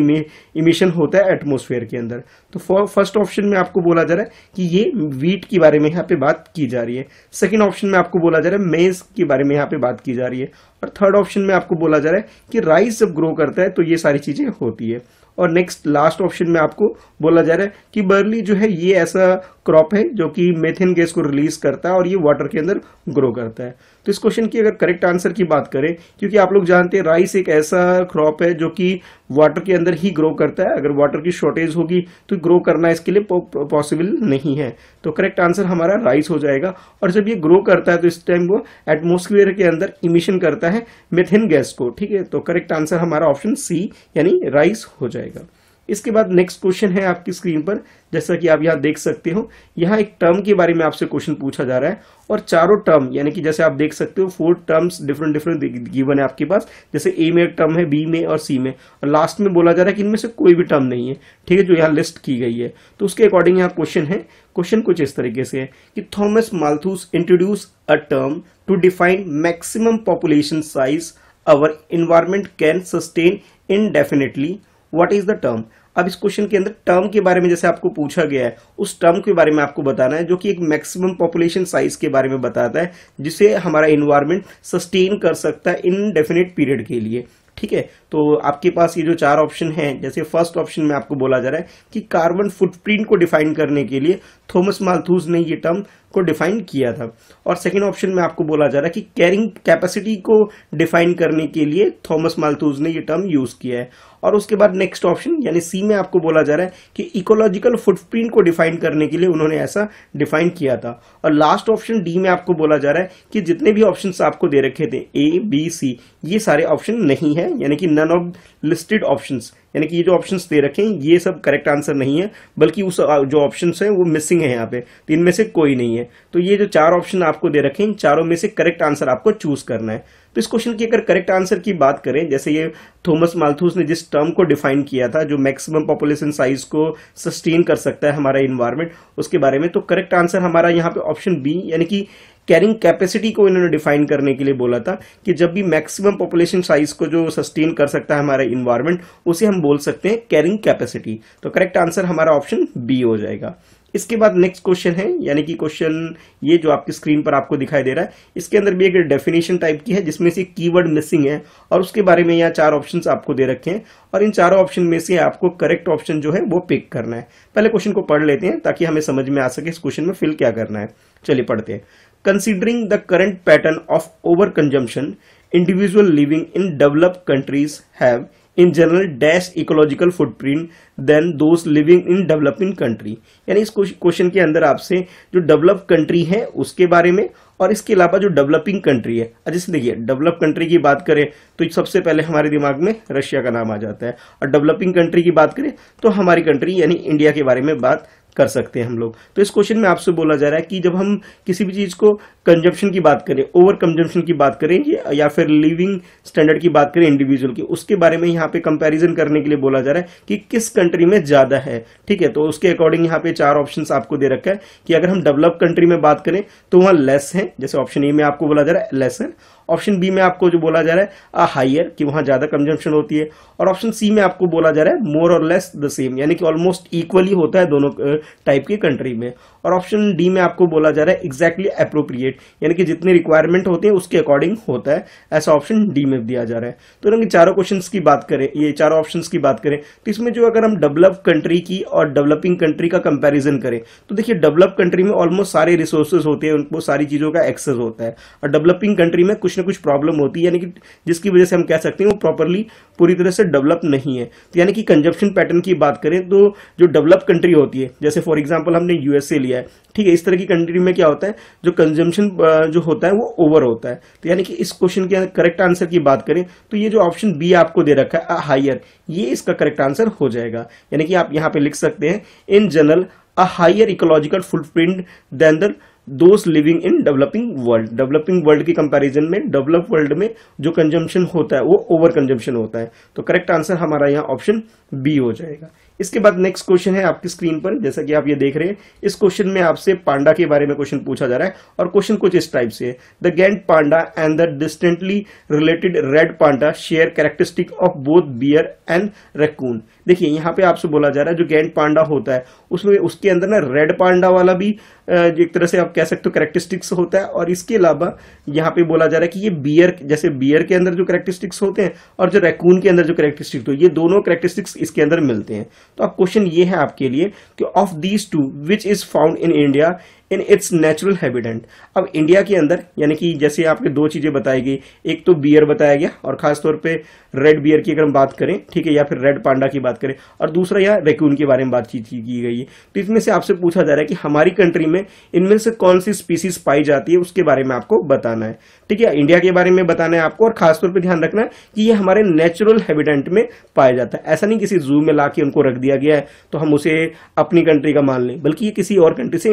इमिशन होता है एटमॉस्फेयर के अंदर। तो फर्स्ट ऑप्शन में आपको बोला जा रहा है कि ये वीट के बारे में यहाँ पे बात की जा रही है। सेकेंड ऑप्शन में आपको बोला जा रहा है मेज के बारे में यहाँ पे बात की जा रही है, और थर्ड ऑप्शन में आपको बोला जा रहा है कि राइस जब ग्रो करता है तो ये सारी चीजें होती है। और नेक्स्ट लास्ट ऑप्शन में आपको बोला जा रहा है कि बर्ली जो है ये ऐसा क्रॉप है जो कि मेथेन गैस को रिलीज करता है और ये वाटर के अंदर ग्रो करता है। तो इस क्वेश्चन की अगर करेक्ट आंसर की बात करें, क्योंकि आप लोग जानते हैं राइस एक ऐसा क्रॉप है जो कि वाटर के अंदर ही ग्रो करता है, अगर वाटर की शॉर्टेज होगी तो ग्रो करना इसके लिए पॉसिबल नहीं है। तो करेक्ट आंसर हमारा राइस हो जाएगा। और जब ये ग्रो करता है तो इस टाइम वो एटमोस्फेयर के अंदर इमिशन करता है मेथेन गैस को। ठीक है, तो करेक्ट आंसर हमारा ऑप्शन सी यानी राइस हो जाएगा। इसके बाद नेक्स्ट क्वेश्चन है आपकी स्क्रीन पर, जैसा कि आप यहाँ देख सकते हो, यहाँ एक टर्म के बारे में आपसे क्वेश्चन पूछा जा रहा है और चारों टर्म यानी कि जैसे आप देख सकते हो 4 टर्म्स डिफरेंट गिवन है आपके पास। जैसे ए में एक टर्म है, बी में और सी में, और लास्ट में बोला जा रहा है कि इनमें से कोई भी टर्म नहीं है। ठीक है, जो यहाँ लिस्ट की गई है। तो उसके अकॉर्डिंग यहाँ क्वेश्चन है, क्वेश्चन कुछ इस तरीके से है कि Thomas Malthus introduce a term to define maximum population size our environment can sustain indefinitely, what is the term. अब इस क्वेश्चन के अंदर टर्म के बारे में जैसे आपको पूछा गया है, उस टर्म के बारे में आपको बताना है जो कि एक मैक्सिमम पॉपुलेशन साइज के बारे में बताता है, जिसे हमारा एनवायरमेंट सस्टेन कर सकता है इनडेफिनेट पीरियड के लिए। ठीक है, तो आपके पास ये जो चार ऑप्शन हैं, जैसे फर्स्ट ऑप्शन में आपको बोला जा रहा है कि कार्बन फुटप्रिंट को डिफाइन करने के लिए थॉमस माल्थus ने ये टर्म को डिफाइन किया था, और सेकेंड ऑप्शन में आपको बोला जा रहा है कि कैरिंग कैपेसिटी को डिफाइन करने के लिए थॉमस माल्थus ने ये टर्म यूज किया है, और उसके बाद नेक्स्ट ऑप्शन यानी सी में आपको बोला जा रहा है कि इकोलॉजिकल फुटप्रिंट को डिफाइन करने के लिए उन्होंने ऐसा डिफाइन किया था। और लास्ट ऑप्शन डी में आपको बोला जा रहा है कि जितने भी ऑप्शंस आपको दे रखे थे ए बी सी, ये सारे ऑप्शन नहीं है, यानी कि नन ऑफ लिस्टेड ऑप्शंस, यानी कि ये जो ऑप्शंस दे रखे हैं ये सब करेक्ट आंसर नहीं है, बल्कि उस जो ऑप्शंस हैं वो मिसिंग है यहाँ पे, तो इनमें से कोई नहीं है। तो ये जो चार ऑप्शन आपको दे रखे हैं, इन चारों में से करेक्ट आंसर आपको चूज करना है। तो इस क्वेश्चन की अगर करेक्ट आंसर की बात करें, जैसे ये थॉमस माल्थus ने जिस टर्म को डिफाइन किया था, जो मैक्सिमम पॉपुलेशन साइज को सस्टेन कर सकता है हमारा इन्वायरमेंट, उसके बारे में, तो करेक्ट आंसर हमारा यहाँ पे ऑप्शन बी, यानी कि कैरिंग कैपेसिटी को इन्होंने डिफाइन करने के लिए बोला था कि जब भी मैक्सिमम पॉपुलेशन साइज को जो सस्टेन कर सकता है हमारा इन्वायरमेंट, उसे हम बोल सकते हैं कैरिंग कैपेसिटी। तो करेक्ट आंसर हमारा ऑप्शन बी हो जाएगा। इसके बाद नेक्स्ट क्वेश्चन है, यानी कि क्वेश्चन ये जो आपकी स्क्रीन पर आपको दिखाई दे रहा है, इसके अंदर भी एक डेफिनेशन टाइप की है जिसमें से कीवर्ड मिसिंग है, और उसके बारे में यहाँ चार ऑप्शंस आपको दे रखे हैं, और इन चारों ऑप्शन में से आपको करेक्ट ऑप्शन जो है वो पिक करना है। पहले क्वेश्चन को पढ़ लेते हैं ताकि हमें समझ में आ सके इस क्वेश्चन में फिल क्या करना है। चलिए पढ़ते हैं। Considering the current pattern of over consumption, individual living in developed countries have in general dash ecological footprint than those living in developing country। यानी इस क्वेश्चन के अंदर आपसे जो डेवलप कंट्री है उसके बारे में, और इसके अलावा जो डेवलपिंग कंट्री है, जैसे देखिए डेवलप कंट्री की बात करें तो सबसे पहले हमारे दिमाग में रशिया का नाम आ जाता है, और डेवलपिंग कंट्री की बात करें तो हमारी कंट्री यानी इंडिया के बारे में बात कर सकते हैं हम लोग। तो इस क्वेश्चन में आपसे बोला जा रहा है कि जब हम किसी भी चीज को कंजम्पशन की बात करें, ओवर कंजम्पशन की बात करें या फिर लिविंग स्टैंडर्ड की बात करें इंडिविजुअल की, उसके बारे में यहाँ पे कंपैरिजन करने के लिए बोला जा रहा है कि किस कंट्री में ज्यादा है। ठीक है, तो उसके अकॉर्डिंग यहाँ पे चार ऑप्शंस आपको दे रखा है कि अगर हम डेवलप कंट्री में बात करें तो वहां लेस है, जैसे ऑप्शन ए में आपको बोला जा रहा है लेस है, ऑप्शन बी में आपको जो बोला जा रहा है हाइयर कि वहां ज्यादा कंजम्पशन होती है, और ऑप्शन सी में आपको बोला जा रहा है मोर और लेस द सेम, यानी कि ऑलमोस्ट इक्वली होता है दोनों टाइप की कंट्री में, और ऑप्शन डी में आपको बोला जा रहा है एग्जैक्टली अप्रोप्रिएट, यानी कि जितने रिक्वायरमेंट होते हैं उसके अकॉर्डिंग होता है, ऐसा ऑप्शन डी में दिया जा रहा है। तो इन चारों क्वेश्चंस की बात करें, ये चारों ऑप्शंस की बात करें, तो इसमें जो अगर हम डेवलप कंट्री की और डेवलपिंग कंट्री का कंपैरिजन करें तो देखिए डेवलप कंट्री में ऑलमोस्ट सारे रिसोर्सेज होते हैं, उनको सारी चीजों का एक्सेस होता है, और डेवलपिंग कंट्री में कुछ ना कुछ प्रॉब्लम होती है, यानी कि जिसकी वजह से हम कह सकते हैं वो प्रॉपरली पूरी तरह से डेवलप नहीं है। तो यानी कि कंजप्शन पैटर्न की बात करें तो जो डेवलप कंट्री होती है, जैसे फॉर एग्जांपल हमने यूएसए लिया है, ठीक है, इस तरह की कंट्री में क्या होता है, जो कंजम्पशन जो होता है वो ओवर होता है। तो यानी कि इस क्वेश्चन के करेक्ट आंसर की बात करें तो ये जो ऑप्शन बी आपको दे रखा है हाइयर, ये इसका करेक्ट आंसर हो जाएगा। यानी कि आप यहां पे लिख सकते हैं in general a higher ecological footprint than the those living in developing world. Developing world की कंपैरिजन में डेवलप वर्ल्ड में जो कंजम्पशन होता है वो ओवर कंजम्पशन होता है। तो करेक्ट आंसर हमारा यहाँ ऑप्शन बी हो जाएगा। इसके बाद नेक्स्ट क्वेश्चन है आपकी स्क्रीन पर, जैसा कि आप ये देख रहे हैं, इस क्वेश्चन में आपसे पांडा के बारे में क्वेश्चन पूछा जा रहा है, और क्वेश्चन कुछ इस टाइप से है, the giant panda and the distantly related red panda share characteristic of both bear and raccoon. देखिए यहाँ पे आपसे बोला जा रहा है जो गैंड पांडा होता है उसमें उसके अंदर ना रेड पांडा वाला भी एक तरह से आप कह सकते हो कैरेक्टरिस्टिक्स होता है, और इसके अलावा यहाँ पे बोला जा रहा है कि ये बियर, जैसे बियर के अंदर जो कैरेक्टरिस्टिक्स होते हैं और जो रैकून के अंदर जो कैरेक्टरिस्टिक्स होते हैं, ये दोनों कैरेक्टरिस्टिक्स इसके अंदर मिलते हैं। तो अब क्वेश्चन ये है आपके लिए कि of these two which is found in India in its natural habitat. अब इंडिया के अंदर यानी कि जैसे आपके दो चीजें बताई गई, एक तो बियर बताया गया और खासतौर पे रेड बियर की अगर हम बात करें, ठीक है, या फिर रेड पांडा की बात करें, और दूसरा यहाँ रैकून के बारे में बातचीत की गई है। तो इसमें से आपसे पूछा जा रहा है कि हमारी कंट्री में इनमें से कौन सी स्पीसीज पाई जाती है, उसके बारे में आपको बताना है। ठीक है, इंडिया के बारे में बताना है आपको, और खासतौर पर ध्यान रखना है कि ये हमारे नेचुरल हैबिटेट में पाया जाता है। ऐसा नहीं किसी जू में लाके उनको रख दिया गया है तो हम उसे अपनी कंट्री का मान लें, बल्कि ये किसी और कंट्री से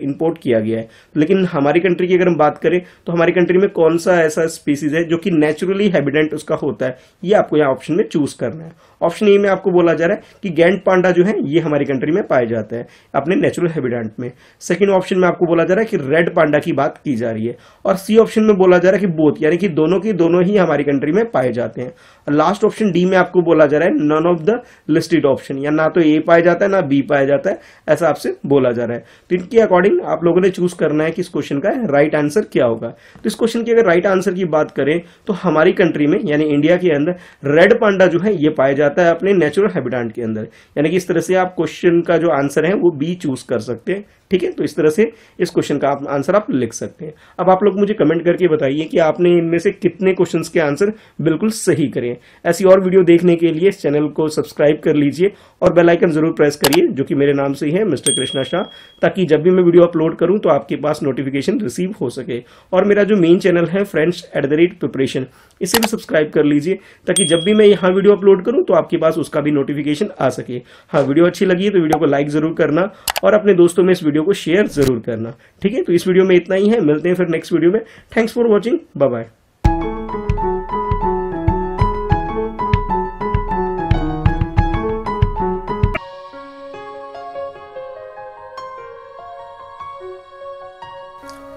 इंपोर्ट किया गया है। लेकिन हमारी कंट्री की अगर हम बात करें तो हमारी कंट्री में कौन सा ऐसा स्पीसीज है जो कि नेचुरली हैबिटेट उसका होता है, ये आपको यहाँ ऑप्शन में चूज करना है। ऑप्शन ए में आपको बोला जा रहा है कि गैंड पांडा जो है ये हमारी कंट्री में पाया जाता है अपने नेचुरल हैबिटेट में। सेकंड ऑप्शन में आपको बोला जा रहा है कि रेड पांडा की बात की जा रही है, और सी ऑप्शन में बोला जा रहा है कि बोथ, यानी कि दोनों की दोनों ही हमारी कंट्री में पाए जाते हैं। और लास्ट ऑप्शन डी में आपको बोला जा रहा है none of the listed option, या ना तो ए पाया जाता है ना बी पाया जाता है, ऐसा आपसे बोला जा रहा है। तो इनके अकॉर्डिंग आप लोगों ने चूज करना है कि इस क्वेश्चन का राइट आंसर क्या होगा। तो इस क्वेश्चन की अगर राइट आंसर की बात करें तो हमारी कंट्री में यानी इंडिया के अंदर रेड पांडा जो है ये पाया जाता जाता है अपने नेचुरल हैबिटेट के अंदर। यानी कि इस तरह से आप क्वेश्चन का जो आंसर है वो बी चूज कर सकते हैं। ठीक है, तो इस तरह से इस क्वेश्चन का आंसर आप लिख सकते हैं। अब आप लोग मुझे कमेंट करके बताइए कि आपने इनमें से कितने क्वेश्चंस के आंसर बिल्कुल सही करें। ऐसी और वीडियो देखने के लिए इस चैनल को सब्सक्राइब कर लीजिए और बेल आइकन जरूर प्रेस करिए, जो कि मेरे नाम से ही है, मिस्टर कृष्णा शाह, ताकि जब भी मैं वीडियो अपलोड करूं तो आपके पास नोटिफिकेशन रिसीव हो सके। और मेरा जो मेन चैनल है friends@preparation, इसे भी सब्सक्राइब कर लीजिए, ताकि जब भी मैं यहाँ वीडियो अपलोड करूं तो आपके पास उसका भी नोटिफिकेशन आ सके। हाँ, वीडियो अच्छी लगी है तो वीडियो को लाइक जरूर करना और अपने दोस्तों में इस वीडियो को शेयर जरूर करना। ठीक है, तो इस वीडियो में इतना ही है, मिलते हैं फिर नेक्स्ट वीडियो में। Thanks for watching, bye bye.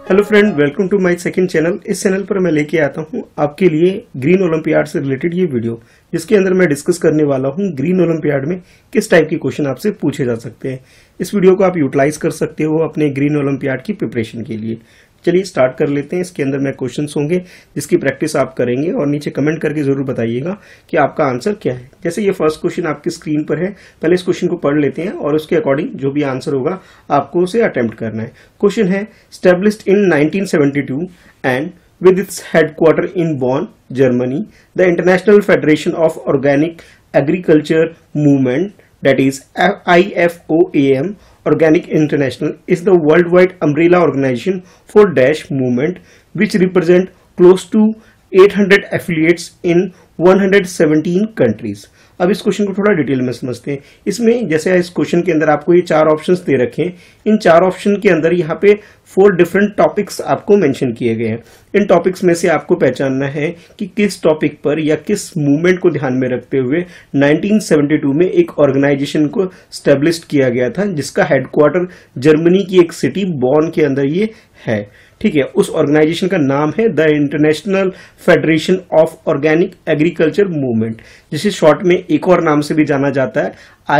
Hello friend, welcome to my second channel. इस चैनल पर मैं लेके आता हूं आपके लिए ग्रीन ओलंपियाड से रिलेटेड ये वीडियो, जिसके अंदर मैं डिस्कस करने वाला हूं ग्रीन ओलंपियाड में किस टाइप के क्वेश्चन आपसे पूछे जा सकते हैं। इस वीडियो को आप यूटिलाइज कर सकते हो अपने ग्रीन ओलंपियाड की प्रिपरेशन के लिए। चलिए स्टार्ट कर लेते हैं। इसके अंदर मैं क्वेश्चंस होंगे जिसकी प्रैक्टिस आप करेंगे और नीचे कमेंट करके जरूर बताइएगा कि आपका आंसर क्या है। जैसे ये फर्स्ट क्वेश्चन आपकी स्क्रीन पर है, पहले इस क्वेश्चन को पढ़ लेते हैं और उसके अकॉर्डिंग जो भी आंसर होगा आपको उसे अटेम्प्ट करना है। क्वेश्चन है, established in 1972 and with its headquarter in Bonn, Germany, the International Federation of Organic Agriculture Movement, that is IFOAM, Organic International, is the worldwide umbrella organization for dash movement, which represent close to 800 affiliates in 117 countries। अब इस question को थोड़ा detail में समझते हैं। इसमें जैसे इस क्वेश्चन के अंदर आपको ये 4 ऑप्शंस दे रखे हैं, इन 4 ऑप्शन के अंदर यहाँ पे 4 डिफरेंट टॉपिक्स आपको मेंशन किए गए हैं। इन टॉपिक्स में से आपको पहचानना है कि किस टॉपिक पर या किस मूवमेंट को ध्यान में रखते हुए 1972 में एक ऑर्गेनाइजेशन को स्टैब्लिश किया गया था, जिसका हेडक्वार्टर जर्मनी की एक सिटी बॉन के अंदर ये है। ठीक है, उस ऑर्गेनाइजेशन का नाम है the international federation of organic agriculture movement, जिसे शॉर्ट में एक और नाम से भी जाना जाता है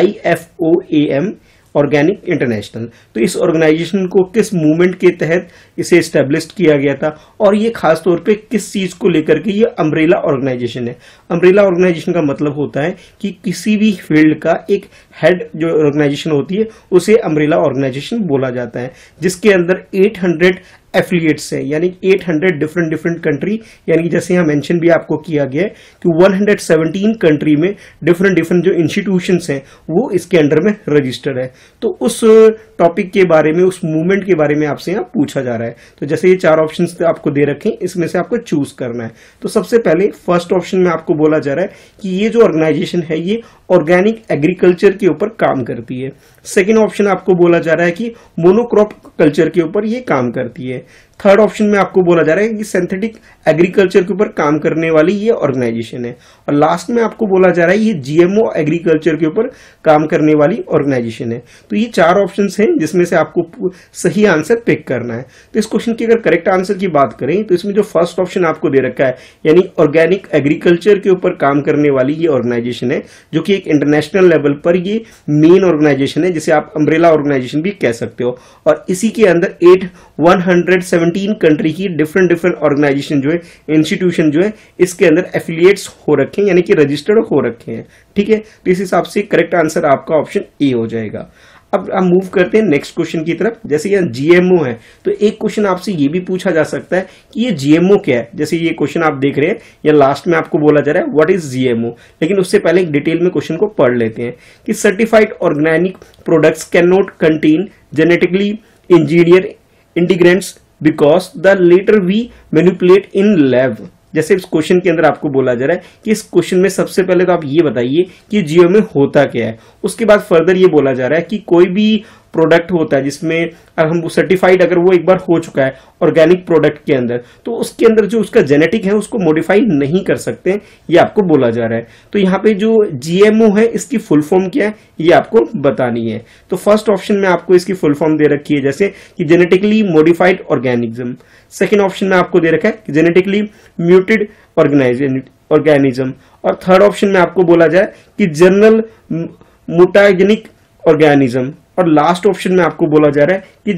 IFOAM, ऑर्गेनिक इंटरनेशनल। तो इस ऑर्गेनाइजेशन को किस मूवमेंट के तहत इसे एस्टेब्लिश किया गया था और ये खास तौर पे किस चीज को लेकर के ये अम्ब्रेला ऑर्गेनाइजेशन है। अम्ब्रेला ऑर्गेनाइजेशन का मतलब होता है कि किसी भी फील्ड का एक हेड जो ऑर्गेनाइजेशन होती है उसे अम्ब्रेला ऑर्गेनाइजेशन बोला जाता है, जिसके अंदर 800 एफिलिएट्स है, यानी 800 डिफरेंट कंट्री, यानी जैसे यहाँ मेंशन भी आपको किया गया है कि 117 कंट्री में डिफरेंट जो इंस्टीट्यूशंस हैं वो इसके अंडर में रजिस्टर्ड है। तो उस टॉपिक के बारे में, उस मूवमेंट के बारे में आपसे यहाँ पूछा जा रहा है। तो जैसे ये 4 ऑप्शंस आपको दे रखे हैं, इसमें से आपको चूज करना है। तो सबसे पहले फर्स्ट ऑप्शन में आपको बोला जा रहा है कि ये जो ऑर्गेनाइजेशन है ये ऑर्गेनिक एग्रीकल्चर के ऊपर काम करती है। सेकेंड ऑप्शन आपको बोला जा रहा है कि मोनोक्रॉप कल्चर के ऊपर ये काम करती है। थर्ड ऑप्शन में आपको बोला जा रहा है कि सिंथेटिक एग्रीकल्चर के ऊपर काम करने वाली ये ऑर्गेनाइजेशन है। और लास्ट में आपको बोला जा रहा है ये GMO एग्रीकल्चर के ऊपर काम करने वाली ऑर्गेनाइजेशन है। तो ये 4 ऑप्शंस हैं जिसमें से आपको सही आंसर पिक करना है। तो इस क्वेश्चन की अगर करेक्ट आंसर की बात करें तो इसमें जो फर्स्ट ऑप्शन आपको दे रखा है, यानी ऑर्गेनिक एग्रीकल्चर के ऊपर काम करने वाली ये ऑर्गेनाइजेशन है, जो कि एक इंटरनेशनल लेवल पर ये मेन ऑर्गेनाइजेशन है, जिसे आप अम्ब्रेला ऑर्गेनाइजेशन भी कह सकते हो। और इसी के अंदर 117 कंट्री की डिफरेंट ऑर्गेनाइजेशन जो है, इंस्टीट्यूशन जो है, इसके अंदर एफिलिएट्स हो रखे हैं, यानी कि रजिस्टर्ड हो रखे हैं। ठीक है, तो इस हिसाब से करेक्ट आंसर आपका ऑप्शन ए हो जाएगा। अब हम मूव करते हैं नेक्स्ट क्वेश्चन की तरफ। जैसे यहाँ GMO है तो एक क्वेश्चन आपसे ये भी पूछा जा सकता है कि ये GMO क्या है। जैसे ये क्वेश्चन आप देख रहे हैं, या लास्ट में आपको बोला जा रहा है व्हाट इज GMO, लेकिन उससे पहले एक डिटेल में क्वेश्चन को पढ़ लेते हैं कि certified organic products can not contain genetically engineered ingredients because the latter we manipulate in lab. जैसे इस क्वेश्चन के अंदर आपको बोला जा रहा है कि इस क्वेश्चन में सबसे पहले तो आप ये बताइए कि GMO होता क्या है। उसके बाद फर्दर ये बोला जा रहा है कि कोई भी प्रोडक्ट होता है जिसमें अगर हम सर्टिफाइड, अगर वो एक बार हो चुका है ऑर्गेनिक प्रोडक्ट के अंदर, तो उसके अंदर जो उसका जेनेटिक है उसको मॉडिफाई नहीं कर सकते, ये आपको बोला जा रहा है। तो यहाँ पे जो GMO है इसकी फुल फॉर्म क्या है ये आपको बतानी है। तो फर्स्ट ऑप्शन में आपको इसकी फुल फॉर्म दे रखी है, जैसे कि genetically modified organism. Second option में आपको दे रखा है जेनेटिकली म्यूटेड ऑर्गेनिज्म। और थर्ड ऑप्शन में आपको बोला जाए कि जनरल मुटाजेनिक ऑर्गेनिज्म। और लास्ट ऑप्शन में आपको बोला जा रहा है कि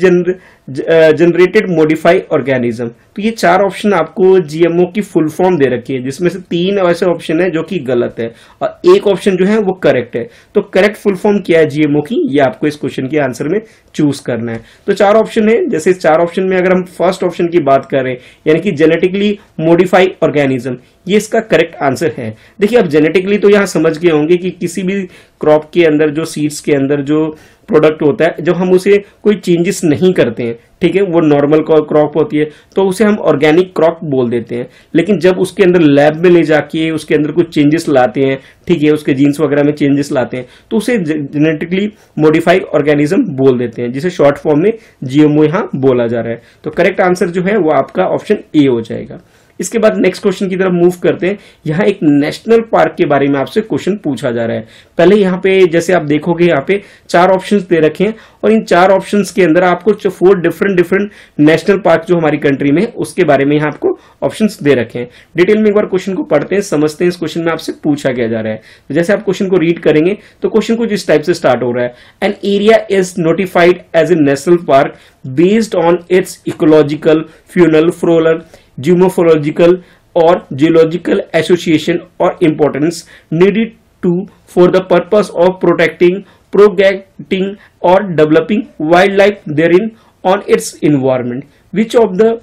जनरेटेड मॉडिफाई ऑर्गेनिज्म। तो ये 4 ऑप्शन आपको जीएमओ की फुल फॉर्म दे रखी है, जिसमें से 3 ऐसे ऑप्शन है जो कि गलत है और एक ऑप्शन जो है वो करेक्ट है। तो करेक्ट फुल फॉर्म क्या है जीएमओ की, ये आपको इस क्वेश्चन के आंसर में चूज करना है। तो 4 ऑप्शन है, जैसे 4 ऑप्शन में अगर हम फर्स्ट ऑप्शन की बात करें यानी कि जेनेटिकली मॉडिफाई ऑर्गेनिज्म, ये इसका करेक्ट आंसर है। देखिए अब जेनेटिकली तो यहां समझ गए होंगे कि किसी भी क्रॉप के अंदर जो सीड्स के अंदर जो प्रोडक्ट होता है, जब हम उसे कोई चेंजेस नहीं करते हैं, ठीक है, वो नॉर्मल क्रॉप होती है तो उसे हम ऑर्गेनिक क्रॉप बोल देते हैं। लेकिन जब उसके अंदर लैब में ले जाके उसके अंदर कुछ चेंजेस लाते हैं, ठीक है, उसके जीन्स वगैरह में चेंजेस लाते हैं, तो उसे जेनेटिकली मॉडिफाइड ऑर्गेनिज्म बोल देते हैं, जिसे शॉर्ट फॉर्म में जीएमओ यहां बोला जा रहा है। तो करेक्ट आंसर जो है वो आपका ऑप्शन ए हो जाएगा। इसके बाद नेक्स्ट क्वेश्चन की तरफ मूव करते हैं। यहाँ एक नेशनल पार्क के बारे में आपसे क्वेश्चन पूछा जा रहा है। पहले यहाँ पे जैसे आप देखोगे यहाँ पे 4 ऑप्शंस दे रखे हैं और इन 4 ऑप्शंस के अंदर आपको 4 डिफरेंट नेशनल पार्क जो हमारी कंट्री में है उसके बारे में यहाँ आपको ऑप्शंस दे रखे हैं। डिटेल में एक बार क्वेश्चन को पढ़ते हैं, समझते हैं इस क्वेश्चन में आपसे पूछा क्या जा रहा है। तो जैसे आप क्वेश्चन को रीड करेंगे तो क्वेश्चन कुछ इस टाइप से स्टार्ट हो रहा है। An area is notified as a national park based on its ecological, faunal, floral, geomorphological or geological association or importance needed to for the purpose of protecting, propagating or developing wildlife therein on its environment. Which of the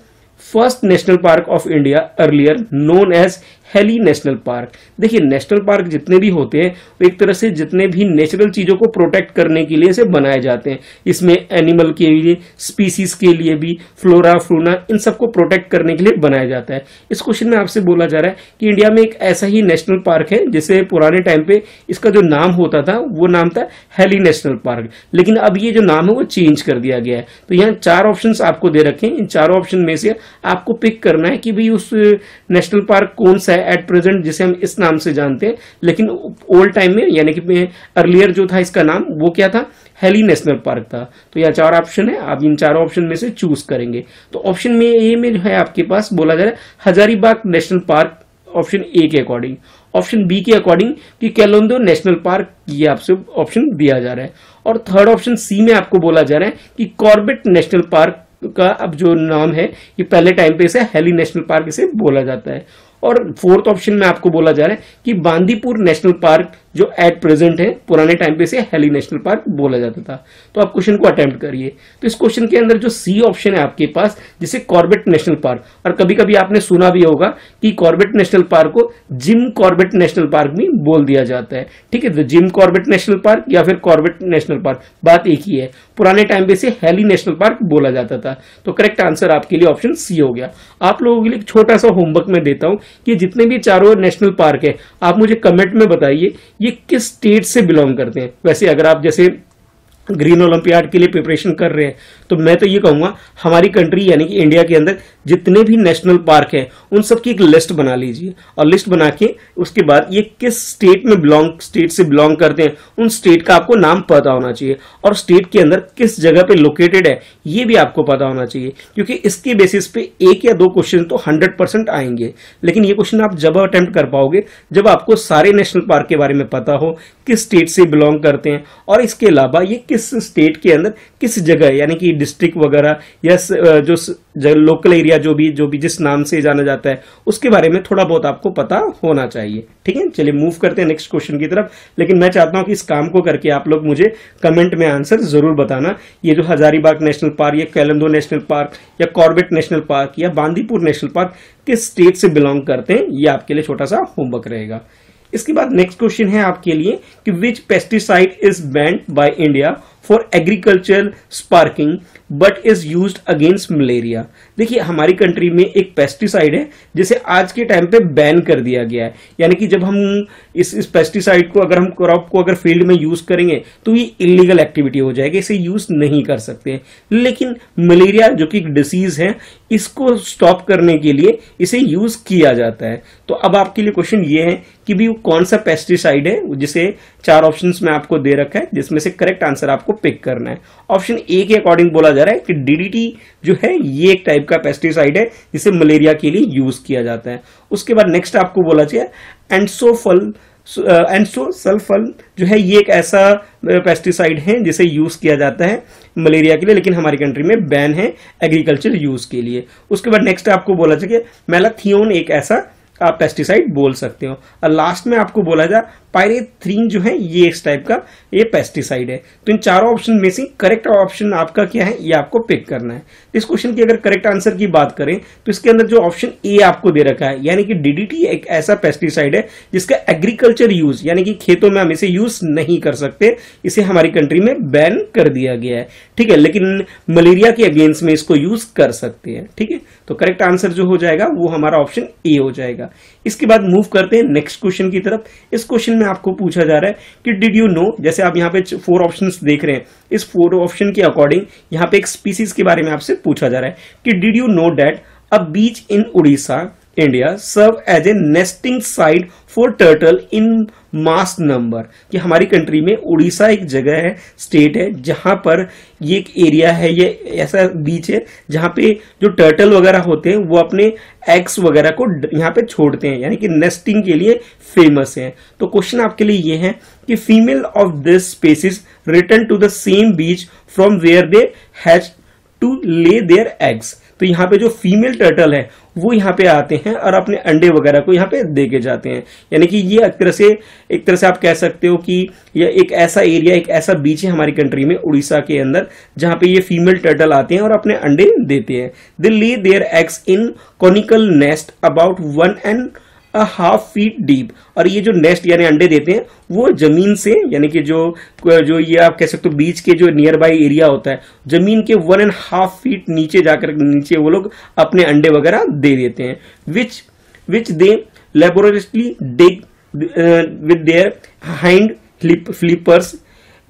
first national park of India earlier known as heli national park? देखिए national park जितने भी होते हैं वो एक तरह से जितने भी नेचुरल चीजों को प्रोटेक्ट करने के लिए इसे बनाए जाते हैं। इसमें एनिमल के लिए, स्पीसीज के लिए भी, फ्लोरा फ्लोना, इन सबको प्रोटेक्ट करने के लिए बनाया जाता है। इस क्वेश्चन में आपसे बोला जा रहा है कि इंडिया में एक ऐसा ही नेशनल पार्क है जिसे पुराने टाइम पे इसका जो नाम होता था वो नाम था हेली नेशनल पार्क, लेकिन अब ये जो नाम है वो चेंज कर दिया गया है। तो यहाँ 4 ऑप्शन आपको दे रखे हैं, इन 4 ऑप्शन में से आपको पिक करना है कि भाई उस नेशनल पार्क कौन सा है एट प्रेजेंट जिसे हम इस नाम से जानते हैं, लेकिन ओल्ड टाइम में यानी कि अर्लियर जो था इसका नाम वो क्या था, हेली नेशनल पार्क था। तो यहाँ 4 ऑप्शन है, आप इन 4 ऑप्शन में से चूज करेंगे। तो ऑप्शन में ए में जो है आपके पास बोला जा रहा है Hazaribagh national park, option A के अकॉर्डिंग। ऑप्शन बी के अकॉर्डिंग कि केलोंदो नेशनल पार्क, ये आपसे ऑप्शन दिया जा रहा है। और थर्ड ऑप्शन सी में आपको बोला जा रहा है कि कॉर्बेट नेशनल पार्क का अब जो नाम है ये पहले टाइम पे इसे हेली नेशनल पार्क इसे बोला जाता है। और फोर्थ ऑप्शन में आपको बोला जा रहा है कि बांदीपुर नेशनल पार्क जो एट प्रेजेंट है, पुराने टाइम पे इसे हेली नेशनल पार्क बोला जाता था। तो आप क्वेश्चन को अटेम्प्ट करिए। तो इस क्वेश्चन के अंदर जो सी ऑप्शन है आपके पास, जिसे कॉर्बेट नेशनल पार्क, और कभी कभी आपने सुना भी होगा कि कॉर्बेट नेशनल पार्क को जिम कॉर्बेट नेशनल पार्क भी बोल दिया जाता है, ठीक है। तो जिम कॉर्बेट नेशनल पार्क या फिर कॉर्बेट नेशनल पार्क, बात एक ही है। पुराने टाइम पे इसे हेली नेशनल पार्क बोला जाता था। तो करेक्ट आंसर आपके लिए ऑप्शन सी हो गया। आप लोगों के लिए एक छोटा सा होमवर्क में देता हूं कि जितने भी 4 नेशनल पार्क है आप मुझे कमेंट में बताइए ये किस स्टेट से बिलोंग करते हैं। वैसे अगर आप जैसे ग्रीन ओलंपियाड के लिए प्रिपरेशन कर रहे हैं तो मैं तो ये कहूंगा हमारी कंट्री यानी कि इंडिया के अंदर जितने भी नेशनल पार्क हैं उन सब की एक लिस्ट बना लीजिए, और लिस्ट बना के उसके बाद ये किस स्टेट से बिलोंग करते हैं उन स्टेट का आपको नाम पता होना चाहिए, और स्टेट के अंदर किस जगह पे लोकेटेड है ये भी आपको पता होना चाहिए, क्योंकि इसके बेसिस पे 1 या 2 क्वेश्चन तो 100% आएंगे। लेकिन ये क्वेश्चन आप जब अटेम्प्ट कर पाओगे जब आपको सारे नेशनल पार्क के बारे में पता हो, किस स्टेट से बिलोंग करते हैं, और इसके अलावा ये किस स्टेट के अंदर किस जगह यानी कि डिस्ट्रिक्ट वगैरह या जो लोकल एरिया जो भी जिस नाम से जाना जाता है उसके बारे में थोड़ा बहुत आपको पता होना चाहिए, ठीक है। चलिए मूव करते हैं नेक्स्ट क्वेश्चन की तरफ। लेकिन मैं चाहता हूं कि इस काम को करके आप लोग मुझे कमेंट में आंसर जरूर बताना, ये जो हजारीबाग नेशनल पार्क या केलोंदो नेशनल पार्क या कॉर्बेट नेशनल पार्क या बांदीपुर नेशनल पार्क किस स्टेट से बिलोंग करते हैं, ये आपके लिए छोटा सा होमवर्क रहेगा। इसके बाद नेक्स्ट क्वेश्चन है आपके लिए कि which pesticide is banned by India for agriculture sparking but is used against malaria. देखिए हमारी कंट्री में एक पेस्टिसाइड है जिसे आज के टाइम पे बैन कर दिया गया है, यानी कि जब हम इस पेस्टिसाइड को अगर हम क्रॉप को अगर फील्ड में यूज करेंगे तो ये इलीगल एक्टिविटी हो जाएगी, इसे यूज नहीं कर सकते। लेकिन मलेरिया जो कि एक डिसीज है इसको स्टॉप करने के लिए इसे यूज किया जाता है। तो अब आपके लिए क्वेश्चन ये है कि भी कौन सा पेस्टिसाइड है जिसे 4 ऑप्शंस में आपको दे रखा है, जिसमें से करेक्ट आंसर आपको पिक करना है। ऑप्शन ए के अकॉर्डिंग बोला जा रहा है कि डीडीटी जो है ये एक टाइप का पेस्टिसाइड है जिसे मलेरिया के लिए यूज किया जाता है। उसके बाद नेक्स्ट आपको बोला चाहिए एंसोफल एंड सल्फर जो है ये एक ऐसा पेस्टिसाइड है जिसे यूज किया जाता है मलेरिया के लिए, लेकिन हमारी कंट्री में बैन है एग्रीकल्चर यूज के लिए। उसके बाद नेक्स्ट आपको बोला जाए कि मेलाथियोन एक ऐसा आप पेस्टिसाइड बोल सकते हो। और लास्ट में आपको बोला जाए पायरेथ्रीन जो है ये इस टाइप का ये पेस्टिसाइड है। तो इन चारों ऑप्शन में से करेक्ट ऑप्शन आपका क्या है ये आपको पिक करना है। इस क्वेश्चन की अगर करेक्ट आंसर की बात करें तो इसके अंदर जो ऑप्शन ए आपको दे रखा है, यानी कि डीडीटी एक ऐसा पेस्टिसाइड है जिसका एग्रीकल्चर यूज यानी कि खेतों में हम इसे यूज नहीं कर सकते, इसे हमारी कंट्री में बैन कर दिया गया है। ठीक है, लेकिन मलेरिया के अगेंस्ट में इसको यूज कर सकते हैं। ठीक है, तो करेक्ट आंसर जो हो जाएगा वो हमारा ऑप्शन ए हो जाएगा। इसके बाद मूव करते हैं नेक्स्ट क्वेश्चन की तरफ। इस क्वेश्चन में आपको पूछा जा रहा है कि डिड यू नो, जैसे आप यहाँ पे 4 ऑप्शंस देख रहे हैं, इस 4 ऑप्शन के अकॉर्डिंग यहाँ पे एक स्पीसीज के बारे में आपसे पूछा जा रहा है कि did you know that a beach in Orissa India serve as a nesting site for turtle in mass number, कि हमारी कंट्री में उड़ीसा एक जगह है, स्टेट है, जहां पर ये एक एरिया है, ये ऐसा बीच है जहां पे जो टर्टल वगैरह होते हैं वो अपने एग्स वगैरह को यहाँ पे छोड़ते हैं, यानी कि नेस्टिंग के लिए फेमस है। तो क्वेश्चन आपके लिए ये है कि female of this species return to the same beach from where they has to lay their eggs. तो यहाँ पे जो फीमेल टर्टल है वो यहाँ पे आते हैं और अपने अंडे वगैरह को यहाँ पे दे के जाते हैं, यानी कि ये एक तरह से आप कह सकते हो कि ये एक ऐसा एरिया, एक ऐसा बीच है हमारी कंट्री में उड़ीसा के अंदर जहाँ पे ये फीमेल टर्टल आते हैं और अपने अंडे देते हैं। They lay their eggs in conical nest about 1.5 feet deep, और ये जो नेस्ट यानी अंडे देते हैं वो जमीन से, यानी कि जो ये आप कह सकते हो बीच के जो नियर बाई एरिया होता है, जमीन के 1.5 फीट नीचे जाकर नीचे वो लोग अपने अंडे वगैरह दे देते हैं, which they laboriously dig with their hind flippers.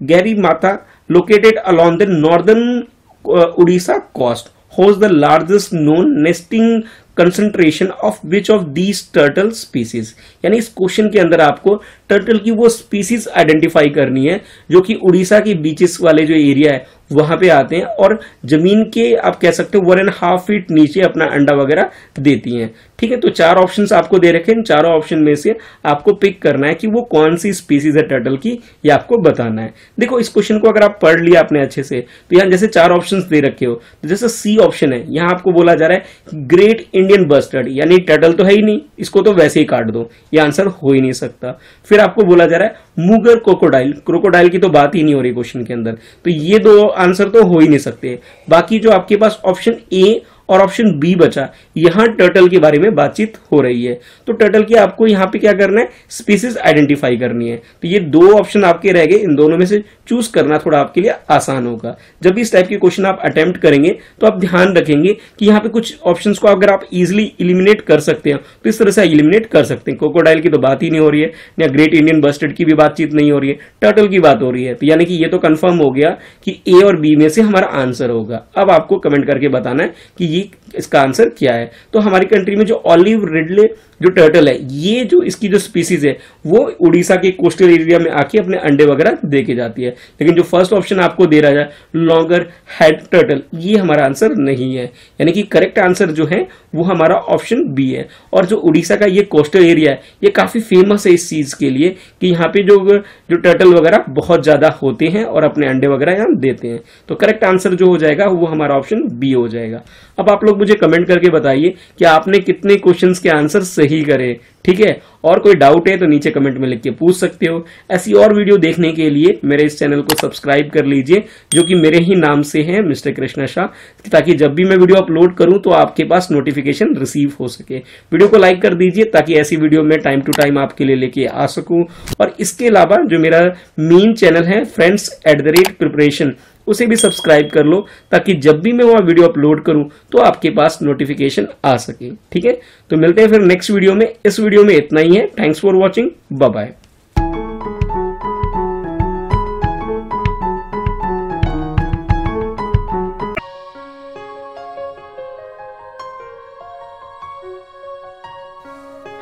Gahirmatha located along the northern Orissa coast host the largest known nesting concentration of which of these turtle species. यानी इस क्वेश्चन के अंदर आपको टर्टल की वो स्पीसीज आइडेंटिफाई करनी है जो कि उड़ीसा के बीचेस वाले जो एरिया है वहां पे आते हैं और जमीन के आप कह सकते हो 1.5 फीट नीचे अपना अंडा वगैरह देती हैं। ठीक है, तो 4 ऑप्शंस आपको दे रखे हैं, इन चारों ऑप्शन में से आपको पिक करना है कि वो कौन सी स्पीसीज है टर्टल की, ये आपको बताना है। देखो इस क्वेश्चन को अगर आप पढ़ लिया आपने अच्छे से तो यहाँ जैसे 4 ऑप्शंस दे रखे हो, तो जैसे सी ऑप्शन है, यहाँ आपको बोला जा रहा है ग्रेट इंडियन बस्टर्ड, यानी टर्टल तो है ही नहीं, इसको तो वैसे ही काट दो, ये आंसर हो ही नहीं सकता। फिर आपको बोला जा रहा है मुगर क्रोकोडाइल, क्रोकोडाइल की तो बात ही नहीं हो रही क्वेश्चन के अंदर, तो ये 2 आंसर तो हो ही नहीं सकते। बाकी जो आपके पास ऑप्शन ए और ऑप्शन बी बचा, यहां टर्टल के बारे में बातचीत हो रही है, तो टर्टल की आपको यहां पे क्या करना है, स्पीसीज आइडेंटिफाई करनी है। तो ये 2 ऑप्शन आपके रह गए, इन दोनों में से चूज करना थोड़ा आपके लिए आसान होगा। जब भी इस टाइप के क्वेश्चन आप अटेम्प्ट करेंगे तो आप ध्यान रखेंगे कि यहाँ पे कुछ ऑप्शंस को अगर आप इजिली इलिमिनेट कर सकते हैं तो इस तरह से इलिमिनेट कर सकते हैं। क्रोकोडाइल की तो बात ही नहीं हो रही है, या ग्रेट इंडियन बस्टर्ड की भी बातचीत नहीं हो रही है, टर्टल की बात हो रही है, तो यानी कि ये तो कंफर्म हो गया कि ए और बी में से हमारा आंसर होगा। अब आपको कमेंट करके बताना है कि ये इसका आंसर क्या है। तो हमारी कंट्री में जो ऑलिव रिडले जो टर्टल है, ये जो इसकी जो स्पीसीज है वो उड़ीसा के कोस्टल एरिया में आके अपने अंडे वगैरह दे के जाती है। लेकिन जो फर्स्ट ऑप्शन आपको दे रहा है लॉन्गर हेड टर्टल, ये हमारा आंसर नहीं है, यानी कि करेक्ट आंसर जो है वो हमारा ऑप्शन बी है। और जो उड़ीसा का ये कोस्टल एरिया है ये काफी फेमस है इस चीज के लिए कि यहाँ पे जो टर्टल वगैरह बहुत ज्यादा होते हैं और अपने अंडे वगैरह यहाँ देते हैं। तो करेक्ट आंसर जो हो जाएगा वो हमारा ऑप्शन बी हो जाएगा। अब आप लोग मुझे कमेंट करके बताइए कि आपने कितने क्वेश्चंस के आंसर सही करे। ठीक है, और कोई डाउट है तो नीचे कमेंट में लिख के पूछ सकते हो। ऐसी और वीडियो देखने के लिए मेरे इस चैनल को सब्सक्राइब कर लीजिए, जो कि मेरे ही नाम से है, मिस्टर कृष्णा शाह, ताकि जब भी मैं वीडियो अपलोड करूं तो आपके पास नोटिफिकेशन रिसीव हो सके। वीडियो को लाइक कर दीजिए ताकि ऐसी वीडियो मैं टाइम टू टाइम आपके लिए लेके आ सकूं। और इसके अलावा जो मेरा मेन चैनल है friends@preparation, उसे भी सब्सक्राइब कर लो ताकि जब भी मैं वहां वीडियो अपलोड करूं तो आपके पास नोटिफिकेशन आ सके। ठीक है, तो मिलते हैं फिर नेक्स्ट वीडियो में। इस वीडियो में इतना ही है। Thanks for watching, bye bye.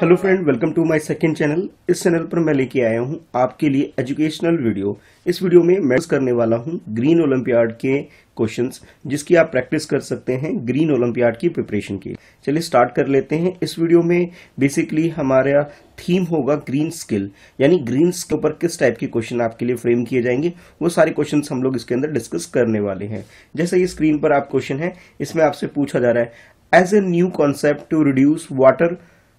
Hello friend, welcome to my second channel. इस चैनल पर मैं लेके आया हूं आपके लिए एजुकेशनल वीडियो। इस वीडियो में मैं करने वाला हूं ग्रीन ओलंपियाड के क्वेश्चंस, जिसकी आप प्रैक्टिस कर सकते हैं ग्रीन ओलंपियाड की प्रिपरेशन के। चलिए स्टार्ट कर लेते हैं। इस वीडियो में बेसिकली हमारा थीम होगा ग्रीन स्किल, यानी ग्रीन स्किल पर किस टाइप के क्वेश्चन आपके लिए फ्रेम किए जाएंगे, वो सारे क्वेश्चन हम लोग इसके अंदर डिस्कस करने वाले हैं। जैसे ये स्क्रीन पर आप क्वेश्चन है, इसमें आपसे पूछा जा रहा है as a new concept to reduce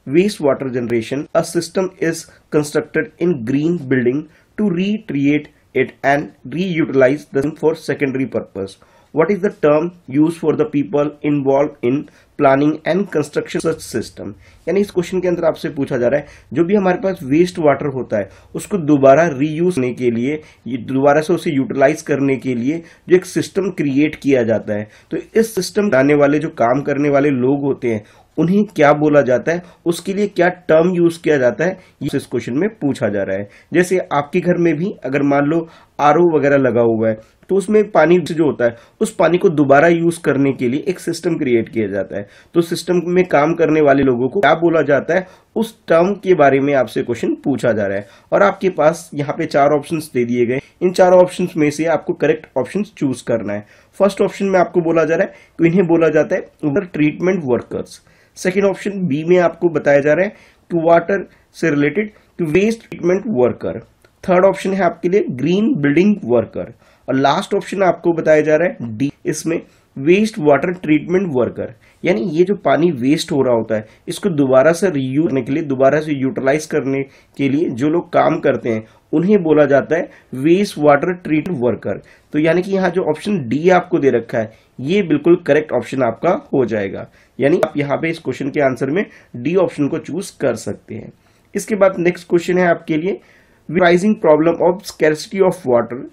wastewater generation, a system is constructed in green building to recreate it and reutilize them for secondary purpose. What is the term used for the people involved in planning and construction such system? यानी इस question के अंदर आपसे पूछा जा रहा है, जो भी हमारे पास वेस्ट वाटर होता है उसको दोबारा रीयूज करने के लिए, दोबारा से उसे यूटिलाइज करने के लिए जो एक सिस्टम क्रिएट किया जाता है, तो इस सिस्टम बनाने वाले जो काम करने वाले लोग होते हैं उन्हें क्या बोला जाता है, उसके लिए क्या टर्म यूज किया जाता है, ये इस क्वेश्चन में पूछा जा रहा है। जैसे आपके घर में भी अगर मान लो आरओ वगैरह लगा हुआ है, तो उसमें पानी जो होता है उस पानी को दोबारा यूज करने के लिए एक सिस्टम क्रिएट किया जाता है। तो सिस्टम में काम करने वाले लोगों को क्या बोला जाता है, उस टर्म के बारे में आपसे क्वेश्चन पूछा जा रहा है। और आपके पास यहाँ पे 4 ऑप्शंस दे दिए गए। इन 4 ऑप्शंस में से आपको करेक्ट ऑप्शन चूज करना है। फर्स्ट ऑप्शन में आपको बोला जा रहा है कि इन्हें बोला जाता है water treatment workers. Second option B में आपको बताया जा रहा है कि वाटर से related to waste treatment worker. Third option है आपके लिए ग्रीन बिल्डिंग वर्कर। और लास्ट ऑप्शन आपको बताया जा रहा है डी, इसमें वेस्ट वाटर ट्रीटमेंट वर्कर। यानी ये जो पानी वेस्ट हो रहा होता है इसको दोबारा से रीयूज करने के लिए, दोबारा से यूटिलाइज करने के लिए जो लोग काम करते हैं उन्हें बोला जाता है वेस्ट वाटर ट्रीटमेंट वर्कर। तो यानी कि यहाँ जो ऑप्शन डी आपको दे रखा है ये बिल्कुल करेक्ट ऑप्शन आपका हो जाएगा। यानी आप यहाँ पे इस क्वेश्चन के आंसर में डी ऑप्शन को चूज कर सकते हैं। इसके बाद नेक्स्ट क्वेश्चन है आपके लिए rising problem of scarcity of water,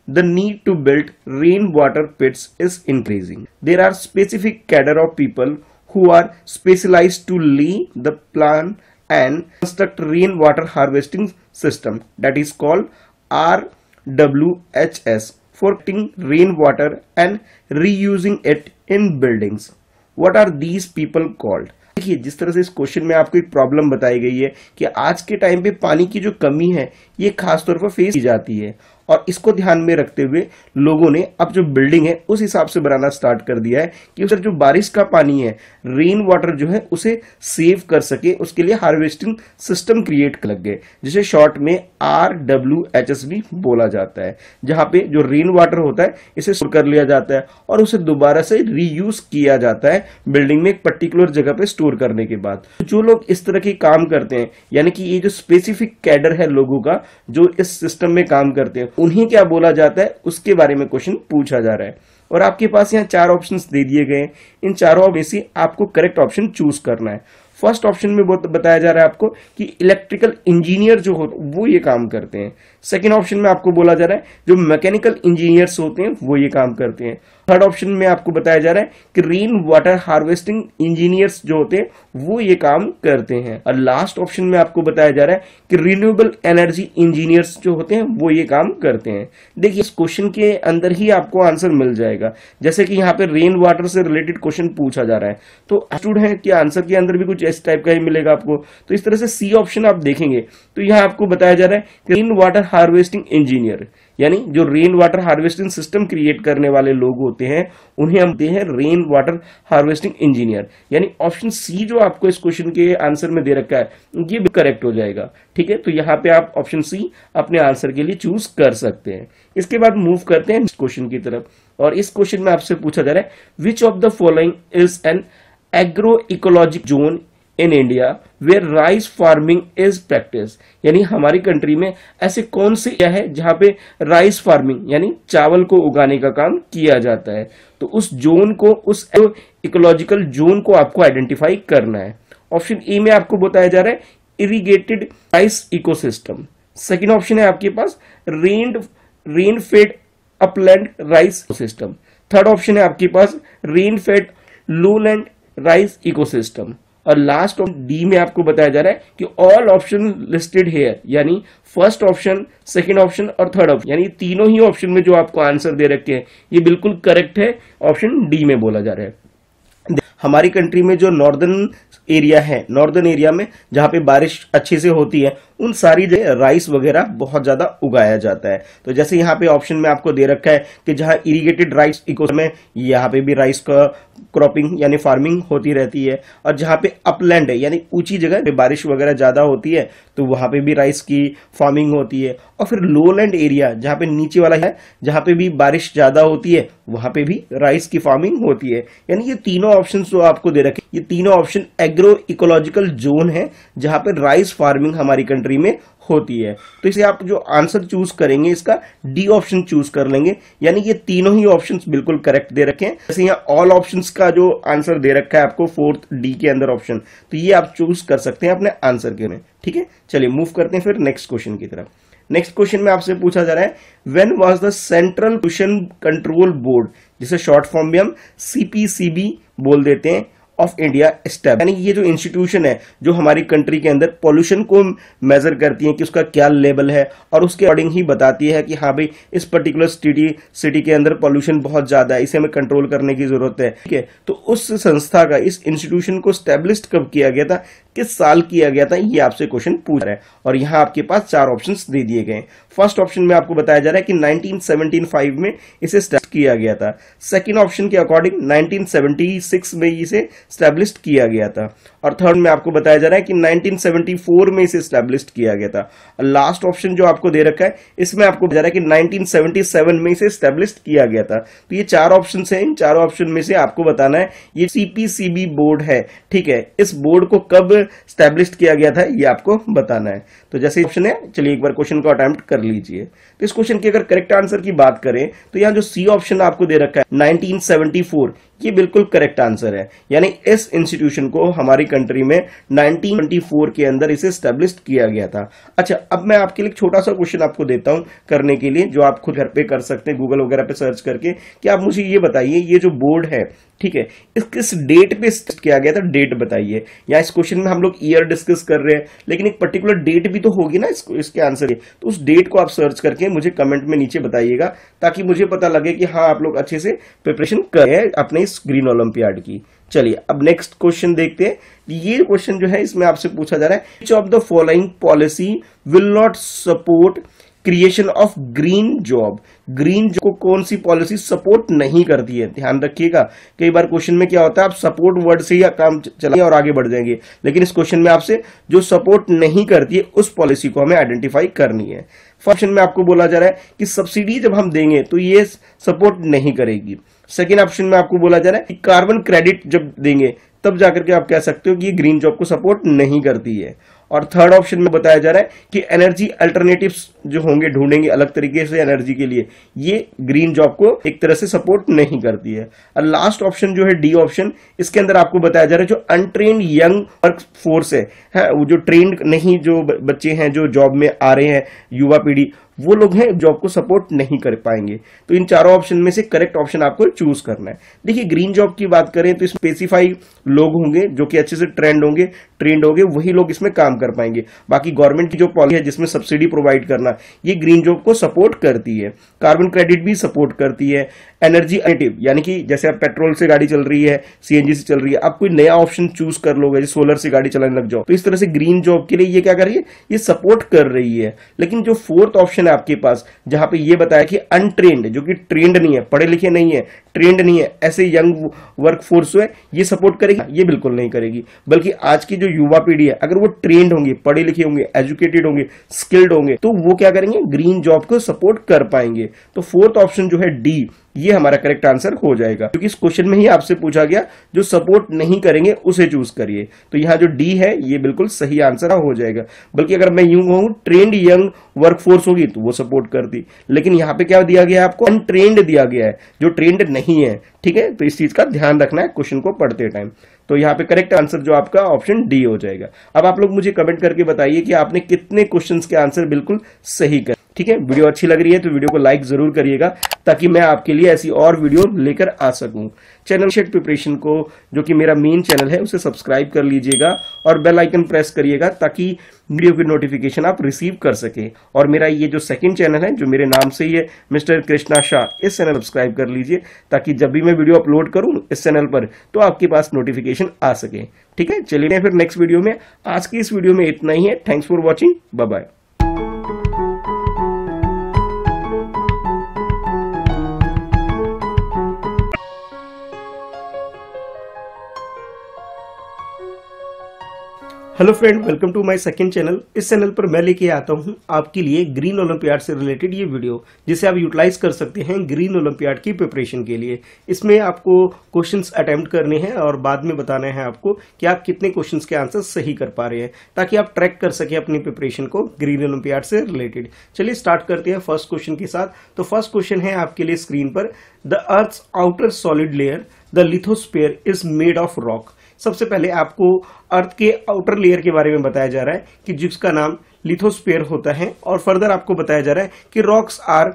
the need to build rainwater pits is increasing. There are specific cadre of people who are specialized to lay the plan and construct rainwater harvesting system, that is called RWHS, for collecting rainwater and reusing it in buildings. What are these people called? देखिए, जिस तरह से इस question में आपको एक problem बताई गई है कि आज के टाइम पे पानी की जो कमी है ये खास तौर पर फेस की जाती है, और इसको ध्यान में रखते हुए लोगों ने अब जो बिल्डिंग है उस हिसाब से बनाना स्टार्ट कर दिया है कि उसे जो बारिश का पानी है, रेन वाटर जो है उसे सेव कर सके, उसके लिए हार्वेस्टिंग सिस्टम क्रिएट कर लग गए, जिसे शॉर्ट में RWHS भी बोला जाता है, जहां पे जो रेन वाटर होता है इसे स्टोर कर लिया जाता है और उसे दोबारा से रीयूज किया जाता है बिल्डिंग में एक पर्टिकुलर जगह पे स्टोर करने के बाद। जो लोग इस तरह के काम करते हैं, यानी कि ये जो स्पेसिफिक कैडर है लोगों का जो इस सिस्टम में काम करते हैं, उन्हें क्या बोला जाता है उसके बारे में क्वेश्चन पूछा जा रहा है। और आपके पास यहाँ 4 ऑप्शंस दे दिए गए। इन चारों में से आपको करेक्ट ऑप्शन चूज करना है। फर्स्ट ऑप्शन में बताया जा रहा है आपको कि इलेक्ट्रिकल इंजीनियर जो हो वो ये काम करते हैं। सेकेंड ऑप्शन में आपको बोला जा रहा है जो मैकेनिकल इंजीनियर्स होते हैं वो ये काम करते हैं। थर्ड ऑप्शन में आपको बताया जा रहा है कि रेन वाटर हार्वेस्टिंग इंजीनियर्स जो होते हैं वो ये काम करते हैं। और लास्ट ऑप्शन में आपको बताया जा रहा है कि रिन्यूएबल एनर्जी इंजीनियर्स जो होते हैं वो ये काम करते हैं। देखिए, इस क्वेश्चन के अंदर ही आपको आंसर मिल जाएगा। जैसे कि यहाँ पे रेन वाटर से रिलेटेड क्वेश्चन पूछा जा रहा है, तो स्टूडेंट है कि आंसर के अंदर भी कुछ इस टाइप का ही मिलेगा आपको। तो इस तरह से सी ऑप्शन आप देखेंगे तो यहाँ आपको बताया जा रहा है कि रेन वाटर हार्वेस्टिंग इंजीनियर, यानी जो rain water harvesting system create करने वाले लोग होते हैं उन्हें हम कहते हैं रेन वाटर हार्वेस्टिंग इंजीनियर। यानी ऑप्शन सी जो आपको इस क्वेश्चन के आंसर में दे रखा है ये भी करेक्ट हो जाएगा। ठीक है, तो यहाँ पे आप ऑप्शन सी अपने आंसर के लिए चूज कर सकते हैं। इसके बाद मूव करते हैं इस क्वेश्चन की तरफ, और इस क्वेश्चन में आपसे पूछा जा रहा है which of the following is an agro ecologic zone in India where rice farming is practice. यानी हमारी कंट्री में ऐसे कौन से एरिया है जहां पे राइस फार्मिंग यानी चावल को उगाने का काम किया जाता है। तो उस जोन को, उस इकोलॉजिकल जोन को आपको आइडेंटिफाई करना है। ऑप्शन ए में आपको बताया जा रहा है irrigated rice ecosystem. Second option है आपके पास rain fed upland rice ecosystem. Third option है आपके पास rain fed lowland rice ecosystem. और लास्ट डी में आपको बताया जा रहा है कि ऑल ऑप्शन लिस्टेड हेयर, यानी फर्स्ट ऑप्शन, सेकंड ऑप्शन और थर्ड ऑप्शन, यानी तीनों ही ऑप्शन में जो आपको आंसर दे रखे हैं ये बिल्कुल करेक्ट है। ऑप्शन डी में बोला जा रहा है। हमारी कंट्री में जो नॉर्दर्न एरिया है नॉर्दर्न एरिया में जहां पे बारिश अच्छे से होती है, उन सारी जगह राइस वगैरह बहुत ज्यादा उगाया जाता है। तो जैसे यहाँ पे ऑप्शन में आपको दे रखा है कि जहां इरिगेटेड राइस इकोसिस्टम है, यहाँ पे भी राइस का क्रॉपिंग यानी फार्मिंग होती रहती है, और जहां पे अपलैंड है यानी ऊंची जगह पे बारिश वगैरह ज्यादा होती है तो वहां पे भी राइस की फार्मिंग होती है। और फिर लोलैंड एरिया जहां पे नीचे वाला है, जहां पे भी बारिश ज्यादा होती है, वहां पे भी राइस की फार्मिंग होती है। यानी ये तीनों ऑप्शन जो आपको दे रखे, ये तीनों ऑप्शन एग्रो इकोलॉजिकल जोन है जहां पे राइस फार्मिंग हमारी कंट्री में होती है। तो इसे आप जो आंसर चूज करेंगे इसका डी ऑप्शन चूज कर लेंगे, यानी ये तीनों ही ऑप्शंस बिल्कुल करेक्ट दे रखे हैं। जैसे यहाँ ऑल ऑप्शंस का जो आंसर दे रखा है आपको फोर्थ डी के अंदर ऑप्शन, तो ये आप चूज कर सकते हैं अपने आंसर के में। ठीक है, चलिए मूव करते हैं फिर नेक्स्ट क्वेश्चन की तरफ। नेक्स्ट क्वेश्चन में आपसे पूछा जा रहा है, when was the central pollution control board, जिसे शॉर्ट फॉर्म में हम सीपीसीबी बोल देते हैं, ऑफ इंडिया स्टेप, यानी ये जो इंस्टीट्यूशन है जो हमारी कंट्री के अंदर पॉल्यूशन को मेजर करती है कि उसका क्या लेवल है, और उसके अकॉर्डिंग ही बताती है कि हाँ भाई इस पर्टिकुलर सिटी के अंदर पॉल्यूशन बहुत ज्यादा है, इसे हमें कंट्रोल करने की जरूरत है। ठीक है, तो उस संस्था का, इस इंस्टीट्यूशन को स्टैब्लिश कब किया गया था, किस साल किया गया था, ये आपसे क्वेश्चन पूछ रहा है। और यहाँ आपके पास 4 ऑप्शंस दे दिए गए। फर्स्ट ऑप्शन में आपको बताया जा रहा है कि 1975 में इसे स्टैब्लिश किया गया था। सेकंड ऑप्शन के अकॉर्डिंग 1976 में इसे स्टैब्लिश किया गया था। और थर्ड में आपको बताया जा रहा है कि 1974 में इसे स्टैब्लिश किया गया था। और लास्ट ऑप्शन जो आपको दे रखा है, इसमें आपको बताया जा रहा है कि 1977 में इसे स्टैब्लिश किया गया था। तो ये 4 ऑप्शन हैं, इन 4 ऑप्शन में से आपको बताना है ये सीपीसीबी बोर्ड है। ठीक है, इस बोर्ड को कब स्टैब्लिश किया गया था ये आपको बताना है। तो जैसे ऑप्शन है, चलिए एक बार क्वेश्चन को अटेम्प्ट कर लीजिए। तो इस क्वेश्चन की अगर करेक्ट आंसर की बात करें तो यहाँ जो सी ऑप्शन आपको दे रखा है 1974, ये बिल्कुल करेक्ट आंसर है। यानी इस इंस्टीट्यूशन को हमारी कंट्री में 1924 के अंदर इसे स्टैब्लिश किया गया था। अच्छा, अब मैं आपके लिए छोटा सा क्वेश्चन आपको देता हूं करने के लिए, जो आप खुद घर पे कर सकते हैं गूगल वगैरह पे सर्च करके, कि आप मुझे ये बताइए ये जो बोर्ड है, ठीक है, इस किस डेट पे किया गया था, डेट बताइए। या इस क्वेश्चन में हम लोग ईयर डिस्कस कर रहे हैं, लेकिन एक पर्टिकुलर डेट भी तो होगी ना इसके आंसर की, तो उस डेट को आप सर्च करके मुझे कमेंट में नीचे बताइएगा, ताकि मुझे पता लगे कि हाँ आप लोग अच्छे से प्रिपरेशन कर रहे हैं अपने इस ग्रीन ओलंपियाड की। चलिए अब नेक्स्ट क्वेश्चन देखते हैं। ये क्वेश्चन जो है इसमें आपसे पूछा जा रहा है, which of the following policy will not support creation of green job. Green job को कौन सी पॉलिसी सपोर्ट नहीं करती है, ध्यान रखिएगा। कई बार क्वेश्चन में क्या होता है, आप सपोर्ट वर्ड से ही काम चलाएंगे और आगे बढ़ जाएंगे, लेकिन इस क्वेश्चन में आपसे जो सपोर्ट नहीं करती है उस पॉलिसी को हमें आइडेंटिफाई करनी है। फर्स्ट ऑप्शन में आपको बोला जा रहा है कि सब्सिडी जब हम देंगे तो ये सपोर्ट नहीं करेगी। सेकेंड ऑप्शन में आपको बोला जा रहा है कि कार्बन क्रेडिट जब देंगे तब जाकर के आप कह सकते हो कि ये ग्रीन जॉब को सपोर्ट नहीं करती है। और थर्ड ऑप्शन में बताया जा रहा है कि एनर्जी अल्टरनेटिव्स जो होंगे, ढूंढेंगे अलग तरीके से एनर्जी के लिए, ये ग्रीन जॉब को एक तरह से सपोर्ट नहीं करती है। और लास्ट ऑप्शन जो है डी ऑप्शन, इसके अंदर आपको बताया जा रहा है जो अनट्रेन्ड यंग वर्क फोर्स है, वो जो ट्रेंड नहीं जो बच्चे हैं जो जॉब में आ रहे हैं, युवा पीढ़ी, वो लोग हैं जॉब को सपोर्ट नहीं कर पाएंगे। तो इन चारों ऑप्शन में से करेक्ट ऑप्शन आपको चूज करना है। देखिए ग्रीन जॉब की बात करें तो स्पेसिफाई लोग होंगे जो कि अच्छे से ट्रेंड होंगे, वही लोग इसमें काम कर पाएंगे। बाकी गवर्नमेंट की जो पॉलिसी है जिसमें सब्सिडी प्रोवाइड करना, ये ग्रीन जॉब को सपोर्ट करती है। कार्बन क्रेडिट भी सपोर्ट करती है। एनर्जी अल्टरनेटिव यानी कि जैसे आप पेट्रोल से गाड़ी चल रही है, सीएनजी से चल रही है, आप कोई नया ऑप्शन चूज कर लोगे, जैसे सोलर से गाड़ी चलाने लग जाओ, तो इस तरह से ग्रीन जॉब के लिए ये क्या कर रही है, ये सपोर्ट कर रही है। लेकिन जो फोर्थ ऑप्शन है आपके पास, जहां पे ये बताया कि अनट्रेंड, जो कि ट्रेंड नहीं है, पढ़े लिखे नहीं है, ट्रेंड नहीं है, ऐसे यंग वर्क फोर्स है, ये सपोर्ट करेगी? ये बिल्कुल नहीं करेगी। बल्कि आज की जो युवा पीढ़ी है, अगर वो ट्रेंड होंगे, पढ़े लिखे होंगे, एजुकेटेड होंगे, स्किल्ड होंगे, तो वो क्या करेंगे, ग्रीन जॉब को सपोर्ट कर पाएंगे। तो फोर्थ ऑप्शन जो है डी, ये हमारा करेक्ट आंसर हो जाएगा, क्योंकि इस क्वेश्चन में ही आपसे पूछा गया जो सपोर्ट नहीं करेंगे उसे चूज करिए। तो यहाँ जो डी है ये बिल्कुल सही आंसर हो जाएगा। बल्कि अगर मैं यूं कहूं ट्रेंड यंग वर्कफोर्स होगी तो वो सपोर्ट करती, लेकिन यहाँ पे क्या दिया गया है आपको, अनट्रेंड दिया गया है, जो ट्रेंड नहीं है। ठीक है, तो इस चीज का ध्यान रखना है क्वेश्चन को पढ़ते टाइम। तो यहाँ पे करेक्ट आंसर जो आपका ऑप्शन डी हो जाएगा। अब आप लोग मुझे कमेंट करके बताइए कि आपने कितने क्वेश्चंस के आंसर बिल्कुल सही कर। ठीक है, वीडियो अच्छी लग रही है तो वीडियो को लाइक जरूर करिएगा ताकि मैं आपके लिए ऐसी और वीडियो लेकर आ सकूं। चैनल शेट प्रिपरेशन को, जो कि मेरा मेन चैनल है, उसे सब्सक्राइब कर लीजिएगा और बेल आइकन प्रेस करिएगा ताकि वीडियो की नोटिफिकेशन आप रिसीव कर सके। और मेरा ये जो सेकंड चैनल है जो मेरे नाम से ही है, मिस्टर कृष्णा शाह, इस चैनल सब्सक्राइब कर लीजिए ताकि जब भी मैं वीडियो अपलोड करूं इस चैनल पर तो आपके पास नोटिफिकेशन आ सके। ठीक है, चलिए फिर नेक्स्ट वीडियो में। आज की इस वीडियो में इतना ही है। Thanks for watching, bye bye. Hello friend, welcome to my second channel. इस चैनल पर मैं लेके आता हूं आपके लिए ग्रीन ओलंपियाड से रिलेटेड ये वीडियो, जिसे आप यूटिलाइज कर सकते हैं ग्रीन ओलंपियाड की प्रिपरेशन के लिए। इसमें आपको क्वेश्चंस अटेम्प्ट करने हैं और बाद में बताना है आपको कि आप कितने क्वेश्चंस के आंसर सही कर पा रहे हैं, ताकि आप ट्रैक कर सके अपनी प्रिपरेशन को ग्रीन ओलंपियाड से रिलेटेड। चलिए स्टार्ट करते हैं फर्स्ट क्वेश्चन के साथ। तो फर्स्ट क्वेश्चन है आपके लिए स्क्रीन पर, the earth's outer solid layer the lithosphere is made of rock. सबसे पहले आपको अर्थ के आउटर लेयर के बारे में बताया जा रहा है कि जिसका नाम लिथोस्फीयर होता है, और फर्दर आपको बताया जा रहा है कि rocks are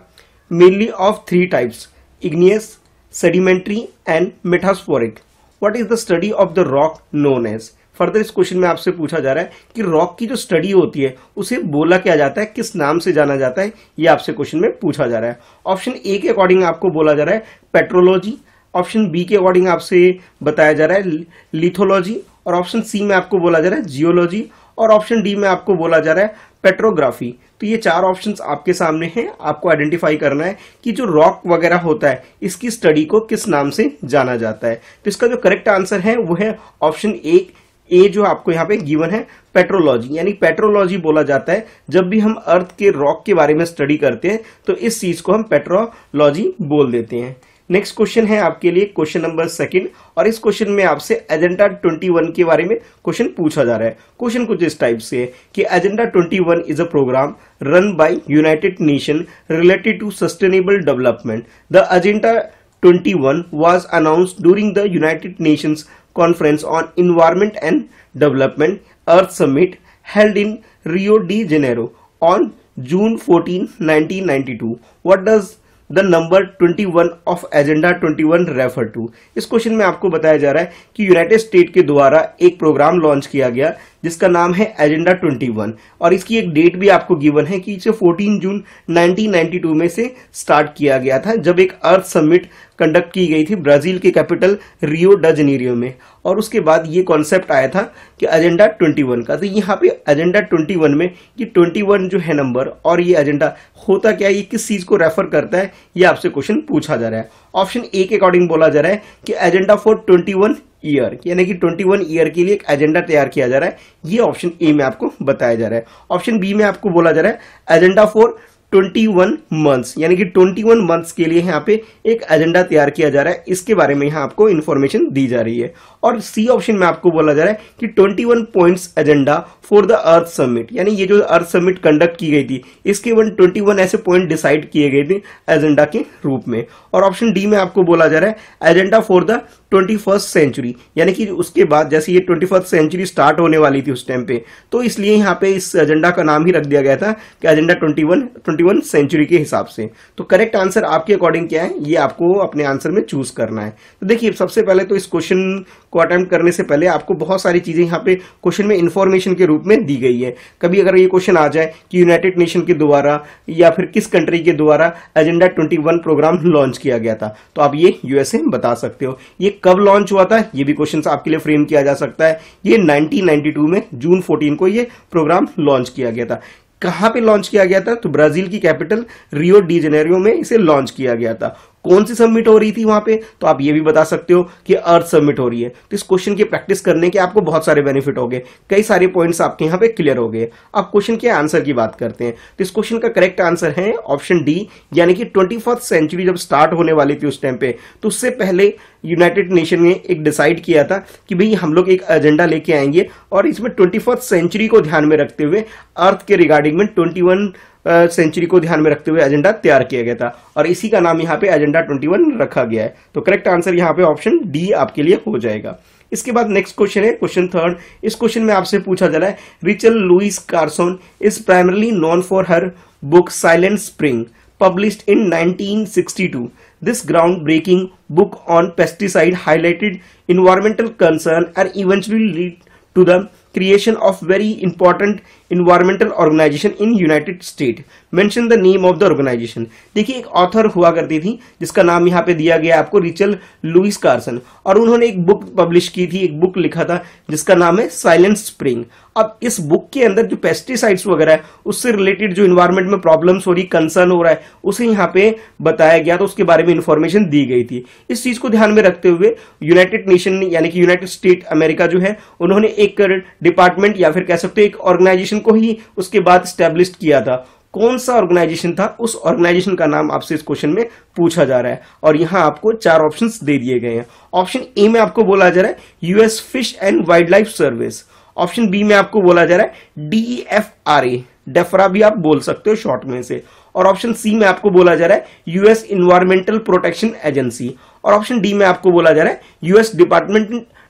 mainly of 3 types, igneous, sedimentary and metamorphic. What is the study of the rock known as. Further इस क्वेश्चन में आपसे पूछा जा रहा है कि रॉक की जो स्टडी होती है उसे बोला क्या जाता है, किस नाम से जाना जाता है, ये आपसे क्वेश्चन में पूछा जा रहा है। ऑप्शन ए के अकॉर्डिंग आपको बोला जा रहा है पेट्रोलॉजी, ऑप्शन बी के अकॉर्डिंग आपसे बताया जा रहा है लिथोलॉजी, और ऑप्शन सी में आपको बोला जा रहा है जियोलॉजी, और ऑप्शन डी में आपको बोला जा रहा है पेट्रोग्राफी। तो ये 4 ऑप्शंस आपके सामने हैं। आपको आइडेंटिफाई करना है कि जो रॉक वगैरह होता है इसकी स्टडी को किस नाम से जाना जाता है। तो इसका जो करेक्ट आंसर है वो है ऑप्शन ए जो आपको यहाँ पे गिवन है, पेट्रोलॉजी। यानी पेट्रोलॉजी बोला जाता है जब भी हम अर्थ के रॉक के बारे में स्टडी करते हैं, तो इस चीज को हम पेट्रोलॉजी बोल देते हैं। नेक्स्ट क्वेश्चन है आपके लिए क्वेश्चन नंबर 2, और इस क्वेश्चन में आपसे एजेंडा 21 के बारे में क्वेश्चन पूछा जा रहा है। क्वेश्चन कुछ इस टाइप से है कि agenda 21 is a programme run by United Nation related to sustainable development. The agenda 21 was announced during the United Nations Conference on Environment and Development Earth Summit held in Rio de Janeiro on June 14, 1992. What does the number 21 of agenda 21 refer to. इस question में आपको बताया जा रहा है कि United state के द्वारा एक प्रोग्राम लॉन्च किया गया जिसका नाम है एजेंडा 21, और इसकी एक डेट भी आपको गिवन है कि इसे 14 जून 1992 में से स्टार्ट किया गया था, जब एक अर्थ समिट कंडक्ट की गई थी ब्राजील के कैपिटल रियो ड जनीरियो में। और उसके बाद ये कॉन्सेप्ट आया था कि एजेंडा 21 का। तो यहाँ पे एजेंडा 21 में ये 21 जो है नंबर, और ये एजेंडा होता क्या है, ये किस चीज को रेफर करता है, ये आपसे क्वेश्चन पूछा जा रहा है। ऑप्शन ए के अकॉर्डिंग बोला जा रहा है कि एजेंडा फॉर 21 ईयर, यानी कि 21 ईयर के लिए एक एजेंडा तैयार किया जा रहा है। ये ऑप्शन ए में आपको बताया जा रहा है। ऑप्शन बी में आपको बोला जा रहा है एजेंडा फॉर 21 मंथ्स, यानी कि 21 मंथ्स के लिए यहाँ पे एक एजेंडा तैयार किया जा रहा है। इसके बारे में यहाँ आपको इन्फॉर्मेशन दी जा रही है। और सी ऑप्शन में आपको बोला जा रहा है कि 21 points agenda for the earth summit, यानी ये जो अर्थ समिट कंडक्ट की गई थी इसके 21 ऐसे पॉइंट डिसाइड किए गए थे एजेंडा के रूप में। और ऑप्शन डी में आपको बोला जा रहा है agenda for the 21st century, यानी कि उसके बाद जैसे ये 21st सेंचुरी स्टार्ट होने वाली थी उस टाइम पे, तो इसलिए यहाँ पे इस एजेंडा का नाम ही रख दिया गया था कि एजेंडा 21 सेंचुरी के हिसाब से। तो करेक्ट आंसर आपके अकॉर्डिंग क्या है, ये आपको अपने आंसर में चूज करना है। तो देखिए, सबसे पहले तो इस क्वेश्चन को अटेम्प्ट करने से पहले आपको बहुत सारी चीजें यहाँ पे क्वेश्चन में इंफॉर्मेशन के रूप में दी गई है। कभी अगर ये क्वेश्चन आ जाए कि यूनाइटेड नेशन के द्वारा या फिर किस कंट्री के द्वारा एजेंडा 21 प्रोग्राम लॉन्च किया गया था, तो आप ये यूएसए बता सकते हो। ये कब लॉन्च हुआ था, ये भी क्वेश्चन आपके लिए फ्रेम किया जा सकता है। ये 1992 में जून 14 को ये प्रोग्राम लॉन्च किया गया था। कहां पे लॉन्च किया गया था, तो ब्राजील की कैपिटल रियो डी जेनेरियो में इसे लॉन्च किया गया था। कौन सी सबमिट हो रही थी वहां पे, तो आप ये भी बता सकते हो कि अर्थ सबमिट हो रही है। तो इस क्वेश्चन की प्रैक्टिस करने के आपको बहुत सारे बेनिफिट हो गए, कई सारे पॉइंट्स आपके यहाँ पे क्लियर हो गए। अब क्वेश्चन के आंसर की बात करते हैं। तो इस क्वेश्चन का करेक्ट आंसर है ऑप्शन डी, यानी कि 21st सेंचुरी जब स्टार्ट होने वाली थी उस टाइम पे, तो उससे पहले यूनाइटेड नेशन ने एक डिसाइड किया था कि भाई हम लोग एक एजेंडा लेके आएंगे और इसमें 21st सेंचुरी को ध्यान में रखते हुए अर्थ के रिगार्डिंग में 21 सेंचुरी को ध्यान में रखते हुए एजेंडा तैयार किया गया था, और इसी का नाम यहाँ पे एजेंडा 21 रखा गया है। तो करेक्ट आंसर यहाँ पे ऑप्शन डी आपके लिए हो जाएगा। इसके बाद नेक्स्ट क्वेश्चन है क्वेश्चन 3। इस क्वेश्चन में आपसे पूछा जा रहा है Rachel Louise Carson is primarily known for her book Silent Spring, published in 1962. This groundbreaking book on pesticide highlighted environmental concern and eventually led to the creation of very important environmental organization in United States. Mention the name of the organization. देखिए एक author हुआ करती थी जिसका नाम यहाँ पे दिया गया आपको रिचल लुइस कार्सन, और उन्होंने एक बुक पब्लिश की थी, एक बुक लिखा था जिसका नाम है साइलेंट स्प्रिंग। अब इस बुक के अंदर जो पेस्टिसाइड्स वगैरह है उससे रिलेटेड जो इन्वायरमेंट में प्रॉब्लम्स हो रही, कंसर्न हो रहा है, उसे यहाँ पे बताया गया, तो उसके बारे में इंफॉर्मेशन दी गई थी। इस चीज को ध्यान में रखते हुए यूनाइटेड नेशन यानी कि यूनाइटेड स्टेट अमेरिका जो है उन्होंने एक डिपार्टमेंट या फिर कह सकते हैं एक ऑर्गेनाइजेशन को ही उसके बाद स्टैब्लिश किया था। कौन सा ऑर्गेनाइजेशन था, उस ऑर्गेनाइजेशन का नाम आपसे इस क्वेश्चन में पूछा जा रहा है, और यहां आपको 4 ऑप्शंस दे दिए गए हैं। ऑप्शन ए में आपको बोला जा रहा है US fish and wildlife service. Option B में आपको बोला जा रहा है DEFRA, डेफरा भी आप बोल सकते हो शॉर्ट में से, और ऑप्शन सी में आपको बोला जा रहा है यूएस इन्वायरमेंटल प्रोटेक्शन एजेंसी, और ऑप्शन डी में आपको बोला जा रहा है यूएस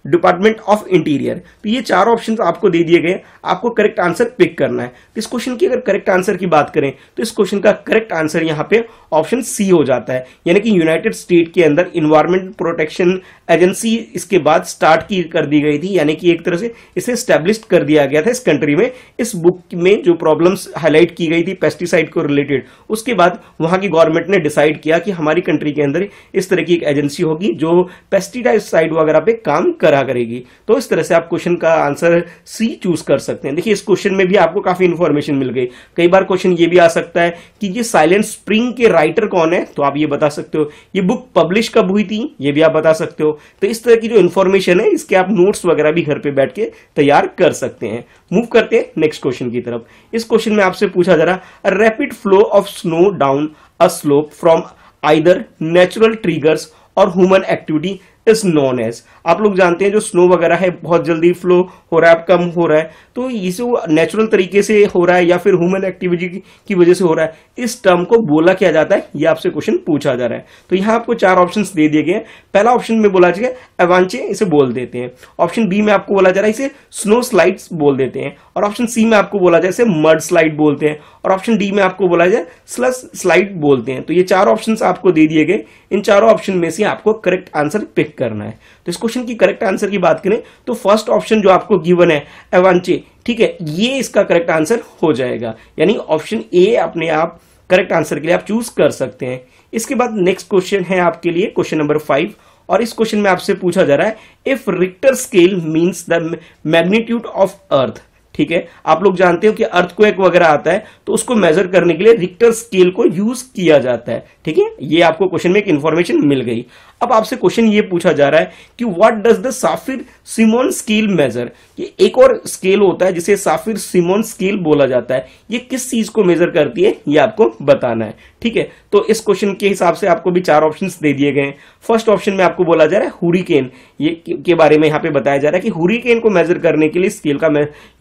डिपार्टमेंट ऑफ इंटीरियर। तो ये 4 ऑप्शन आपको दे दिए गए, आपको करेक्ट आंसर पिक करना है। इस क्वेश्चन की अगर करेक्ट आंसर की बात करें तो इस क्वेश्चन का करेक्ट आंसर यहाँ पे ऑप्शन सी हो जाता है, यानी कि यूनाइटेड स्टेट के अंदर इन्वायरमेंट प्रोटेक्शन एजेंसी इसके बाद स्टार्ट की कर दी गई थी, यानी कि एक तरह से इसे स्टैब्लिश कर दिया गया था इस कंट्री में। इस बुक में जो प्रॉब्लम्स हाईलाइट की गई थी पेस्टिसाइड को रिलेटेड, उसके बाद वहां की गवर्नमेंट ने डिसाइड किया कि हमारी कंट्री के अंदर इस तरह की एक एजेंसी होगी जो पेस्टिसाइड वगैरह पे काम करा करेगी। तो इस तरह से आप क्वेश्चन का आंसर सी चूज कर सकते हैं। देखिए इस क्वेश्चन में भी आपको काफी इंफॉर्मेशन मिल गई। कई बार क्वेश्चन ये भी आ सकता है कि ये साइलेंट स्प्रिंग के राइटर कौन है, तो आप ये बता सकते हो। ये बुक पब्लिश कब हुई थी, ये भी आप बता सकते हो। तो इस तरह की जो इंफॉर्मेशन है इसके आप नोट्स वगैरह भी घर पे बैठ के तैयार कर सकते हैं। मूव करते हैं नेक्स्ट क्वेश्चन की तरफ। इस क्वेश्चन में आपसे पूछा जा रहा rapid flow of snow down a slope from either natural triggers or human activity is known as. आप लोग जानते हैं जो स्नो वगैरह है बहुत जल्दी फ्लो हो रहा है, कम हो रहा है, तो इसे नेचुरल तरीके से हो रहा है या फिर ह्यूमन एक्टिविटी की वजह से हो रहा है, इस टर्म को बोला क्या जाता है, ये आपसे क्वेश्चन पूछा जा रहा है। तो यहाँ आपको 4 ऑप्शंस दे दिए गए। पहला ऑप्शन में बोला जाएगा एवांचे, इसे बोल देते हैं। ऑप्शन बी में आपको बोला जा रहा है इसे स्नो स्लाइड्स बोल देते हैं, और ऑप्शन सी में आपको बोला जाए इसे मड स्लाइड बोलते हैं, और ऑप्शन डी में आपको बोला जाए स्लश स्लाइड बोलते हैं। तो ये 4 ऑप्शंस आपको दे दिए गए। इन चारों ऑप्शन में से आपको करेक्ट आंसर पिक करना है। तो इस क्वेश्चन की करेक्ट आंसर की बात करें तो फर्स्ट ऑप्शन जो आपको गिवन है एवांचे, ठीक है, ये इसका करेक्ट आंसर हो जाएगा, यानी ऑप्शन ए अपने आप करेक्ट आंसर के लिए आप चूज कर सकते हैं। इसके बाद नेक्स्ट क्वेश्चन है आपके लिए क्वेश्चन नंबर 5, और इस क्वेश्चन में आपसे पूछा जा रहा है if Richter scale means the magnitude of earth. ठीक है, आप लोग जानते हो कि अर्थक्वेक वगैरह आता है तो उसको मेजर करने के लिए रिक्टर स्केल को यूज किया जाता है। ठीक है, ये आपको क्वेश्चन में एक इंफॉर्मेशन मिल गई। अब आपसे क्वेश्चन ये पूछा जा रहा है कि व्हाट डज द साफिर सिमोन स्केल मेजर। ये एक और स्केल होता है जिसे साफिर सिमोन स्केल बोला जाता है, ये किस चीज को मेजर करती है ये आपको बताना है। ठीक है, तो इस क्वेश्चन के हिसाब से आपको भी 4 ऑप्शंस दे दिए गए हैं। फर्स्ट ऑप्शन में आपको बोला जा रहा है हुरिकेन, ये के बारे में यहाँ पे बताया जा रहा है कि हुरिकेन को मेजर करने के लिए स्केल का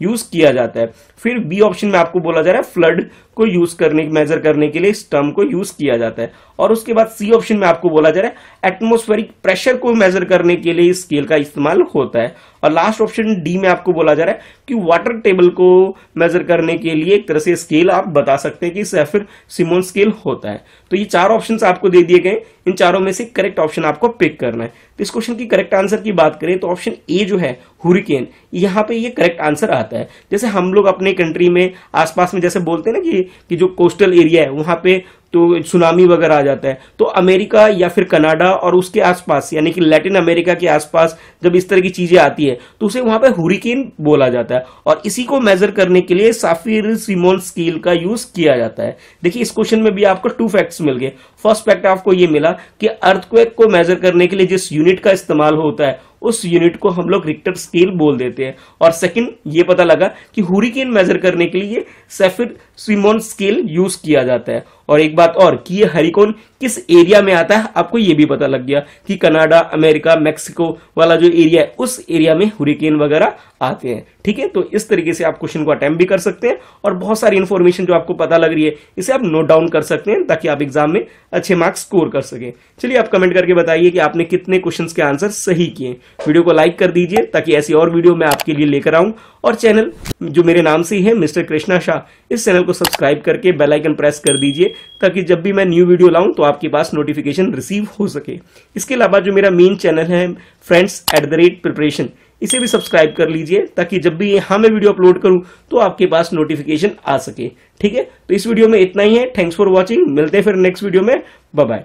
यूज किया जाता है। फिर बी ऑप्शन में आपको बोला जा रहा है फ्लड को यूज करने मेजर करने के लिए इस टर्म को यूज किया जाता है, और उसके बाद सी ऑप्शन में आपको बोला जा रहा है एटमॉस्फेरिक प्रेशर को मेजर करने के लिए इस स्केल का इस्तेमाल होता है, और लास्ट ऑप्शन डी में आपको बोला जा रहा है कि वाटर टेबल को मेजर करने के लिए एक तरह से स्केल आप बता सकते हैं कि साफिर सिमोन स्केल होता है। तो ये 4 ऑप्शंस आपको दे दिए गए, इन चारों में से करेक्ट ऑप्शन आपको पिक करना है। तो इस क्वेश्चन की करेक्ट आंसर की बात करें तो ऑप्शन ए जो है हुरिकेन, यहाँ पे ये करेक्ट आंसर आता है। जैसे हम लोग अपने कंट्री में आसपास में जैसे बोलते हैं ना कि जो कोस्टल एरिया है वहां पे तो सुनामी वगैरह आ जाता है, तो अमेरिका या फिर कनाडा और उसके आसपास यानी कि लैटिन अमेरिका के आसपास जब इस तरह की चीजें आती है तो उसे वहां पे हुरिकेन बोला जाता है, और इसी को मेजर करने के लिए साफिर सिमोन स्केल का यूज किया जाता है। देखिए इस क्वेश्चन में भी आपको 2 फैक्ट्स मिल गए। फर्स्ट फैक्ट आपको ये मिला कि अर्थक्वेक को मेजर करने के लिए जिस यूनिट का इस्तेमाल होता है उस यूनिट को हम लोग रिक्टर स्केल बोल देते हैं, और सेकंड ये पता लगा कि हुरिकेन मेजर करने के लिए साफिर सिमोन स्केल यूज किया जाता है। और एक बात और कि ये हरिकेन किस एरिया में आता है आपको ये भी पता लग गया कि कनाडा, अमेरिका, मैक्सिको वाला जो एरिया है उस एरिया में हुरिकेन वगैरह आते हैं। ठीक है, तो इस तरीके से आप क्वेश्चन को अटेम्प्ट भी कर सकते हैं और बहुत सारी इंफॉर्मेशन जो आपको पता लग रही है इसे आप नोट डाउन कर सकते हैं ताकि आप एग्जाम में अच्छे मार्क्स स्कोर कर सकें। चलिए आप कमेंट करके बताइए कि आपने कितने क्वेश्चंस के आंसर सही किए। वीडियो को लाइक कर दीजिए ताकि ऐसी और वीडियो मैं आपके लिए लेकर आऊं, और चैनल जो मेरे नाम से ही है मिस्टर कृष्णा शाह, इस चैनल को सब्सक्राइब करके बेल आइकन प्रेस कर दीजिए ताकि जब भी मैं न्यू वीडियो लाऊं तो आपके पास नोटिफिकेशन रिसीव हो सके। इसके अलावा जो मेरा मेन चैनल है friends@preparation, इसे भी सब्सक्राइब कर लीजिए ताकि जब भी यहाँ मैं वीडियो अपलोड करूं तो आपके पास नोटिफिकेशन आ सके। ठीक है, तो इस वीडियो में इतना ही है। थैंक्स फॉर वॉचिंग, मिलते हैं फिर नेक्स्ट वीडियो में। Bye bye.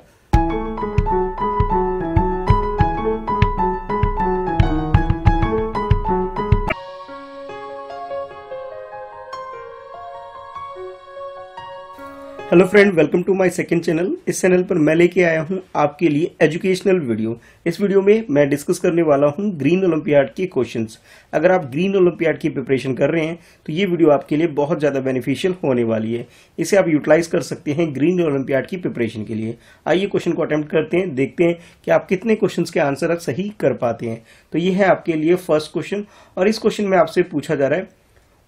Hello friend, welcome to my second channel. इस चैनल पर मैं लेके आया हूं आपके लिए एजुकेशनल वीडियो। इस वीडियो में मैं डिस्कस करने वाला हूं ग्रीन ओलंपियाड के क्वेश्चंस। अगर आप ग्रीन ओलंपियाड की प्रिपरेशन कर रहे हैं तो ये वीडियो आपके लिए बहुत ज़्यादा बेनिफिशियल होने वाली है। इसे आप यूटिलाइज कर सकते हैं ग्रीन ओलंपियाड की प्रिपरेशन के लिए। आइए क्वेश्चन को अटेम्प्ट करते हैं, देखते हैं कि आप कितने क्वेश्चन के आंसर आप सही कर पाते हैं। तो ये है आपके लिए फर्स्ट क्वेश्चन, और इस क्वेश्चन में आपसे पूछा जा रहा है,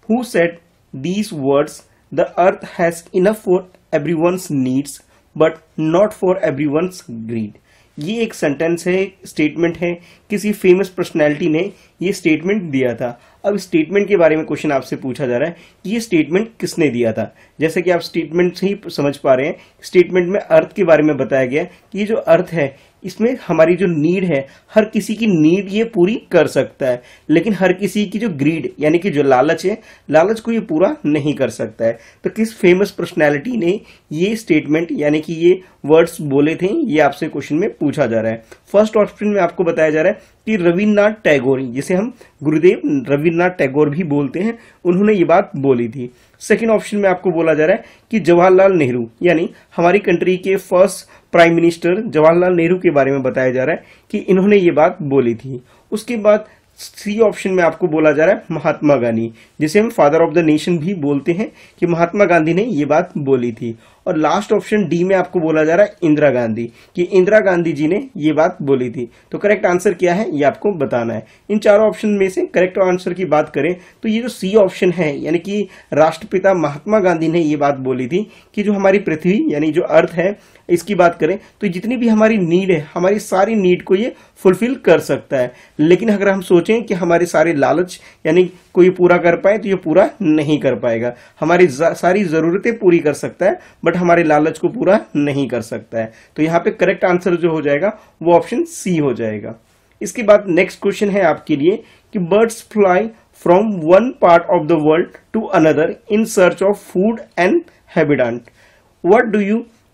who said these words the earth has enough for everyone's needs but not for everyone's greed। ये एक सेंटेंस है, स्टेटमेंट है, किसी फेमस पर्सनैलिटी ने ये स्टेटमेंट दिया था। अब स्टेटमेंट के बारे में क्वेश्चन आपसे पूछा जा रहा है कि ये स्टेटमेंट किसने दिया था। जैसे कि आप स्टेटमेंट से ही समझ पा रहे हैं, स्टेटमेंट में अर्थ के बारे में बताया गया है कि ये जो अर्थ है इसमें हमारी जो नीड है, हर किसी की नीड ये पूरी कर सकता है, लेकिन हर किसी की जो ग्रीड यानी कि जो लालच है, लालच को ये पूरा नहीं कर सकता है। तो किस फेमस पर्सनैलिटी ने ये स्टेटमेंट यानी कि ये वर्ड्स बोले थे, ये आपसे क्वेश्चन में पूछा जा रहा है। फर्स्ट ऑप्शन में आपको बताया जा रहा है कि रविन्द्रनाथ टैगोर, जिसे हम गुरुदेव रविन्द्रनाथ टैगोर भी बोलते हैं, उन्होंने ये बात बोली थी। सेकंड ऑप्शन में आपको बोला जा रहा है कि जवाहरलाल नेहरू यानी हमारी कंट्री के first prime minister Jawaharlal Nehru के बारे में बताया जा रहा है कि इन्होंने ये बात बोली थी। उसके बाद सी ऑप्शन में आपको बोला जा रहा है महात्मा गांधी, जिसे हम फादर ऑफ द नेशन भी बोलते हैं, कि महात्मा गांधी ने ये बात बोली थी। और लास्ट ऑप्शन डी में आपको बोला जा रहा है इंदिरा गांधी, कि इंदिरा गांधी जी ने ये बात बोली थी। तो करेक्ट आंसर क्या है ये आपको बताना है। इन चारों ऑप्शन में से करेक्ट आंसर की बात करें तो ये जो सी ऑप्शन है यानी कि राष्ट्रपिता महात्मा गांधी ने ये बात बोली थी कि जो हमारी पृथ्वी यानी जो अर्थ है, इसकी बात करें तो जितनी भी हमारी नीड है, हमारी सारी नीड को ये फुलफिल कर सकता है। लेकिन अगर हम सोचें कि हमारे सारे लालच यानी कोई पूरा कर पाए तो ये पूरा नहीं कर पाएगा। हमारी सारी जरूरतें पूरी कर सकता है बट हमारे लालच को पूरा नहीं कर सकता है। तो यहाँ पे करेक्ट आंसर जो हो जाएगा वो ऑप्शन सी हो जाएगा। इसके बाद नेक्स्ट क्वेश्चन है आपके लिए कि birds fly from one part of the world to another in search of food and habitat, what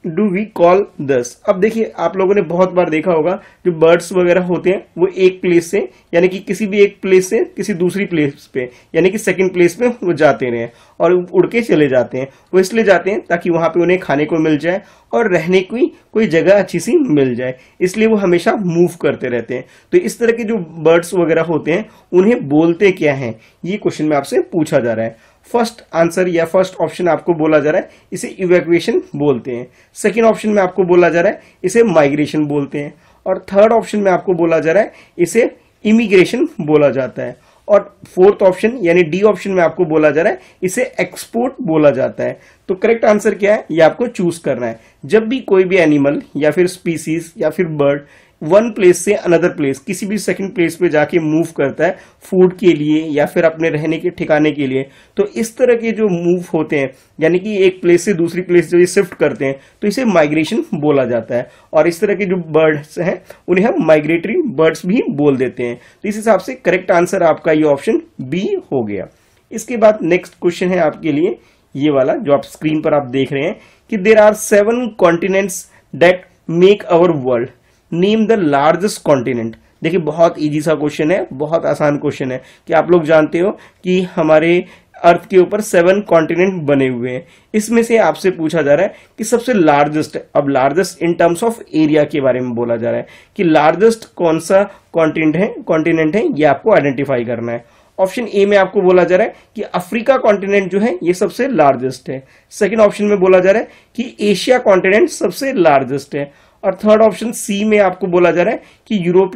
do we call this. अब देखिए, आप लोगों ने बहुत बार देखा होगा जो बर्ड्स वगैरह होते हैं वो एक प्लेस से यानी कि किसी भी एक प्लेस से किसी दूसरी प्लेस पे यानी कि सेकंड प्लेस पे वो जाते रहे और उड़ के चले जाते हैं। वो इसलिए जाते हैं ताकि वहां पे उन्हें खाने को मिल जाए और रहने की कोई जगह अच्छी सी मिल जाए, इसलिए वो हमेशा मूव करते रहते हैं। तो इस तरह के जो बर्ड्स वगैरह होते हैं उन्हें बोलते क्या हैं, ये क्वेश्चन में आपसे पूछा जा रहा है। फर्स्ट आंसर या फर्स्ट ऑप्शन आपको बोला जा रहा है इसे इवैक्यूएशन बोलते हैं। सेकंड ऑप्शन में आपको बोला जा रहा है इसे माइग्रेशन बोलते हैं, और थर्ड ऑप्शन में आपको बोला जा रहा है इसे इमिग्रेशन बोला जाता है, और फोर्थ ऑप्शन यानी डी ऑप्शन में आपको बोला जा रहा है इसे एक्सपोर्ट बोला जाता है। तो करेक्ट आंसर क्या है ये आपको चूज करना है। जब भी कोई भी एनिमल या फिर स्पीसीज या फिर बर्ड वन प्लेस से अनदर प्लेस किसी भी सेकंड प्लेस पे जाके मूव करता है फूड के लिए या फिर अपने रहने के ठिकाने के लिए, तो इस तरह के जो मूव होते हैं यानी कि एक प्लेस से दूसरी प्लेस जो ये शिफ्ट करते हैं तो इसे माइग्रेशन बोला जाता है। और इस तरह के जो बर्ड्स हैं उन्हें हम माइग्रेटरी बर्ड्स भी बोल देते हैं। तो इस हिसाब से करेक्ट आंसर आपका ये ऑप्शन बी हो गया। इसके बाद नेक्स्ट क्वेश्चन है आपके लिए ये वाला जो आप स्क्रीन पर आप देख रहे हैं कि there are 7 continents that make our world, name the largest continent. देखिए बहुत इजी सा क्वेश्चन है, बहुत आसान क्वेश्चन है कि आप लोग जानते हो कि हमारे अर्थ के ऊपर 7 कॉन्टिनेंट बने हुए हैं। इसमें से आपसे पूछा जा रहा है कि सबसे लार्जेस्ट, अब largest in terms of area के बारे में बोला जा रहा है कि लार्जेस्ट कौन सा कॉन्टिनेंट है ये आपको आइडेंटिफाई करना है। ऑप्शन ए में आपको बोला जा रहा है कि अफ्रीका कॉन्टिनेंट जो है ये सबसे लार्जेस्ट है। सेकंड ऑप्शन में बोला जा रहा है कि एशिया कॉन्टिनेंट सबसे लार्जेस्ट है, और थर्ड ऑप्शन सी में आपको बोला जा रहा है कि यूरोप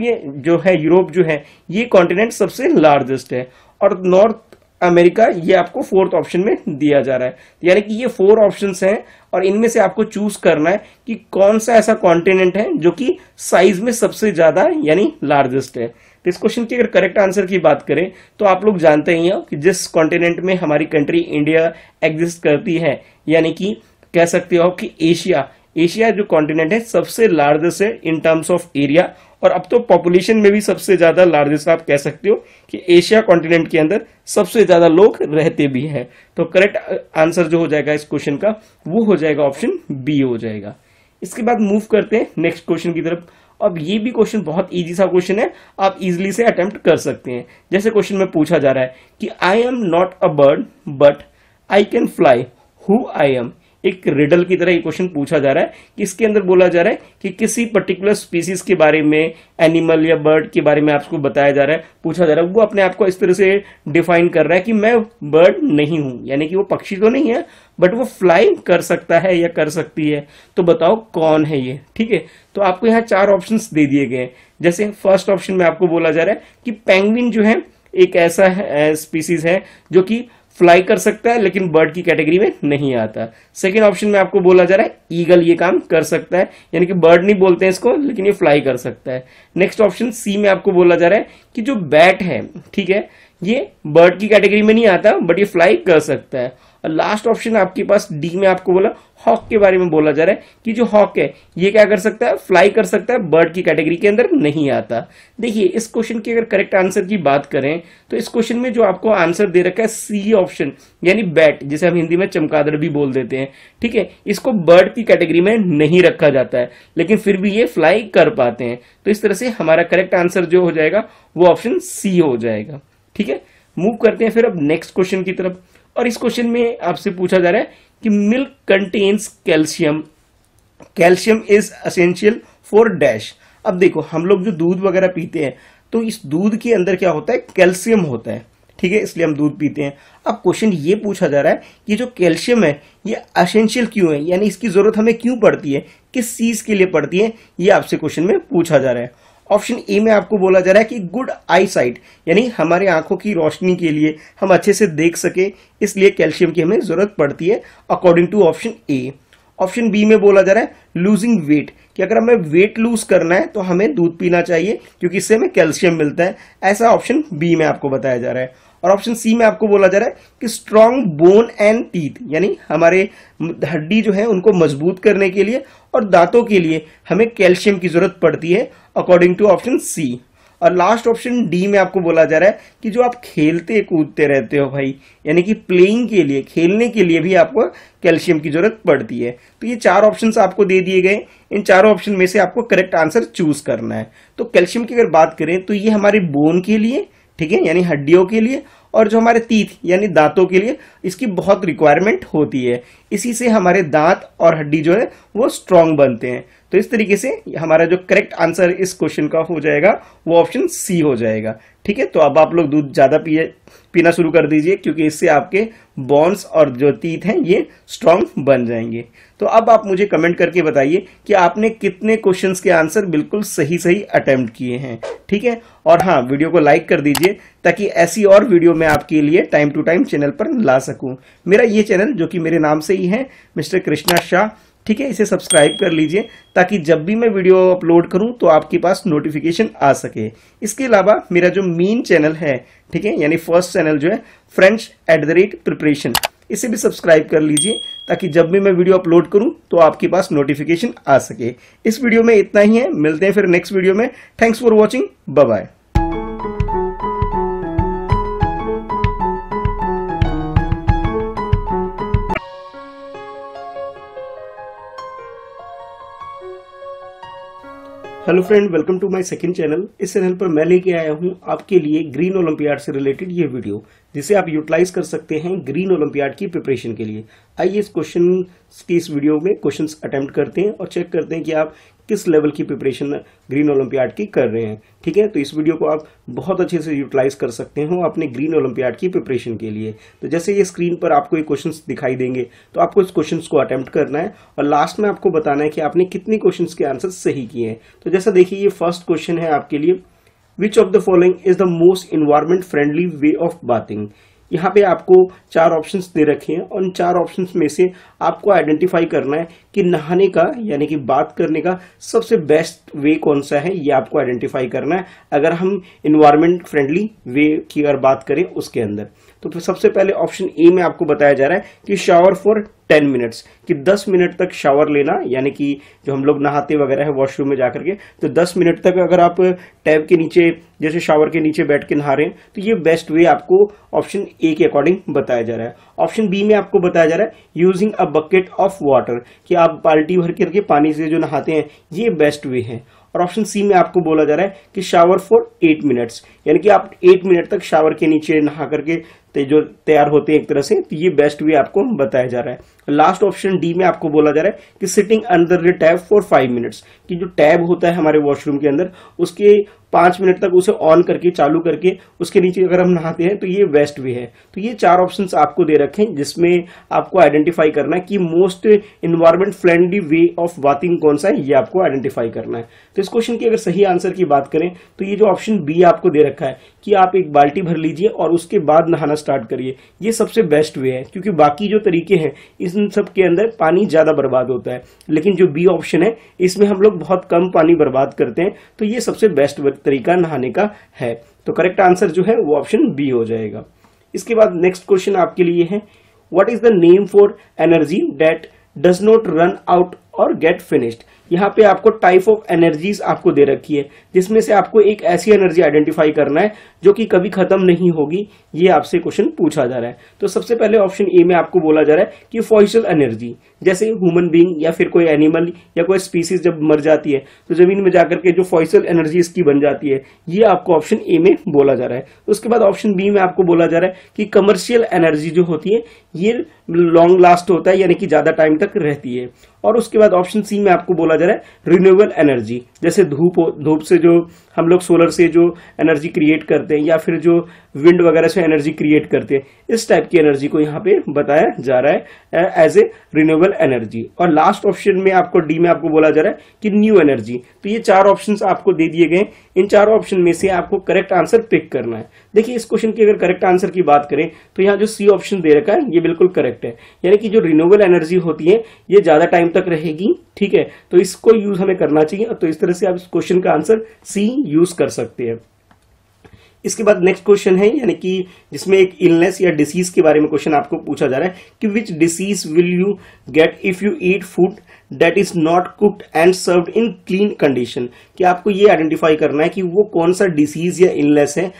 जो है ये कॉन्टिनेंट सबसे लार्जेस्ट है, और नॉर्थ अमेरिका ये आपको फोर्थ ऑप्शन में दिया जा रहा है। यानी कि ये 4 ऑप्शंस हैं और इनमें से आपको चूज करना है कि कौन सा ऐसा कॉन्टिनेंट है जो कि साइज में सबसे ज्यादा यानी लार्जेस्ट है। तो इस क्वेश्चन के अगर करेक्ट आंसर की बात करें तो आप लोग जानते ही हो कि जिस कॉन्टिनेंट में हमारी कंट्री इंडिया एग्जिस्ट करती है, यानी कि कह सकते हो कि एशिया जो कॉन्टिनेंट है सबसे लार्जेस्ट है इन टर्म्स ऑफ एरिया, और अब तो पॉपुलेशन में भी सबसे ज्यादा लार्जेस्ट आप कह सकते हो कि एशिया कॉन्टिनेंट के अंदर सबसे ज्यादा लोग रहते भी हैं। तो करेक्ट आंसर जो हो जाएगा इस क्वेश्चन का वो हो जाएगा ऑप्शन बी हो जाएगा। इसके बाद मूव करते हैं नेक्स्ट क्वेश्चन की तरफ। अब ये भी क्वेश्चन बहुत इजी सा क्वेश्चन है, आप इजीली से अटेम्प्ट कर सकते हैं। जैसे क्वेश्चन में पूछा जा रहा है कि I am not a bird but I can fly, who I am. एक रिडल की तरह ये क्वेश्चन पूछा जा रहा है कि इसके अंदर बोला जा रहा है कि किसी पर्टिकुलर स्पीसीज के बारे में, एनिमल या बर्ड के बारे में आपको बताया जा रहा है, पूछा जा रहा है। वो अपने आप को इस तरह से डिफाइन कर रहा है कि मैं बर्ड नहीं हूं, यानी कि वो पक्षी तो नहीं है बट वो फ्लाई कर सकता है या कर सकती है। तो बताओ कौन है ये। ठीक है, तो आपको यहाँ 4 ऑप्शंस दे दिए गए हैं। जैसे फर्स्ट ऑप्शन में आपको बोला जा रहा है कि पेंगुइन जो है एक ऐसा स्पीसीज है जो कि फ्लाई कर सकता है लेकिन बर्ड की कैटेगरी में नहीं आता। सेकेंड ऑप्शन में आपको बोला जा रहा है ईगल ये काम कर सकता है, यानी कि बर्ड नहीं बोलते हैं इसको लेकिन ये फ्लाई कर सकता है। नेक्स्ट ऑप्शन सी में आपको बोला जा रहा है कि जो बैट है, ठीक है, ये बर्ड की कैटेगरी में नहीं आता बट ये फ्लाई कर सकता है। और लास्ट ऑप्शन आपके पास डी में आपको बोला हॉक के बारे में बोला जा रहा है कि जो हॉक है ये क्या कर सकता है, फ्लाई कर सकता है, बर्ड की कैटेगरी के अंदर नहीं आता। देखिए इस क्वेश्चन के अगर करेक्ट आंसर की बात करें तो इस क्वेश्चन में जो आपको आंसर दे रखा है सी ऑप्शन यानी बैट, जिसे हम हिंदी में चमगादड़ भी बोल देते हैं, ठीक है, इसको बर्ड की कैटेगरी में नहीं रखा जाता है लेकिन फिर भी ये फ्लाई कर पाते हैं। तो इस तरह से हमारा करेक्ट आंसर जो हो जाएगा वो ऑप्शन सी हो जाएगा। ठीक है, मूव करते हैं फिर अब नेक्स्ट क्वेश्चन की तरफ। और इस क्वेश्चन में आपसे पूछा जा रहा है कि milk contains calcium, calcium is essential for dash. अब देखो हम लोग जो दूध वगैरह पीते हैं तो इस दूध के अंदर क्या होता है, कैल्शियम होता है, ठीक है, इसलिए हम दूध पीते हैं। अब क्वेश्चन ये पूछा जा रहा है कि जो कैल्शियम है ये एसेंशियल क्यों है, यानी इसकी जरूरत हमें क्यों पड़ती है, किस चीज के लिए पड़ती है, ये आपसे क्वेश्चन में पूछा जा रहा है। ऑप्शन ए में आपको बोला जा रहा है कि गुड आई साइट, यानी हमारे आंखों की रोशनी के लिए हम अच्छे से देख सके इसलिए कैल्शियम की हमें जरूरत पड़ती है according to option A. Option B में बोला जा रहा है लूजिंग वेट, कि अगर हमें वेट लूज करना है तो हमें दूध पीना चाहिए क्योंकि इससे हमें कैल्शियम मिलता है, ऐसा ऑप्शन बी में आपको बताया जा रहा है। और ऑप्शन सी में आपको बोला जा रहा है कि स्ट्रॉन्ग बोन एंड टीथ, यानी हमारे हड्डी जो है उनको मजबूत करने के लिए और दांतों के लिए हमें कैल्शियम की जरूरत पड़ती है अकॉर्डिंग टू ऑप्शन सी। और लास्ट ऑप्शन डी में आपको बोला जा रहा है कि जो आप खेलते कूदते रहते हो भाई, यानी कि प्लेइंग के लिए, खेलने के लिए भी आपको कैल्शियम की जरूरत पड़ती है। तो ये 4 ऑप्शंस आपको दे दिए गए, इन चारों ऑप्शन में से आपको करेक्ट आंसर चूज करना है। तो कैल्शियम की अगर बात करें तो ये हमारे बोन के लिए, ठीक है, यानी हड्डियों के लिए, और जो हमारे टीथ यानी दांतों के लिए इसकी बहुत रिक्वायरमेंट होती है, इसी से हमारे दांत और हड्डी जो है वो स्ट्रांग बनते हैं। तो इस तरीके से हमारा जो करेक्ट आंसर इस क्वेश्चन का हो जाएगा वो ऑप्शन सी हो जाएगा। ठीक है, तो अब आप लोग दूध ज्यादा पीना शुरू कर दीजिए क्योंकि इससे आपके बोन्स और जो टीथ हैं ये स्ट्रांग बन जाएंगे। तो अब आप मुझे कमेंट करके बताइए कि आपने कितने क्वेश्चंस के आंसर बिल्कुल सही सही अटेम्प्ट किए हैं। ठीक है, और हाँ, वीडियो को लाइक कर दीजिए ताकि ऐसी और वीडियो मैं आपके लिए टाइम टू टाइम चैनल पर ला सकूं। मेरा ये चैनल जो कि मेरे नाम से ही है, मिस्टर कृष्णा शाह, ठीक है, इसे सब्सक्राइब कर लीजिए ताकि जब भी मैं वीडियो अपलोड करूं तो आपके पास नोटिफिकेशन आ सके। इसके अलावा मेरा जो मेन चैनल है, ठीक है, यानी फर्स्ट चैनल जो है French@preparation, इसे भी सब्सक्राइब कर लीजिए ताकि जब भी मैं वीडियो अपलोड करूं तो आपके पास नोटिफिकेशन आ सके। इस वीडियो में इतना ही है, मिलते हैं फिर नेक्स्ट वीडियो में। Thanks for watching, bye bye. Hello friend, welcome to my second channel. इस चैनल पर मैं लेके आया हूं आपके लिए ग्रीन ओलंपियाड से रिलेटेड ये वीडियो, जिसे आप यूटिलाइज कर सकते हैं ग्रीन ओलंपियाड की प्रिपरेशन के लिए। आइए इस क्वेश्चन की इस वीडियो में क्वेश्चंस अटेम्प्ट करते हैं और चेक करते हैं कि आप किस लेवल की प्रिपरेशन ग्रीन ओलंपियाड की कर रहे हैं। ठीक है, तो इस वीडियो को आप बहुत अच्छे से यूटिलाइज कर सकते हो अपने ग्रीन ओलंपियाड की प्रिपरेशन के लिए। तो जैसे ये स्क्रीन पर आपको ये क्वेश्चंस दिखाई देंगे तो आपको इस क्वेश्चंस को अटेम्प्ट करना है और लास्ट में आपको बताना है कि आपने कितने क्वेश्चंस के आंसर सही किए हैं। तो जैसा देखिए, ये फर्स्ट क्वेश्चन है आपके लिए, विच of the following is the most environment friendly way of bathing. यहाँ पे आपको 4 ऑप्शंस दे रखे हैं और उन 4 ऑप्शंस में से आपको आइडेंटिफाई करना है कि नहाने का यानी कि बात करने का सबसे बेस्ट वे कौन सा है, ये आपको आइडेंटिफाई करना है अगर हम इन्वायरमेंट फ्रेंडली वे की अगर बात करें उसके अंदर। तो फिर सबसे पहले ऑप्शन ए में आपको बताया जा रहा है कि शावर फॉर 10 मिनट्स, कि 10 मिनट तक शावर लेना, यानी कि जो हम लोग नहाते वगैरह है वॉशरूम में जाकर के, तो 10 मिनट तक अगर आप टैब के नीचे जैसे शावर के नीचे बैठ के नहा रहे हैं तो ये बेस्ट वे आपको ऑप्शन ए के अकॉर्डिंग बताया जा रहा है। ऑप्शन बी में आपको बताया जा रहा है using a bucket of water, कि आप बाल्टी भर करके पानी से जो नहाते हैं ये बेस्ट वे है। और ऑप्शन सी में आपको बोला जा रहा है कि शावर फॉर 8 मिनट्स, यानी कि आप 8 मिनट तक शावर के नीचे नहा करके जो तैयार होते हैं एक तरह से, तो ये बेस्ट वे आपको बताया जा रहा है। लास्ट ऑप्शन डी में आपको बोला जा रहा है कि sitting under the tab for 5 minutes, कि जो टैब होता है हमारे वॉशरूम के अंदर उसके 5 मिनट तक उसे ऑन करके चालू करके उसके नीचे अगर हम नहाते हैं तो ये बेस्ट वे है। तो ये 4 ऑप्शंस आपको दे रखे हैं जिसमें आपको आइडेंटिफाई करना है कि most environment friendly way of bathing कौन सा है, ये आपको आइडेंटिफाई करना है। तो इस क्वेश्चन की अगर सही आंसर की बात करें तो ये जो ऑप्शन बी आपको दे रखा है कि आप एक बाल्टी भर लीजिए और उसके बाद नहाना स्टार्ट करिए, ये सबसे बेस्ट वे है, क्योंकि बाकी जो तरीके हैं इन सब के अंदर पानी ज्यादा बर्बाद होता है, लेकिन जो बी ऑप्शन है इसमें हम लोग बहुत कम पानी बर्बाद करते हैं, तो ये सबसे बेस्ट तरीका नहाने का है। तो करेक्ट आंसर जो है वो ऑप्शन बी हो जाएगा। इसके बाद नेक्स्ट क्वेश्चन आपके लिए है, what is the name for energy that does not run out और गेट फिनिश्ड। यहाँ पे आपको टाइप ऑफ एनर्जीज आपको दे रखी है जिसमें से आपको एक ऐसी एनर्जी आइडेंटिफाई करना है जो कि कभी खत्म नहीं होगी, ये आपसे क्वेश्चन पूछा जा रहा है। तो सबसे पहले ऑप्शन ए में आपको बोला जा रहा है कि फॉसिल एनर्जी, जैसे ह्यूमन बीइंग या फिर कोई एनिमल या कोई स्पीसीज जब मर जाती है तो जमीन में जाकर के जो फॉसिल एनर्जी इसकी बन जाती है, ये आपको ऑप्शन ए में बोला जा रहा है। उसके बाद ऑप्शन बी में आपको बोला जा रहा है कि कमर्शियल एनर्जी जो होती है ये लॉन्ग लास्ट होता है, यानी कि ज्यादा टाइम तक रहती है। और उसके बाद ऑप्शन सी में आपको बोला जा रहा है रिन्यूएबल एनर्जी, जैसे धूप से जो हम लोग सोलर से जो एनर्जी क्रिएट करते हैं या फिर जो विंड वगैरह से एनर्जी क्रिएट करते हैं, इस टाइप की एनर्जी को यहाँ पे बताया जा रहा है एज ए रिन्यूएबल एनर्जी। और लास्ट ऑप्शन में आपको डी में आपको बोला जा रहा है कि न्यू एनर्जी। तो ये 4 ऑप्शंस आपको दे दिए गए, इन 4 ऑप्शन में से आपको करेक्ट आंसर पिक करना है। देखिए इस क्वेश्चन की अगर करेक्ट आंसर की बात करें तो यहाँ जो सी ऑप्शन दे रखा है ये बिल्कुल करेक्ट है, यानी कि जो रिन्यूएबल एनर्जी होती है ये ज्यादा टाइम तक रहेगी, ठीक है, तो इसको यूज हमें करना चाहिए। तो इस तरह से आप इस क्वेश्चन का आंसर सी यूज कर सकते हैं। इसके बाद नेक्स्ट क्वेश्चन है, यानी कि जिसमें एक इलनेस या डिसीज के बारे में क्वेश्चन आपको पूछा जा रहा है कि which disease will you get if you eat food that is not cooked and served in clean condition, कि आपको ये आइडेंटिफाई करना है कि वो कौन सा डिसीज या इलनेस है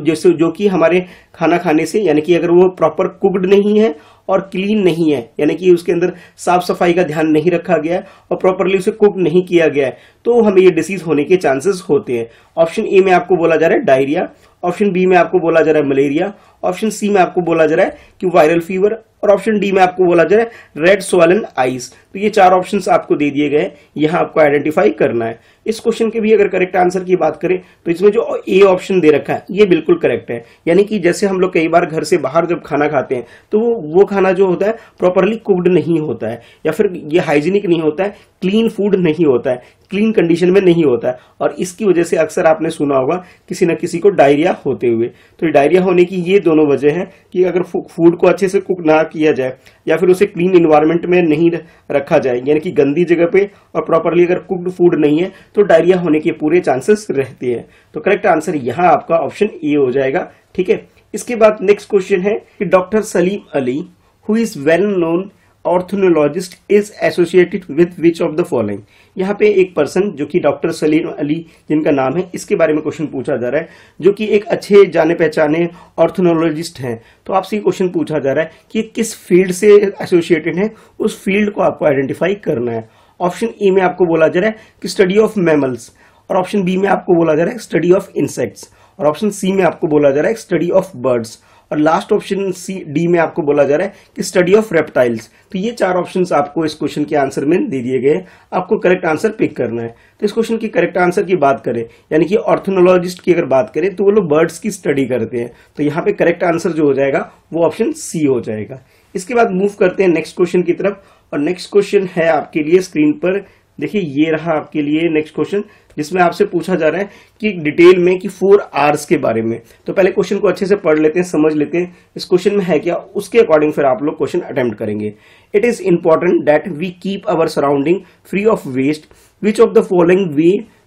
जैसे जो कि हमारे खाना खाने से, यानी कि अगर वो प्रॉपर कुक्ड नहीं है और क्लीन नहीं है, यानी कि उसके अंदर साफ सफाई का ध्यान नहीं रखा गया है और प्रॉपरली उसे कुक नहीं किया गया है, तो हमें ये डिसीज होने के चांसेस होते हैं। ऑप्शन ए में आपको बोला जा रहा है डायरिया, ऑप्शन बी में आपको बोला जा रहा है मलेरिया, ऑप्शन सी में आपको बोला जा रहा है कि वायरल फीवर, और ऑप्शन डी में आपको बोला जा रहा है रेड स्वॉलन आइज। तो ये 4 ऑप्शंस आपको दे दिए गए, यहां आपको आइडेंटिफाई करना है। इस क्वेश्चन के भी अगर करेक्ट आंसर की बात करें तो इसमें जो ए ऑप्शन दे रखा है ये बिल्कुल करेक्ट है, यानी कि जैसे हम लोग कई बार घर से बाहर जब खाना खाते हैं तो वो खाना जो होता है प्रॉपरली कुक्ड नहीं होता है या फिर ये हाइजीनिक नहीं होता है, क्लीन फूड नहीं होता है, क्लीन कंडीशन में नहीं होता है, और इसकी वजह से अक्सर आपने सुना होगा किसी न किसी को डायरिया होते हुए। तो डायरिया होने की ये दोनों वजह है कि अगर फूड को अच्छे से कुक ना किया जाए या फिर उसे क्लीन इन्वायरमेंट में नहीं रखा जाए, यानी कि गंदी जगह पे और प्रॉपरली अगर कुक्ड फूड नहीं है तो डायरिया होने के पूरे चांसेस रहते हैं। तो करेक्ट आंसर यहाँ आपका ऑप्शन ए हो जाएगा, ठीक है। इसके बाद नेक्स्ट क्वेश्चन है कि doctor Salim Ali who is well known ऑर्थोनोलॉजिस्ट is associated with which of the following. यहाँ पे एक पर्सन जो कि डॉक्टर सलीम अली जिनका नाम है, इसके बारे में क्वेश्चन पूछा जा रहा है, जो कि एक अच्छे जाने पहचाने ऑर्थोनोलॉजिस्ट हैं। तो आपसे ये क्वेश्चन पूछा जा रहा है कि किस फील्ड से एसोसिएटेड है, उस फील्ड को आपको आइडेंटिफाई करना है। ऑप्शन ए में आपको बोला जा रहा है कि स्टडी ऑफ मैमल्स, और ऑप्शन बी में आपको बोला जा रहा है स्टडी ऑफ इंसेक्ट्स, और ऑप्शन सी में आपको बोला जा रहा है स्टडी ऑफ बर्ड्स, और लास्ट ऑप्शन सी डी में आपको बोला जा रहा है कि स्टडी ऑफ रेप्टाइल्स। तो ये 4 ऑप्शंस आपको इस क्वेश्चन के आंसर में दे दिए गए, आपको करेक्ट आंसर पिक करना है। तो इस क्वेश्चन की करेक्ट आंसर की बात करें, यानी कि ऑर्थोनोलॉजिस्ट की अगर बात करें तो वो लोग बर्ड्स की स्टडी करते हैं, तो यहाँ पे करेक्ट आंसर जो हो जाएगा वो ऑप्शन सी हो जाएगा। इसके बाद मूव करते हैं नेक्स्ट क्वेश्चन की तरफ, और नेक्स्ट क्वेश्चन है आपके लिए स्क्रीन पर देखिए ये रहा आपके लिए नेक्स्ट क्वेश्चन, जिसमें आपसे पूछा जा रहा है कि डिटेल में कि 4 आवर्स के बारे में। तो पहले क्वेश्चन को अच्छे से पढ़ लेते हैं, समझ लेते हैं इस क्वेश्चन में है क्या, उसके अकॉर्डिंग फिर आप लोग क्वेश्चन अटेम्प्ट करेंगे। It is important that we keep our surrounding free of waste, which of the following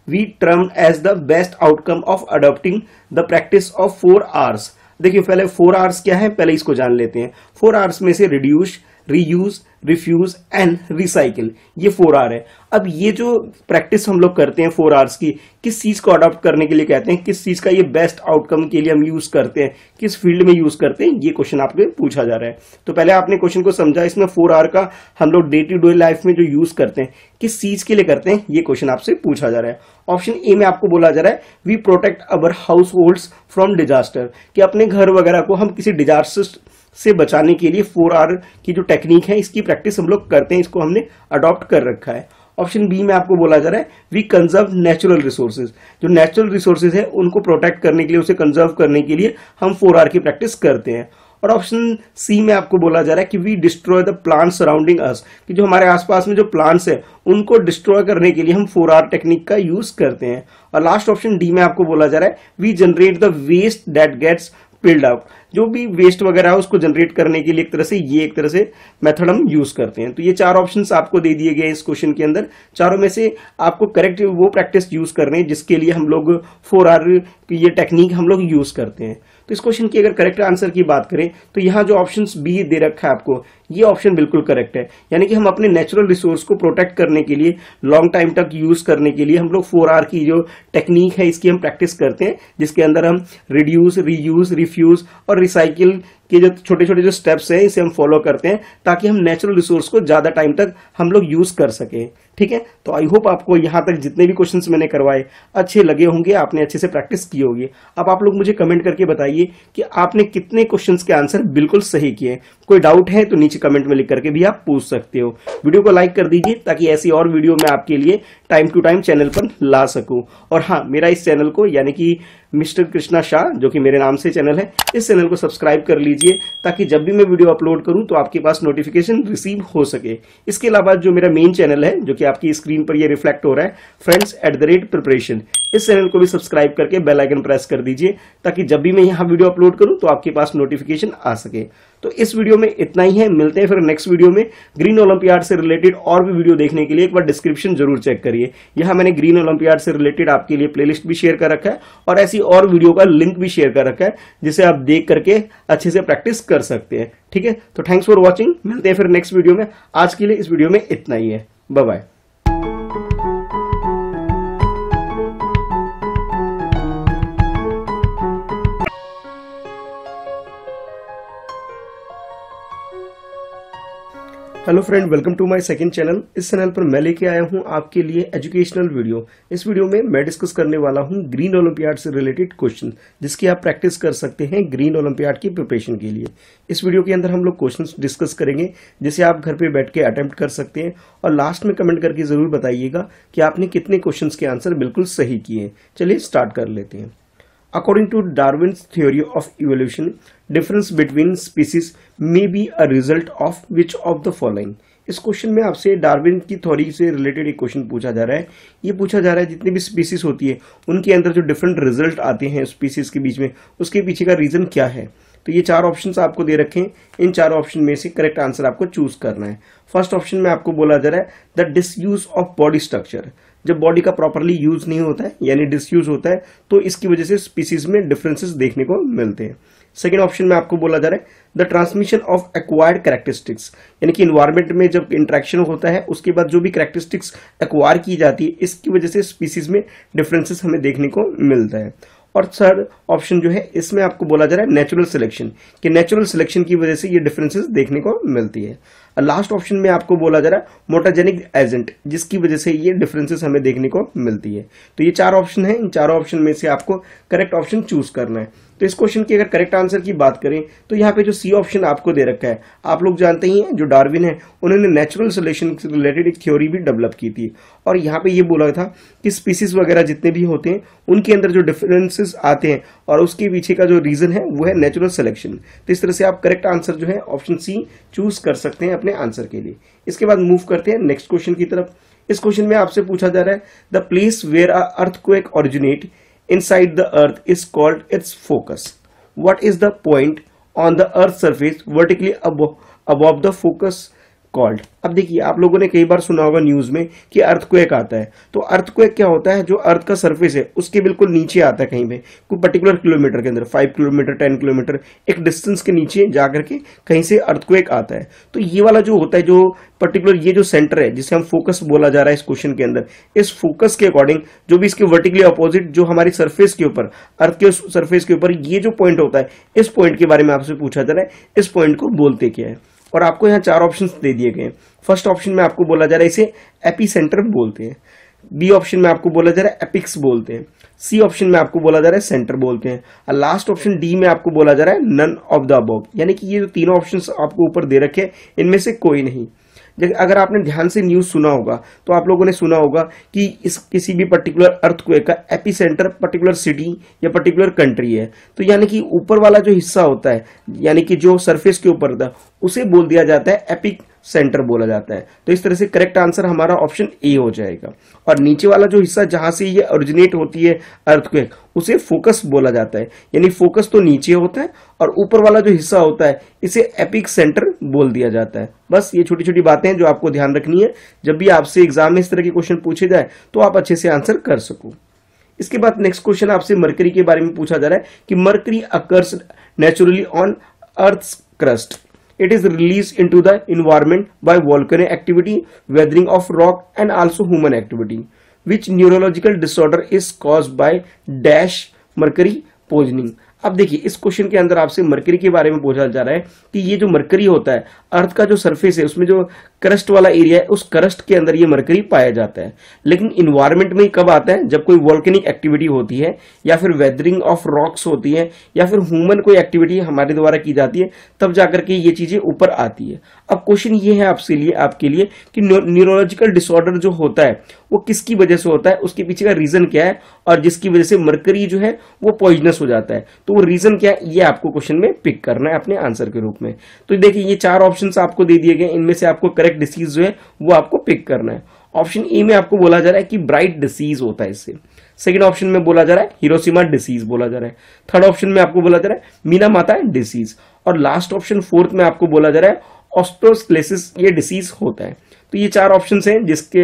we term as the best outcome of adopting the practice of 4 hours. देखिए पहले 4 आवर्स क्या है, पहले इसको जान लेते हैं। 4 आवर्स में से reduce, reuse, refuse and recycle, ये 4 आर है। अब ये जो प्रैक्टिस हम लोग करते हैं 4 आवर्स की, किस चीज को अडॉप्ट करने के लिए कहते हैं, किस चीज का ये बेस्ट आउटकम के लिए हम यूज करते हैं, किस फील्ड में यूज करते हैं, ये क्वेश्चन आपको पूछा जा रहा है। तो पहले आपने क्वेश्चन को समझा, इसमें 4 आवर का हम लोग डे टू डे लाइफ में जो यूज करते हैं, किस चीज के लिए करते हैं, ये क्वेश्चन आपसे पूछा जा रहा है। ऑप्शन ए में आपको बोला जा रहा है we protect our households from disaster, कि अपने घर वगैरह को हम किसी डिजास्टर से बचाने के लिए 4 आवर की जो टेक्निक है इसकी प्रैक्टिस हम लोग करते हैं, इसको हमने अडॉप्ट कर रखा है। ऑप्शन बी में आपको बोला जा रहा है वी कंजर्व नेचुरल रिसोर्सेज, जो नेचुरल रिसोर्सेज है उनको प्रोटेक्ट करने के लिए, उसे कंजर्व करने के लिए हम 4 आवर की प्रैक्टिस करते हैं। और ऑप्शन सी में आपको बोला जा रहा है कि we destroy the plant surrounding us, कि जो हमारे आसपास में जो प्लांट्स है उनको डिस्ट्रॉय करने के लिए हम 4 आवर टेक्निक का यूज करते हैं। और लास्ट ऑप्शन डी में आपको बोला जा रहा है we generate the waste that gets piled out, जो भी वेस्ट वगैरह है उसको जनरेट करने के लिए एक तरह से मेथड हम यूज करते हैं। तो ये 4 ऑप्शंस आपको दे दिए गए इस क्वेश्चन के अंदर। चारों में से आपको करेक्ट वो प्रैक्टिस यूज करने हैं जिसके लिए हम लोग 4 आवर की ये टेक्निक हम लोग यूज करते हैं। तो इस क्वेश्चन की अगर करेक्ट आंसर की बात करें तो यहाँ जो ऑप्शन बी दे रखा है आपको, ये ऑप्शन बिल्कुल करेक्ट है। यानी कि हम अपने नेचुरल रिसोर्स को प्रोटेक्ट करने के लिए, लॉन्ग टाइम तक यूज करने के लिए हम लोग 4 आवर की जो टेक्निक है इसकी हम प्रैक्टिस करते हैं, जिसके अंदर हम रिड्यूस, रीयूज, रिफ्यूज और रिसाइकिल के जो छोटे छोटे जो स्टेप्स हैं इसे हम फॉलो करते हैं, ताकि हम नेचुरल रिसोर्स को ज्यादा टाइम तक हम लोग यूज कर सकें। ठीक है, तो आई होप आपको यहाँ तक जितने भी क्वेश्चंस मैंने करवाए अच्छे लगे होंगे, आपने अच्छे से प्रैक्टिस की होगी। अब आप लोग मुझे कमेंट करके बताइए कि आपने कितने क्वेश्चंस के आंसर बिल्कुल सही किए। कोई डाउट है तो नीचे कमेंट में लिख करके भी आप पूछ सकते हो। वीडियो को लाइक कर दीजिए ताकि ऐसी और वीडियो मैं आपके लिए टाइम टू टाइम चैनल पर ला सकूं। और हाँ, मेरा इस चैनल को यानी कि मिस्टर कृष्णा शाह, जो कि मेरे नाम से चैनल है, इस चैनल को सब्सक्राइब कर लीजिए ताकि जब भी मैं वीडियो अपलोड करूं तो आपके पास नोटिफिकेशन रिसीव हो सके। इसके अलावा जो मेरा मेन चैनल है, जो कि आपकी स्क्रीन पर ये रिफ्लेक्ट हो रहा है, friends@प्रिपरेशन, इस चैनल को भी सब्सक्राइब करके बेल आइकन प्रेस कर दीजिए ताकि जब भी मैं यहाँ वीडियो अपलोड करूं तो आपके पास नोटिफिकेशन आ सके। तो इस वीडियो में इतना ही है, मिलते हैं फिर नेक्स्ट वीडियो में। ग्रीन ओलंपियाड से रिलेटेड और भी वीडियो देखने के लिए एक बार डिस्क्रिप्शन जरूर चेक करिए, यहाँ मैंने ग्रीन ओलंपियाड से रिलेटेड आपके लिए प्लेलिस्ट भी शेयर कर रखा है और ऐसी और वीडियो का लिंक भी शेयर कर रखा है जिसे आप देख करके अच्छे से प्रैक्टिस कर सकते हैं। ठीक है, तो थैंक्स फॉर वॉचिंग, मिलते हैं फिर नेक्स्ट वीडियो में। आज के लिए इस वीडियो में इतना ही है, bye bye. Hello friend, welcome to my second channel. इस चैनल पर मैं लेके आया हूं आपके लिए एजुकेशनल वीडियो। इस वीडियो में मैं डिस्कस करने वाला हूं ग्रीन ओलंपियाड से रिलेटेड क्वेश्चन, जिसकी आप प्रैक्टिस कर सकते हैं ग्रीन ओलंपियाड की प्रिपरेशन के लिए। इस वीडियो के अंदर हम लोग क्वेश्चंस डिस्कस करेंगे जिसे आप घर पे बैठ के अटेम्प्ट कर सकते हैं, और लास्ट में कमेंट करके जरूर बताइएगा कि आपने कितने क्वेश्चन के आंसर बिल्कुल सही किए। चलिए स्टार्ट कर लेते हैं। According to Darwin's theory of evolution, difference between species may be a result of which of the following? इस क्वेश्चन में आपसे डार्विन की थ्योरी से रिलेटेड एक क्वेश्चन पूछा जा रहा है। ये पूछा जा रहा है जितनी भी स्पीसीज होती है उनके अंदर जो डिफरेंट रिजल्ट आते हैं स्पीसीज के बीच में, उसके पीछे का रीजन क्या है। तो ये 4 ऑप्शंस आपको दे रखे हैं, इन 4 ऑप्शन में से करेक्ट आंसर आपको चूज करना है। फर्स्ट ऑप्शन में आपको बोला जा रहा है the disuse of body structure, जब बॉडी का प्रॉपरली यूज नहीं होता है यानी डिसयूज होता है तो इसकी वजह से स्पीसीज में डिफरेंसेस देखने को मिलते हैं। सेकेंड ऑप्शन में आपको बोला जा रहा है the transmission of acquired characteristics, यानी कि इन्वायरमेंट में जब इंटरेक्शन होता है उसके बाद जो भी कैरेक्टरिस्टिक्स एक्वायर की जाती है इसकी वजह से स्पीसीज में डिफरेंसेस हमें देखने को मिलता है। और थर्ड ऑप्शन जो है इसमें आपको बोला जा रहा है नेचुरल सिलेक्शन, कि नेचुरल सिलेक्शन की वजह से ये डिफरेंसेस देखने को मिलती है। लास्ट ऑप्शन में आपको बोला जा रहा है मोटाजेनिक एजेंट, जिसकी वजह से ये डिफरेंसेस हमें देखने को मिलती है। तो ये 4 ऑप्शन है, इन 4 ऑप्शन में से आपको करेक्ट ऑप्शन चूज करना है। तो इस क्वेश्चन की अगर करेक्ट आंसर की बात करें तो यहाँ पे जो सी ऑप्शन आपको दे रखा है, आप लोग जानते ही हैं जो डार्विन है उन्होंने नेचुरल सिलेक्शन से रिलेटेड एक थ्योरी भी डेवलप की थी, और यहाँ पे ये बोला था कि स्पीसीज वगैरह जितने भी होते हैं उनके अंदर जो डिफरेंसेस आते हैं और उसके पीछे का जो रीजन है वो है नेचुरल सिलेक्शन। तो इस तरह से आप करेक्ट आंसर जो है ऑप्शन सी चूज कर सकते हैं अपने आंसर के लिए। इसके बाद मूव करते हैं नेक्स्ट क्वेश्चन की तरफ। इस क्वेश्चन में आपसे पूछा जा रहा है the place where a earthquake originate inside the earth is called its focus. What is the point on the earth surface vertically above the focus called. अब देखिए, आप लोगों ने कई बार सुना होगा न्यूज में कि अर्थक्वेक आता है। तो अर्थक्वेक क्या होता है, जो अर्थ का सरफेस है उसके बिल्कुल नीचे आता है, कहीं पे कोई पर्टिकुलर किलोमीटर के अंदर, 5 किलोमीटर 10 किलोमीटर एक डिस्टेंस के नीचे जाकर के कहीं से अर्थक्वेक आता है। तो ये वाला जो होता है, जो पर्टिकुलर ये जो सेंटर है जिसे हम फोकस बोला जा रहा है इस क्वेश्चन के अंदर, इस फोकस के अकॉर्डिंग जो भी इसके वर्टिकली अपोजिट जो हमारी सरफेस के ऊपर, अर्थ के सरफेस के ऊपर ये जो पॉइंट होता है, इस पॉइंट के बारे में आपसे पूछा जा रहा है, इस पॉइंट को बोलते क्या है। और आपको यहाँ 4 ऑप्शंस दे दिए गए हैं। फर्स्ट ऑप्शन में आपको बोला जा रहा है इसे एपीसेंटर बोलते हैं, बी ऑप्शन में आपको बोला जा रहा है एपिक्स बोलते हैं, सी ऑप्शन में आपको बोला जा रहा है सेंटर बोलते हैं, और लास्ट ऑप्शन डी में आपको बोला जा रहा है नन ऑफ द अबव। यानी कि ये जो तीनों ऑप्शंस आपको ऊपर दे रखे हैं, इनमें से कोई नहीं। अगर आपने ध्यान से न्यूज सुना होगा तो आप लोगों ने सुना होगा कि इस किसी भी पर्टिकुलर अर्थक्वेक का एपिसेंटर पर्टिकुलर सिटी या पर्टिकुलर कंट्री है। तो यानी कि ऊपर वाला जो हिस्सा होता है, यानी कि जो सरफेस के ऊपर था, उसे बोल दिया जाता है एपिक सेंटर बोला जाता है। तो इस तरह से करेक्ट आंसर हमारा ऑप्शन ए हो जाएगा। और नीचे वाला जो हिस्सा जहां से ये ओरिजिनेट होती है अर्थक्वेक, उसे फोकस बोला जाता है। यानी फोकस तो नीचे होता है और ऊपर वाला जो हिस्सा होता है इसे एपिक सेंटर बोल दिया जाता है। बस ये छोटी छोटी बातें हैं जो आपको ध्यान रखनी है, जब भी आपसे एग्जाम में इस तरह के क्वेश्चन पूछे जाए तो आप अच्छे से आंसर कर सको। इसके बाद नेक्स्ट क्वेश्चन आपसे मरकरी के बारे में पूछा जा रहा है कि mercury occurs naturally on earth's crust. It is released into the environment by volcanic activity, weathering of rock, and also human activity. Which neurological disorder is caused by dash mercury poisoning? अब देखिए, इस question के अंदर आपसे mercury के बारे में पूछा जा रहा है कि ये जो मरकरी होता है, अर्थ का जो सरफेस है उसमें जो क्रस्ट वाला एरिया है, उस क्रस्ट के अंदर ये मरकरी पाया जाता है। लेकिन इन्वायरमेंट में कब आता है, जब कोई वोल्केनिक एक्टिविटी होती है, या फिर वेदरिंग ऑफ रॉक्स होती है, या फिर ह्यूमन कोई एक्टिविटी हमारे द्वारा की जाती है, तब जाकर के ये चीजें ऊपर आती है। अब क्वेश्चन ये है आपके लिए कि न्यूरोलॉजिकल डिसऑर्डर जो होता है वो किसकी वजह से होता है, उसके पीछे का रीजन क्या है, और जिसकी वजह से मरकरी जो है वो पॉइजनस हो जाता है, तो वो रीजन क्या है, ये आपको क्वेश्चन में पिक करना है अपने आंसर के रूप में। तो देखिए, ये 4 ऑप्शंस आपको दे दिए गए, इनमें से आपको करेक्ट डिसीज जो है वो आपको पिक करना है। ऑप्शन ए में आपको बोला जा रहा है कि ब्राइट डिसीज होता है इससे। सेकंड ऑप्शन में बोला जा रहा है हिरोशिमा डिसीज बोला जा रहा है। थर्ड ऑप्शन में आपको बोला जा रहा है मीनामाता डिसीज, और लास्ट ऑप्शन फोर्थ में आपको बोला जा रहा है ऑस्टोस्क्लेसिस ये डिसीज होता है। तो ये 4 ऑप्शंस हैं जिसके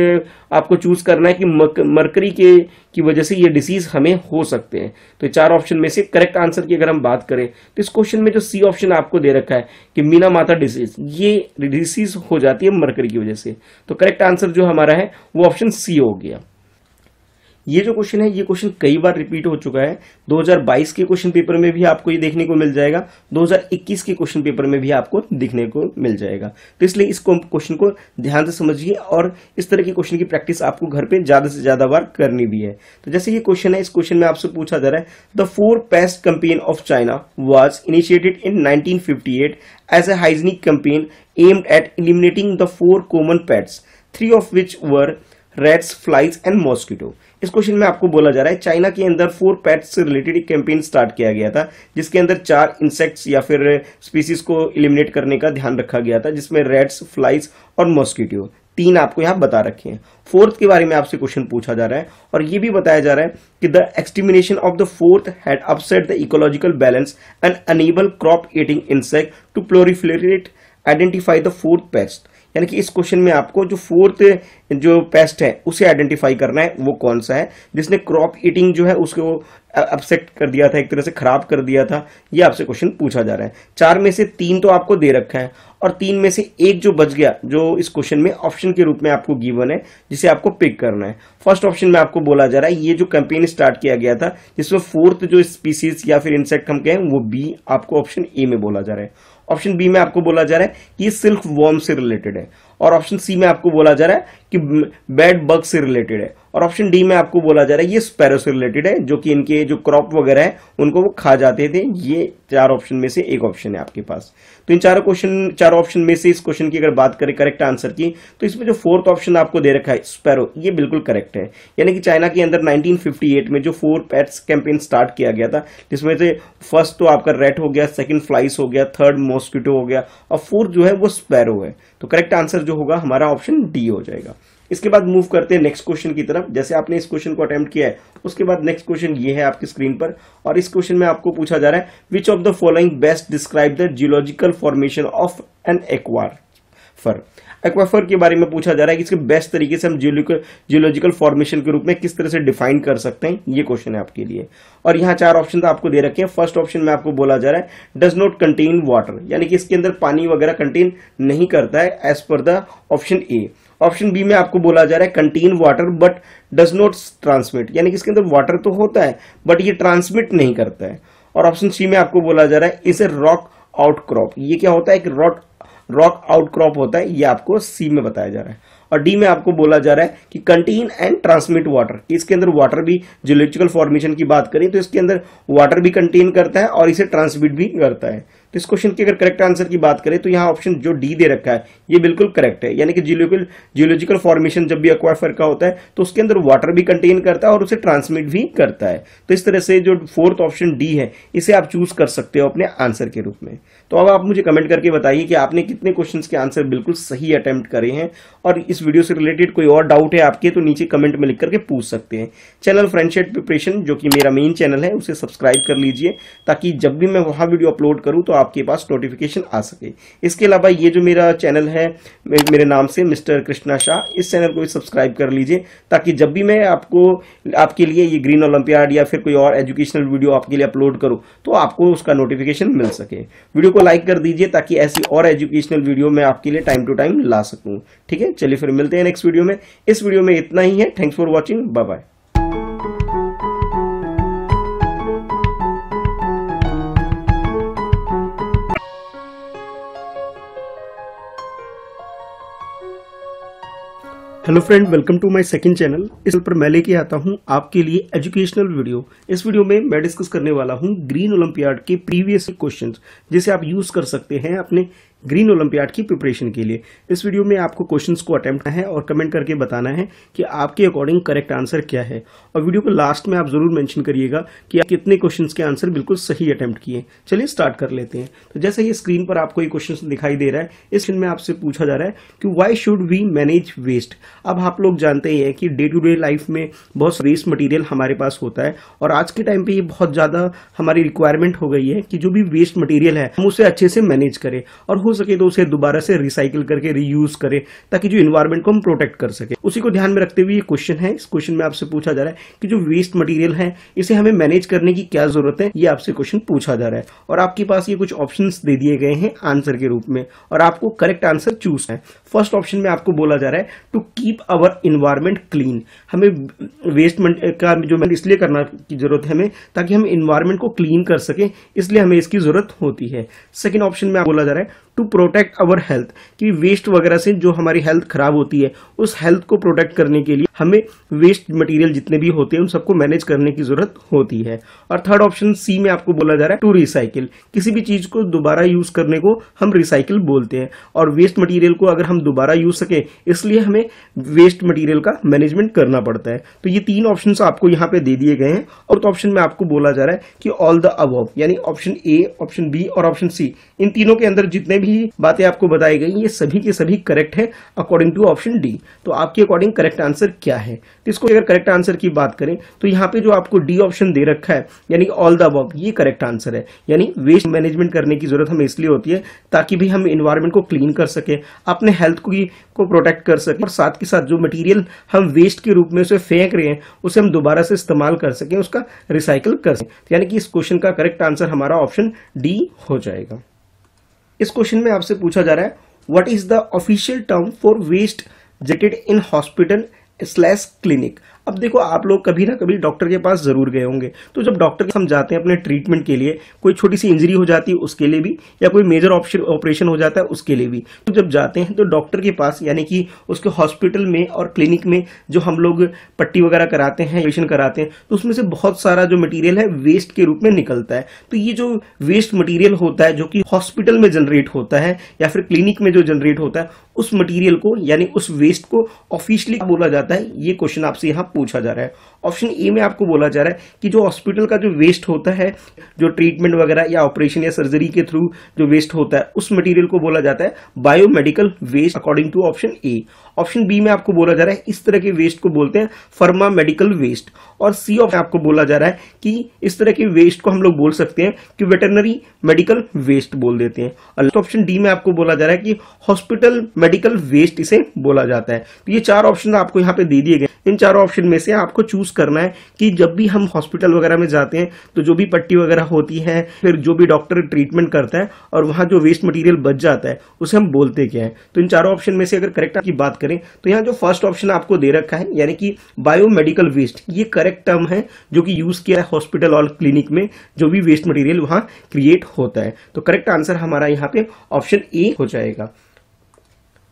आपको चूज करना है कि मरकरी की वजह से ये डिसीज हमें हो सकते हैं। तो ये 4 ऑप्शन में से करेक्ट आंसर की अगर हम बात करें तो इस क्वेश्चन में जो सी ऑप्शन आपको दे रखा है कि मीनामाता डिसीज, ये डिसीज हो जाती है मरकरी की वजह से। तो करेक्ट आंसर जो हमारा है वो ऑप्शन सी हो गया। ये जो क्वेश्चन है, ये क्वेश्चन कई बार रिपीट हो चुका है। 2022 के क्वेश्चन पेपर में भी आपको ये देखने को मिल जाएगा, 2021 के क्वेश्चन पेपर में भी आपको दिखने को मिल जाएगा। तो इसलिए इस क्वेश्चन को ध्यान से समझिए, और इस तरह के क्वेश्चन की प्रैक्टिस आपको घर पे ज्यादा से ज्यादा बार करनी भी है। तो जैसे ये क्वेश्चन है, इस क्वेश्चन में आपसे पूछा जा रहा है the 4 pest campaign of China was initiated in 1958 as a hygienic campaign aimed at eliminating the 4 common pets, 3 of which were rats, flies and mosquito. इस क्वेश्चन में आपको बोला जा रहा है चाइना के अंदर 4 पेट्स से रिलेटेड एक कैंपेन स्टार्ट किया गया था, जिसके अंदर 4 इंसेक्ट्स या फिर स्पीसीज को एलिमिनेट करने का ध्यान रखा गया था, जिसमें रैट्स, फ्लाइज और मॉस्किटो 3 आपको यहाँ बता रखे हैं। फोर्थ के बारे में आपसे क्वेश्चन पूछा जा रहा है, और ये भी बताया जा रहा है कि the extermination of the 4th had upset the ecological balance and enable crop eating insect to proliferate, identify the 4th pest. यानी कि इस क्वेश्चन में आपको जो 4th जो पेस्ट है उसे आइडेंटिफाई करना है, वो कौन सा है जिसने क्रॉप ईटिंग जो है उसको अपसेट कर दिया था, एक तरह से खराब कर दिया था। ये आपसे क्वेश्चन पूछा जा रहा है। 4 में से 3 तो आपको दे रखा है, और 3 में से एक जो बच गया, जो इस क्वेश्चन में ऑप्शन के रूप में आपको गिवन है, जिसे आपको पिक करना है। फर्स्ट ऑप्शन में आपको बोला जा रहा है ये जो कैंपेन स्टार्ट किया गया था, जिसमें 4th जो स्पीसीज या फिर इंसेक्ट हम कहें वो बी, आपको ऑप्शन ए में बोला जा रहा है। ऑप्शन बी में आपको बोला जा रहा है कि ये सिल्क वॉर्म से रिलेटेड है, और ऑप्शन सी में आपको बोला जा रहा है कि बेड बग से रिलेटेड है, और ऑप्शन डी में आपको बोला जा रहा है ये स्पैरो से रिलेटेड है, जो कि इनके जो क्रॉप वगैरह है उनको वो खा जाते थे। ये 4 ऑप्शन में से एक ऑप्शन है आपके पास। तो इन 4 ऑप्शन में से इस क्वेश्चन की अगर बात करें करेक्ट आंसर की, तो इसमें जो 4th ऑप्शन आपको दे रखा है स्पैरो, ये बिल्कुल करेक्ट है। यानी कि चाइना के अंदर 1958 में जो 4 पेट्स कैंपेन स्टार्ट किया गया था, जिसमें से फर्स्ट तो आपका रेट हो गया, सेकंड फ्लाइस हो गया, थर्ड मॉस्किटो हो गया, और 4th जो है वो स्पैरो है। तो करेक्ट आंसर जो होगा हमारा ऑप्शन डी हो जाएगा। इसके बाद मूव करते हैं नेक्स्ट क्वेश्चन की तरफ। जैसे आपने इस क्वेश्चन को अटेम्प्ट किया है, उसके बाद नेक्स्ट क्वेश्चन ये है आपकी स्क्रीन पर, और इस क्वेश्चन में आपको पूछा जा रहा है which of the following best describe the geological formation of an aquifer. Aquifer के बारे में पूछा जा रहा है कि इसके बेस्ट तरीके से हम जियोलॉजिकल फॉर्मेशन के रूप में किस तरह से डिफाइन कर सकते हैं, ये क्वेश्चन है आपके लिए। और यहाँ 4 ऑप्शन आपको दे रखे हैं। फर्स्ट ऑप्शन में आपको बोला जा रहा है डज नॉट कंटेन वाटर, यानी कि इसके अंदर पानी वगैरह कंटेन नहीं करता है as per the option A. Option B में आपको बोला जा रहा है contain water but does not transmit, यानी कि इसके अंदर वाटर तो होता है बट ये ट्रांसमिट नहीं करता है। और ऑप्शन सी में आपको बोला जा रहा है इज ए रॉक आउटक्रॉप, ये क्या होता है, एक रॉक आउटक्रॉप होता है, ये आपको सी में बताया जा रहा है। और डी में आपको बोला जा रहा है कि कंटेन एंड ट्रांसमिट वाटर, इसके अंदर वाटर भी, जियोलॉजिकल फॉर्मेशन की बात करें तो इसके अंदर वाटर भी कंटेन करता है और इसे ट्रांसमिट भी करता है। तो इस क्वेश्चन के अगर करेक्ट आंसर की बात करें तो यहाँ ऑप्शन जो डी दे रखा है ये बिल्कुल करेक्ट है, यानी कि जियोलॉजिकल फॉर्मेशन जब भी एक्वाफर का होता है तो उसके अंदर वाटर भी कंटेन करता है और उसे ट्रांसमिट भी करता है। तो इस तरह से जो फोर्थ ऑप्शन डी है इसे आप चूज कर सकते हो अपने आंसर के रूप में। तो अब आप मुझे कमेंट करके बताइए कि आपने कितने क्वेश्चन के आंसर बिल्कुल सही अटेम्प्ट करे हैं, और इस वीडियो से रिलेटेड कोई और डाउट है आपके तो नीचे कमेंट में लिख करके पूछ सकते हैं। चैनल फ्रेंडशिप प्रिपरेशन जो कि मेरा मेन चैनल है उसे सब्सक्राइब कर लीजिए ताकि जब भी मैं वहां वीडियो अपलोड करूं तो आपके पास नोटिफिकेशन आ सके। इसके अलावा ये जो मेरा चैनल है मेरे नाम से मिस्टर कृष्णा शाह, इस चैनल को भी सब्सक्राइब कर लीजिए ताकि जब भी मैं आपके लिए ये ग्रीन ओलंपियाड या फिर कोई और एजुकेशनल वीडियो आपके लिए अपलोड करूं तो आपको उसका नोटिफिकेशन मिल सके। वीडियो को लाइक कर दीजिए ताकि ऐसी और एजुकेशनल वीडियो मैं आपके लिए टाइम टू टाइम ला सकूं। ठीक है, चलिए फिर मिलते हैं नेक्स्ट वीडियो में। इस वीडियो में इतना ही है। Thanks for watching, bye bye. Hello friend, welcome to my second channel. इस पर मैं लेके आता हूं आपके लिए एजुकेशनल वीडियो। इस वीडियो में मैं डिस्कस करने वाला हूं ग्रीन ओलंपियाड के प्रीवियस क्वेश्चंस जिसे आप यूज कर सकते हैं अपने ग्रीन ओलंपियाड की प्रिपरेशन के लिए। इस वीडियो में आपको क्वेश्चंस को अटेम्प्ट करना है और कमेंट करके बताना है कि आपके अकॉर्डिंग करेक्ट आंसर क्या है। और वीडियो को लास्ट में आप जरूर मेंशन करिएगा कि आप कितने क्वेश्चंस के आंसर बिल्कुल सही अटेम्प्ट किए। चलिए स्टार्ट कर लेते हैं। तो जैसे ये स्क्रीन पर आपको ये क्वेश्चन दिखाई दे रहा है, इस क्वेश्चन में आपसे पूछा जा रहा है कि why should we manage waste. अब आप लोग जानते ही हैं कि डे टू डे लाइफ में बहुत वेस्ट मटेरियल हमारे पास होता है और आज के टाइम पे ये बहुत ज्यादा हमारी रिक्वायरमेंट हो गई है कि जो भी वेस्ट मटेरियल है हम उसे अच्छे से मैनेज करें और हो सके तो उसे दोबारा से रिसाइकिल करके रीयूज करें ताकि जो इन्वायरमेंट को हम प्रोटेक्ट कर सके। उसी को ध्यान में रखते हुए ये क्वेश्चन है। इस क्वेश्चन में आपसे पूछा जा रहा है कि जो वेस्ट मटेरियल है इसे हमें मैनेज करने की क्या जरूरत है, ये आपसे क्वेश्चन पूछा जा रहा है। और आपके पास ये कुछ ऑप्शंस दे दिए गए हैं आंसर के रूप में और आपको करेक्ट आंसर चूज है। फर्स्ट ऑप्शन में आपको बोला जा रहा है to keep our environment clean. हमें वेस्ट का जो इसलिए करना की जरूरत है हमें ताकि हम इन्वायरमेंट को क्लीन कर सके, इसलिए हमें इसकी जरूरत होती है। सेकेंड ऑप्शन में बोला जा रहा है टू प्रोटेक्ट अवर हेल्थ, कि वेस्ट वगैरह से जो हमारी हेल्थ खराब होती है उस हेल्थ को प्रोटेक्ट करने के लिए हमें वेस्ट मटेरियल जितने भी होते हैं उन सबको मैनेज करने की जरूरत होती है। और थर्ड ऑप्शन सी में आपको बोला जा रहा है टू रिसाइकिल, किसी भी चीज को दोबारा यूज करने को हम रिसाइकिल बोलते हैं और वेस्ट मटेरियल को अगर हम दोबारा यूज सके इसलिए हमें वेस्ट मटेरियल का मैनेजमेंट करना पड़ता है। तो ये तीन ऑप्शन आपको यहाँ पे दे दिए गए हैं और तो ऑप्शन में आपको बोला जा रहा है कि ऑल द अबव, यानी ऑप्शन ए, ऑप्शन बी और ऑप्शन सी, इन तीनों के अंदर जितने भी बातें आपको बताई गई ये सभी के सभी करेक्ट है अकॉर्डिंग टू ऑप्शन डी। तो आपके अकॉर्डिंग करेक्ट आंसर क्या है? तो इसको अगर करेक्ट आंसर की बात करें तो यहाँ पे जो आपको डी ऑप्शन दे रखा है यानी ऑल द अबव, ये करेक्ट आंसर है। यानी वेस्ट मैनेजमेंट करने की जरूरत हमें इसलिए होती है ताकि भी हम इन्वायरमेंट को क्लीन कर सके, अपने हेल्थ को प्रोटेक्ट कर सके और साथ के साथ जो मटीरियल हम वेस्ट के रूप में उसे फेंक रहे हैं उसे हम दोबारा से इस्तेमाल कर सकें, उसका रिसाइकिल कर सकें। यानी कि इस क्वेश्चन का करेक्ट आंसर हमारा ऑप्शन डी हो जाएगा। इस क्वेश्चन में आपसे पूछा जा रहा है what is the official term for waste generated in hospital / clinic. अब देखो, आप लोग कभी ना कभी डॉक्टर के पास जरूर गए होंगे, तो जब डॉक्टर के हम जाते हैं अपने ट्रीटमेंट के लिए, कोई छोटी सी इंजरी हो जाती है उसके लिए भी या कोई मेजर ऑपरेशन हो जाता है उसके लिए भी, तो जब जाते हैं तो डॉक्टर के पास यानी कि उसके हॉस्पिटल में और क्लिनिक में जो हम लोग पट्टी वगैरह कराते हैं, ऑपरेशन कराते हैं, तो उसमें से बहुत सारा जो मटीरियल है वेस्ट के रूप में निकलता है। तो ये जो वेस्ट मटीरियल होता है जो कि हॉस्पिटल में जनरेट होता है या फिर क्लिनिक में जो जनरेट होता है, उस मटीरियल को यानी उस वेस्ट को ऑफिशियली बोला जाता है। ये क्वेश्चन आपसे यहाँ पूछा जा रहा है। ऑप्शन ए में आपको बोला जा रहा है कि जो हॉस्पिटल का जो वेस्ट होता है, जो ट्रीटमेंट वगैरह या ऑपरेशन या सर्जरी के थ्रू जो वेस्ट होता है, उस मटेरियल को बोला जाता है biomedical waste according to option A. Option B में आपको बोला जा रहा है इस तरह के वेस्ट को बोलते हैं फार्मा मेडिकल वेस्ट। और सी ऑप्शन आपको बोला जा रहा है कि इस तरह के वेस्ट को हम लोग बोल सकते हैं कि वेटरनरी मेडिकल वेस्ट बोल देते हैं। और ऑप्शन डी में आपको बोला जा रहा है कि हॉस्पिटल मेडिकल वेस्ट इसे बोला जाता है। तो ये चार ऑप्शन आपको यहाँ पे दे दिए गए। इन चारों ऑप्शन में से आपको चूज करना है कि जब भी हम हॉस्पिटल वगैरह में जाते हैं तो जो भी पट्टी वगैरह होती है, फिर जो भी डॉक्टर ट्रीटमेंट करता है और वहां जो वेस्ट मटेरियल बच जाता है उसे हम बोलते क्या है। तो इन चारों ऑप्शन में से अगर करेक्ट की बात करें तो यहाँ जो फर्स्ट ऑप्शन आपको दे रखा है यानी कि बायोमेडिकल वेस्ट, ये करेक्ट टर्म है जो कि यूज किया है हॉस्पिटल और क्लिनिक में जो भी वेस्ट मटेरियल वहां क्रिएट होता है। तो करेक्ट आंसर हमारा यहाँ पे ऑप्शन ए हो जाएगा।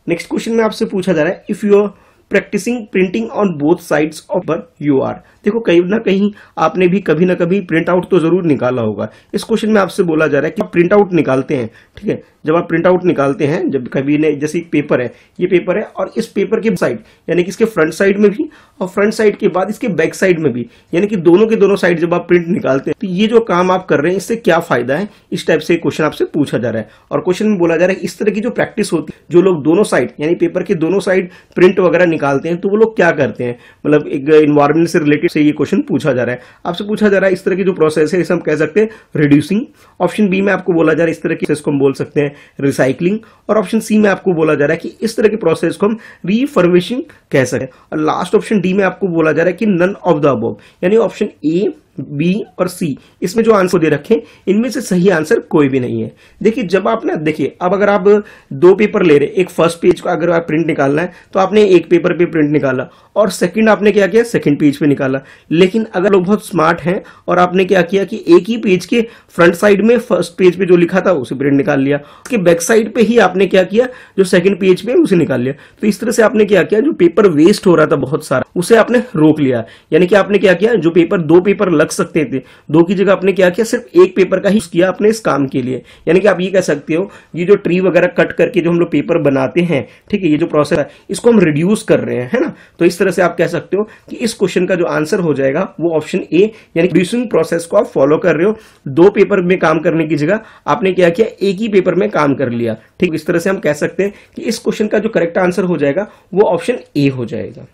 नेक्स्ट क्वेश्चन में आपसे पूछा जा रहा है if you are practising printing on both sides of you are. देखो कहीं ना कहीं आपने भी कभी ना कभी प्रिंट आउट तो जरूर निकाला होगा। इस क्वेश्चन में आपसे बोला जा रहा है कि आप प्रिंट आउट निकालते हैं, ठीक है। जब आप प्रिंट आउट निकालते हैं, जब कभी ने जैसे एक पेपर है, ये पेपर है और इस पेपर के साइड यानी कि इसके फ्रंट साइड में भी और फ्रंट साइड के बाद इसके बैक साइड में भी, यानी कि दोनों के दोनों साइड जब आप प्रिंट निकालते हैं तो ये जो काम आप कर रहे हैं इससे क्या फायदा है, इस टाइप से क्वेश्चन आपसे पूछा जा रहा है। और क्वेश्चन में बोला जा रहा है इस तरह की जो प्रैक्टिस होती है, जो लोग दोनों साइड यानी पेपर के दोनों साइड प्रिंट वगैरह निकालते हैं तो वो लोग क्या करते हैं, मतलब एक इन्वायरमेंट से रिलेटेड से ये क्वेश्चन पूछा जा रहा है। आपसे पूछा जा रहा है इस तरह की जो प्रोसेस है इसे हम कह सकते हैं रिड्यूसिंग। ऑप्शन बी में आपको बोला जा रहा है इस तरह की प्रोसेस को हम बोल सकते हैं रिसाइकलिंग। और ऑप्शन सी में आपको बोला जा रहा है कि इस तरह की प्रोसेस को हम रीफर्बिशिंग कह सकते हैं। और लास्ट ऑप्शन डी में आपको बोला जा रहा है कि नन ऑफ द अबव, यानी ऑप्शन ए, बी और सी, इसमें जो आंसर दे रखे इनमें से सही आंसर कोई भी नहीं है। देखिए जब आप ना देखिए, अब अगर आप दो पेपर ले रहे, एक फर्स्ट पेज का अगर आप प्रिंट निकालना है तो आपने एक पेपर पे प्रिंट निकाला और सेकंड आपने क्या किया, सेकंड पेज पे निकाला। लेकिन अगर लोग बहुत स्मार्ट हैं और आपने क्या किया कि एक ही पेज के फ्रंट साइड में फर्स्ट पेज पे जो लिखा था उसे प्रिंट निकाल लिया, उसके बैक साइड पे ही आपने क्या किया, जो सेकंड पेज पे उसे निकाल लिया। तो इस तरह से आपने क्या किया, जो पेपर वेस्ट हो रहा था बहुत सारा उसे आपने रोक लिया। यानी कि आपने क्या किया, जो पेपर दो पेपर लग सकते थे, दो की जगह आपने क्या किया, सिर्फ एक पेपर का ही किया आपने इस काम के लिए। यानी कि आप ये कह सकते हो ये जो ट्री वगैरह कट करके जो हम लोग पेपर बनाते हैं, ठीक है, ये जो प्रोसेस है इसको हम रिड्यूस कर रहे हैं, है ना। तो इस तरह से आप कह सकते हो कि इस क्वेश्चन का जो आंसर हो जाएगा वो ऑप्शन ए, यानी रिड्यूसिंग प्रोसेस को आप फॉलो कर रहे हो। दो पेपर में काम करने की जगह आपने क्या किया, एक ही पेपर में काम कर लिया। ठीक, इस तरह से हम कह सकते हैं कि इस क्वेश्चन का जो करेक्ट आंसर हो जाएगा वो ऑप्शन ए हो जाएगा।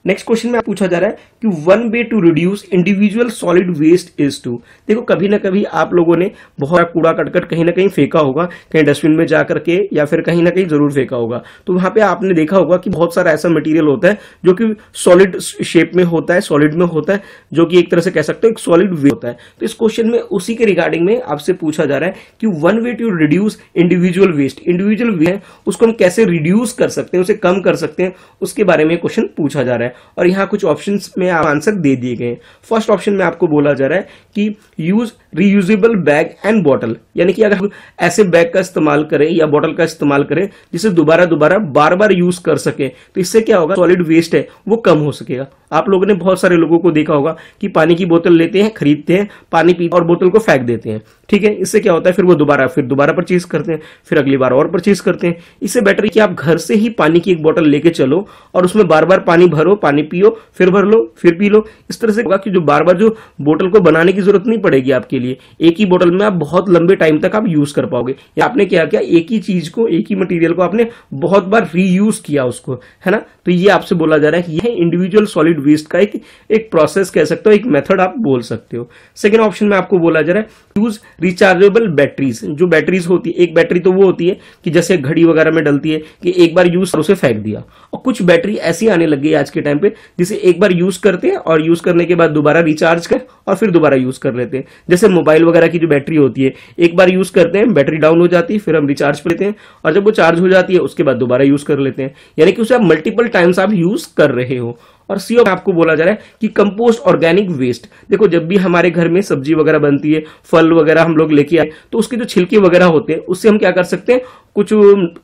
नेक्स्ट क्वेश्चन में पूछा जा रहा है कि one way to reduce individual solid waste is to. देखो कभी ना कभी आप लोगों ने बहुत कूड़ा कटकट कहीं ना कहीं फेंका होगा, कहीं डस्टबिन में जा करके या फिर कहीं ना कहीं जरूर फेंका होगा। तो वहां पे आपने देखा होगा कि बहुत सारा ऐसा मटेरियल होता है जो कि सॉलिड शेप में होता है, सॉलिड में होता है, जो कि एक तरह से कह सकते हो एक सॉलिड वेस्ट होता है। तो इस क्वेश्चन में उसी के रिगार्डिंग में आपसे पूछा जा रहा है कि one way to reduce individual waste, individual waste है उसको हम कैसे रिड्यूस कर सकते हैं, उसे कम कर सकते हैं, उसके बारे में क्वेश्चन पूछा जा रहा है। और यहां कुछ ऑप्शंस में आंसर दे दिए गए। फर्स्ट ऑप्शन में आपको बोला जा रहा है कि use reusable bag and bottle, यानी कि अगर ऐसे बैग का इस्तेमाल करें या बॉटल का इस्तेमाल करें जिसे दोबारा बार बार यूज कर सके, तो इससे क्या होगा, सॉलिड वेस्ट है वो कम हो सकेगा। आप लोगों ने बहुत सारे लोगों को देखा होगा कि पानी की बोतल लेते हैं, खरीदते हैं, पानी पीते और बोतल को फेंक देते हैं। ठीक है, इससे क्या होता है, फिर वो दोबारा परचेज करते हैं, फिर अगली बार और परचेज करते हैं। इससे बेटर है कि आप घर से ही पानी की एक बोतल लेके चलो और उसमें बार बार पानी भरो, पानी पियो, फिर भर लो, फिर पी लो। इस तरह से होगा कि जो बार बार जो बोतल को बनाने की जरूरत नहीं पड़ेगी आपके लिए, एक ही बोतल में आप बहुत लंबे टाइम तक आप यूज कर पाओगे। या आपने क्या किया, एक ही चीज को, एक ही मटेरियल को आपने बहुत बार रीयूज किया उसको, है ना। तो ये आपसे बोला जा रहा है कि यह इंडिविजुअल सॉलिड वेस्ट का एक प्रोसेस कह सकते हो, एक मेथड आप बोल सकते हो। सेकेंड ऑप्शन में आपको बोला जा रहा है यूज रिचार्जेबल बैटरीज। जो बैटरीज होती है, एक बैटरी तो वो होती है कि जैसे घड़ी वगैरह में डलती है कि एक बार यूज उसे फेंक दिया, और कुछ बैटरी ऐसी आने लग गई आज के टाइम पे जिसे एक बार यूज करते हैं और यूज करने के बाद दोबारा रिचार्ज कर और फिर दोबारा यूज कर लेते हैं। जैसे मोबाइल वगैरह की जो बैटरी होती है, एक बार यूज करते हैं, बैटरी डाउन हो जाती है, फिर हम रिचार्ज पर लेते हैं और जब वो चार्ज हो जाती है उसके बाद दोबारा यूज कर लेते हैं। यानी कि उसे आप मल्टीपल टाइम्स आप यूज कर रहे हो। और सी में आपको बोला जा रहा है कि कंपोस्ट ऑर्गेनिक वेस्ट। देखो जब भी हमारे घर में सब्जी वगैरह बनती है, फल वगैरह हम लोग लेके आए, तो उसके जो छिलके वगैरह होते हैं उससे हम क्या कर सकते हैं, कुछ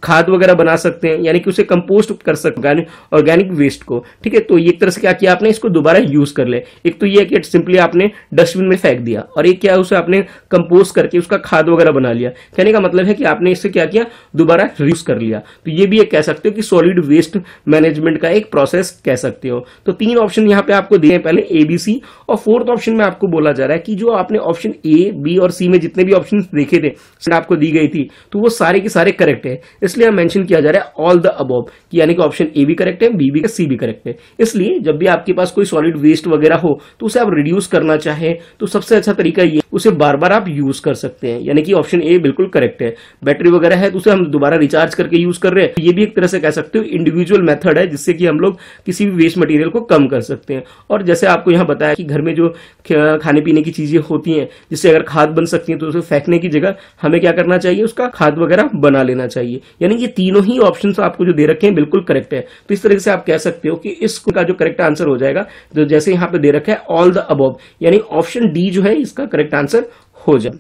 खाद वगैरह बना सकते हैं, यानी कि उसे कंपोस्ट कर सकते हैं ऑर्गेनिक वेस्ट को। ठीक है, तो ये एक तरह से क्या किया आपने, इसको दोबारा यूज कर ले। एक तो ये कि सिंपली आपने डस्टबिन में फेंक दिया, और एक क्या है, उसे आपने कंपोस्ट करके उसका खाद वगैरह बना लिया। कहने का मतलब है कि आपने इससे क्या किया, दोबारा यूज कर लिया। तो ये भी एक कह सकते हो कि सॉलिड वेस्ट मैनेजमेंट का एक प्रोसेस कह सकते हो। तो 3 ऑप्शन यहाँ पे आपको दिए हैं, पहले ए बी सी, और फोर्थ ऑप्शन में आपको बोला जा रहा है कि जो आपने ऑप्शन ए बी और सी में जितने भी ऑप्शन देखे थे आपको दी गई थी तो वो सारे के सारे करेक्ट है, इसलिए मेंशन किया जा रहा है ऑल द अबव, यानी कि ऑप्शन ए भी करेक्ट है, बी भी है, सी भी करेक्ट है। इसलिए जब भी आपके पास कोई सॉलिड वेस्ट वगैरह हो तो उसे आप रिड्यूस करना चाहे तो सबसे अच्छा तरीका ये, उसे बार बार आप यूज कर सकते हैं, यानी कि ऑप्शन ए बिल्कुल करेक्ट है। बैटरी वगैरह है तो उसे हम दोबारा रिचार्ज करके यूज कर रहे हैं, ये भी एक तरह से कह सकते हो इंडिविजुअल मेथड है जिससे कि हम लोग किसी भी वेस्ट मटेरियल को कम कर सकते हैं। और जैसे आपको यहाँ बताया कि घर में जो खाने पीने की चीजें होती हैं जिससे अगर खाद बन सकती है तो उसे फेंकने की जगह हमें क्या करना चाहिए, उसका खाद वगैरह बना लेना चाहिए। यानी ये तीनों ही ऑप्शन आपको जो दे रखे हैं बिल्कुल करेक्ट है। तो इस तरह से आप कह सकते हो कि इसका जो करेक्ट आंसर हो जाएगा, जो जैसे यहाँ पे दे रखा है ऑल द अबव, यानी ऑप्शन डी जो है इसका करेक्ट आंसर हो जाए।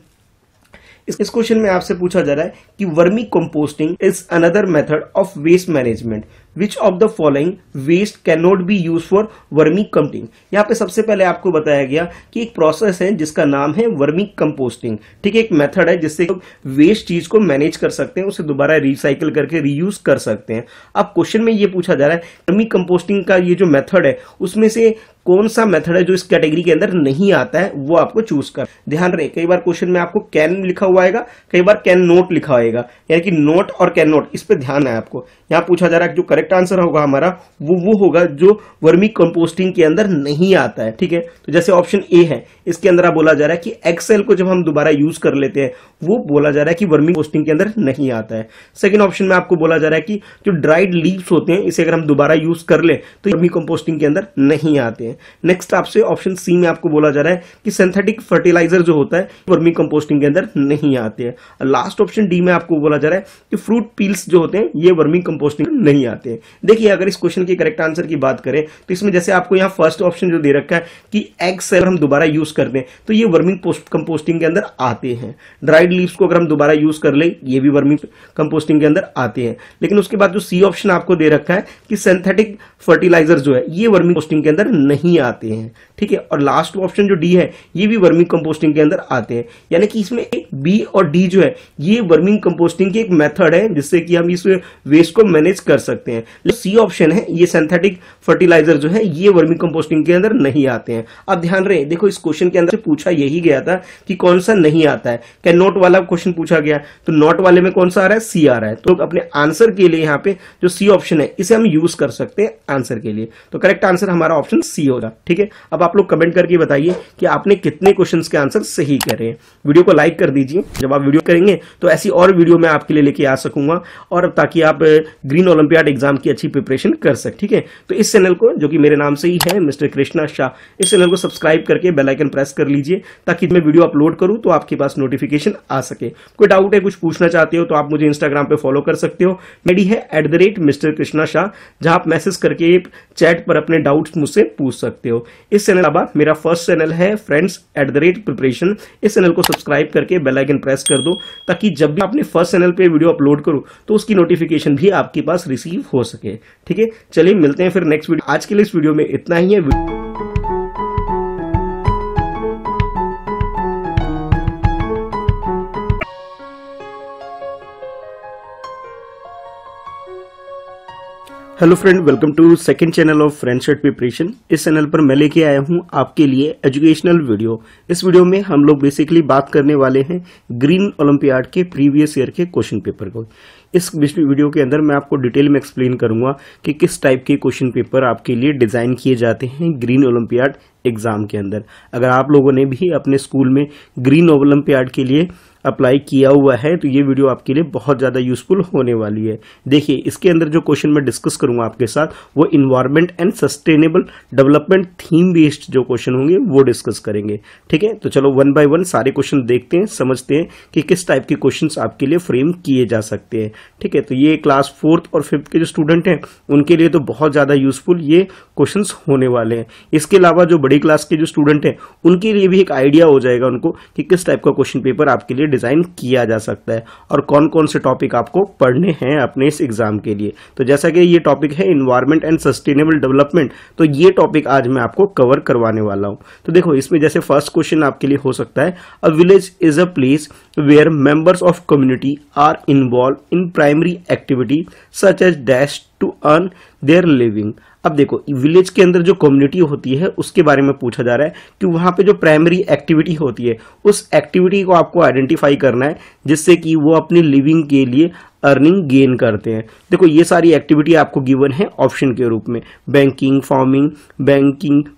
इस क्वेश्चन में आपसे पूछा जा रहा है कि vermicomposting is another method of waste management, which of the following waste can not be use for vermicomposting. यहाँ पे सबसे पहले आपको बताया गया कि एक प्रोसेस है जिसका नाम है वर्मी कंपोस्टिंग, ठीक है, एक मेथड है जिससे वेस्ट चीज को मैनेज कर सकते हैं, उसे दोबारा रिसाइकिल करके रीयूज कर सकते हैं। अब क्वेश्चन में ये पूछा जा रहा है वर्मी कंपोस्टिंग का ये जो मेथड है उसमें से कौन सा मेथड है जो इस कैटेगरी के अंदर नहीं आता है, वो आपको चूज कर। ध्यान रहे, कई बार क्वेश्चन में आपको कैन लिखा हुआ आएगा, कई बार कैन नोट लिखा होगा, यानी कि नोट और कैन नोट, इस पे ध्यान है आपको। यहाँ पूछा जा रहा है कि जो करेक्ट आंसर होगा हमारा वो होगा जो वर्मी कंपोस्टिंग के अंदर नहीं आता है, ठीक है। तो जैसे ऑप्शन ए है, इसके अंदर बोला जा रहा है कि एक्सेल को जब हम दोबारा यूज कर लेते हैं वो बोला जा रहा है कि वर्मी कंपोस्टिंग के अंदर नहीं आता है। सेकंड ऑप्शन में आपको बोला जा रहा है कि जो ड्राइड लीव्स होते हैं इसे अगर हम दोबारा यूज कर ले तो वर्मी कंपोस्टिंग के अंदर नहीं आते हैं। नेक्स्ट आपसे ऑप्शन सी में आपको बोला जा रहा है कि सिंथेटिक फर्टिलाइजर जो होता है वर्मी कंपोस्टिंग के अंदर नहीं आते हैं। लास्ट ऑप्शन डी में आपको बोला जा रहा है कि फ्रूट पील्स जो होते हैं ये वर्मी कंपोस्टिंग नहीं आते हैं। देखिए अगर इस क्वेश्चन के करेक्ट आंसर की बात करें तो इसमें जैसे आपको यहाँ फर्स्ट ऑप्शन जो दे रखा है कि एग सेल हम दोबारा यूज करते हैं तो ये वर्मी कंपोस्टिंग के अंदर आते हैं। ड्राइड लीव्स को अगर हम दोबारा यूज कर ले ये भी वर्मी कंपोस्टिंग के अंदर आते हैं। लेकिन उसके बाद जो सी ऑप्शन आपको दे रखा है कि सिंथेटिक फर्टिलाइजर जो है ये वर्मी कंपोस्टिंग के अंदर नहीं आते हैं, ठीक है। और लास्ट ऑप्शन जो डी है ये भी वर्मी कंपोस्टिंग के अंदर आते हैं, यानी कि इसमें बी और डी जो है ये वर्मी कंपोस्टिंग की एक मेथड है जिससे कि हम इस वेस्ट को मैनेज कर सकते हैं। सी ऑप्शन है ये सिंथेटिक फर्टिलाइजर जो है ये वर्मी कंपोस्टिंग के अंदर नहीं आते हैं। अब ध्यान रहे, देखो इस क्वेश्चन के अंदर पूछा यही गया था कि कौन सा नहीं आता है, क्या नोट वाला क्वेश्चन पूछा गया, तो नोट वाले में कौन सा आ रहा है, सी आ रहा है। तो अपने आंसर के लिए यहाँ पे जो सी ऑप्शन है इसे हम यूज कर सकते हैं आंसर के लिए, तो करेक्ट आंसर हमारा ऑप्शन सी होगा, ठीक है। अब आप लोग कमेंट करके बताइए कि आपने कितने क्वेश्चंस के आंसर सही करे हैं। वीडियो को लाइक कर दीजिए, जब आप वीडियो करेंगे तो ऐसी और वीडियो मैं आपके लिए लेके आ सकूंगा और ताकि आप ग्रीन ओलंपियाड एग्जाम की अच्छी प्रिपरेशन कर सके, ठीक है। तो इस चैनल को जो कि मेरे नाम से ही है मिस्टर कृष्णा शाह, इस चैनल को सब्सक्राइब करके बेल आइकन प्रेस कर लीजिए ताकि मैं वीडियो अपलोड करूं तो आपके पास नोटिफिकेशन आ सके। कोई डाउट है, कुछ पूछना चाहते हो तो आप मुझे इंस्टाग्राम पे फॉलो कर सकते हो, मेरी है @Mr. कृष्णा शाह, जहां आप मैसेज करके चैट पर अपने डाउट्स मुझसे पूछ सकते हो। इस चैनल अब मेरा फर्स्ट चैनल है फ्रेंड्स @प्रिपरेशन, इस चैनल को सब्सक्राइब करके बेल आइकन प्रेस कर दो ताकि जब भी अपने फर्स्ट चैनल पे वीडियो अपलोड करूं तो उसकी नोटिफिकेशन भी आपके पास रिसीव हो सके, ठीक है। चलिए मिलते हैं फिर नेक्स्ट वीडियो। आज के लिए इस वीडियो में इतना ही है। Hello friend, welcome to second channel of friends preparation. इस चैनल पर मैं लेके आया हूं आपके लिए एजुकेशनल वीडियो। इस वीडियो में हम लोग बेसिकली बात करने वाले हैं ग्रीन ओलंपियाड के प्रीवियस ईयर के क्वेश्चन पेपर को। इस वीडियो के अंदर मैं आपको डिटेल में एक्सप्लेन करूंगा कि किस टाइप के क्वेश्चन पेपर आपके लिए डिजाइन किए जाते हैं ग्रीन ओलंपियाड एग्जाम के अंदर। अगर आप लोगों ने भी अपने स्कूल में ग्रीन ओलंपियाड के लिए अप्लाई किया हुआ है तो ये वीडियो आपके लिए बहुत ज़्यादा यूजफुल होने वाली है। देखिए इसके अंदर जो क्वेश्चन मैं डिस्कस करूंगा आपके साथ वो environment and sustainable development theme based जो क्वेश्चन होंगे वो डिस्कस करेंगे, ठीक है। तो चलो वन बाय वन सारे क्वेश्चन देखते हैं, समझते हैं कि किस टाइप के क्वेश्चन आपके लिए फ्रेम किए जा सकते हैं, ठीक है। तो ये क्लास 4th और 5th के जो स्टूडेंट हैं उनके लिए तो बहुत ज़्यादा यूजफुल ये क्वेश्चन होने वाले हैं। इसके अलावा जो बड़ी क्लास के जो स्टूडेंट हैं उनके लिए भी एक आइडिया हो जाएगा उनको कि किस टाइप का क्वेश्चन पेपर आपके लिए डिजाइन किया जा सकता है और कौन कौन से टॉपिक आपको पढ़ने हैं अपने इस एग्जाम के लिए। तो जैसा कि ये टॉपिक है इन्वायरमेंट एंड सस्टेनेबल डेवलपमेंट, तो ये टॉपिक आज मैं आपको कवर करवाने वाला हूं। तो देखो इसमें जैसे फर्स्ट क्वेश्चन आपके लिए हो सकता है, a village is a place where members of community are involve in primary activity such as dash to earn their living. अब देखो विलेज के अंदर जो कम्युनिटी होती है उसके बारे में पूछा जा रहा है कि वहां पे जो प्राइमरी एक्टिविटी होती है उस एक्टिविटी को आपको आइडेंटिफाई करना है जिससे कि वो अपनी लिविंग के लिए अर्निंग गेन करते हैं। देखो ये सारी एक्टिविटी आपको गिवन है ऑप्शन के रूप में, बैंकिंग, फार्मिंग,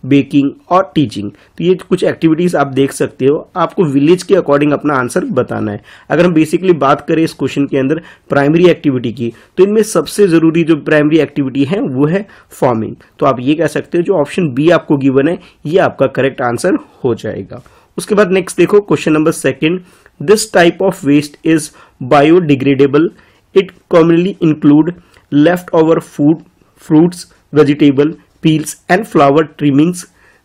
बेकिंग और टीचिंग। तो ये कुछ एक्टिविटीज आप देख सकते हो, आपको विलेज के अकॉर्डिंग अपना आंसर बताना है। अगर हम बेसिकली बात करें इस क्वेश्चन के अंदर प्राइमरी एक्टिविटी की, तो इनमें सबसे जरूरी जो प्राइमरी एक्टिविटी है वो है फार्मिंग। तो आप ये कह सकते हो जो ऑप्शन बी आपको गिवन है ये आपका करेक्ट आंसर हो जाएगा। उसके बाद नेक्स्ट देखो question number second, this type of waste is biodegradable, it commonly include leftover food, fruits, vegetable peels and flower trimmings.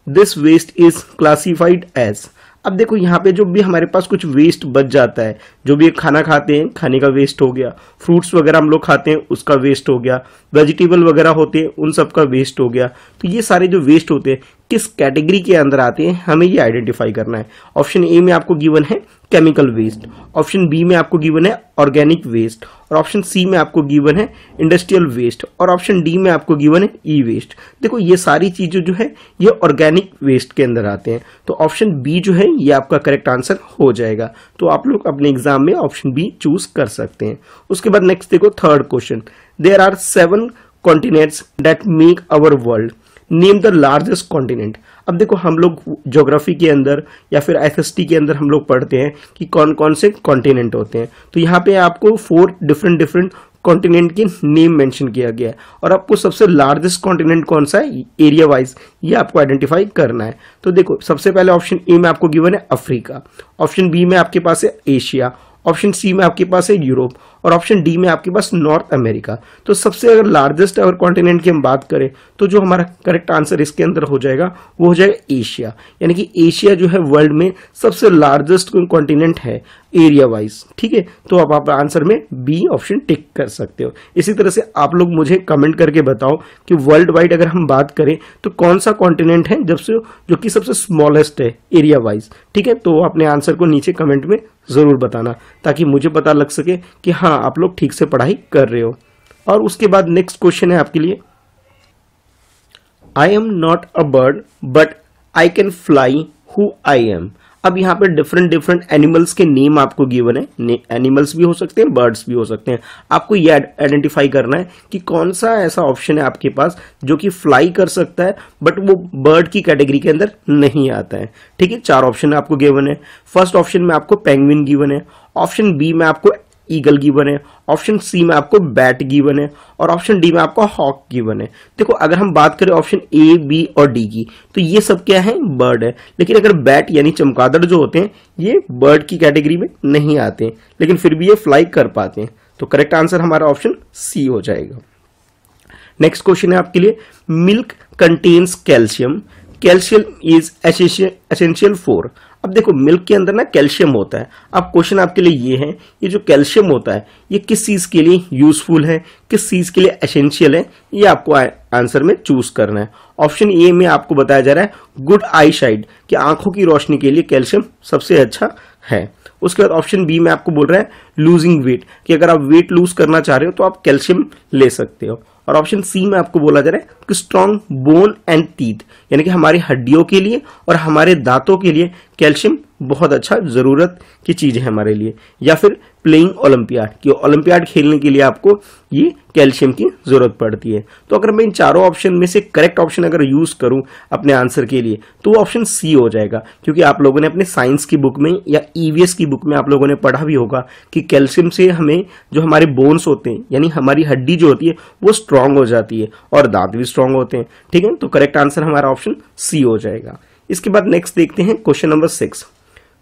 This waste is classified as। अब देखो यहाँ पे जो भी हमारे पास कुछ वेस्ट बच जाता है, जो भी खाना खाते हैं खाने का वेस्ट हो गया, फ्रूट्स वगैरह हम लोग खाते हैं उसका वेस्ट हो गया, वेजिटेबल वगैरह होते हैं उन सब का वेस्ट हो गया। तो ये सारे जो वेस्ट होते हैं किस कैटेगरी के अंदर आते हैं हमें ये आइडेंटिफाई करना है। ऑप्शन ए में आपको गिवन है केमिकल वेस्ट, ऑप्शन बी में आपको गिवन है ऑर्गेनिक वेस्ट, और ऑप्शन सी में आपको गिवन है इंडस्ट्रियल वेस्ट, और ऑप्शन डी में आपको गिवन है ई वेस्ट। देखो ये सारी चीजें जो है ये ऑर्गेनिक वेस्ट के अंदर आते हैं, तो ऑप्शन बी जो है ये आपका करेक्ट आंसर हो जाएगा। तो आप लोग अपने एग्जाम में ऑप्शन बी चूज कर सकते हैं। उसके बाद नेक्स्ट देखो third question, there are 7 continents that make our world, name the largest continent. अब देखो हम लोग ज्योग्राफी के अंदर या फिर एसएसटी के अंदर हम लोग पढ़ते हैं कि कौन कौन से कॉन्टिनेंट होते हैं। तो यहाँ पे आपको 4 डिफरेंट कॉन्टिनेंट के नेम मेंशन किया गया है, और आपको सबसे लार्जेस्ट कॉन्टिनेंट कौन सा है एरिया वाइज ये आपको आइडेंटिफाई करना है। तो देखो सबसे पहले ऑप्शन ए में आपको गिवन है अफ्रीका, ऑप्शन बी में आपके पास है एशिया, ऑप्शन सी में आपके पास है यूरोप, और ऑप्शन डी में आपके पास नॉर्थ अमेरिका। तो सबसे अगर लार्जेस्ट अगर कॉन्टिनेंट की हम बात करें तो जो हमारा करेक्ट आंसर इसके अंदर हो जाएगा वो हो जाएगा एशिया, यानी कि एशिया जो है वर्ल्ड में सबसे लार्जेस्ट कॉन्टिनेंट है एरिया वाइज। ठीक है, तो आप आंसर में बी ऑप्शन टिक कर सकते हो। इसी तरह से आप लोग मुझे कमेंट करके बताओ कि वर्ल्ड वाइड अगर हम बात करें तो कौन सा कॉन्टिनेंट है जो कि सबसे स्मॉलेस्ट है एरिया वाइज। ठीक है, तो अपने आंसर को नीचे कमेंट में जरूर बताना ताकि मुझे पता लग सके कि हाँ आप लोग ठीक से पढ़ाई कर रहे हो। और उसके बाद नेक्स्ट क्वेश्चन है आपके लिए, I am not a bird but I can fly, who I am. अब यहाँ पे डिफरेंट एनिमल्स के नेम आपको गिवन है, एनिमल्स भी हो सकते हैं बर्ड्स भी हो सकते हैं। आपको ये आइडेंटिफाई करना है कि कौन सा ऐसा ऑप्शन है आपके पास जो कि फ्लाई कर सकता है बट वो बर्ड की कैटेगरी के अंदर नहीं आता है। ठीक है, 4 ऑप्शन आपको गिवन है। फर्स्ट ऑप्शन में आपको पेंगुइन गिवन है, ऑप्शन बी में आपको ईगल गिवन है, ऑप्शन सी में आपको बैट गिवन है, और ऑप्शन डी में आपको हॉक गिवन है। देखो अगर हम बात करें ऑप्शन ए बी और डी की तो ये सब क्या है बर्ड है, लेकिन अगर बैट यानी चमगादड़ जो होते हैं ये बर्ड की कैटेगरी में नहीं आते हैं, लेकिन फिर भी ये फ्लाई कर पाते हैं। तो करेक्ट आंसर हमारा ऑप्शन सी हो जाएगा। नेक्स्ट क्वेश्चन है आपके लिए, milk contains calcium, calcium is essential for. अब देखो मिल्क के अंदर ना कैल्शियम होता है। अब क्वेश्चन आपके लिए ये है, ये जो कैल्शियम होता है ये किस चीज के लिए यूजफुल है, किस चीज के लिए एसेंशियल है, ये आपको आंसर में चूज करना है। ऑप्शन ए में आपको बताया जा रहा है गुड आई साइट, कि आंखों की रोशनी के लिए कैल्शियम सबसे अच्छा है। उसके बाद ऑप्शन बी में आपको बोल रहा है लूजिंग वेट, कि अगर आप वेट लूज करना चाह रहे हो तो आप कैल्शियम ले सकते हो। और ऑप्शन सी में आपको बोला जा रहा है कि स्ट्रॉन्ग बोन एंड टीथ, यानी कि हमारी हड्डियों के लिए और हमारे दांतों के लिए कैल्शियम बहुत अच्छा जरूरत की चीज है हमारे लिए। या फिर प्लेइंग ओलंपियाड, कि ओलंपियाड खेलने के लिए आपको ये कैल्शियम की जरूरत पड़ती है। तो अगर मैं इन चारों ऑप्शन में से करेक्ट ऑप्शन अगर यूज करूं अपने आंसर के लिए तो वो ऑप्शन सी हो जाएगा, क्योंकि आप लोगों ने अपने साइंस की बुक में या ईवीएस की बुक में आप लोगों ने पढ़ा भी होगा कि कैल्शियम से हमें जो हमारे बोन्स होते हैं यानी हमारी हड्डी जो होती है वो स्ट्रांग हो जाती है और दांत भी स्ट्रांग होते हैं। ठीक है, तो करेक्ट आंसर हमारा ऑप्शन सी हो जाएगा। इसके बाद नेक्स्ट देखते हैं question number 6,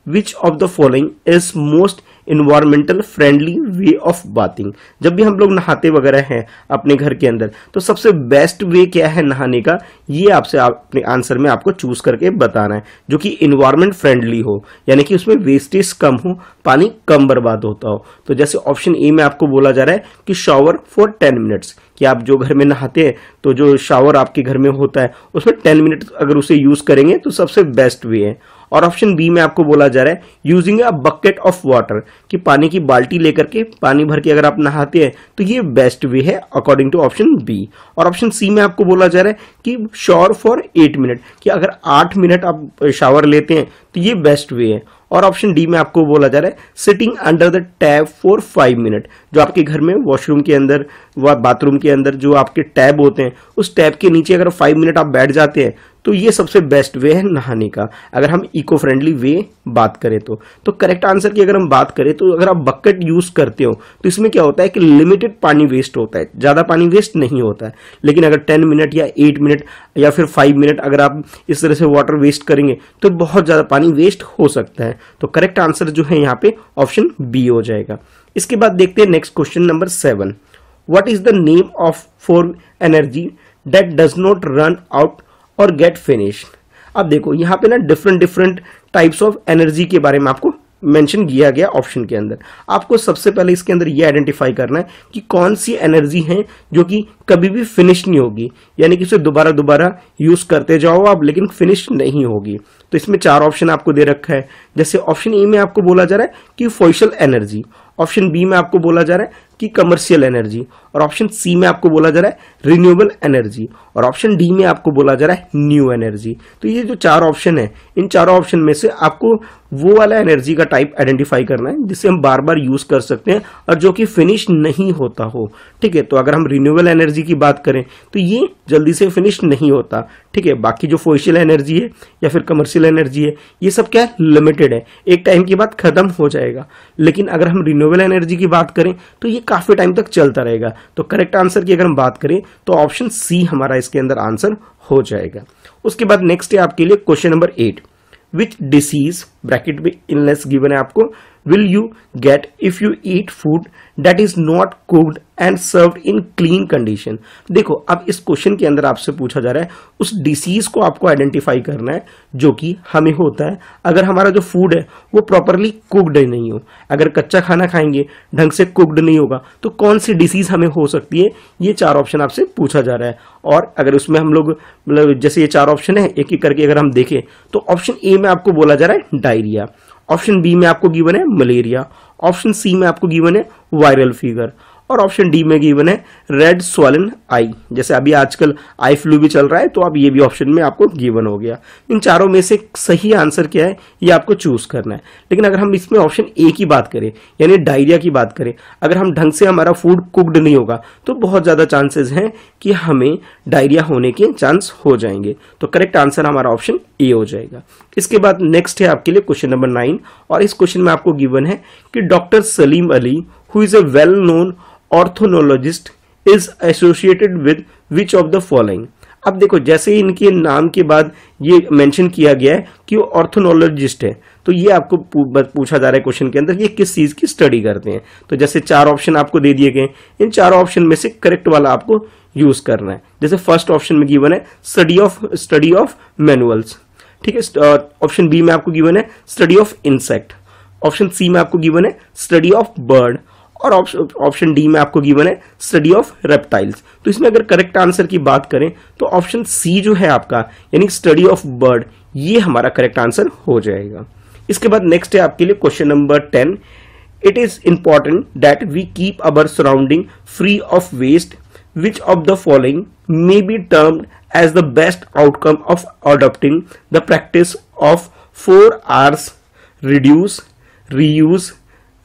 which of the following is most environmental friendly way of bathing. जब भी हम लोग नहाते वगैरह हैं अपने घर के अंदर तो सबसे बेस्ट वे क्या है नहाने का, ये आपसे अपने आंसर में आपको चूज करके बताना है, जो कि इन्वायरमेंट फ्रेंडली हो, यानी कि उसमें वेस्टेज कम हो, पानी कम बर्बाद होता हो। तो जैसे ऑप्शन ए में आपको बोला जा रहा है कि शावर फॉर 10 मिनट्स, कि आप जो घर में नहाते हैं तो जो शावर आपके घर में होता है उसमें 10 मिनट अगर उसे यूज करेंगे तो सबसे बेस्ट वे है। और ऑप्शन बी में आपको बोला जा रहा है using a bucket of water, कि पानी की बाल्टी लेकर के पानी भर के अगर आप नहाते हैं तो ये बेस्ट वे है अकॉर्डिंग टू ऑप्शन बी। और ऑप्शन सी में आपको बोला जा रहा है कि शावर फॉर 8 मिनट, कि अगर 8 मिनट आप शावर लेते हैं तो ये बेस्ट वे है। और ऑप्शन डी में आपको बोला जा रहा है sitting under the tab for 5 minute, जो आपके घर में वॉशरूम के अंदर व बाथरूम के अंदर जो आपके टैब होते हैं उस टैब के नीचे अगर 5 मिनट आप बैठ जाते हैं तो ये सबसे बेस्ट वे है नहाने का, अगर हम इको फ्रेंडली वे बात करें तो करेक्ट आंसर की अगर हम बात करें तो अगर आप बकेट यूज करते हो तो इसमें क्या होता है कि लिमिटेड पानी वेस्ट होता है, ज्यादा पानी वेस्ट नहीं होता है। लेकिन अगर 10 मिनट या 8 मिनट या फिर 5 मिनट अगर आप इस तरह से वाटर वेस्ट करेंगे तो बहुत ज्यादा पानी वेस्ट हो सकता है। तो करेक्ट आंसर जो है यहाँ पे ऑप्शन बी हो जाएगा। इसके बाद देखते हैं next question number 7। What is the name of for energy that does not run out और गेट फिनिश्ड। अब देखो यहाँ पे ना डिफरेंट टाइप्स ऑफ एनर्जी के बारे में आपको मेंशन किया गया ऑप्शन के अंदर। आपको सबसे पहले इसके अंदर ये आइडेंटिफाई करना है कि कौन सी एनर्जी है जो कि कभी भी फिनिश नहीं होगी, यानी कि उसे दोबारा यूज करते जाओ आप लेकिन फिनिश नहीं होगी। तो इसमें 4 ऑप्शन आपको दे रखा है। जैसे ऑप्शन ए में आपको बोला जा रहा है कि फॉसिल एनर्जी, ऑप्शन बी में आपको बोला जा रहा है कि कमर्शियल एनर्जी, और ऑप्शन सी में आपको बोला जा रहा है रिन्यूएबल एनर्जी, और ऑप्शन डी में आपको बोला जा रहा है न्यू एनर्जी। तो ये जो 4 ऑप्शन है इन चारों ऑप्शन में से आपको वो वाला एनर्जी का टाइप आइडेंटिफाई करना है जिसे हम बार बार यूज कर सकते हैं और जो कि फिनिश नहीं होता हो। ठीक है, तो अगर हम रिन्यूएबल एनर्जी की बात करें तो ये जल्दी से फिनिश नहीं होता। ठीक है, बाकी जो फॉसिल एनर्जी है या फिर कमर्शियल एनर्जी है ये सब क्या है, लिमिटेड है, एक टाइम के बाद खत्म हो जाएगा। लेकिन अगर हम रिन्यूएबल एनर्जी की बात करें तो ये काफी टाइम तक चलता रहेगा। तो करेक्ट आंसर की अगर हम बात करें तो ऑप्शन सी हमारा इसके अंदर आंसर हो जाएगा। उसके बाद नेक्स्ट है आपके लिए question number 8। Which disease bracket में इलनेस गिवन है आपको will you get if you eat food that is not cooked and served in clean condition. देखो अब इस क्वेश्चन के अंदर आपसे पूछा जा रहा है उस डिसीज को आपको आइडेंटिफाई करना है जो कि हमें होता है अगर हमारा जो फूड है वो प्रॉपरली कुक्ड नहीं हो। अगर कच्चा खाना खाएंगे, ढंग से कुक्ड नहीं होगा तो कौन सी डिसीज हमें हो सकती है, ये 4 ऑप्शन आपसे पूछा जा रहा है। और अगर उसमें हम लोग मतलब जैसे ये 4 ऑप्शन है एक एक करके अगर हम देखें तो ऑप्शन ए में आपको बोला जा रहा है डायरिया, ऑप्शन बी में आपको गिवन है मलेरिया, ऑप्शन सी में आपको गिवन है वायरल फीवर, और ऑप्शन डी में गिवन है रेड स्वॉलन आई। जैसे अभी आजकल आई फ्लू भी चल रहा है तो अब ये भी ऑप्शन में आपको गिवन हो गया। इन चारों में से सही आंसर क्या है ये आपको चूज करना है। लेकिन अगर हम इसमें ऑप्शन ए की बात करें यानी डायरिया की बात करें, अगर हम ढंग से हमारा फूड कुक्ड नहीं होगा तो बहुत ज्यादा चांसेस हैं कि हमें डायरिया होने के चांस हो जाएंगे। तो करेक्ट आंसर हमारा ऑप्शन ए हो जाएगा। इसके बाद नेक्स्ट है आपके लिए क्वेश्चन नंबर 9, और इस क्वेश्चन में आपको गिवन है कि doctor Salim Ali who is a well known ऑर्थोनोलॉजिस्ट is associated with which of the following. अब देखो जैसे इनके नाम के बाद ये मेंशन किया गया है कि वो ऑर्थोनोलॉजिस्ट है तो ये आपको पूछा जा रहा है क्वेश्चन के अंदर ये किस चीज की स्टडी करते हैं। तो जैसे 4 ऑप्शन आपको दे दिए गए, इन 4 ऑप्शन में से करेक्ट वाला आपको यूज करना है। जैसे फर्स्ट ऑप्शन में गिवन है स्टडी ऑफ मैनुअल्स, ठीक है। ऑप्शन बी में आपको गिवन है study of insect, option C में आपको गिवन है स्टडी ऑफ बर्ड, और ऑप्शन डी में आपको गिवन है स्टडी ऑफ रेप्टाइल्स। तो इसमें अगर करेक्ट आंसर की बात करें तो ऑप्शन सी जो है आपका यानी स्टडी ऑफ बर्ड ये हमारा करेक्ट आंसर हो जाएगा। इसके बाद नेक्स्ट है आपके लिए question number 10। It is important that we keep our surrounding free of waste, which of the following may be termed as the best outcome of adopting the practice of 4 R's: reduce, reuse,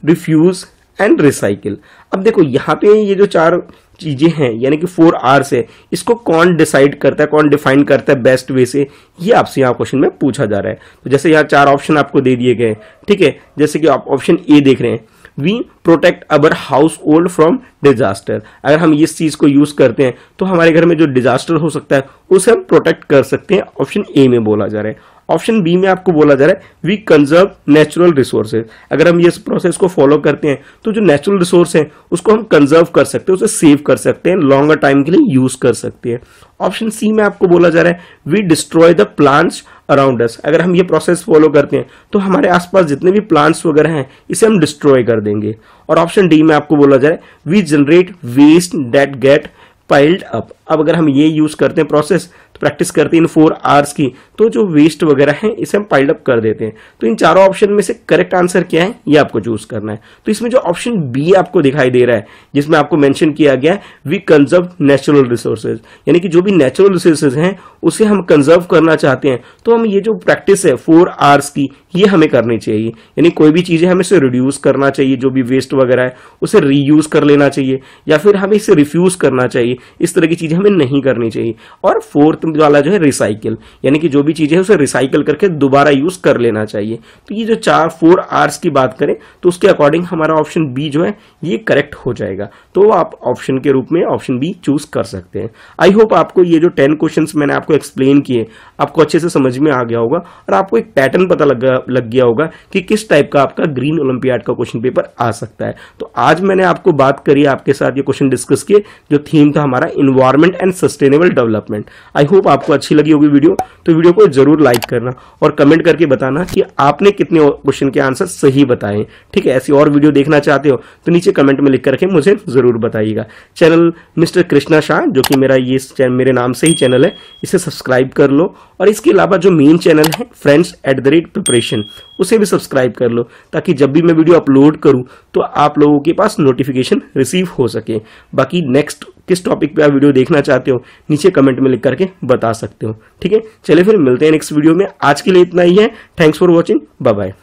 refuse and recycle। अब देखो यहाँ पे ये जो 4 चीजें हैं यानी कि 4 R's है, इसको कौन डिसाइड करता है, कौन डिफाइन करता है बेस्ट वे से, ये आपसे यहाँ क्वेश्चन में पूछा जा रहा है। तो जैसे यहाँ 4 ऑप्शन आपको दे दिए गए, ठीक है। जैसे कि आप ऑप्शन ए देख रहे हैं, we protect our household from disaster. अगर हम इस चीज को यूज करते हैं तो हमारे घर में जो डिजास्टर हो सकता है उसे हम प्रोटेक्ट कर सकते हैं, ऑप्शन ए में बोला जा रहा है। ऑप्शन बी में आपको बोला जा रहा है वी कंजर्व नेचुरल रिसोर्सेज। अगर हम ये प्रोसेस को फॉलो करते हैं तो जो नेचुरल रिसोर्स है उसको हम कंजर्व कर सकते हैं, उसे सेव कर सकते हैं, लॉन्गर टाइम के लिए यूज कर सकते हैं। ऑप्शन सी में आपको बोला जा रहा है we destroy the plants around us. अगर हम ये प्रोसेस फॉलो करते हैं तो हमारे आसपास जितने भी प्लांट्स वगैरह हैं इसे हम डिस्ट्रॉय कर देंगे। और ऑप्शन डी में आपको बोला जा रहा है we generate waste that get piled up. अब अगर हम ये यूज करते हैं प्रोसेस तो प्रैक्टिस करते हैं इन 4 R's की तो जो वेस्ट वगैरह है इसे हम पाइल्ड अप कर देते हैं। तो इन चारों ऑप्शन में से करेक्ट आंसर क्या है ये आपको चूज करना है। तो इसमें जो ऑप्शन बी आपको दिखाई दे रहा है जिसमें आपको मेंशन किया गया है वी कंजर्व नेचुरल रिसोर्सेज, यानी कि जो भी नेचुरल रिसोर्सेज हैं उसे हम कंजर्व करना चाहते हैं, तो हम ये जो प्रैक्टिस है 4 आवर्स की ये हमें करनी चाहिए। यानी कोई भी चीजें हमें इसे रिड्यूस करना चाहिए, जो भी वेस्ट वगैरह है उसे रीयूज कर लेना चाहिए, या फिर हमें इसे रिफ्यूज करना चाहिए। इस तरह की चीजें हमें नहीं करनी चाहिए। और फोर्थ वाला जो है रिसाइकिल, यानी कि जो भी चीजें है उसे रिसाइकिल करके दोबारा यूज कर लेना चाहिए। तो ये जो 4 आवर्स की बात करें तो उसके अकॉर्डिंग हमारा ऑप्शन बी जो है ये करेक्ट हो जाएगा। तो आप ऑप्शन के रूप में ऑप्शन बी चूज कर सकते हैं। आई होप आपको ये जो 10 क्वेश्चंस मैंने आपको एक्सप्लेन किए आपको अच्छे से समझ में आ गया होगा और आपको एक पैटर्न पता लग गया होगा कि किस टाइप का आपका ग्रीन ओलंपियाड का क्वेश्चन पेपर आ सकता है। तो आज मैंने आपको बात करी, आपके साथ ये क्वेश्चन डिस्कस किए, जो थीम था हमारा environment and sustainable development. I hope आपको अच्छी लगी होगी वीडियो, तो वीडियो को जरूर लाइक करना और कमेंट करके बताना कि आपने कितने क्वेश्चन के आंसर सही बताए। ठीक है, ऐसी और वीडियो देखना चाहते हो तो नीचे कमेंट में लिख करके मुझे जरूर बताइएगा। चैनल मिस्टर कृष्णा शाह, जो कि मेरे नाम से ही चैनल है, इसे सब्सक्राइब कर लो। और इसके अलावा जो मेन चैनल है friends@preparation उसे भी सब्सक्राइब कर लो, ताकि जब भी मैं वीडियो अपलोड करूं तो आप लोगों के पास नोटिफिकेशन रिसीव हो सके। बाकी नेक्स्ट किस टॉपिक पे आप वीडियो देखना चाहते हो नीचे कमेंट में लिख करके बता सकते हो। ठीक है, चलिए फिर मिलते हैं नेक्स्ट वीडियो में। आज के लिए इतना ही है। Thanks for watching, bye bye.